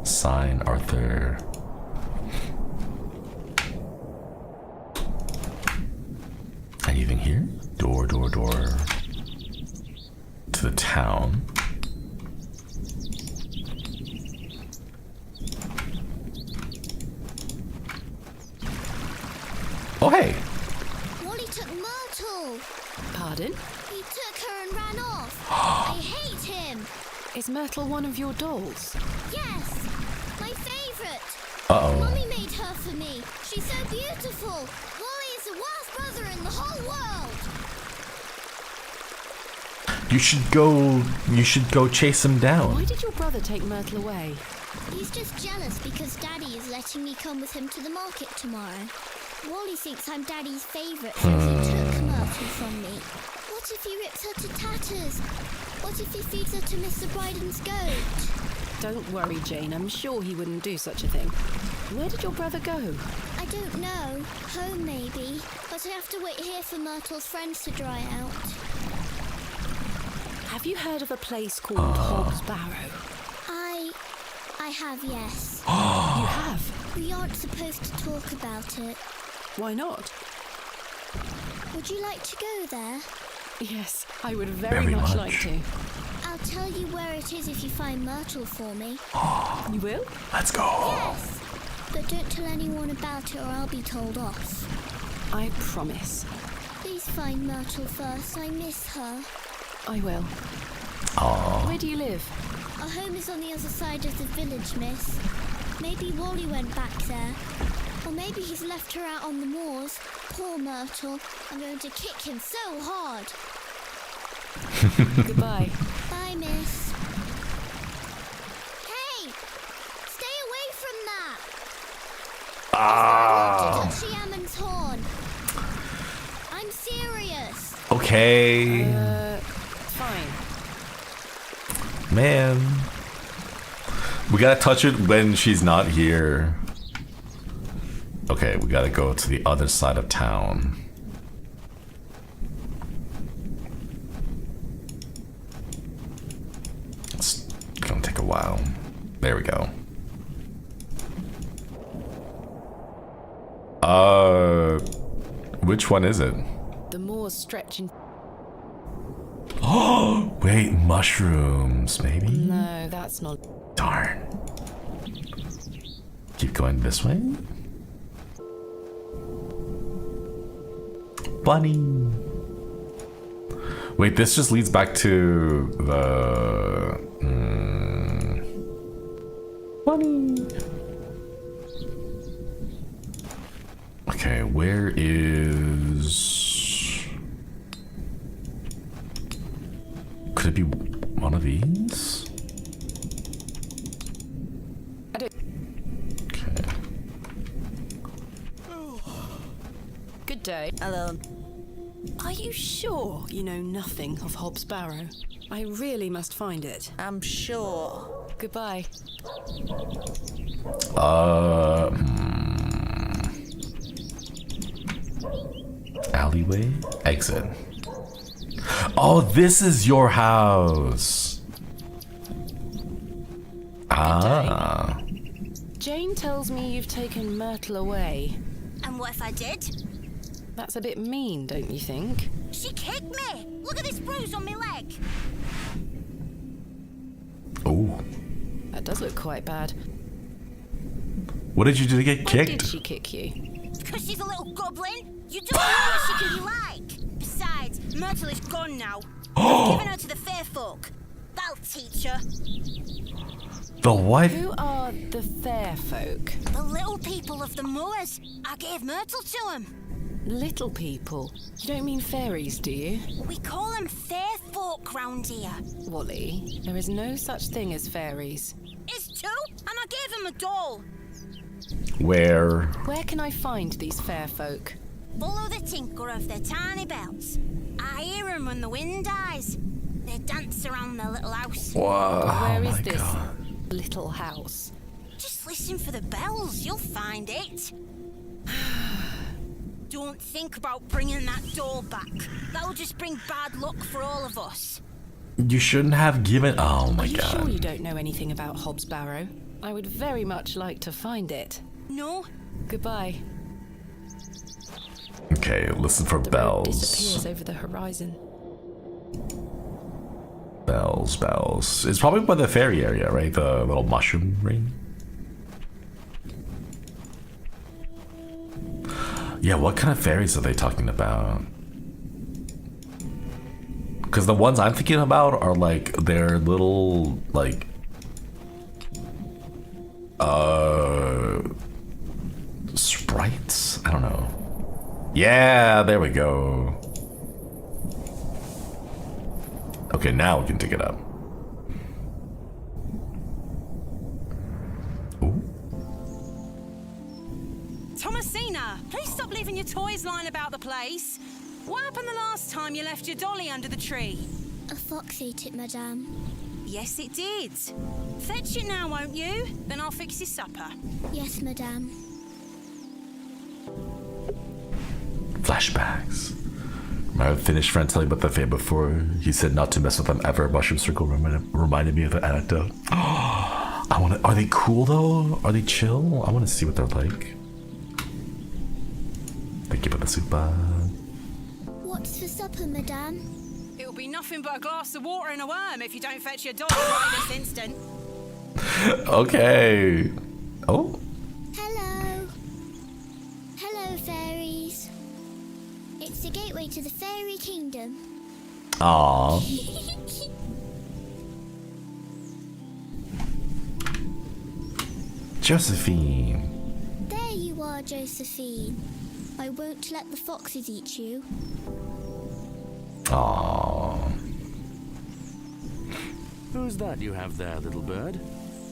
Sign Arthur. Anything here? Door. To the town. Oh, hey. Wally took Myrtle. Pardon? He took her and ran off. I hate him. Is Myrtle one of your dolls? Yes, my favourite. Uh-oh. Mummy made her for me. She's so beautiful. Wally is the worst brother in the whole world. You should go chase him down. Why did your brother take Myrtle away? He's just jealous because Daddy is letting me come with him to the market tomorrow. Wally thinks I'm Daddy's favourite since he took Myrtle from me. What if he rips her to tatters? What if he feeds her to Mr. Bryden's goat? Don't worry, Jane. I'm sure he wouldn't do such a thing. Where did your brother go? I don't know. Home, maybe. But I have to wait here for Myrtle's friends to dry out. Have you heard of a place called Hobbs Barrow? I have, yes. You have? We aren't supposed to talk about it. Why not? Would you like to go there? Yes, I would very much like to. I'll tell you where it is if you find Myrtle for me. You will? Let's go. Yes! But don't tell anyone about it or I'll be told off. I promise. Please find Myrtle first. I miss her. I will. Aww. Where do you live? Our home is on the other side of the village, miss. Maybe Wally went back there. Or maybe he's left her out on the moors. Poor Myrtle. I'm going to kick him so hard. Goodbye. Bye, miss. Hey! Stay away from that! Ah. To touch Yaman's horn. I'm serious. Okay. Fine. Man. We gotta touch it when she's not here. Okay, we gotta go to the other side of town. It's gonna take a while. There we go. Which one is it? The moors stretching. Oh, wait, mushrooms, maybe? No, that's not. Darn. Keep going this way. Bunny. Wait, this just leads back to the bunny. Okay, where is? Could it be one of these? I don't. Okay. Good day. Hello. Are you sure you know nothing of Hobbs Barrow? I really must find it. I'm sure. Goodbye. Alleyway? Exit. Oh, this is your house. Ah. Jane tells me you've taken Myrtle away. And what if I did? That's a bit mean, don't you think? She kicked me! Look at this bruise on my leg! Oh. That does look quite bad. What did you do to get Why kicked? did she kick you? Because she's a little goblin! You don't know what she can be like! Besides, Myrtle is gone now. I've given her to the fair folk. That'll teach her. The what? Who are the fair folk? The little people of the moors. I gave Myrtle to them. Little people? You don't mean fairies, do you? We call them fair folk round here. Wally, there is no such thing as fairies. It's true, and I gave him a doll. Where? Where can I find these fair folk? Follow the tinkle of their tiny bells. I hear them when the wind dies. They dance around their little house. Wow. Where is my this God. little house? Just listen for the bells, you'll find it. Don't think about bringing that doll back. That'll just bring bad luck for all of us. You shouldn't have given. Oh my Are you God. sure you don't know anything about Hobbs Barrow? I would very much like to find it. No? Goodbye. Okay, listen for The road bells. disappears over the horizon. Bells, bells. It's probably by the fairy area, right? The little mushroom ring. Yeah, what kind of fairies are they talking about? Because the ones I'm thinking about are like their little like Sprites? I don't know. Yeah, there we go. Okay, now we can dig it up. Ooh. Thomasina, please stop leaving your toys lying about the place. What happened the last time you left your dolly under the tree? A fox ate it, madame. Yes, it did. Fetch it now, won't you? Then I'll fix your supper. Yes, madame. Flashbacks. My finished friend telling about the fate before. He said not to mess with them ever. Mushroom Circle reminded me of the anecdote. Are they cool though? Are they chill? I want to see what they're like. Thank you for the super. What's for supper, madame? It'll be nothing but a glass of water and a worm if you don't fetch your dolly right this instant. Okay. Oh. Hello. Hello, fairies. It's the gateway to the fairy kingdom. Aww. Josephine. There you are, Josephine. I won't let the foxes eat you. Aww. Who's that you have there, little bird?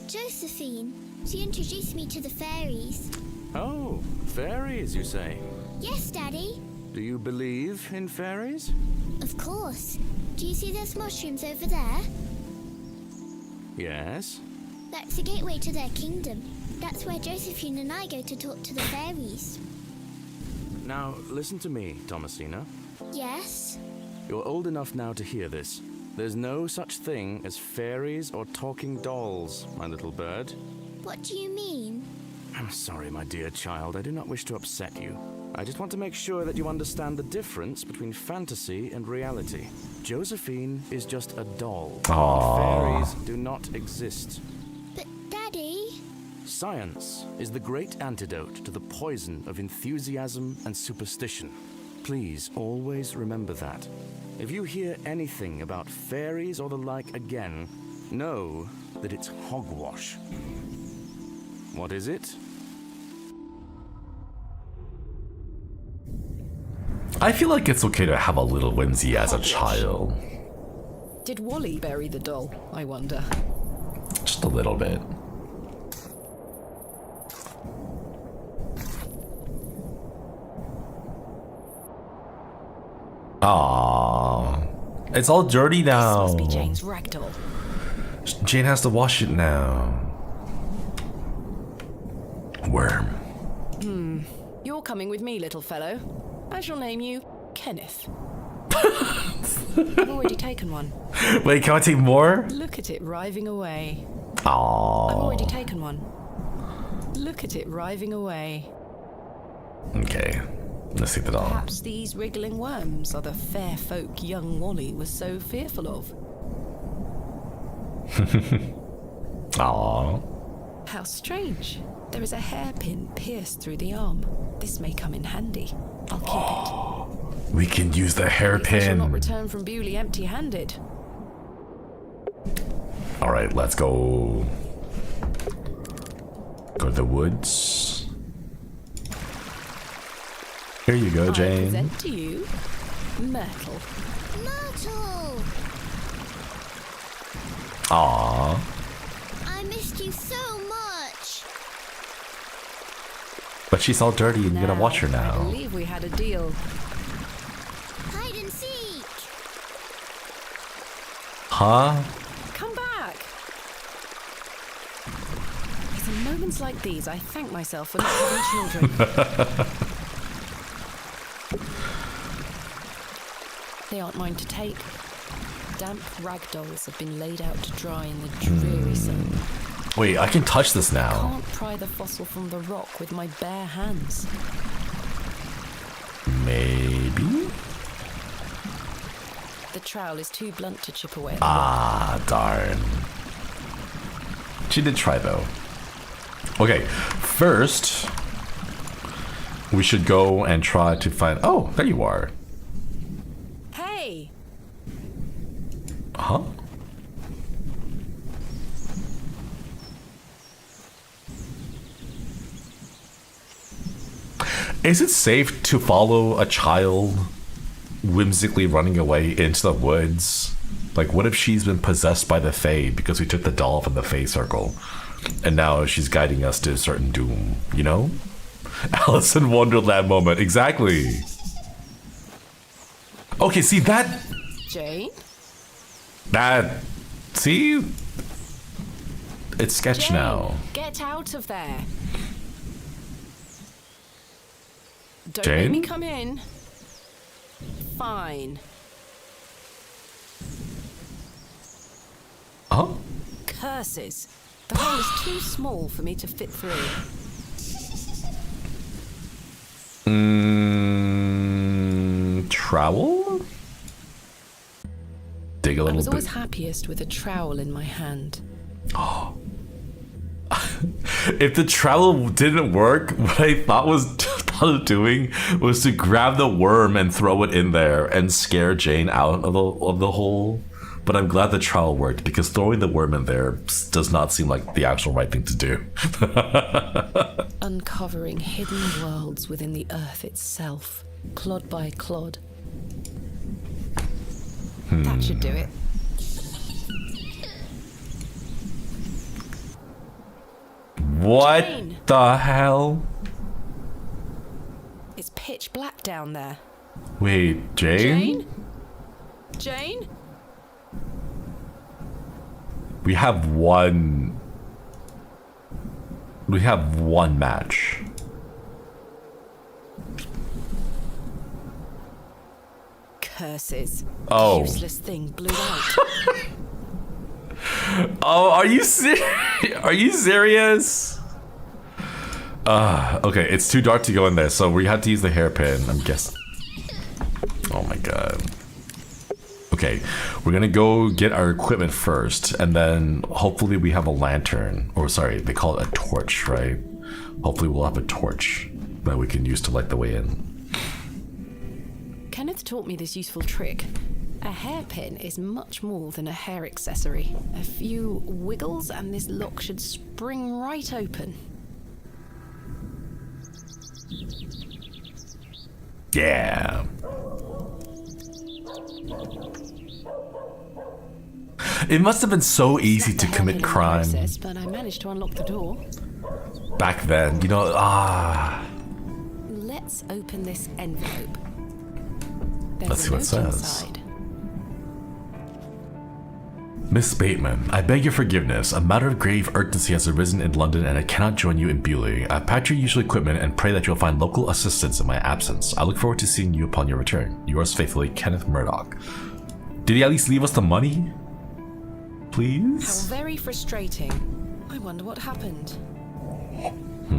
Josephine. She introduced me to the fairies. Oh, fairies, you say? Yes, Daddy. Do you believe in fairies? Of course. Do you see those mushrooms over there? Yes. That's the gateway to their kingdom. That's where Josephine and I go to talk to the fairies. Now, listen to me, Thomasina. Yes? You're old enough now to hear this. There's no such thing as fairies or talking dolls, my little bird. What do you mean? I'm sorry, my dear child. I do not wish to upset you. I just want to make sure that you understand the difference between fantasy and reality. Josephine is just a doll. Aww. Fairies do not exist. But, Daddy... Science is the great antidote to the poison of enthusiasm and superstition. Please always remember that. If you hear anything about fairies or the like again, know that it's hogwash. What is it? I feel like it's okay to have a little whimsy as a child. Did Wally bury the doll, I wonder? Just a little bit. Aww. It's all dirty now. This must be Jane's ragdoll. Jane has to wash it now. Worm. You're coming with me, little fellow. I shall name you Kenneth. I've already taken one. Wait, can I take more? Look at it writhing away. Aww. I've already taken one. Look at it writhing away. Okay, let's see the doll. Perhaps these wriggling worms are the fair folk young Wally was so fearful of. Aww. How strange. There is a hairpin pierced through the arm. This may come in handy. I'll keep it. We can use the I shall not hairpin. return from Bewlay empty-handed. All right, let's go. Go to the woods. Here you go, I Jane. present to you Myrtle. Myrtle! Aww. I missed you so much. But she's all dirty and you're gonna watch her I now. believe we had a deal. Hide and seek. Huh? Come back. It's in moments like these I thank myself for not having children. They aren't mine to take. Damp rag dolls have been laid out to dry in the dreary sun. Wait, I can touch this I now. can't pry the fossil from the rock with my bare hands. Maybe? The trowel is too blunt to chip away at the Ah, darn. She did try though. Okay, first we should go and try to find. Oh, there you are. Hey! Huh? Is it safe to follow a child whimsically running away into the woods? Like, what if she's been possessed by the Fae because we took the doll from the Fae circle, and now she's guiding us to a certain doom, you know? Alice in Wonderland moment, exactly. Okay, see that? Jane? That, see? It's sketch Jane, now. Get out of there. Don't Jane? make me come in. Fine. Oh? Curses. The hole is too small for me to fit through. Trowel? Dig a I little was bit. always happiest with a trowel in my hand. Oh. If the trowel didn't work, what I thought of doing was to grab the worm and throw it in there and scare Jane out of the hole. But I'm glad the trowel worked, because throwing the worm in there does not seem like the actual right thing to do. Uncovering hidden worlds within the earth itself, clod by clod. That should do it. What Jane. the hell? It's pitch black down there. Wait, Jane? Jane? We have one match. Curses. Oh. Useless thing blew out. Oh, are you are you serious? Okay, it's too dark to go in there, so we had to use the hairpin, I'm guessing. Oh my god. Okay, we're gonna go get our equipment first, and then hopefully we have a lantern, or sorry, they call it a torch, right? Hopefully we'll have a torch that we can use to light the way in. Kenneth taught me this useful trick. A hairpin is much more than a hair accessory. A few wiggles and this lock should spring right open. Yeah. It must have been so easy to commit crime Process, but I managed to unlock the door. back then, you know. Let's open this envelope. There's Let's see a what it note says. inside. Miss Bateman, I beg your forgiveness. A matter of grave urgency has arisen in London and I cannot join you in Bewlay. I've packed your usual equipment and pray that you'll find local assistance in my absence. I look forward to seeing you upon your return. Yours faithfully, Kenneth Murdoch. Did he at least leave us the money? Please? How very frustrating. I wonder what happened.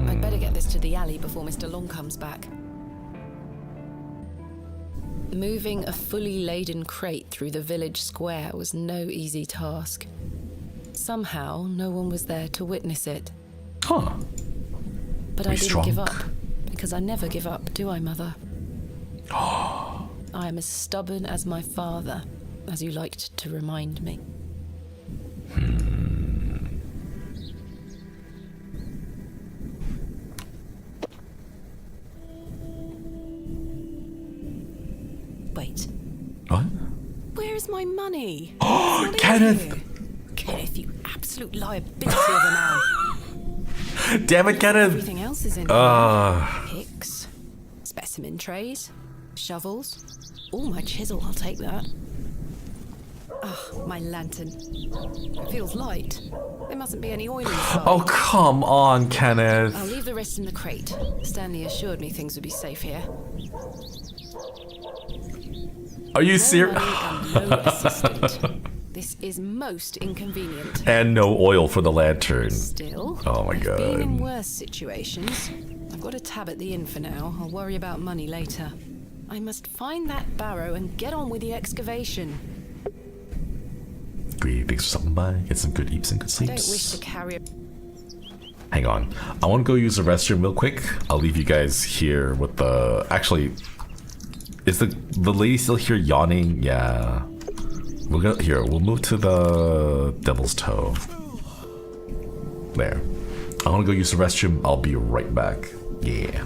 I'd better get this to the alley before Mr. Long comes back. Moving a fully laden crate through the village square was no easy task. Somehow, no one was there to witness it. Huh. But I didn't give up, because I never give up, do I, Mother? I am as stubborn as my father, as you liked to remind me. Wait. What? Where is my money? Oh, Kenneth! Kenneth, you absolute liability of a man. Damn it, Kenneth! Everything else is in picks, specimen trays, shovels. Oh, my chisel, I'll take that. Oh, my lantern. It feels light. There mustn't be any oil inside. Oh, come on, Kenneth. I'll leave the rest in the crate. Stanley assured me things would be safe here. Are you serious? No assistant. This is most inconvenient. And no oil for the lantern. Still, Oh my I've been in god. worse situations. I've got a tab at the inn for now. I'll worry about money later. I must find that barrow and get on with the excavation. Agree, thanks for stopping by. Get some good eats and good I don't wish sleeps. to carry a... Hang on. I want to go use the restroom real quick. I'll leave you guys here with the... Actually, is the lady still here yawning? Yeah. We'll go here. We'll move to the Devil's Toe. There. I want to go use the restroom. I'll be right back. Yeah.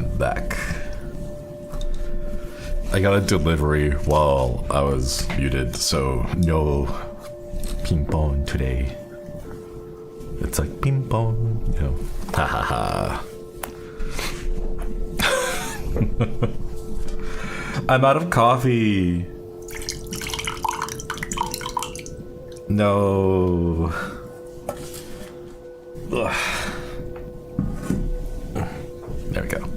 I'm back. I got a delivery while I was muted, so no ping pong today. It's like ping pong, you know. Ha ha ha. I'm out of coffee. No. Ugh. There we go.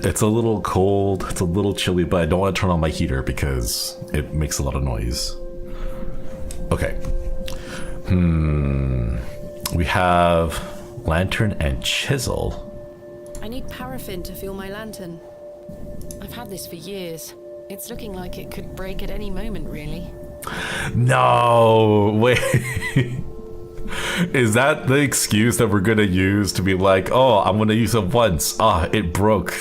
It's a little cold, it's a little chilly, but I don't want to turn on my heater because it makes a lot of noise. Okay. We have lantern and chisel. I need paraffin to fuel my lantern. I've had this for years. It's looking like it could break at any moment, really. No, wait. Is that the excuse that we're gonna use to be like, oh, I'm gonna use it once. Ah, it broke.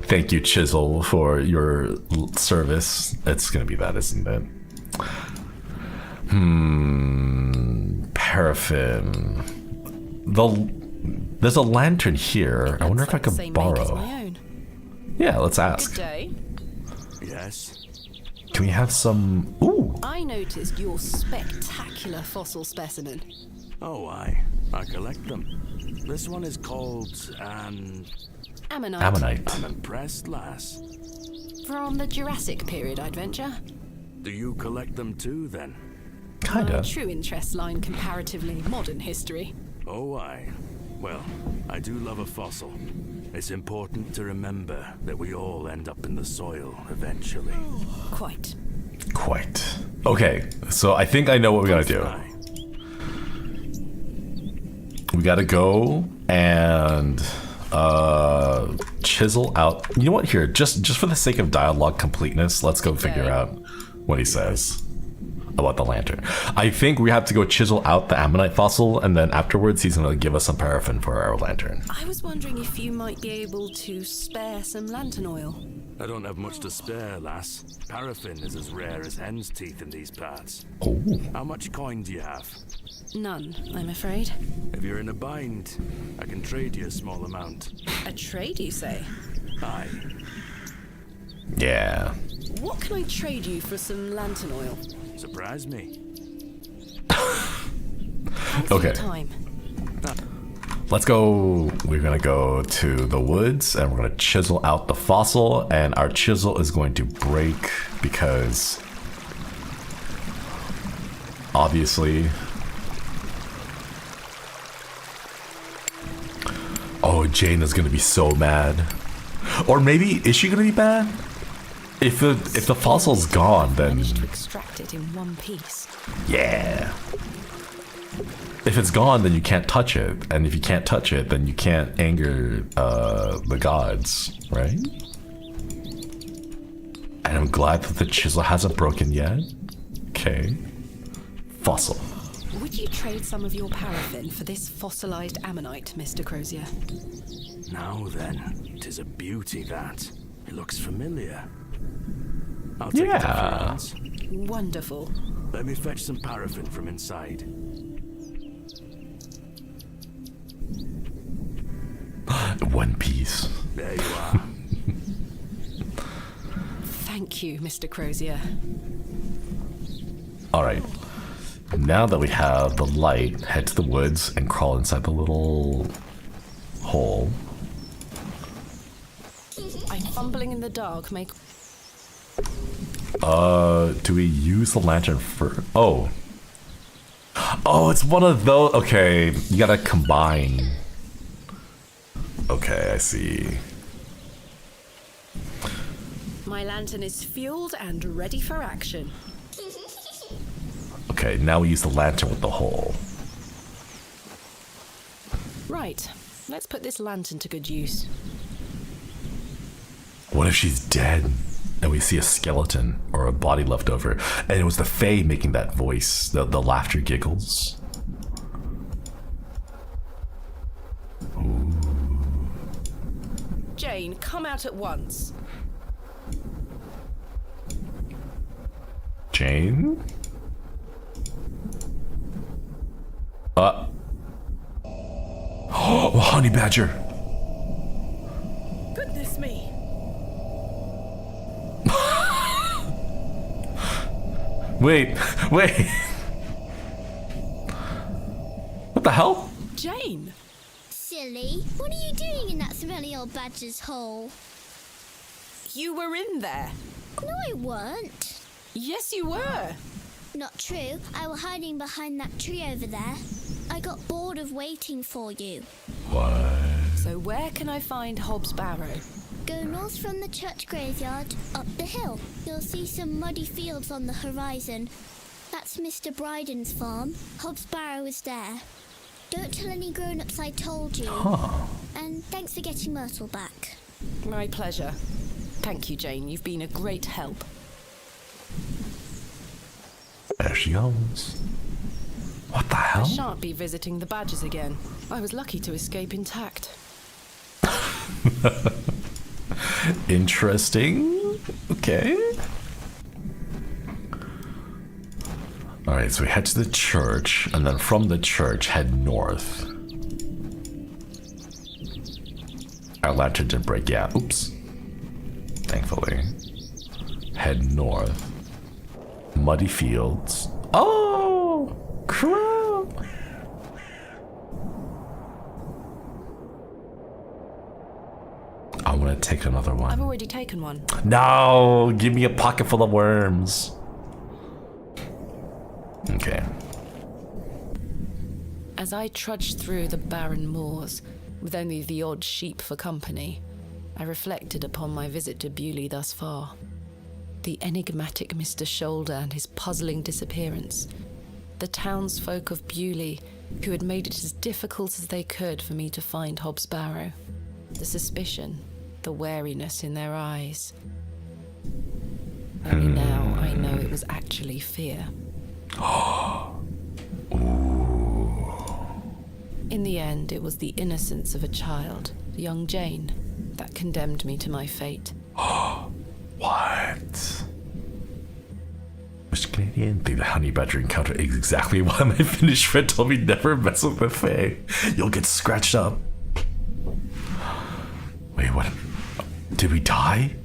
Thank you, Chisel, for your service. It's gonna be that, isn't it? Paraffin. There's a lantern here. I wonder if I could borrow. Yeah, let's ask. Good day. Yes. Can we have some? Ooh. I noticed your spectacular fossil specimen. Oh, I collect them. This one is called Ammonite. Ammonite. I'm impressed, lass. From the Jurassic period, I'd venture. Do you collect them too, then? Kinda. My true interests lie in comparatively modern history. Oh, I. Well, I do love a fossil. It's important to remember that we all end up in the soil eventually. Quite. Okay, so I think I know what we gotta do. We gotta go and chisel out. You know what? Here, just for the sake of dialogue completeness, let's go figure out what he says about the lantern. I think we have to go chisel out the ammonite fossil, and then afterwards he's gonna give us some paraffin for our lantern. I was wondering if you might be able to spare some lantern oil. I don't have much to spare, lass. Paraffin is as rare as hen's teeth in these parts. Oh. How much coin do you have? None, I'm afraid. If you're in a bind, I can trade you a small amount. A trade, you say? Aye. Yeah. What can I trade you for some lantern oil? Surprise me. Okay. Time. Let's go. We're gonna go to the woods and we're gonna chisel out the fossil, and our chisel is going to break because obviously. Oh, Jane is gonna be so mad. Or maybe is she gonna be mad? If the fossil's gone, then managed to extract it in one piece. Yeah. If it's gone, then you can't touch it, and if you can't touch it, then you can't anger the gods, right? And I'm glad that the chisel hasn't broken yet. Okay. Fossil. Would you trade some of your paraffin for this fossilized ammonite, Mr. Crozier? Now then, 'tis a beauty that. It looks familiar. I'll take it to France. Wonderful. Let me fetch some paraffin from inside. One piece. There you are. Thank you, Mr. Crozier. Alright. Now that we have the light, head to the woods and crawl inside the little hole. I'm fumbling in the dark, make... Do we use the lantern for... Oh, it's one of those... Okay, you gotta combine. Okay, I see. My lantern is fueled and ready for action. Okay, now we use the lantern with the hole. Right, let's put this lantern to good use. What if she's dead and we see a skeleton or a body left over, and it was the Fae making that voice, the laughter giggles? Ooh. Jane, come out at once. Jane? Oh, honey badger. Goodness me. Wait. What the hell? Jane. Silly, what are you doing in that smelly old badger's hole? You were in there. No, I weren't. Yes, you were. Not true. I was hiding behind that tree over there. I got bored of waiting for you. What? So where can I find Hobbs Barrow? Go north from the church graveyard, up the hill. You'll see some muddy fields on the horizon. That's Mr. Bryden's farm. Hobbs Barrow is there. Don't tell any grown-ups I told you. Huh. And thanks for getting Myrtle back. My pleasure. Thank you, Jane. You've been a great help. There she goes. What the hell? I shan't be visiting the badgers again. I was lucky to escape intact. Interesting. Okay. Alright, so we head to the church, and then from the church, head north. Our lantern did break, yeah, oops. Thankfully. Head north. Muddy fields. Oh! Crap! I want to take another one. I've already taken one. No! Give me a pocket full of worms. Okay. As I trudged through the barren moors, with only the odd sheep for company, I reflected upon my visit to Bewlay thus far. The enigmatic Mr. Shoulder and his puzzling disappearance. The townsfolk of Bewlay, who had made it as difficult as they could for me to find Hobbs Barrow. The suspicion, the wariness in their eyes. Only now I know it was actually fear. In the end, it was the innocence of a child, young Jane, that condemned me to my fate. What? Mr. Canadian, think the honey badger encounter is exactly why my Finnish friend told me never mess with the Fae. You'll get scratched up. Wait, what? Did we die?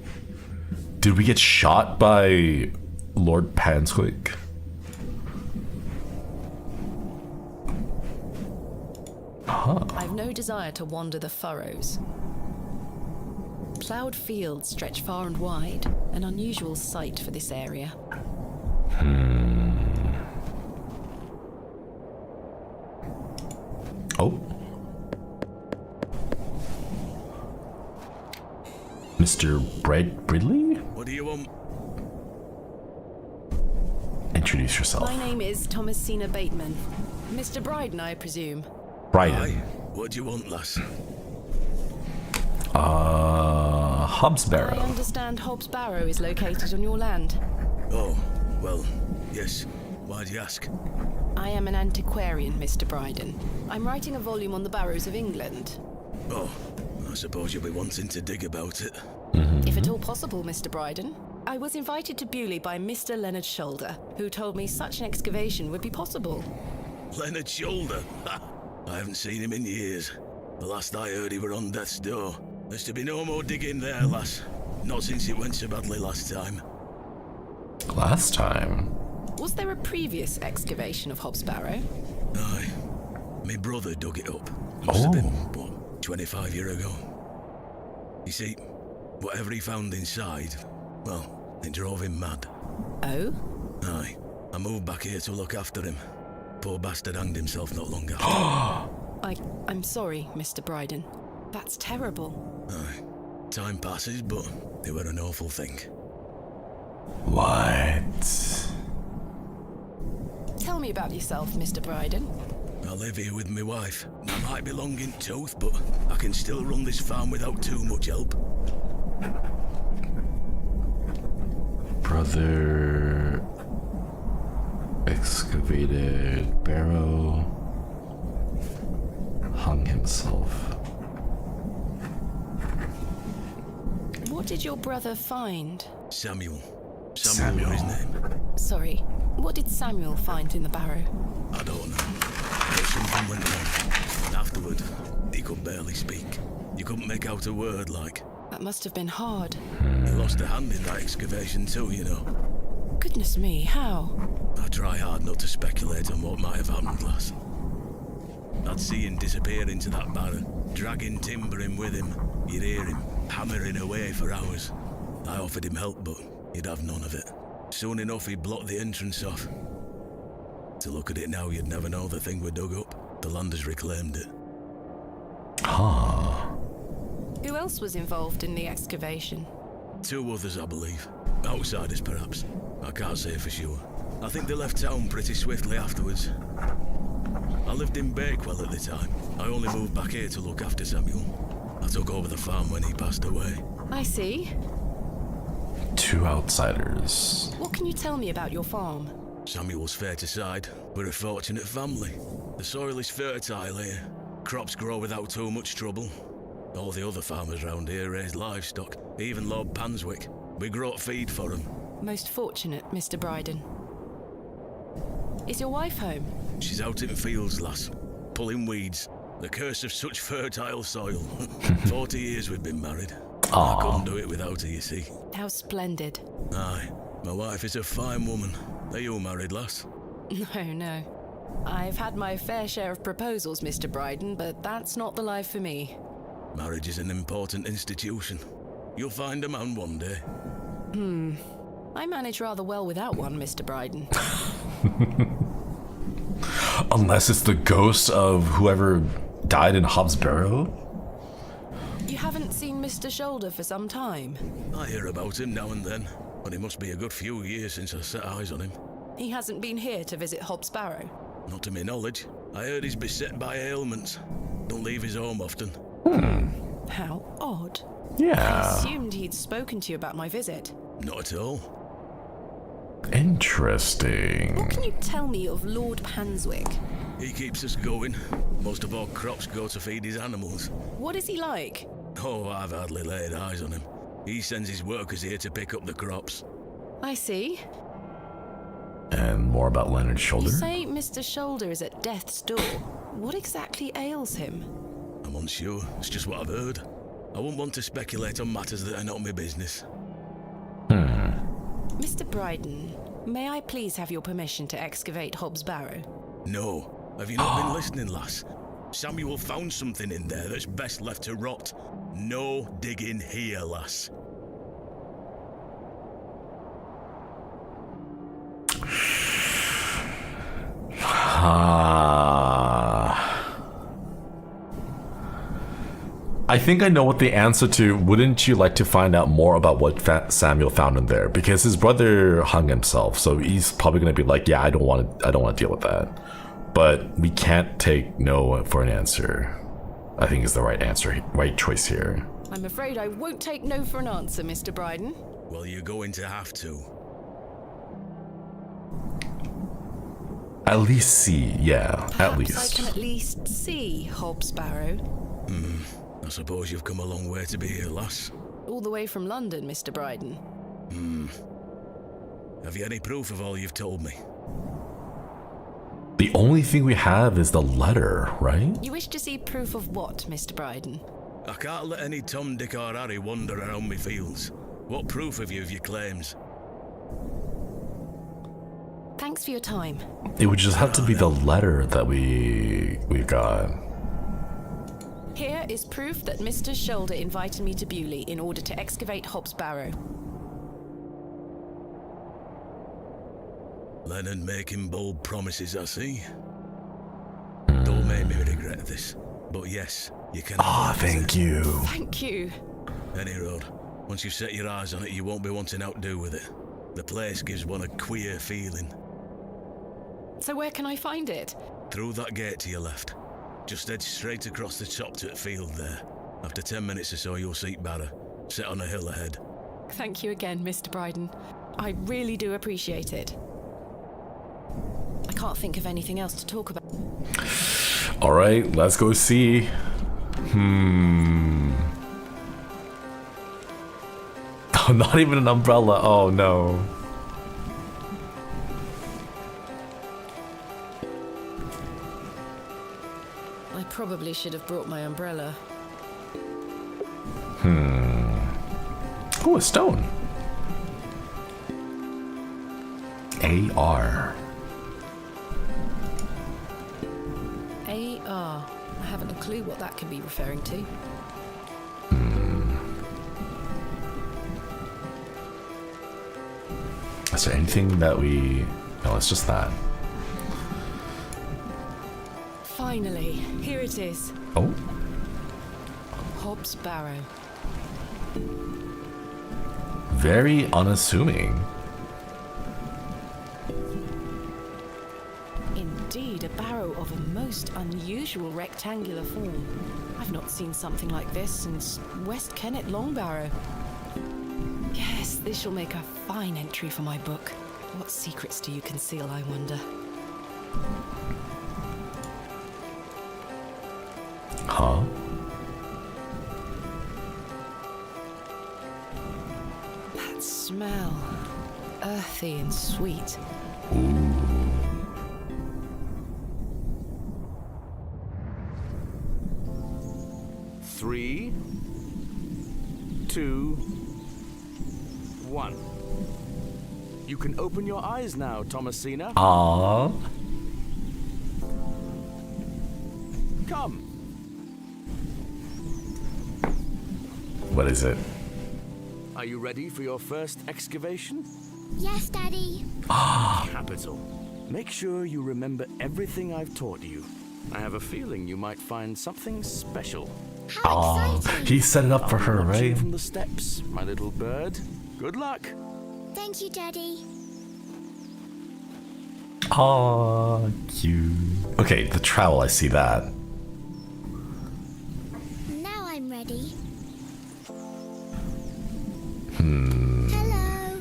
Did we get shot by Lord Panswick? Huh. I've no desire to wander the furrows. Ploughed fields stretch far and wide, an unusual sight for this area. Oh. Mr. Bridley? What do you want? Introduce yourself. My name is Thomasina Bateman. Mr. Bryden, I presume. Bryden. Aye. What do you want, lass? Hobbs Barrow. I understand Hobbs Barrow is located on your land. Oh, well, yes. Why'd you ask? I am an antiquarian, Mr. Bryden. I'm writing a volume on the barrows of England. Oh, I suppose you'll be wanting to dig about it. If at all possible, Mr. Bryden. I was invited to Bewlay by Mr. Leonard Shoulder, who told me such an excavation would be possible. Leonard Shoulder? Ha! I haven't seen him in years. The last I heard he were on death's door. There's to be no more digging there, lass. Not since it went so badly last time. Last time? Was there a previous excavation of Hobbs Barrow? Aye. My brother dug it up. Must have been, 25 years ago. You see, whatever he found inside, well, it drove him mad. Oh? Aye. I moved back here to look after him. Poor bastard hanged himself not long after. I'm sorry, Mr. Bryden. That's terrible. Aye. Time passes, but it were an awful thing. What? Tell me about yourself, Mr. Bryden. I live here with my wife. I might be long in tooth, but I can still run this farm without too much help. Brother excavated Barrow, hung himself. What did your brother find? Samuel was his name. Sorry, what did Samuel find in the barrow? I don't know. There's some make out a word like. That must have been hard. I lost a hand in that excavation too, you know. Goodness me, how? I try hard not to speculate on what might have happened, lass. I'd see him disappear into that barrow, dragging timber in with him. You'd hear him hammering away for hours. I offered him help, but he'd have none of it. Soon enough, he'd block the entrance off. To look at it now, you'd never know the thing we dug up. The land has reclaimed it. Ah. Who else was involved in the excavation? 2 others, I believe. Outsiders, perhaps. I can't say for sure. I think they left town pretty swiftly afterwards. I lived in Bakewell at the time. I only moved back here to look after Samuel. I took over the farm when he passed away. I see. 2 outsiders. What can you tell me about your farm? Samuel's fair to side. We're a fortunate family. The soil is fertile here. Crops grow without too much trouble. All the other farmers round here raise livestock. Even Lord Panswick. We grow feed for him. Most fortunate, Mr. Bryden. Is your wife home? She's out in fields, lass. Pulling weeds. The curse of such fertile soil. 40 years we've been married. Aww. I couldn't do it without her, you see. How splendid. Aye. My wife is a fine woman. Are you married, lass? No. I've had my fair share of proposals, Mr. Bryden, but that's not the life for me. Marriage is an important institution. You'll find a man one day. I manage rather well without one, Mr. Bryden. Unless it's the ghost of whoever died in Hobbs Barrow? You haven't seen Mr. Shoulder for some time? I hear about him now and then, but it must be a good few years since I set eyes on him. He hasn't been here to visit Hobbs Barrow? Not to my knowledge. I heard he's beset by ailments. Don't leave his home often. How odd. Yeah. I assumed he'd spoken to you about my visit. Not at all. Interesting. What can you tell me of Lord Panswick? He keeps us going. Most of our crops go to feed his animals. What is he like? Oh, I've hardly laid eyes on him. He sends his workers here to pick up the crops. I see. And more about Leonard's shoulder? You say Mr. Shoulder is at death's door. What exactly ails him? I'm unsure. It's just what I've heard. I wouldn't want to speculate on matters that are not my business. Mr. Bryden, may I please have your permission to excavate Hobbs Barrow? No. Have you not been listening, lass? Samuel found something in there that's best left to rot. No digging here, lass. I think I know what the answer to wouldn't you like to find out more about what Samuel found in there, because his brother hung himself, so he's probably going to be like, yeah, I don't want to deal with that. But we can't take no for an answer. I think is the right choice here. I'm afraid I won't take no for an answer, Mr. Bryden. Well, you're going to have to. At least see, yeah, Perhaps at least. I can at least see Hobbs Barrow. I suppose you've come a long way to be here, lass. All the way from London, Mr. Bryden. Have you any proof of all you've told me? The only thing we have is the letter, right? You wish to see proof of what, Mr. Bryden? I can't let any Tom, Dick or Harry wander around me fields. What proof have you of your claims? Thanks for your time. It would just have to be the letter that we got. Here is proof that Mr. Shoulder invited me to Bewlay in order to excavate Hobbs Barrow. Leonard making bold promises, I see. Don't make me regret this. But yes, you can... Thank you. Thank you. Any road. Once you've set your eyes on it, you won't be wanting to outdo with it. The place gives one a queer feeling. So where can I find it? Through that gate to your left. Just head straight across the top to the field there. After 10 minutes or so, you'll see Barrow, set on a hill ahead. Thank you again, Mr. Bryden. I really do appreciate it. I can't think of anything else to talk about. All right, let's go see. Oh, not even an umbrella. Oh no. I probably should have brought my umbrella. Oh, a stone. AR. AR. I haven't a clue what that could be referring to. Is there anything that we... No, it's just that. Finally, here it is. Oh? Hobbs Barrow. Very unassuming. Indeed, a barrow of a most unusual rectangular form. I've not seen something like this since West Kennet Long Barrow. Yes, this shall make a fine entry for my book. What secrets do you conceal, I wonder? Huh? That smell. Earthy and sweet. Ooh. Three, 2, 1. You can open your eyes now, Thomasina. Aww. Come. What is it? Are you ready for your first excavation? Yes, Daddy. Capital. Make sure you remember everything I've taught you. I have a feeling you might find something special. How exciting. He set it up for her, right? From the steps, my little bird. Good luck. Thank you, Daddy. Aw, cute. Okay, the trowel, I see that. Now I'm ready. Hello.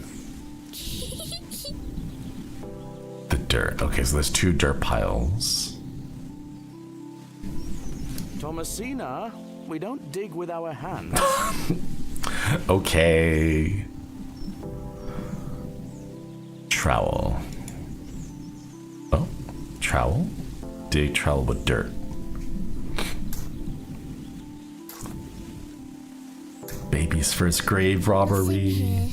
The dirt. Okay, so there's 2 dirt piles. Thomasina, we don't dig with our hands. Okay. Trowel. Oh, trowel? Dig trowel with dirt. Baby's first grave robbery.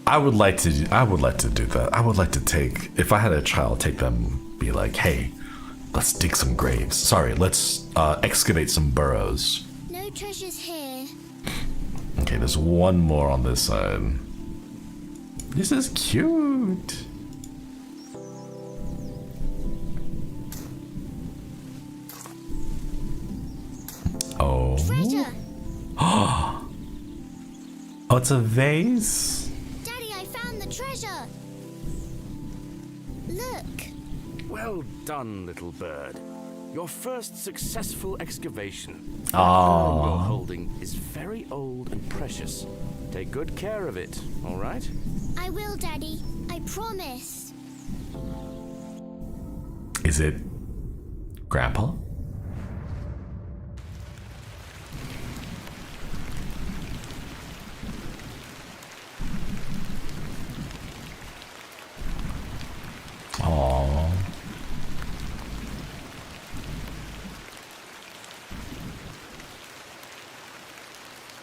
I would like to do that. I would like to take, if I had a child, take them, be like, hey, let's dig some graves. Sorry, let's excavate some burrows. No treasures here. Okay, there's one more on this side. This is cute. Oh. Treasure. Oh, it's a vase. Daddy, I found the treasure. Look. Well done, little bird. Your first successful excavation. Aww. The urn you're holding is very old and precious. Take good care of it, all right? I will, Daddy. I promise. Is it Grandpa? Aww.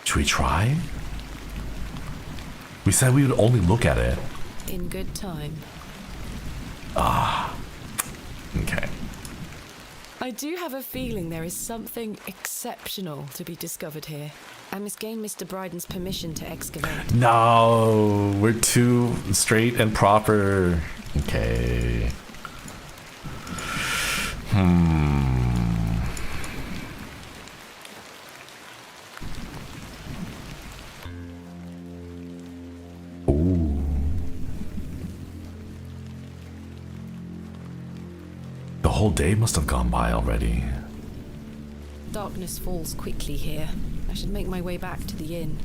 Should we try? We said we would only look at it. In good time. Ah. Okay. I do have a feeling there is something exceptional to be discovered here. I must gain Mr. Bryden's permission to excavate. No, we're too straight and proper. Okay. Ooh. The whole day must have gone by already. Darkness falls quickly here. I should make my way back to the inn.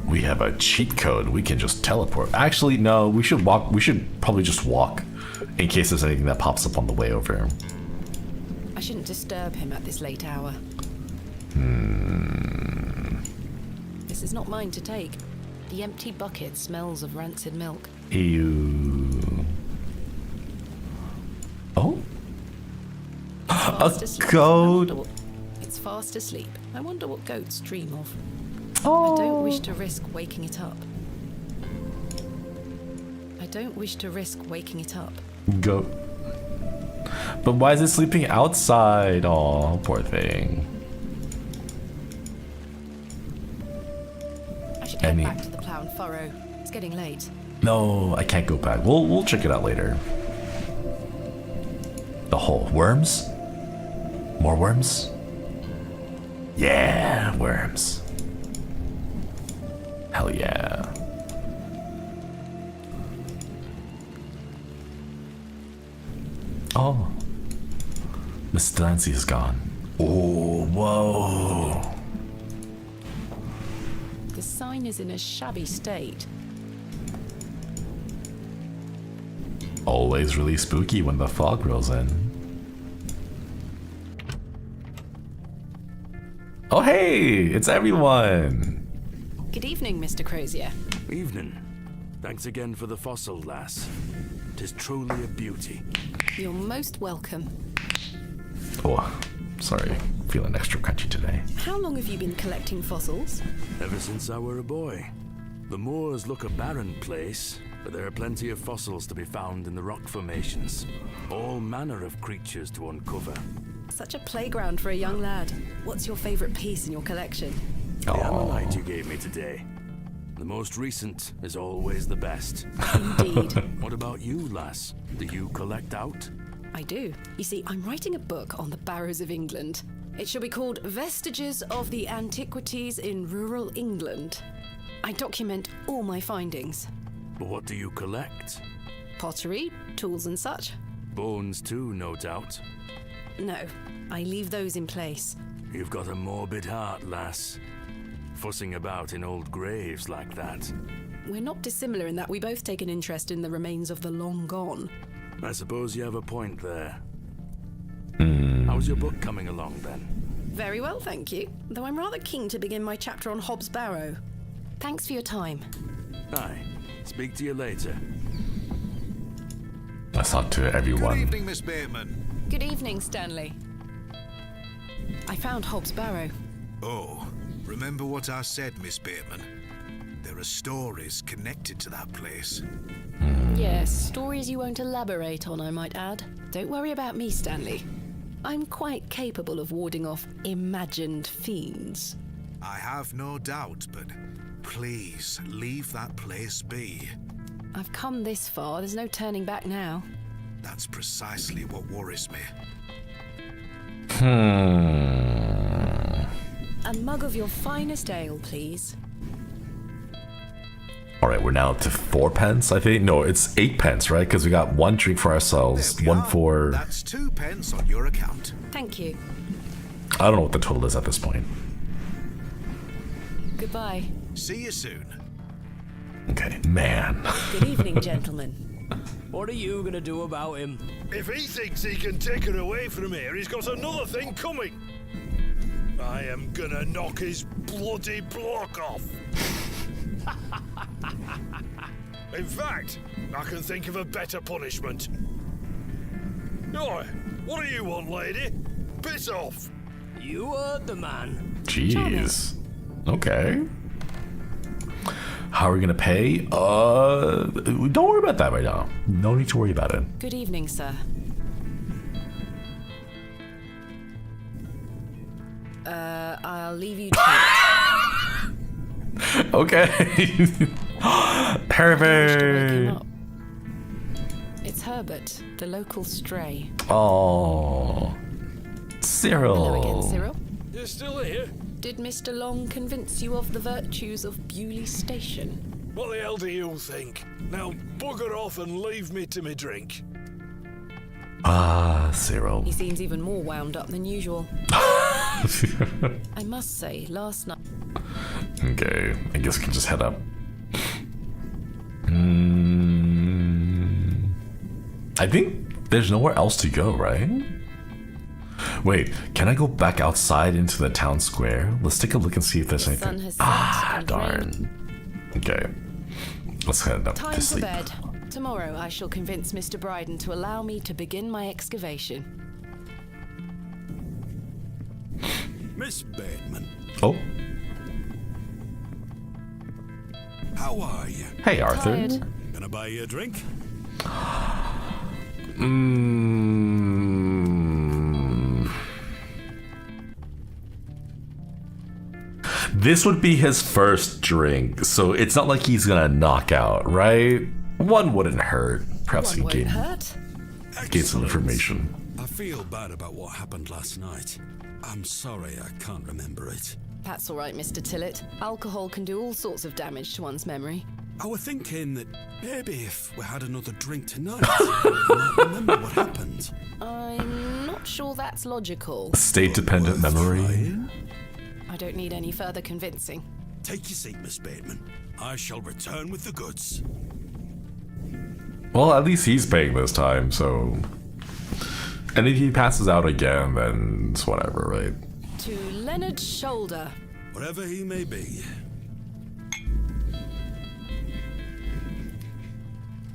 We have a cheat code. We can just teleport. Actually, no, we should walk. We should probably just walk in case there's anything that pops up on the way over. I shouldn't disturb him at this late hour. This is not mine to take. The empty bucket smells of rancid milk. Ew. Oh? A goat. fast asleep. I wonder what goats dream of. Oh. I don't wish to risk waking it up. I don't wish to risk waking it up. Goat. But why is it sleeping outside? Oh, poor thing. I should head back to the plough and furrow. It's getting late. No, I can't go back. We'll check it out later. The hole. Worms? More worms? Yeah, worms. Hell yeah. Oh. Miss Delancey is gone. Oh, whoa. The sign is in a shabby state. Always really spooky when the fog rolls in. Oh hey, it's everyone! Good evening, Mr. Crozier. Evening. Thanks again for the fossil, lass. 'Tis truly a beauty. You're most welcome. Oh, sorry. Feeling extra crunchy today. How long have you been collecting fossils? Ever since I were a boy. The moors look a barren place, but there are plenty of fossils to be found in the rock formations. All manner of creatures to uncover. Such a playground for a young lad. What's your favorite piece in your collection? The ammonite you gave me today. The most recent is always the best. Indeed. What about you, lass? Do you collect out? I do. You see, I'm writing a book on the Barrows of England. It shall be called Vestiges of the Antiquities in Rural England. I document all my findings. But what do you collect? Pottery, tools and such. Bones too, no doubt. No, I leave those in place. You've got a morbid heart, lass. Fussing about in old graves like that. We're not dissimilar in that we both take an interest in the remains of the long gone. I suppose you have a point there. How's your book coming along then? Very well, thank you. Though I'm rather keen to begin my chapter on Hobbs Barrow. Thanks for your time. Aye. Speak to you later. That's not to everyone. Good evening, Miss Bateman. Good evening, Stanley. I found Hobbs Barrow. Oh, remember what I said, Miss Bateman? There are stories connected to that place. Yes, stories you won't elaborate on, I might add. Don't worry about me, Stanley. I'm quite capable of warding off imagined fiends. I have no doubt, but please leave that place be. I've come this far, there's no turning back now. That's precisely what worries me. A mug of your finest ale, please. Alright, we're now up to 4 pence, I think. No, it's 8 pence, right? Because we got one drink for ourselves, one for... That's 2 pence on your account. Thank you. I don't know what the total is at this point. Goodbye. See you soon. Okay, man. Good evening, gentlemen. What are you gonna do about him? If he thinks he can take her away from here, he's got another thing coming. I am gonna knock his bloody block off. In fact, I can think of a better punishment. Oi, what do you want, lady? Piss off. You heard the man. Jeez. Okay. How are we gonna pay? Don't worry about that right now. No need to worry about it. Good evening, sir. I'll leave you to it. Okay. Herbert. It's Herbert, the local stray. Oh. Cyril. Hello again, Cyril. You're still here? Did Mr. Long convince you of the virtues of Bewlay Station? What the hell do you think? Now bugger off and leave me to me drink. Ah, Cyril. He seems even more wound up than usual. I must say, last night... Okay, I guess we can just head up. I think there's nowhere else to go, right? Wait, can I go back outside into the town square? Let's take a look and see if there's anything. Ah, darn. Okay, let's head up Time to sleep. for bed. Tomorrow I shall convince Mr. Bryden to allow me to begin my excavation. Miss Bateman. Oh. How are you? Hey, Arthur. Tired. Gonna buy you a drink? This would be his first drink, so it's not like he's gonna knock out, right? One wouldn't hurt. Perhaps he One won't can hurt. get some information. I feel bad about what happened last night. I'm sorry I can't remember it. That's all right, Mr. Tillett. Alcohol can do all sorts of damage to one's memory. I was thinking that maybe if we had another drink tonight, I might remember what happened. I'm not sure that's logical. State-dependent memory. I don't need any further convincing. Take your seat, Miss Bateman. I shall return with the goods. Well, at least he's paying this time, so... And if he passes out again, then it's whatever, right? To Leonard's shoulder. Wherever he may be.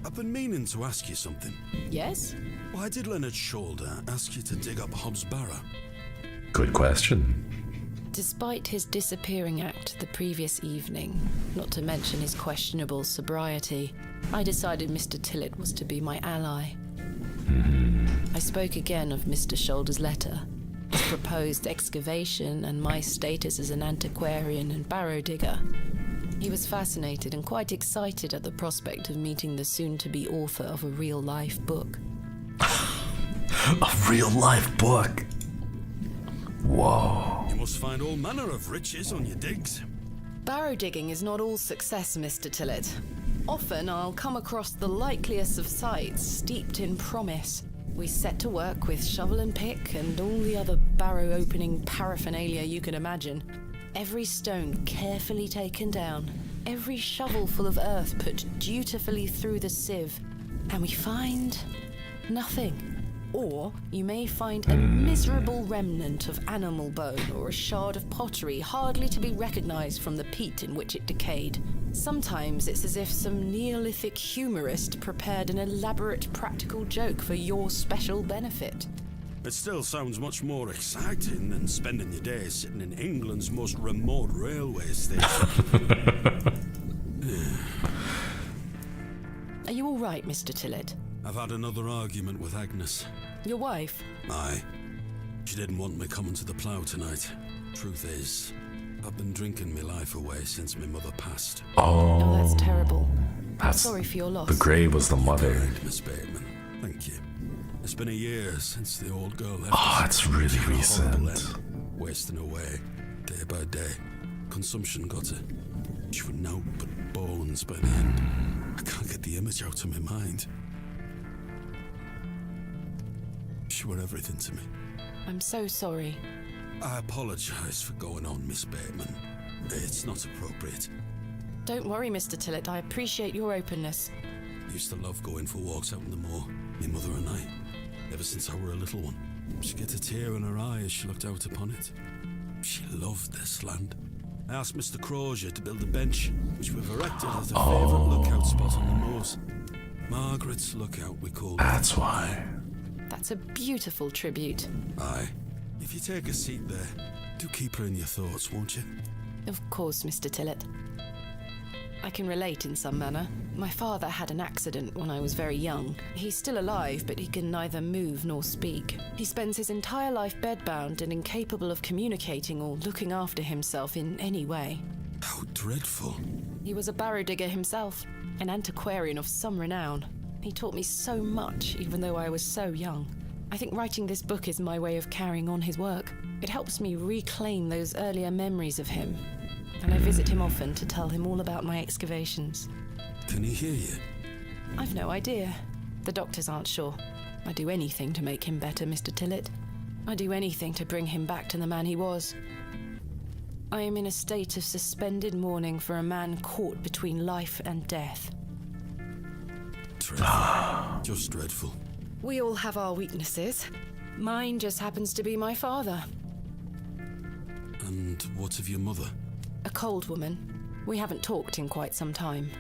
I've been meaning to ask you something. Yes? Why did Leonard's shoulder ask you to dig up Hobbs' Barrow? Good question. Despite his disappearing act the previous evening, not to mention his questionable sobriety, I decided Mr. Tillett was to be my ally. I spoke again of Mr. Shoulder's letter, his proposed excavation, and my status as an antiquarian and barrow digger. He was fascinated and quite excited at the prospect of meeting the soon-to-be author of a real-life book. A real-life book? Whoa. You must find all manner of riches on your digs. Barrow digging is not all success, Mr. Tillett. Often I'll come across the likeliest of sites steeped in promise. We set to work with shovel and pick and all the other barrow opening paraphernalia you can imagine. Every stone carefully taken down, every shovel full of earth put dutifully through the sieve, and we find nothing. Or you may find a miserable remnant of animal bone or a shard of pottery hardly to be recognized from the peat in which it decayed. Sometimes it's as if some Neolithic humorist prepared an elaborate practical joke for your special benefit. It still sounds much more exciting than spending your days sitting in England's most remote railway station. Are you all right, Mr. Tillett? I've had another argument with Agnes. Your wife? Aye. She didn't want me coming to the plough tonight. Truth is, I've been drinking my life away since my mother passed. Oh, that's terrible. I'm That's sorry for your loss. the grave was the mother. Right, Miss Bateman. Thank you. It's been a year since the old girl left. Oh, that's really recent. Wasting away, day by day. Consumption got her. She would know but bones by the end. I can't get the image out of my mind. She were everything to me. I'm so sorry. I apologize for going on, Miss Bateman. It's not appropriate. Don't worry, Mr. Tillett. I appreciate your openness. I used to love going for walks out in the moor, my mother and I, ever since I were a little one. She'd get a tear in her eye as she looked out upon it. She loved this land. I asked Mr. Crozier to build a bench, which we've erected as a favourite lookout spot on the moors. Margaret's Lookout, we called it. That's why. That's a beautiful tribute. Aye. If you take a seat there, do keep her in your thoughts, won't you? Of course, Mr. Tillett. I can relate in some manner. My father had an accident when I was very young. He's still alive, but he can neither move nor speak. He spends his entire life bedbound and incapable of communicating or looking after himself in any way. How dreadful. He was a barrow digger himself, an antiquarian of some renown. He taught me so much, even though I was so young. I think writing this book is my way of carrying on his work. It helps me reclaim those earlier memories of him, and I visit him often to tell him all about my excavations. Can he hear you? I've no idea. The doctors aren't sure. I'd do anything to make him better, Mr. Tillett. I'd do anything to bring him back to the man he was. I am in a state of suspended mourning for a man caught between life and death. Dreadful. Just dreadful. We all have our weaknesses. Mine just happens to be my father. And what of your mother? A cold woman. We haven't talked in quite some time.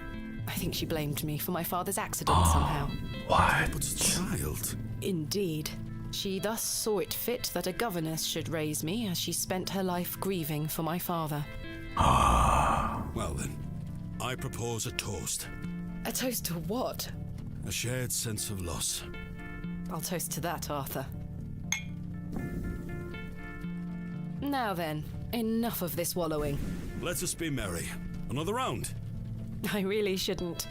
I think she blamed me for my father's accident somehow. What? But a child. Indeed. She thus saw it fit that a governess should raise me, as she spent her life grieving for my father. Well then, I propose a toast. A toast to what? A shared sense of loss. I'll toast to that, Arthur. Now then, enough of this wallowing. Let us be merry. Another round. I really shouldn't.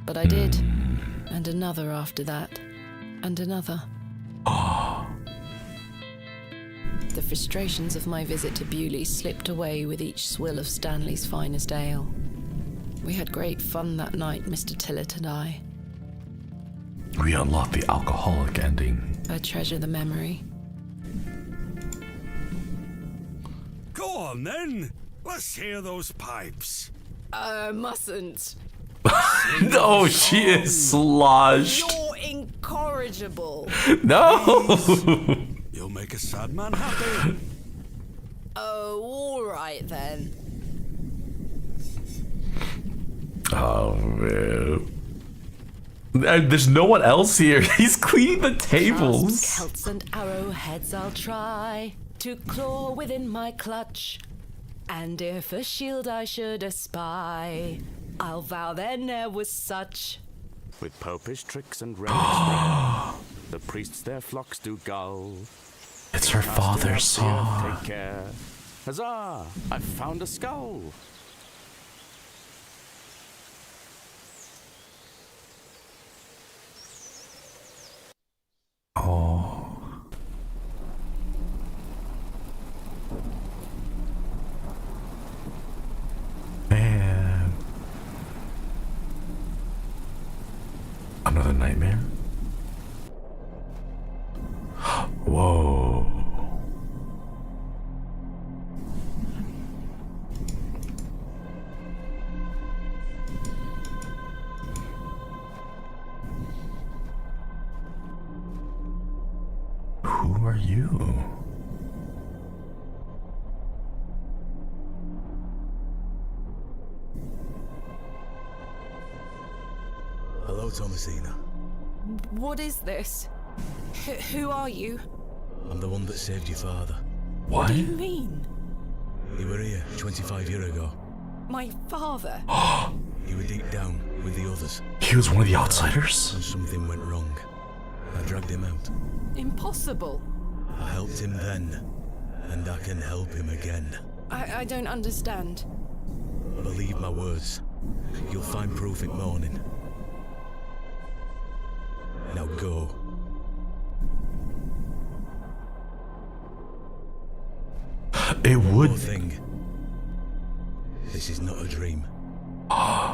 But I did. And another after that. And another. The frustrations of my visit to Bewlay slipped away with each swill of Stanley's finest ale. We had great fun that night, Mr. Tillett and I. We unlocked the alcoholic ending. I treasure the memory. Go on then. Let's hear those pipes. Mustn't. No, she is sloshed. You're incorrigible. No. You'll make a sad man happy. Oh, all right then. Oh, man. There's no one else here. He's cleaning the tables. Celts and arrowheads I'll try to claw within my clutch. And if a shield I should espy, I'll vow there ne'er was such. With popish tricks and relics rare, the priests their flocks do gull. It's her father's song. Take care. Huzzah! I've found a skull. Oh. Man. Another nightmare? Whoa. Who are you? Hello, Thomasina. What is this? Who are you? I'm the one that saved your father. What do you mean? You were here 25 years ago. My father? You were deep down with the others. He was one of the outsiders? And something went wrong. I dragged him out. Impossible. I helped him then, and I can help him again. I don't understand. Believe my words. You'll find proof in morning. Now go. It would. One more thing. This is not a dream. What?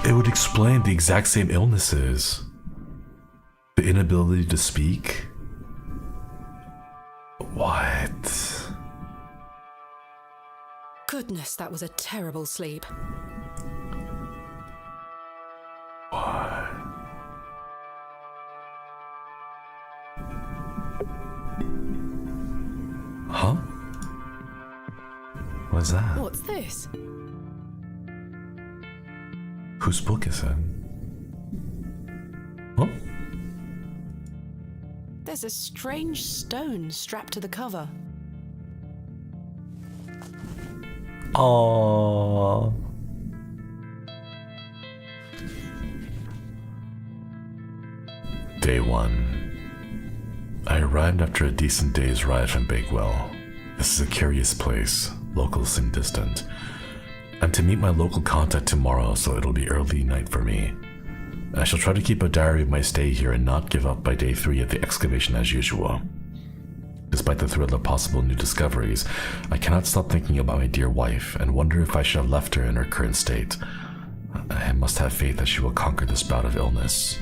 It would explain the exact same illnesses. The inability to speak. What? Goodness, that was a terrible sleep. What? Huh? What's that? What's this? Whose book is it? Huh? There's a strange stone strapped to the cover. Aww. Day 1. I arrived after a decent day's ride from Bakewell. This is a curious place, locals and distant. I'm to meet my local contact tomorrow, so it'll be early night for me. I shall try to keep a diary of my stay here and not give up by day 3 of the excavation as usual. Despite the thrill of possible new discoveries, I cannot stop thinking about my dear wife and wonder if I should have left her in her current state. I must have faith that she will conquer this bout of illness.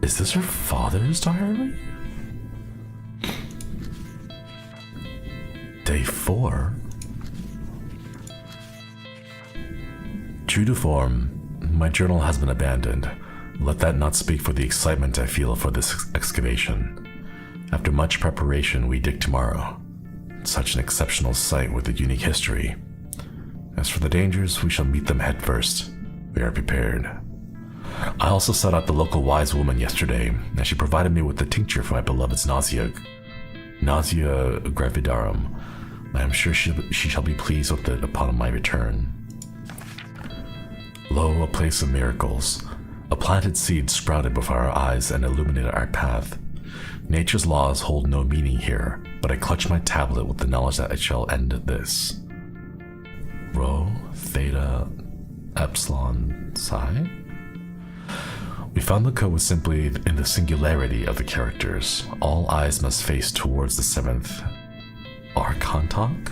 Is this her father's diary? Day 4? True to form, my journal has been abandoned. Let that not speak for the excitement I feel for this excavation. After much preparation, we dig tomorrow. Such an exceptional site with a unique history. As for the dangers, we shall meet them head first. We are prepared. I also sought out the local wise woman yesterday, and she provided me with the tincture for my beloved's nausea gravidarum. I am sure she shall be pleased with it upon my return. Lo, a place of miracles. A planted seed sprouted before our eyes and illuminated our path. Nature's laws hold no meaning here, but I clutch my tablet with the knowledge that it shall end this. Rho, Theta, Epsilon, Psi? We found the code was simply in the singularity of the characters. All eyes must face towards the seventh Archontic?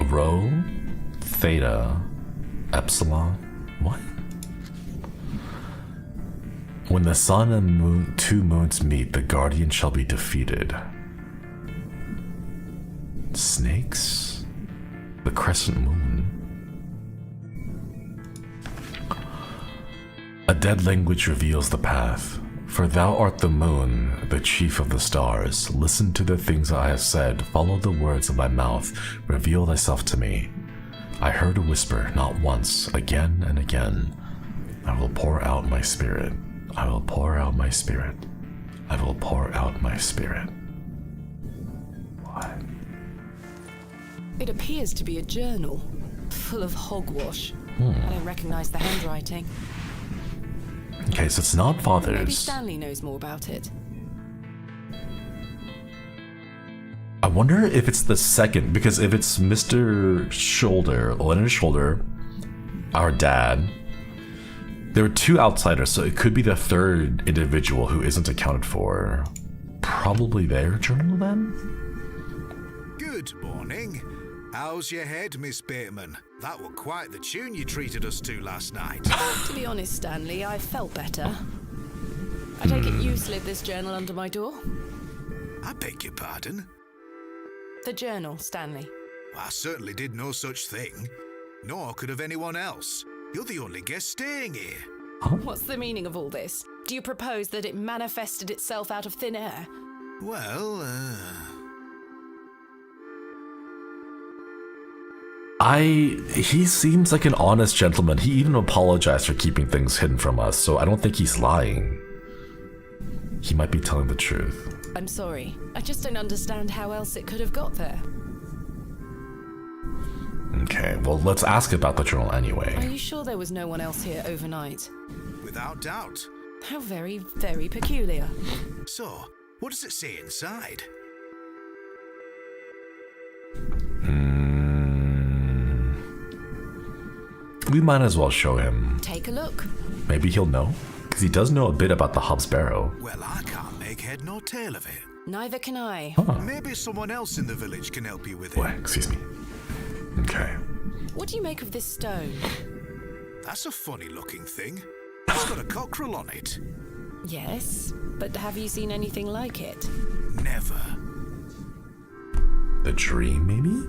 Rho, Theta, Epsilon. What? When the sun and two moons meet, the guardian shall be defeated. Snakes? The crescent moon. A dead language reveals the path. For thou art the moon, the chief of the stars. Listen to the things I have said. Follow the words of my mouth. Reveal thyself to me. I heard a whisper, not once, again and again. I will pour out my spirit. I will pour out my spirit. I will pour out my spirit. What? It appears to be a journal, full of hogwash. I don't recognize the handwriting. Okay, so it's not Father's. Maybe Stanley knows more about it. I wonder if it's the second, because if it's Mr. Shoulder, Leonard Shoulder, our dad, there are two outsiders, so it could be the third individual who isn't accounted for. Probably their journal then? Good morning. How's your head, Miss Bateman? That was quite the tune you treated us to last night. To be honest, Stanley, I felt better. I take it you slid this journal under my door? I beg your pardon? The journal, Stanley. I certainly did no such thing. Nor could have anyone else. You're the only guest staying here. What's the meaning of all this? Do you propose that it manifested itself out of thin air? Well, he seems like an honest gentleman. He even apologized for keeping things hidden from us, so I don't think he's lying. He might be telling the truth. I'm sorry. I just don't understand how else it could have got there. Okay, well, let's ask about the journal anyway. Are you sure there was no one else here overnight? Without doubt. How very, very peculiar. So, what does it say inside? We might as well show him. Take a look. Maybe he'll know, because he does know a bit about the Hobbs Barrow. Well, I can't make head nor tail of it. Neither can I. Huh. Maybe someone else in the village can help you with it. What? Excuse me. Okay. What do you make of this stone? That's a funny looking thing. It's got a cockerel on it. Yes, but have you seen anything like it? Never. The dream, maybe?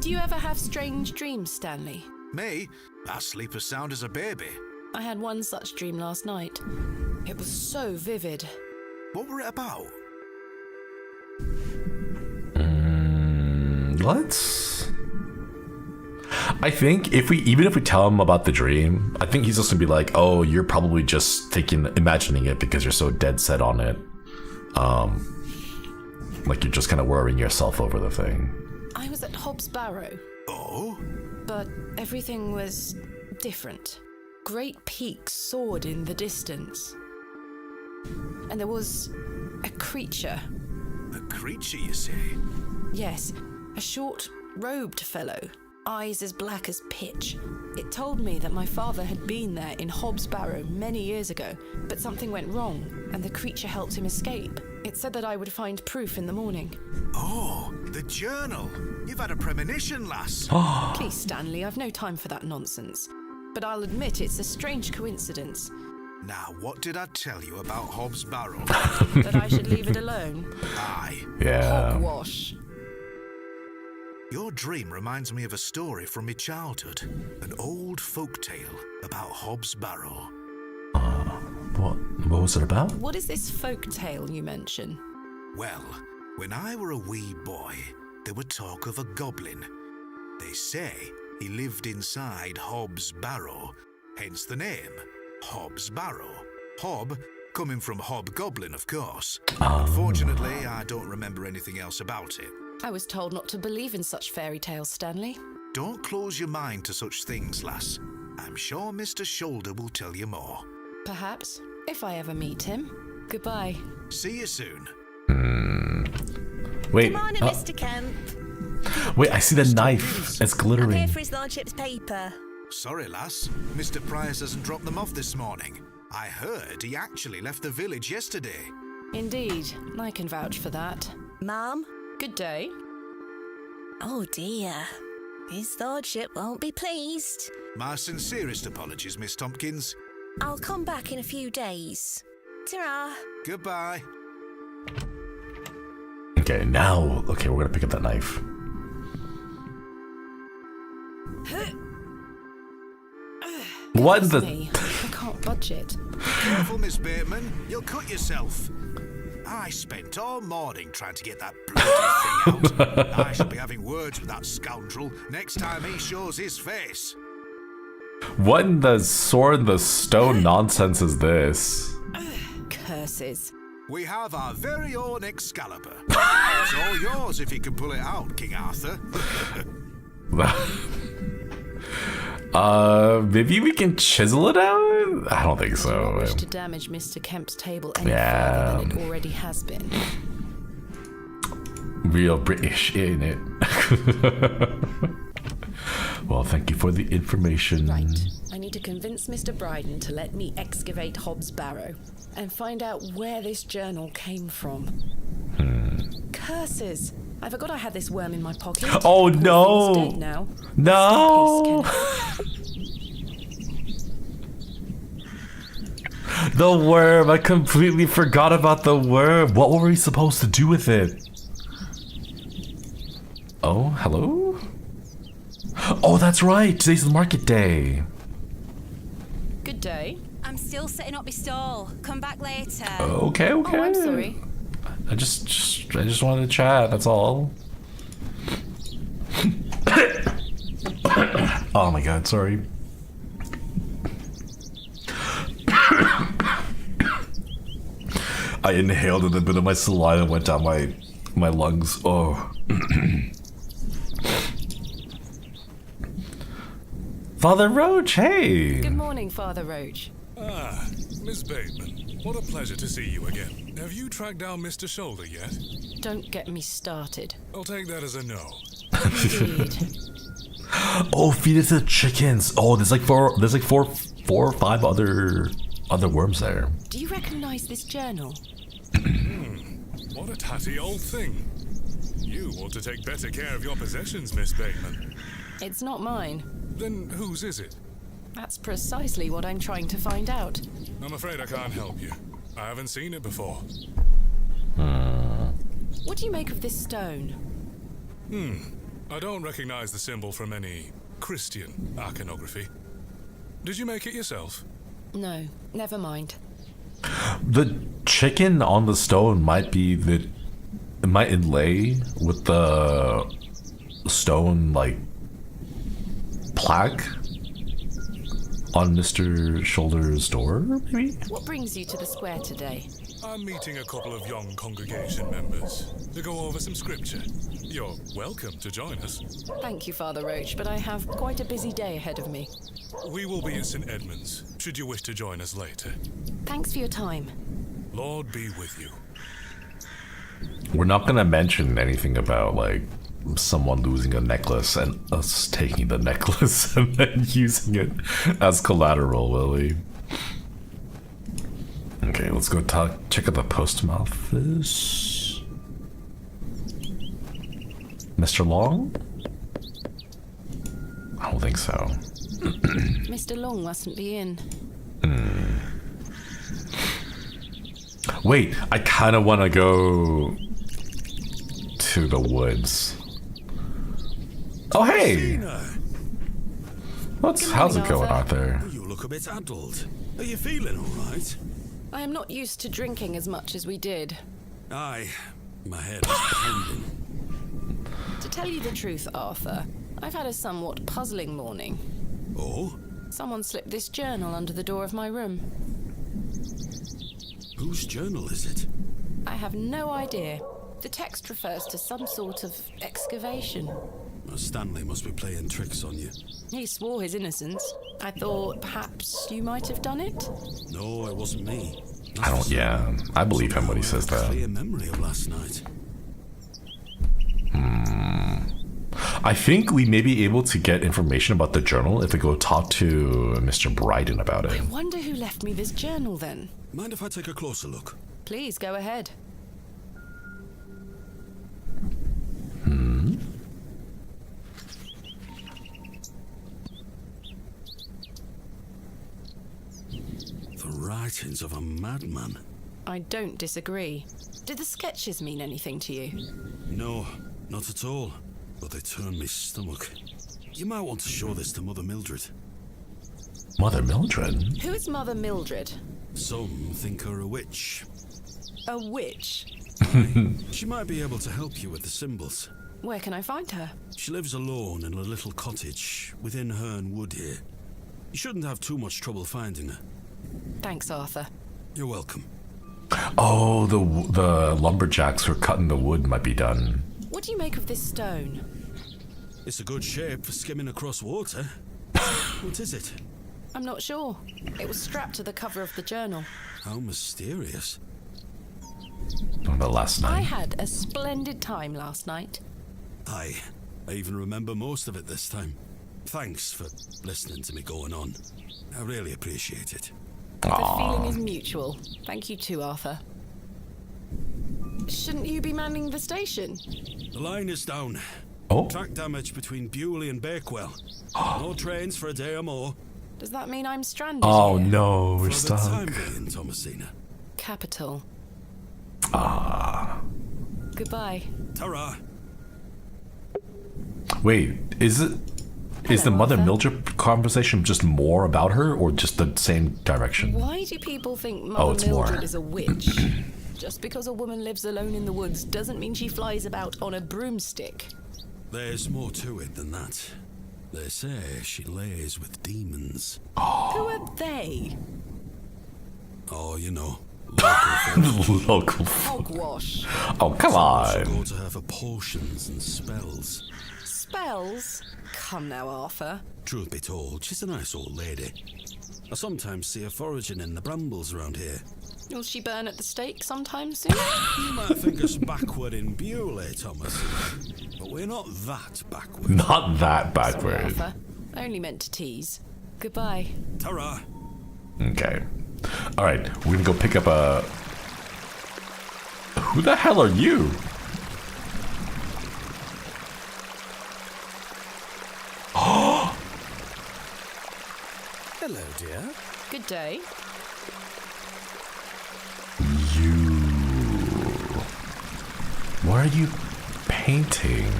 Do you ever have strange dreams, Stanley? Me? I sleep as sound as a baby. I had one such dream last night. It was so vivid. What were it about? Let's... I think even if we tell him about the dream, I think he's just gonna be like, oh, you're probably just imagining it because you're so dead set on it. Like you're just kind of worrying yourself over the thing. I was at Hobbs Barrow. Oh? But everything was different. Great peaks soared in the distance. And there was a creature. A creature, you say? Yes, a short, robed fellow, eyes as black as pitch. It told me that my father had been there in Hobbs Barrow many years ago, but something went wrong, and the creature helped him escape. It said that I would find proof in the morning. Oh, the journal. You've had a premonition, lass. Please, Stanley, I've no time for that nonsense. But I'll admit it's a strange coincidence. Now, what did I tell you about Hobbs Barrow? That I should leave it alone? Aye. Yeah. Hogwash. Your dream reminds me of a story from my childhood. An old folk tale about Hobbs Barrow. What was it about? What is this folk tale you mention? Well, when I were a wee boy, there were talk of a goblin. They say he lived inside Hobbs Barrow, hence the name, Hobbs Barrow. Hob, coming from hobgoblin, of course. Unfortunately, I don't remember anything else about it. I was told not to believe in such fairy tales, Stanley. Don't close your mind to such things, lass. I'm sure Mr. Shoulder will tell you more. Perhaps, if I ever meet him. Goodbye. See you soon. Wait. Good morning, Mr. Kemp. Wait, I see the knife. It's glittering. I'm here for his lordship's paper. Sorry, lass. Mr. Price hasn't dropped them off this morning. I heard he actually left the village yesterday. Indeed, I can vouch for that. Ma'am? Good day. Oh dear. His lordship won't be pleased. My sincerest apologies, Miss Tompkins. I'll come back in a few days. Ta-ra. Goodbye. Okay, now, we're gonna pick up that knife. What the? I can't budge it. Careful, Miss Bateman. You'll cut yourself. I spent all morning trying to get that bloody thing out. I shall be having words with that scoundrel next time he shows his face. What in the sword in the stone nonsense is this? Curses. We have our very own Excalibur. It's all yours if you can pull it out, King Arthur. Maybe we can chisel it out? I don't think so. I don't wish to damage Mr. Kemp's table any further than it already has been. Real British, ain't it? Well, thank you for the information. Right. I need to convince Mr. Bryden to let me excavate Hobbs Barrow and find out where this journal came from. Curses! I forgot I had this worm in my pocket. Oh no! It's dead now. No! The worm! I completely forgot about the worm. What were we supposed to do with it? Oh, hello? Oh, that's right. Today's the market day. Good day. I'm still setting up my stall. Come back later. Okay. Oh, I'm sorry. I just wanted to chat, that's all. Oh my god, sorry. I inhaled and a bit of my saliva went down my lungs. Oh. Father Roach, hey! Good morning, Father Roach. Ah, Miss Bateman. What a pleasure to see you again. Have you tracked down Mr. Shoulder yet? Don't get me started. I'll take that as a no. Indeed. Oh, feed it to the chickens. Oh, there's like four or five other worms there. Do you recognize this journal? What a tatty old thing. You ought to take better care of your possessions, Miss Bateman. It's not mine. Then whose is it? That's precisely what I'm trying to find out. I'm afraid I can't help you. I haven't seen it before. What do you make of this stone? I don't recognize the symbol from any Christian iconography. Did you make it yourself? No, never mind. The chicken on the stone might inlay with the stone like plaque on Mr. Shoulder's door, maybe? What brings you to the square today? I'm meeting a couple of young congregation members to go over some scripture. You're welcome to join us. Thank you, Father Roach, but I have quite a busy day ahead of me. We will be at St. Edmund's, should you wish to join us later. Thanks for your time. Lord be with you. We're not gonna mention anything about, like, someone losing a necklace and us taking the necklace and then using it as collateral, will we? Okay, let's go check out the postal office. Mr. Long? I don't think so. Mr. Long mustn't be in. Wait, I kind of want to go to the woods. Oh, hey! How's it morning, going, Arthur. Arthur? You look a bit addled. Are you feeling all right? I am not used to drinking as much as we did. Aye, my head is pounding. To tell you the truth, Arthur, I've had a somewhat puzzling morning. Oh? Someone slipped this journal under the door of my room. Whose journal is it? I have no idea. The text refers to some sort of excavation. Well, Stanley must be playing tricks on you. He swore his innocence. I thought perhaps you might have done it? No, it wasn't me. I believe him when he says that. Clear memory of last night. I think we may be able to get information about the journal if we go talk to Mr. Bryden about it. I wonder who left me this journal then. Mind if I take a closer look? Please, go ahead. The writings of a madman. I don't disagree. Did the sketches mean anything to you? No, not at all. But they turned me stomach. You might want to show this to Mother Mildred. Mother Mildred? Who is Mother Mildred? Some think her a witch. A witch? She might be able to help you with the symbols. Where can I find her? She lives alone in a little cottage within Herne Wood here. You shouldn't have too much trouble finding her. Thanks, Arthur. You're welcome. Oh, the lumberjacks who are cutting the wood might be done. What do you make of this stone? It's a good shape for skimming across water. What is it? I'm not sure. It was strapped to the cover of the journal. How mysterious. The last I night. had a splendid time last night. Aye, I even remember most of it this time. Thanks for listening to me going on. I really appreciate it. The feeling is mutual. Thank you too, Arthur. Shouldn't you be manning the station? The line is down. Oh. Track damage between Bewlay and Bakewell. No trains for a day or more. Does that mean I'm stranded Oh here? no, we're For stuck. the time being, Thomasina. Capital. Ah. Goodbye. Ta-ra. Wait, is the Mother Mildred conversation just more about her or just the same direction? Why do people think Mother it's Mildred more. is a witch? Just because a woman lives alone in the woods doesn't mean she flies about on a broomstick. There's more to it than that. They say she lays with demons. Who are they? Oh, you know. Local. Hogwash. Oh, come on. Go to her for potions and spells. Spells? Come now, Arthur. Truth be told, she's a nice old lady. I sometimes see her foraging in the brambles around here. Will she burn at the stake sometime soon? You might think us backward in Bewlay, Thomas, but we're not that backward. Not that Sorry, backward. Arthur. I only meant to tease. Goodbye. Ta-ra. Okay. Alright, we're gonna go pick up a... Who the hell are you? Hello, dear. Good day. What are you painting?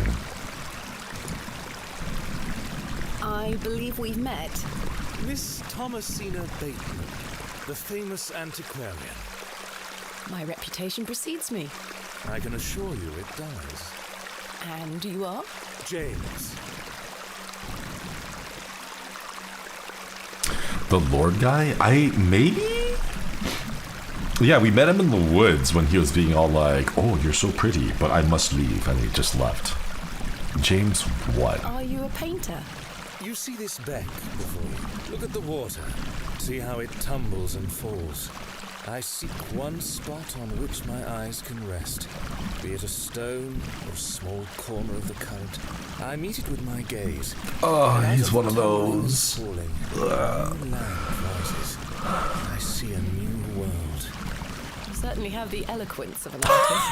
I believe we've met. Miss Thomasina Bateman, the famous antiquarian. My reputation precedes me. I can assure you it does. And you are? James. The Lord guy? Maybe? Yeah, we met him in the woods when he was being all like, oh, you're so pretty, but I must leave, and he just left. James what? Are you a painter? You see this beck before you? Look at the water. See how it tumbles and falls. I seek one spot on which my eyes can rest, be it a stone or a small corner of the current. I meet it with my gaze. Oh, he's one of those. Falling, a new land rises. I see a new world. You certainly have the eloquence of an artist.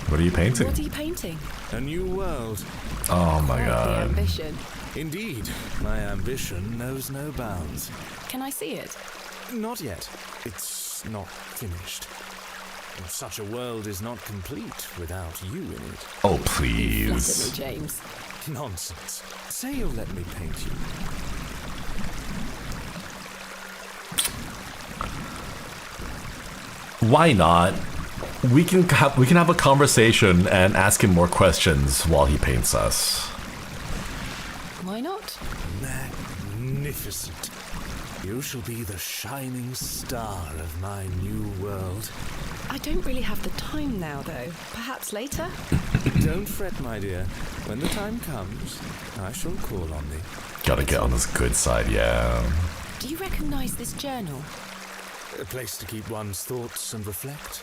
What are you painting? What are you painting? A new world. Oh my The god. ambition. Indeed, my ambition knows no bounds. Can I see it? Not yet. It's not finished. Such a world is not complete without you in it. Oh, please. Flatter me, James. Nonsense. Say you'll let me paint you. Why not? We can have a conversation and ask him more questions while he paints us. Why not? Magnificent. You shall be the shining star of my new world. I don't really have the time now, though. Perhaps later? Don't fret, my dear. When the time comes, I shall call on thee. Gotta get on his good side, yeah. Do you recognize this journal? A place to keep one's thoughts and reflect.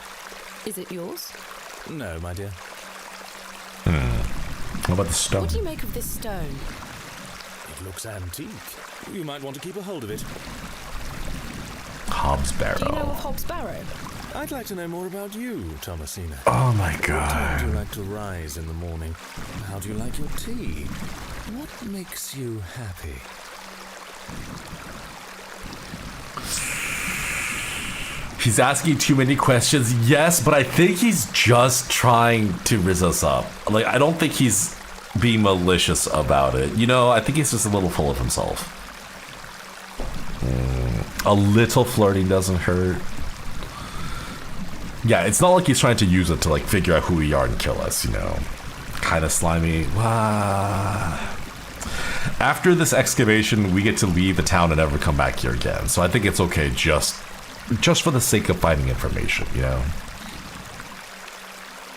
Is it yours? No, my dear. What about the stone? What do you make of this stone? It looks antique. You might want to keep a hold of it. Hobbs Barrow. Do you know of Hobbs Barrow? I'd like to know more about you, Thomasina. Oh my What time do god. you like to rise in the morning? How do you like your tea? What makes you happy? He's asking too many questions, yes, but I think he's just trying to rizz us up. Like, I don't think he's being malicious about it. You know, I think he's just a little full of himself. A little flirting doesn't hurt. Yeah, it's not like he's trying to use it to, like, figure out who we are and kill us, you know. Kind of slimy. Wow. After this excavation, we get to leave the town and never come back here again. So I think it's okay just for the sake of finding information, you know?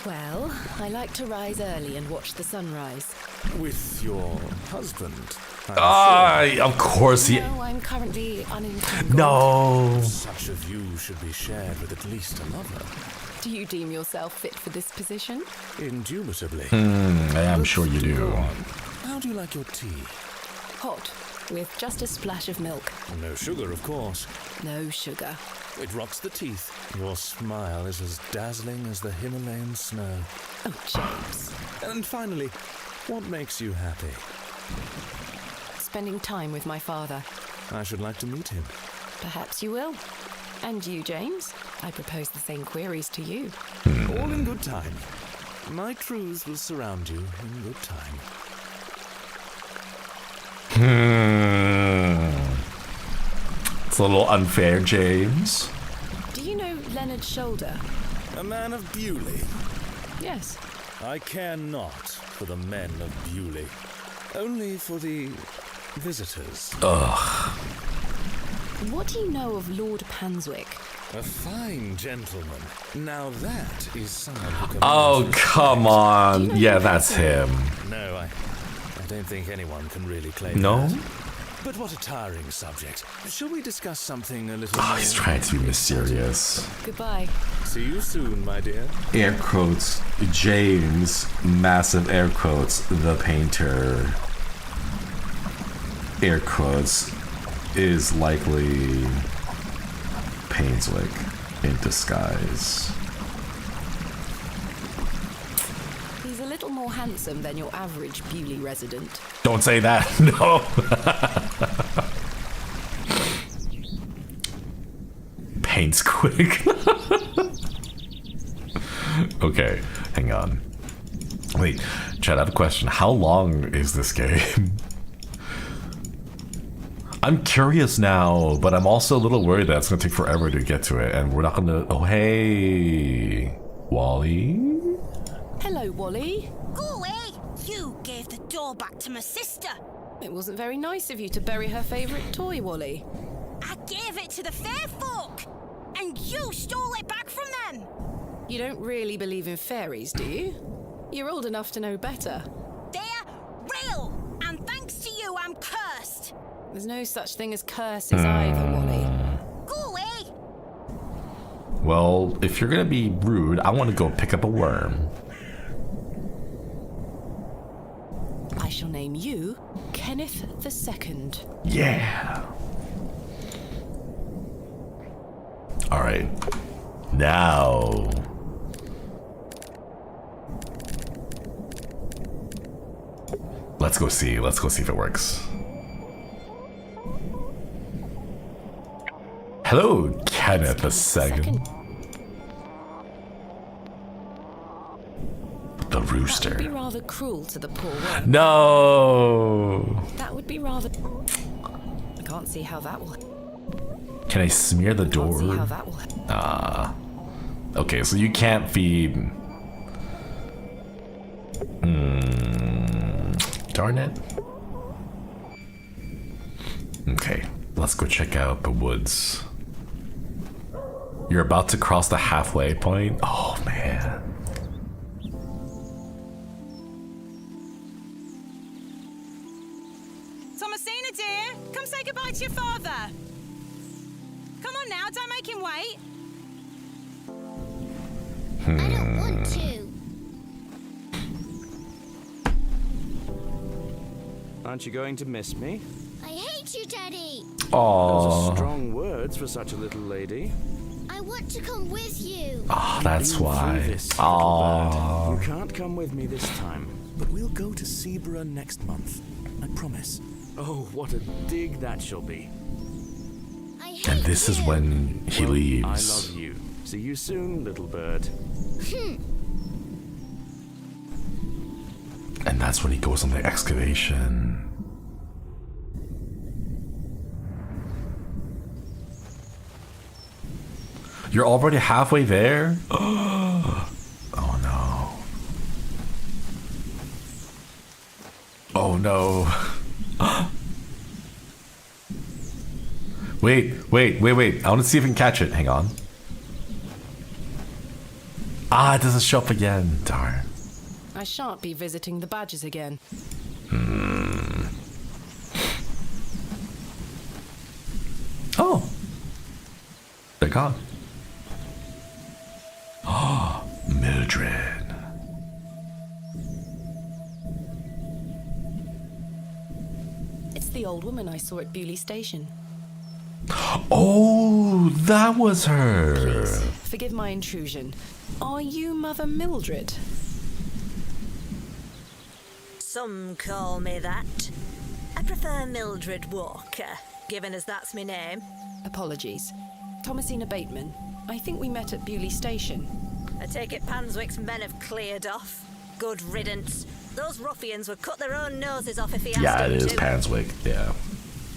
Well, I like to rise early and watch the sunrise. With your husband? Of course he... No, I'm currently unentangled. No. Such a view should be shared with at least a lover. Do you deem yourself fit for this position? Indubitably. I am sure you do. How do you like your tea? Hot, with just a splash of milk. No sugar, of course. No sugar. It rots the teeth. Your smile is as dazzling as the Himalayan snow. Oh, James. And finally, what makes you happy? Spending time with my father. I should like to meet him. Perhaps you will. And you, James? I propose the same queries to you. All in good time. My truths will surround you in good time. It's a little unfair, James. Do you know Leonard Shoulder? A man of Bewlay. Yes. I care not for the men of Bewlay. Only for the visitors. Ugh. What do you know of Lord Panswick? A fine gentleman. Now that is someone who can... Oh, come on. Yeah, that's him. No, I don't think anyone can really claim No? that. But what a tiring subject. Shall we discuss something a little more... Oh, he's trying to be mysterious. Goodbye. See you soon, my dear. Air quotes, James, massive air quotes, the painter, air quotes, is likely Painswick in disguise. He's a little more handsome than your average Bewlay resident. Don't say that, no. Painswick. Okay, hang on. Wait, Chad, I have a question. How long is this game? I'm curious now, but I'm also a little worried that it's gonna take forever to get to it, and we're not gonna... Oh, hey, Wally? Hello, Wally. Go away! You gave the door back to my sister. It wasn't very nice of you to bury her favourite toy, Wally. I gave it to the fair folk, and you stole it back from them. You don't really believe in fairies, do you? You're old enough to know better. They're real, and thanks to you, I'm cursed. There's no such thing as curses either, Wally. Go away! Well, if you're gonna be rude, I want to go pick up a worm. I shall name you Kenneth II. Yeah. All right. Now. Let's go see. Let's go see if it works. Hello, Kenneth II. The That rooster. would be rather cruel to the poor worm. No. That would be rather... I can't see how that will... Can I smear the door? See how that will... Okay, so you can't feed... Darn it. Okay, let's go check out the woods. You're about to cross the halfway point? Oh, man. Thomasina, dear, come say goodbye to your father. Come on now, don't make him wait. I don't want to. Aren't you going to miss me? I hate you, Daddy. Those are strong words for such a little lady. I want to come with you. Oh, that's Been through why. this, little Oh. bird. You can't come with me this time. But we'll go to Seaborough next month. I promise. Oh, what a dig that shall be. I hate And this is you. when he I leaves. love you. See you soon, little bird. And that's when he goes on the excavation. You're already halfway there? Oh no. Oh no. Wait. I want to see if I can catch it. Hang on. Ah, it doesn't show up again. Darn. I shan't be visiting the badgers again. Oh. They're gone. Oh, Mildred. It's the old woman I saw at Bewlay Station. Oh, that was her. Please, forgive my intrusion. Are you Mother Mildred? Some call me that. I prefer Mildred Walker, given as that's my name. Apologies. Thomasina Bateman. I think we met at Bewlay Station. I take it Panswick's men have cleared off. Good riddance. Those ruffians would cut their own noses off if he asked Yeah, it them is to. Panswick. Yeah.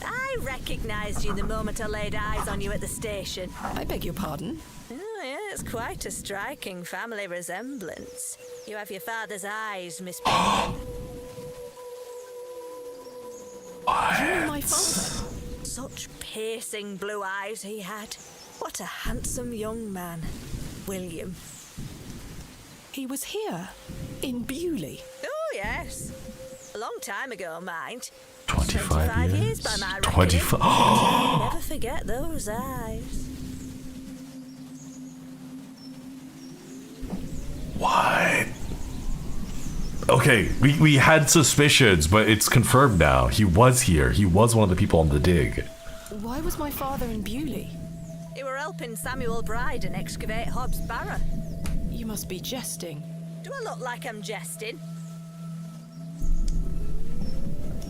I recognised you the moment I laid eyes on you at the station. I beg your pardon? Oh, yeah, it's quite a striking family resemblance. You have your father's eyes, Miss Bateman. You know my father? Such piercing blue eyes he had. What a handsome young man. William. He was here, in Bewlay. Oh, yes. A long time ago, mind. 25 years by my reckoning. 25. I'll never forget those eyes. What? Okay, we had suspicions, but it's confirmed now. He was here. He was one of the people on the dig. Why was my father in Bewlay? You were helping Samuel Bryden excavate Hobbs Barrow. You must be jesting. Do I look like I'm jesting?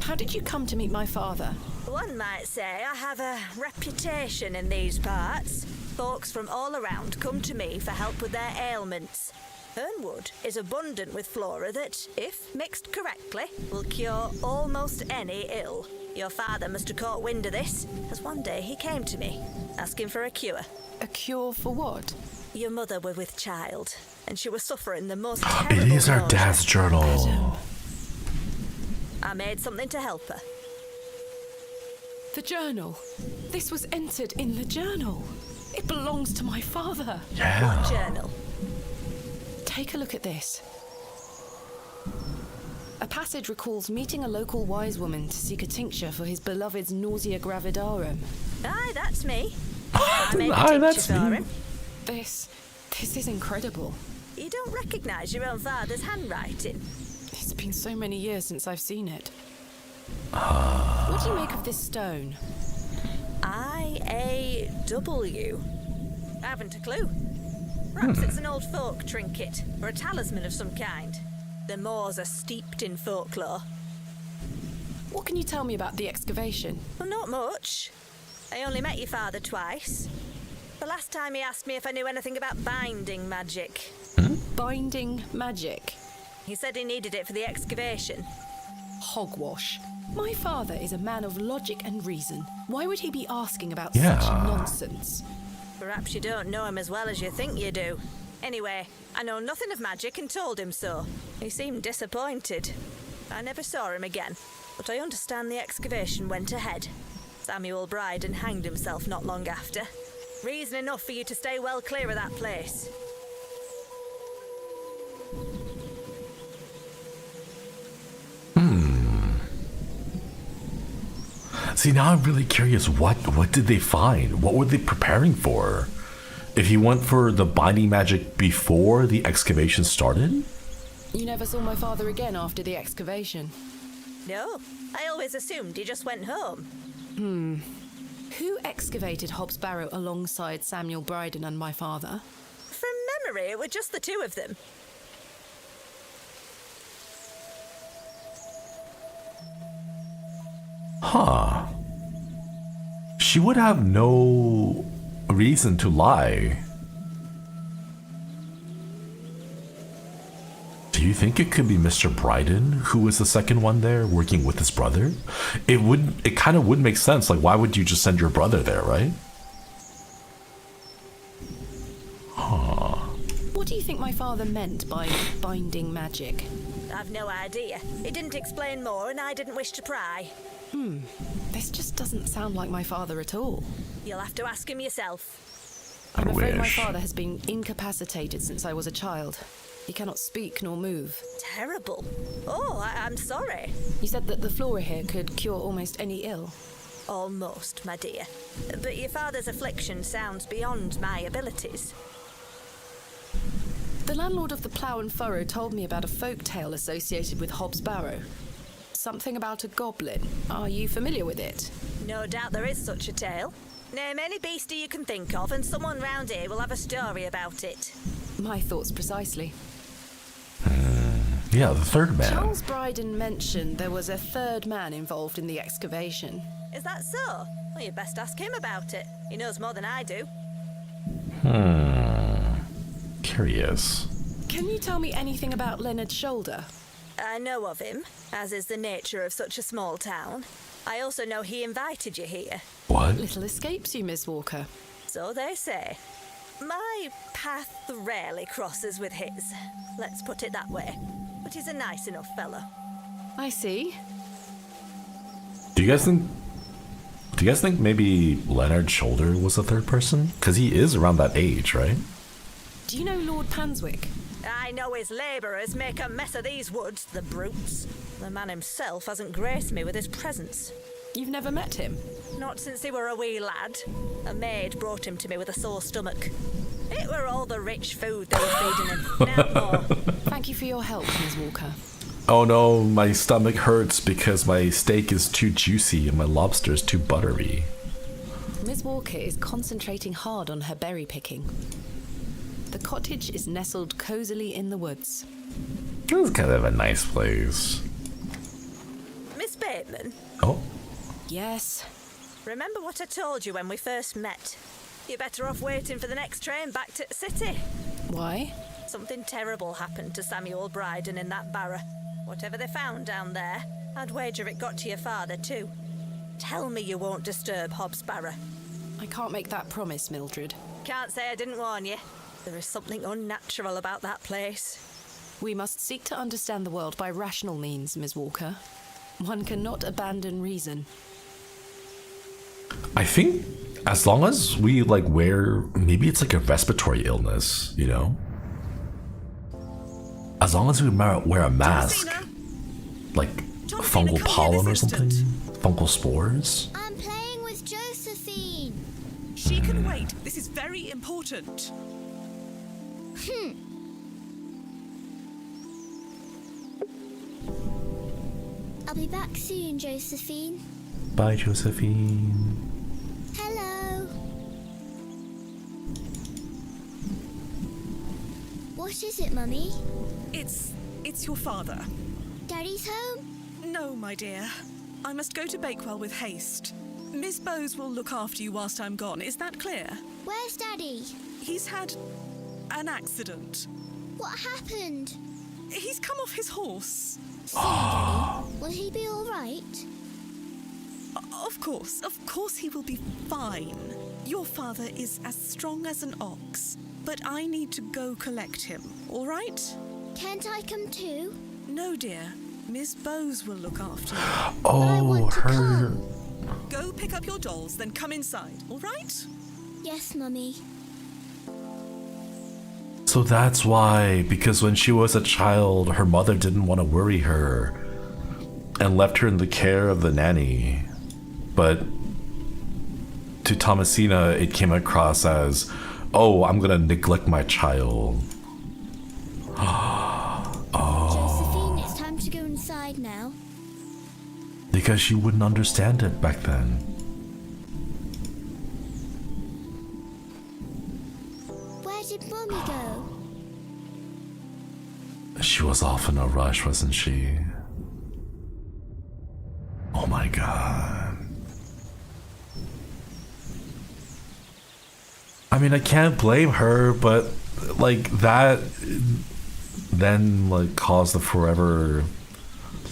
How did you come to meet my father? One might say I have a reputation in these parts. Folks from all around come to me for help with their ailments. Hernwood is abundant with flora that, if mixed correctly, will cure almost any ill. Your father must have caught wind of this, as one day he came to me, asking for a cure. A cure for what? Your mother were with child, and she was suffering the most It terrible is our nausea. dad's journal. I made something to help her. The journal. This was entered in the journal. It belongs to my father. Yeah. What journal? Take a look at this. A passage recalls meeting a local wise woman to seek a tincture for his beloved's nausea gravidarum. Aye, that's me. I made a Aye, tincture that's for me. him. This is incredible. You don't recognise your own father's handwriting. It's been so many years since I've seen it. What do you make of this stone? I-A-W. I haven't a clue. Perhaps it's an old folk trinket, or a talisman of some kind. The moors are steeped in folklore. What can you tell me about the excavation? Well, not much. I only met your father twice. The last time he asked me if I knew anything about binding magic. Binding magic. He said he needed it for the excavation. Hogwash. My father is a man of logic and reason. Why would he be asking about Yeah. such nonsense? Perhaps you don't know him as well as you think you do. Anyway, I know nothing of magic and told him so. He seemed disappointed. I never saw him again, but I understand the excavation went ahead. Samuel Bryden hanged himself not long after. Reason enough for you to stay well clear of that place. See, now I'm really curious. What did they find? What were they preparing for? If he went for the binding magic before the excavation started? You never saw my father again after the excavation? No, I always assumed he just went home. Who excavated Hobbs Barrow alongside Samuel Bryden and my father? From memory, it were just the two of them. Huh. She would have no reason to lie. Do you think it could be Mr. Bryden, who was the second one there, working with his brother? It kind of would make sense. Like, why would you just send your brother there, right? Huh. What do you think my father meant by binding magic? I've no idea. He didn't explain more, and I didn't wish to pry. This just doesn't sound like my father at all. You'll have to ask him yourself. I'm afraid my father has been incapacitated since I was a child. He cannot speak nor move. Terrible. Oh, I'm sorry. You said that the flora here could cure almost any ill. Almost, my dear. But your father's affliction sounds beyond my abilities. The landlord of the Plough and Furrow told me about a folk tale associated with Hobbs Barrow. Something about a goblin. Are you familiar with it? No doubt there is such a tale. Name any beastie you can think of, and someone round here will have a story about it. My thoughts precisely. Yeah, the third man. Charles Bryden mentioned there was a third man involved in the excavation. Is that so? Well, you'd best ask him about it. He knows more than I do. Curious. Can you tell me anything about Leonard Shoulder? I know of him, as is the nature of such a small town. I also know he invited you here. What? Little escapes you, Miss Walker. So they say. My path rarely crosses with his. Let's put it that way. But he's a nice enough fellow. I see. Do you guys think maybe Leonard Shoulder was the third person? Because he is around that age, right? Do you know Lord Panswick? I know his labourers make a mess of these woods, the brutes. The man himself hasn't graced me with his presence. You've never met him? Not since he were a wee lad. A maid brought him to me with a sore stomach. It were all the rich food they were feeding him. Now more. Thank you for your help, Miss Walker. Oh no, my stomach hurts because my steak is too juicy and my lobster is too buttery. Miss Walker is concentrating hard on her berry picking. The cottage is nestled cosily in the woods. This is kind of a nice place. Miss Bateman? Oh? Yes? Remember what I told you when we first met? You're better off waiting for the next train back to the city. Why? Something terrible happened to Samuel Bryden in that barrow. Whatever they found down there, I'd wager it got to your father too. Tell me you won't disturb Hobbs Barrow. I can't make that promise, Mildred. Can't say I didn't warn you. There is something unnatural about that place. We must seek to understand the world by rational means, Miss Walker. One cannot abandon reason. I think as long as we wear, maybe it's like a respiratory illness, you know? As long as we wear a mask, like fungal pollen or something, fungal spores. I'm playing with Josephine. She can wait. This is very important. I'll be back soon, Josephine. Bye, Josephine. Hello. What is it, Mummy? It's your father. Daddy's home? No, my dear. I must go to Bakewell with haste. Miss Bowes will look after you whilst I'm gone. Is that clear? Where's Daddy? He's had an accident. What happened? He's come off his horse. Will he be all right? Of course he will be fine. Your father is as strong as an ox, but I need to go collect him, all right? Can't I come too? No, dear. Miss Bowes will look after you. Oh, her. Go pick up your dolls, then come inside, all right? Yes, Mummy. So that's why, because when she was a child, her mother didn't want to worry her and left her in the care of the nanny. But to Thomasina, it came across as, oh, I'm gonna neglect my child. Josephine, it's time to go inside now. Because she wouldn't understand it back then. Where did Mummy go? She was off in a rush, wasn't she? Oh my god. I mean, I can't blame her, but like that then like caused the forever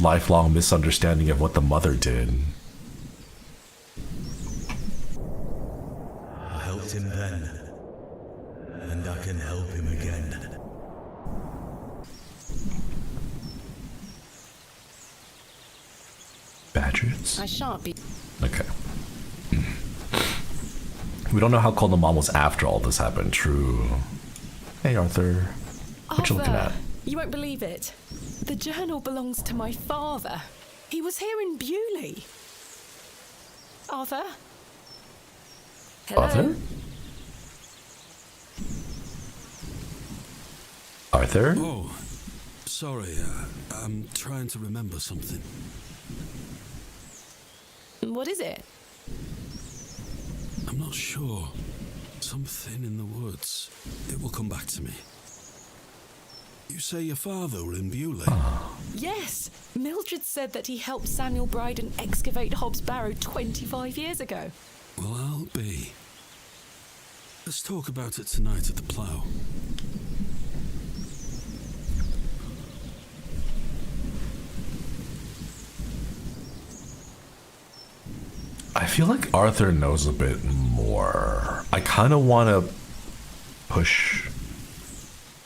lifelong misunderstanding of what the mother did. I helped him then, and I can help him again. Badgers? I shan't be. Okay. We don't know how cold the mom was after all this happened. True. Hey, Arthur. What you looking at? You won't believe it. The journal belongs to my father. He was here in Bewlay. Arthur? Hello? Arthur? Arthur? Oh, sorry. I'm trying to remember something. What is it? I'm not sure. Something in the woods. It will come back to me. You say your father were in Bewlay? Yes. Mildred said that he helped Samuel Bryden excavate Hobbs Barrow 25 years ago. Well, I'll be. Let's talk about it tonight at the plough. I feel like Arthur knows a bit more. I kind of want to push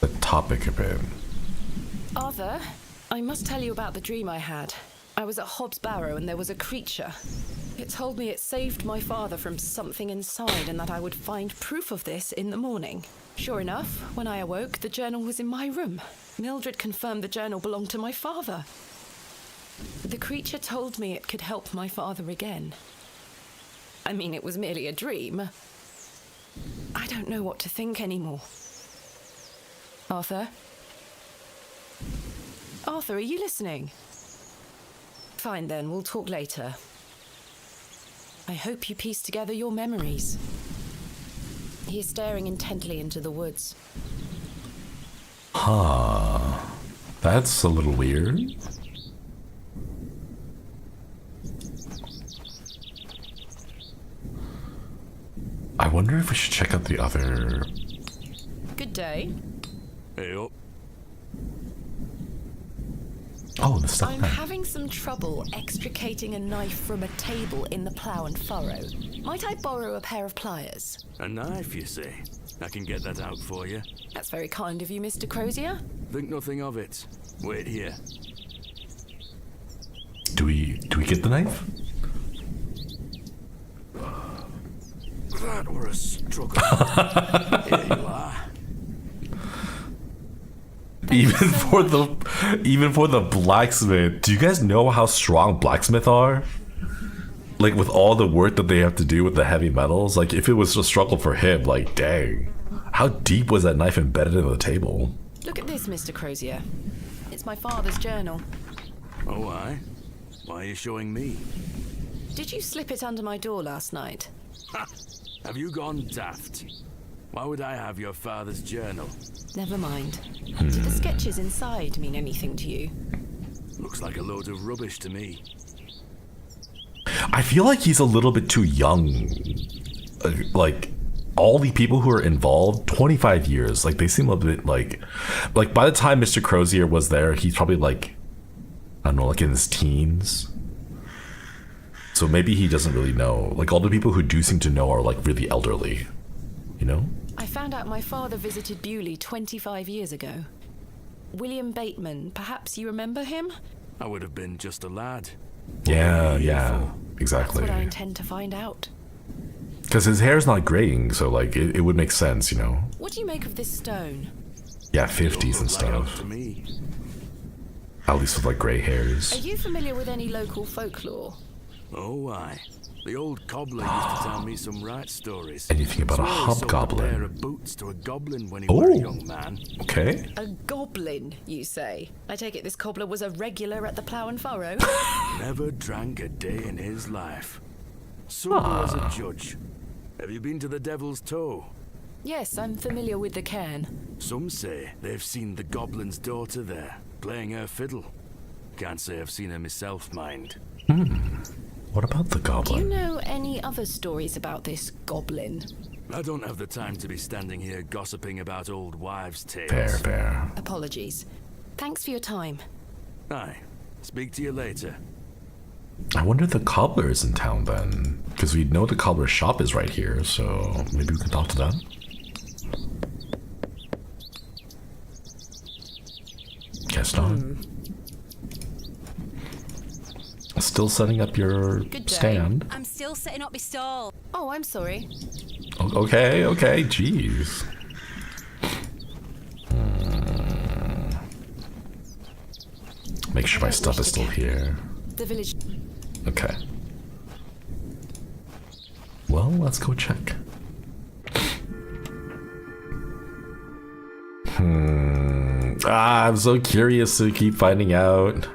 the topic a bit. Arthur, I must tell you about the dream I had. I was at Hobbs Barrow and there was a creature. It told me it saved my father from something inside and that I would find proof of this in the morning. Sure enough, when I awoke, the journal was in my room. Mildred confirmed the journal belonged to my father. The creature told me it could help my father again. I mean, it was merely a dream. I don't know what to think anymore. Arthur? Arthur, are you listening? Fine then, we'll talk later. I hope you piece together your memories. He is staring intently into the woods. Huh. That's a little weird. I wonder if we should check out the other... Good day. Hey up. Oh, the stuff. I'm having some trouble extricating a knife from a table in the plough and furrow. Might I borrow a pair of pliers? A knife, you say? I can get that out for you. That's very kind of you, Mr. Crozier. Think nothing of it. Wait here. Do we get the knife? That were a struggle. Here you are. Even for the blacksmith. Do you guys know how strong blacksmiths are? Like with all the work that they have to do with the heavy metals, like if it was a struggle for him, like dang. How deep was that knife embedded in the table? Look at this, Mr. Crozier. It's my father's journal. Oh, aye? Why are you showing me? Did you slip it under my door last night? Ha! Have you gone daft? Why would I have your father's journal? Never mind. Do the sketches inside mean anything to you? Looks like a load of rubbish to me. I feel like he's a little bit too young. Like, all the people who are involved, 25 years. Like, they seem a bit like by the time Mr. Crozier was there, he's probably like, I don't know, like in his teens. So maybe he doesn't really know. Like, all the people who do seem to know are like really elderly, you know? I found out my father visited Bewlay 25 years ago. William Bateman, perhaps you remember him? I would have been just a lad. Yeah, exactly. That's what I intend to find out. Because his hair's not graying, so like it would make sense, you know? What do you make of this stone? Yeah, 50s and stuff. To me. At least with like gray hairs. Are you familiar with any local folklore? Oh, aye. The old cobbler used to tell me some right stories. Anything about a hobgoblin? A pair of boots to a goblin when he was a young man. Okay. A goblin, you say? I take it this cobbler was a regular at the Plough and Furrow? Never drank a day in his life. Sober as a judge. Have you been to the Devil's Toe? Yes, I'm familiar with the cairn. Some say they've seen the goblin's daughter there, playing her fiddle. Can't say I've seen her myself, mind. What about the goblin? Do you know any other stories about this goblin? I don't have the time to be standing here gossiping about old wives' tales. Fair. Apologies. Thanks for your time. Aye. Speak to you later. I wonder if the cobbler is in town then. Because we know the cobbler's shop is right here, so maybe we can talk to them. Guess not. Still setting up your stand. I'm still setting up my stall. Oh, I'm sorry. Okay, jeez. Make sure my stuff is still here. The village. Okay. Well, let's go check. I'm so curious to keep finding out.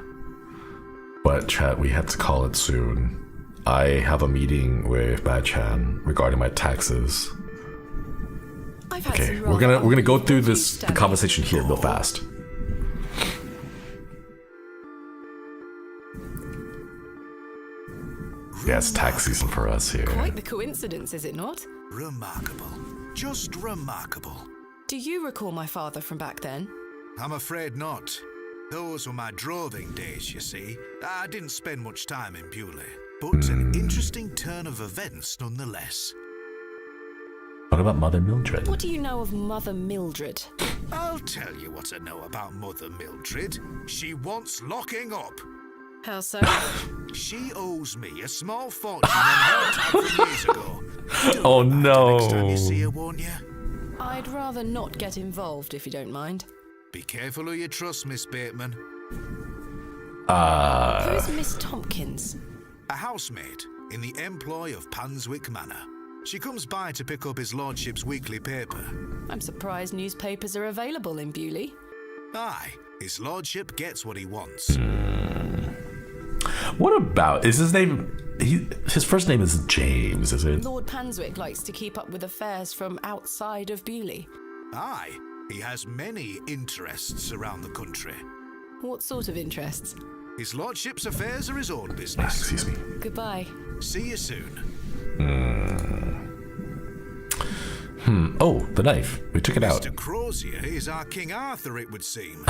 But chat, we have to call it soon. I have a meeting with Bad-chan regarding my taxes. Okay, we're gonna go through this conversation here real fast. Yeah, it's tax season for us here. Quite the coincidence, is it not? Remarkable. Just remarkable. Do you recall my father from back then? I'm afraid not. Those were my droving days, you see. I didn't spend much time in Bewlay, but an interesting turn of events nonetheless. What about Mother Mildred? What do you know of Mother Mildred? I'll tell you what I know about Mother Mildred. She wants locking up. How so? She owes me a small fortune on her time from years ago. Oh no. Next time you see her, won't you? I'd rather not get involved, if you don't mind. Be careful who you trust, Miss Bateman. Who's Miss Tompkins? A housemaid in the employ of Panswick Manor. She comes by to pick up his lordship's weekly paper. I'm surprised newspapers are available in Bewlay. Aye, his lordship gets what he wants. What about, is his name, his first name is James, is it? Lord Panswick likes to keep up with affairs from outside of Bewlay. Aye, he has many interests around the country. What sort of interests? His lordship's affairs are his own business. Excuse me. Goodbye. See you soon. Oh, the knife. We took it out. Mr. Crozier is our King Arthur, it would seem.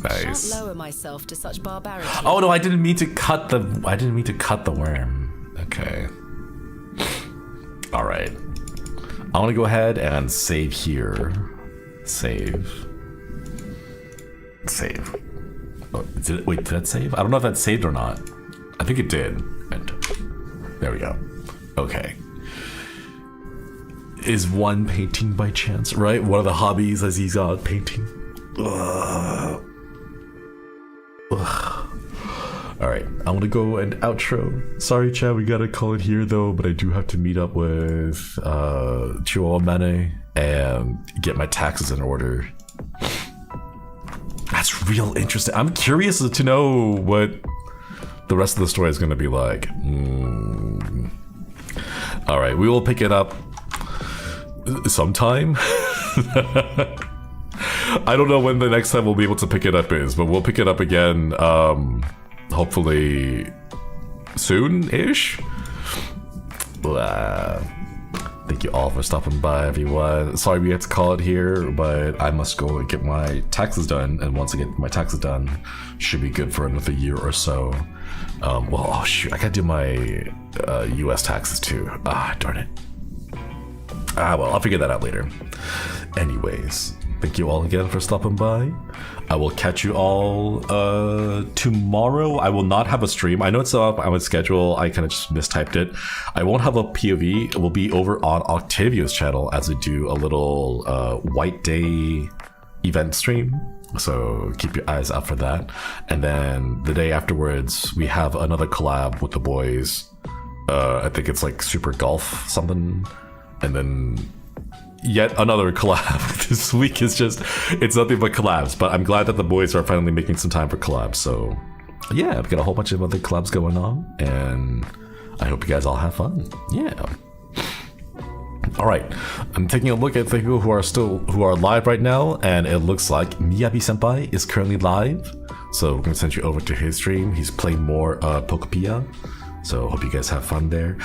Nice. Shan't lower myself to such barbarity. Oh no, I didn't mean to cut the worm. Okay. All right. I want to go ahead and save here. Save. Oh, wait, did that save? I don't know if that saved or not. I think it did. And there we go. Okay. Is one painting by chance, right? One of the hobbies as he's painting. Ugh. All right, I'm gonna go and outro. Sorry, Chad, we gotta call it here though, but I do have to meet up with Chihuahua Mane and get my taxes in order. That's real interesting. I'm curious to know what the rest of the story is gonna be like. All right, we will pick it up sometime. I don't know when the next time we'll be able to pick it up is, but we'll pick it up again, hopefully soon-ish. Thank you all for stopping by, everyone. Sorry we had to call it here, but I must go and get my taxes done. And once I get my taxes done, should be good for another year or so. Well, oh shoot, I gotta do my US taxes too. Darn it. Well, I'll figure that out later. Anyways, thank you all again for stopping by. I will catch you all tomorrow. I will not have a stream. I know it's up on my schedule. I kind of just mistyped it. I won't have a POV. It will be over on Octavio's channel as we do a little White Day event stream. So keep your eyes out for that. And then the day afterwards, we have another collab with the boys. I think it's like Super Golf something. And then yet another collab. This week is just, it's nothing but collabs, but I'm glad that the boys are finally making some time for collabs. So yeah, I've got a whole bunch of other collabs going on, and I hope you guys all have fun. Yeah. All right, I'm taking a look at the people who are live right now, and it looks like Miyabi Senpai is currently live. So we're gonna send you over to his stream. He's playing more Pokopia. So hope you guys have fun there.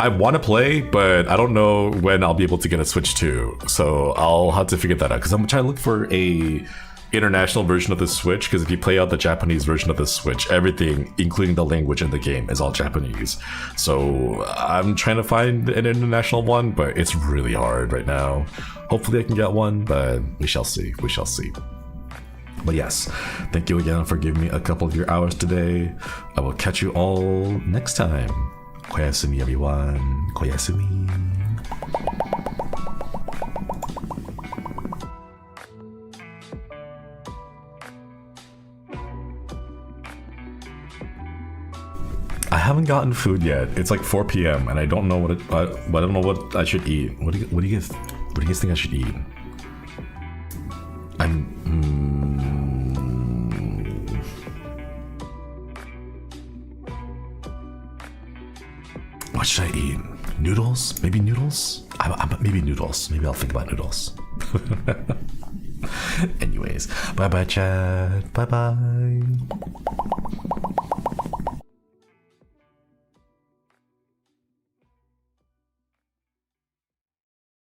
I want to play, but I don't know when I'll be able to get a Switch too. So I'll have to figure that out, because I'm trying to look for a international version of the Switch, because if you play out the Japanese version of the Switch, everything, including the language in the game, is all Japanese. So I'm trying to find an international one, but it's really hard right now. Hopefully I can get one, but we shall see. We shall see. But yes, thank you again for giving me a couple of your hours today. I will catch you all next time. Koyasumi, everyone. Koyasumi. I haven't gotten food yet. It's like 4 p.m. and I don't know I don't know what I should eat. What do you guys think I should eat? What should I eat? Noodles? Maybe noodles? Maybe noodles. Maybe I'll think about noodles. Anyways, bye-bye, chat. Bye-bye.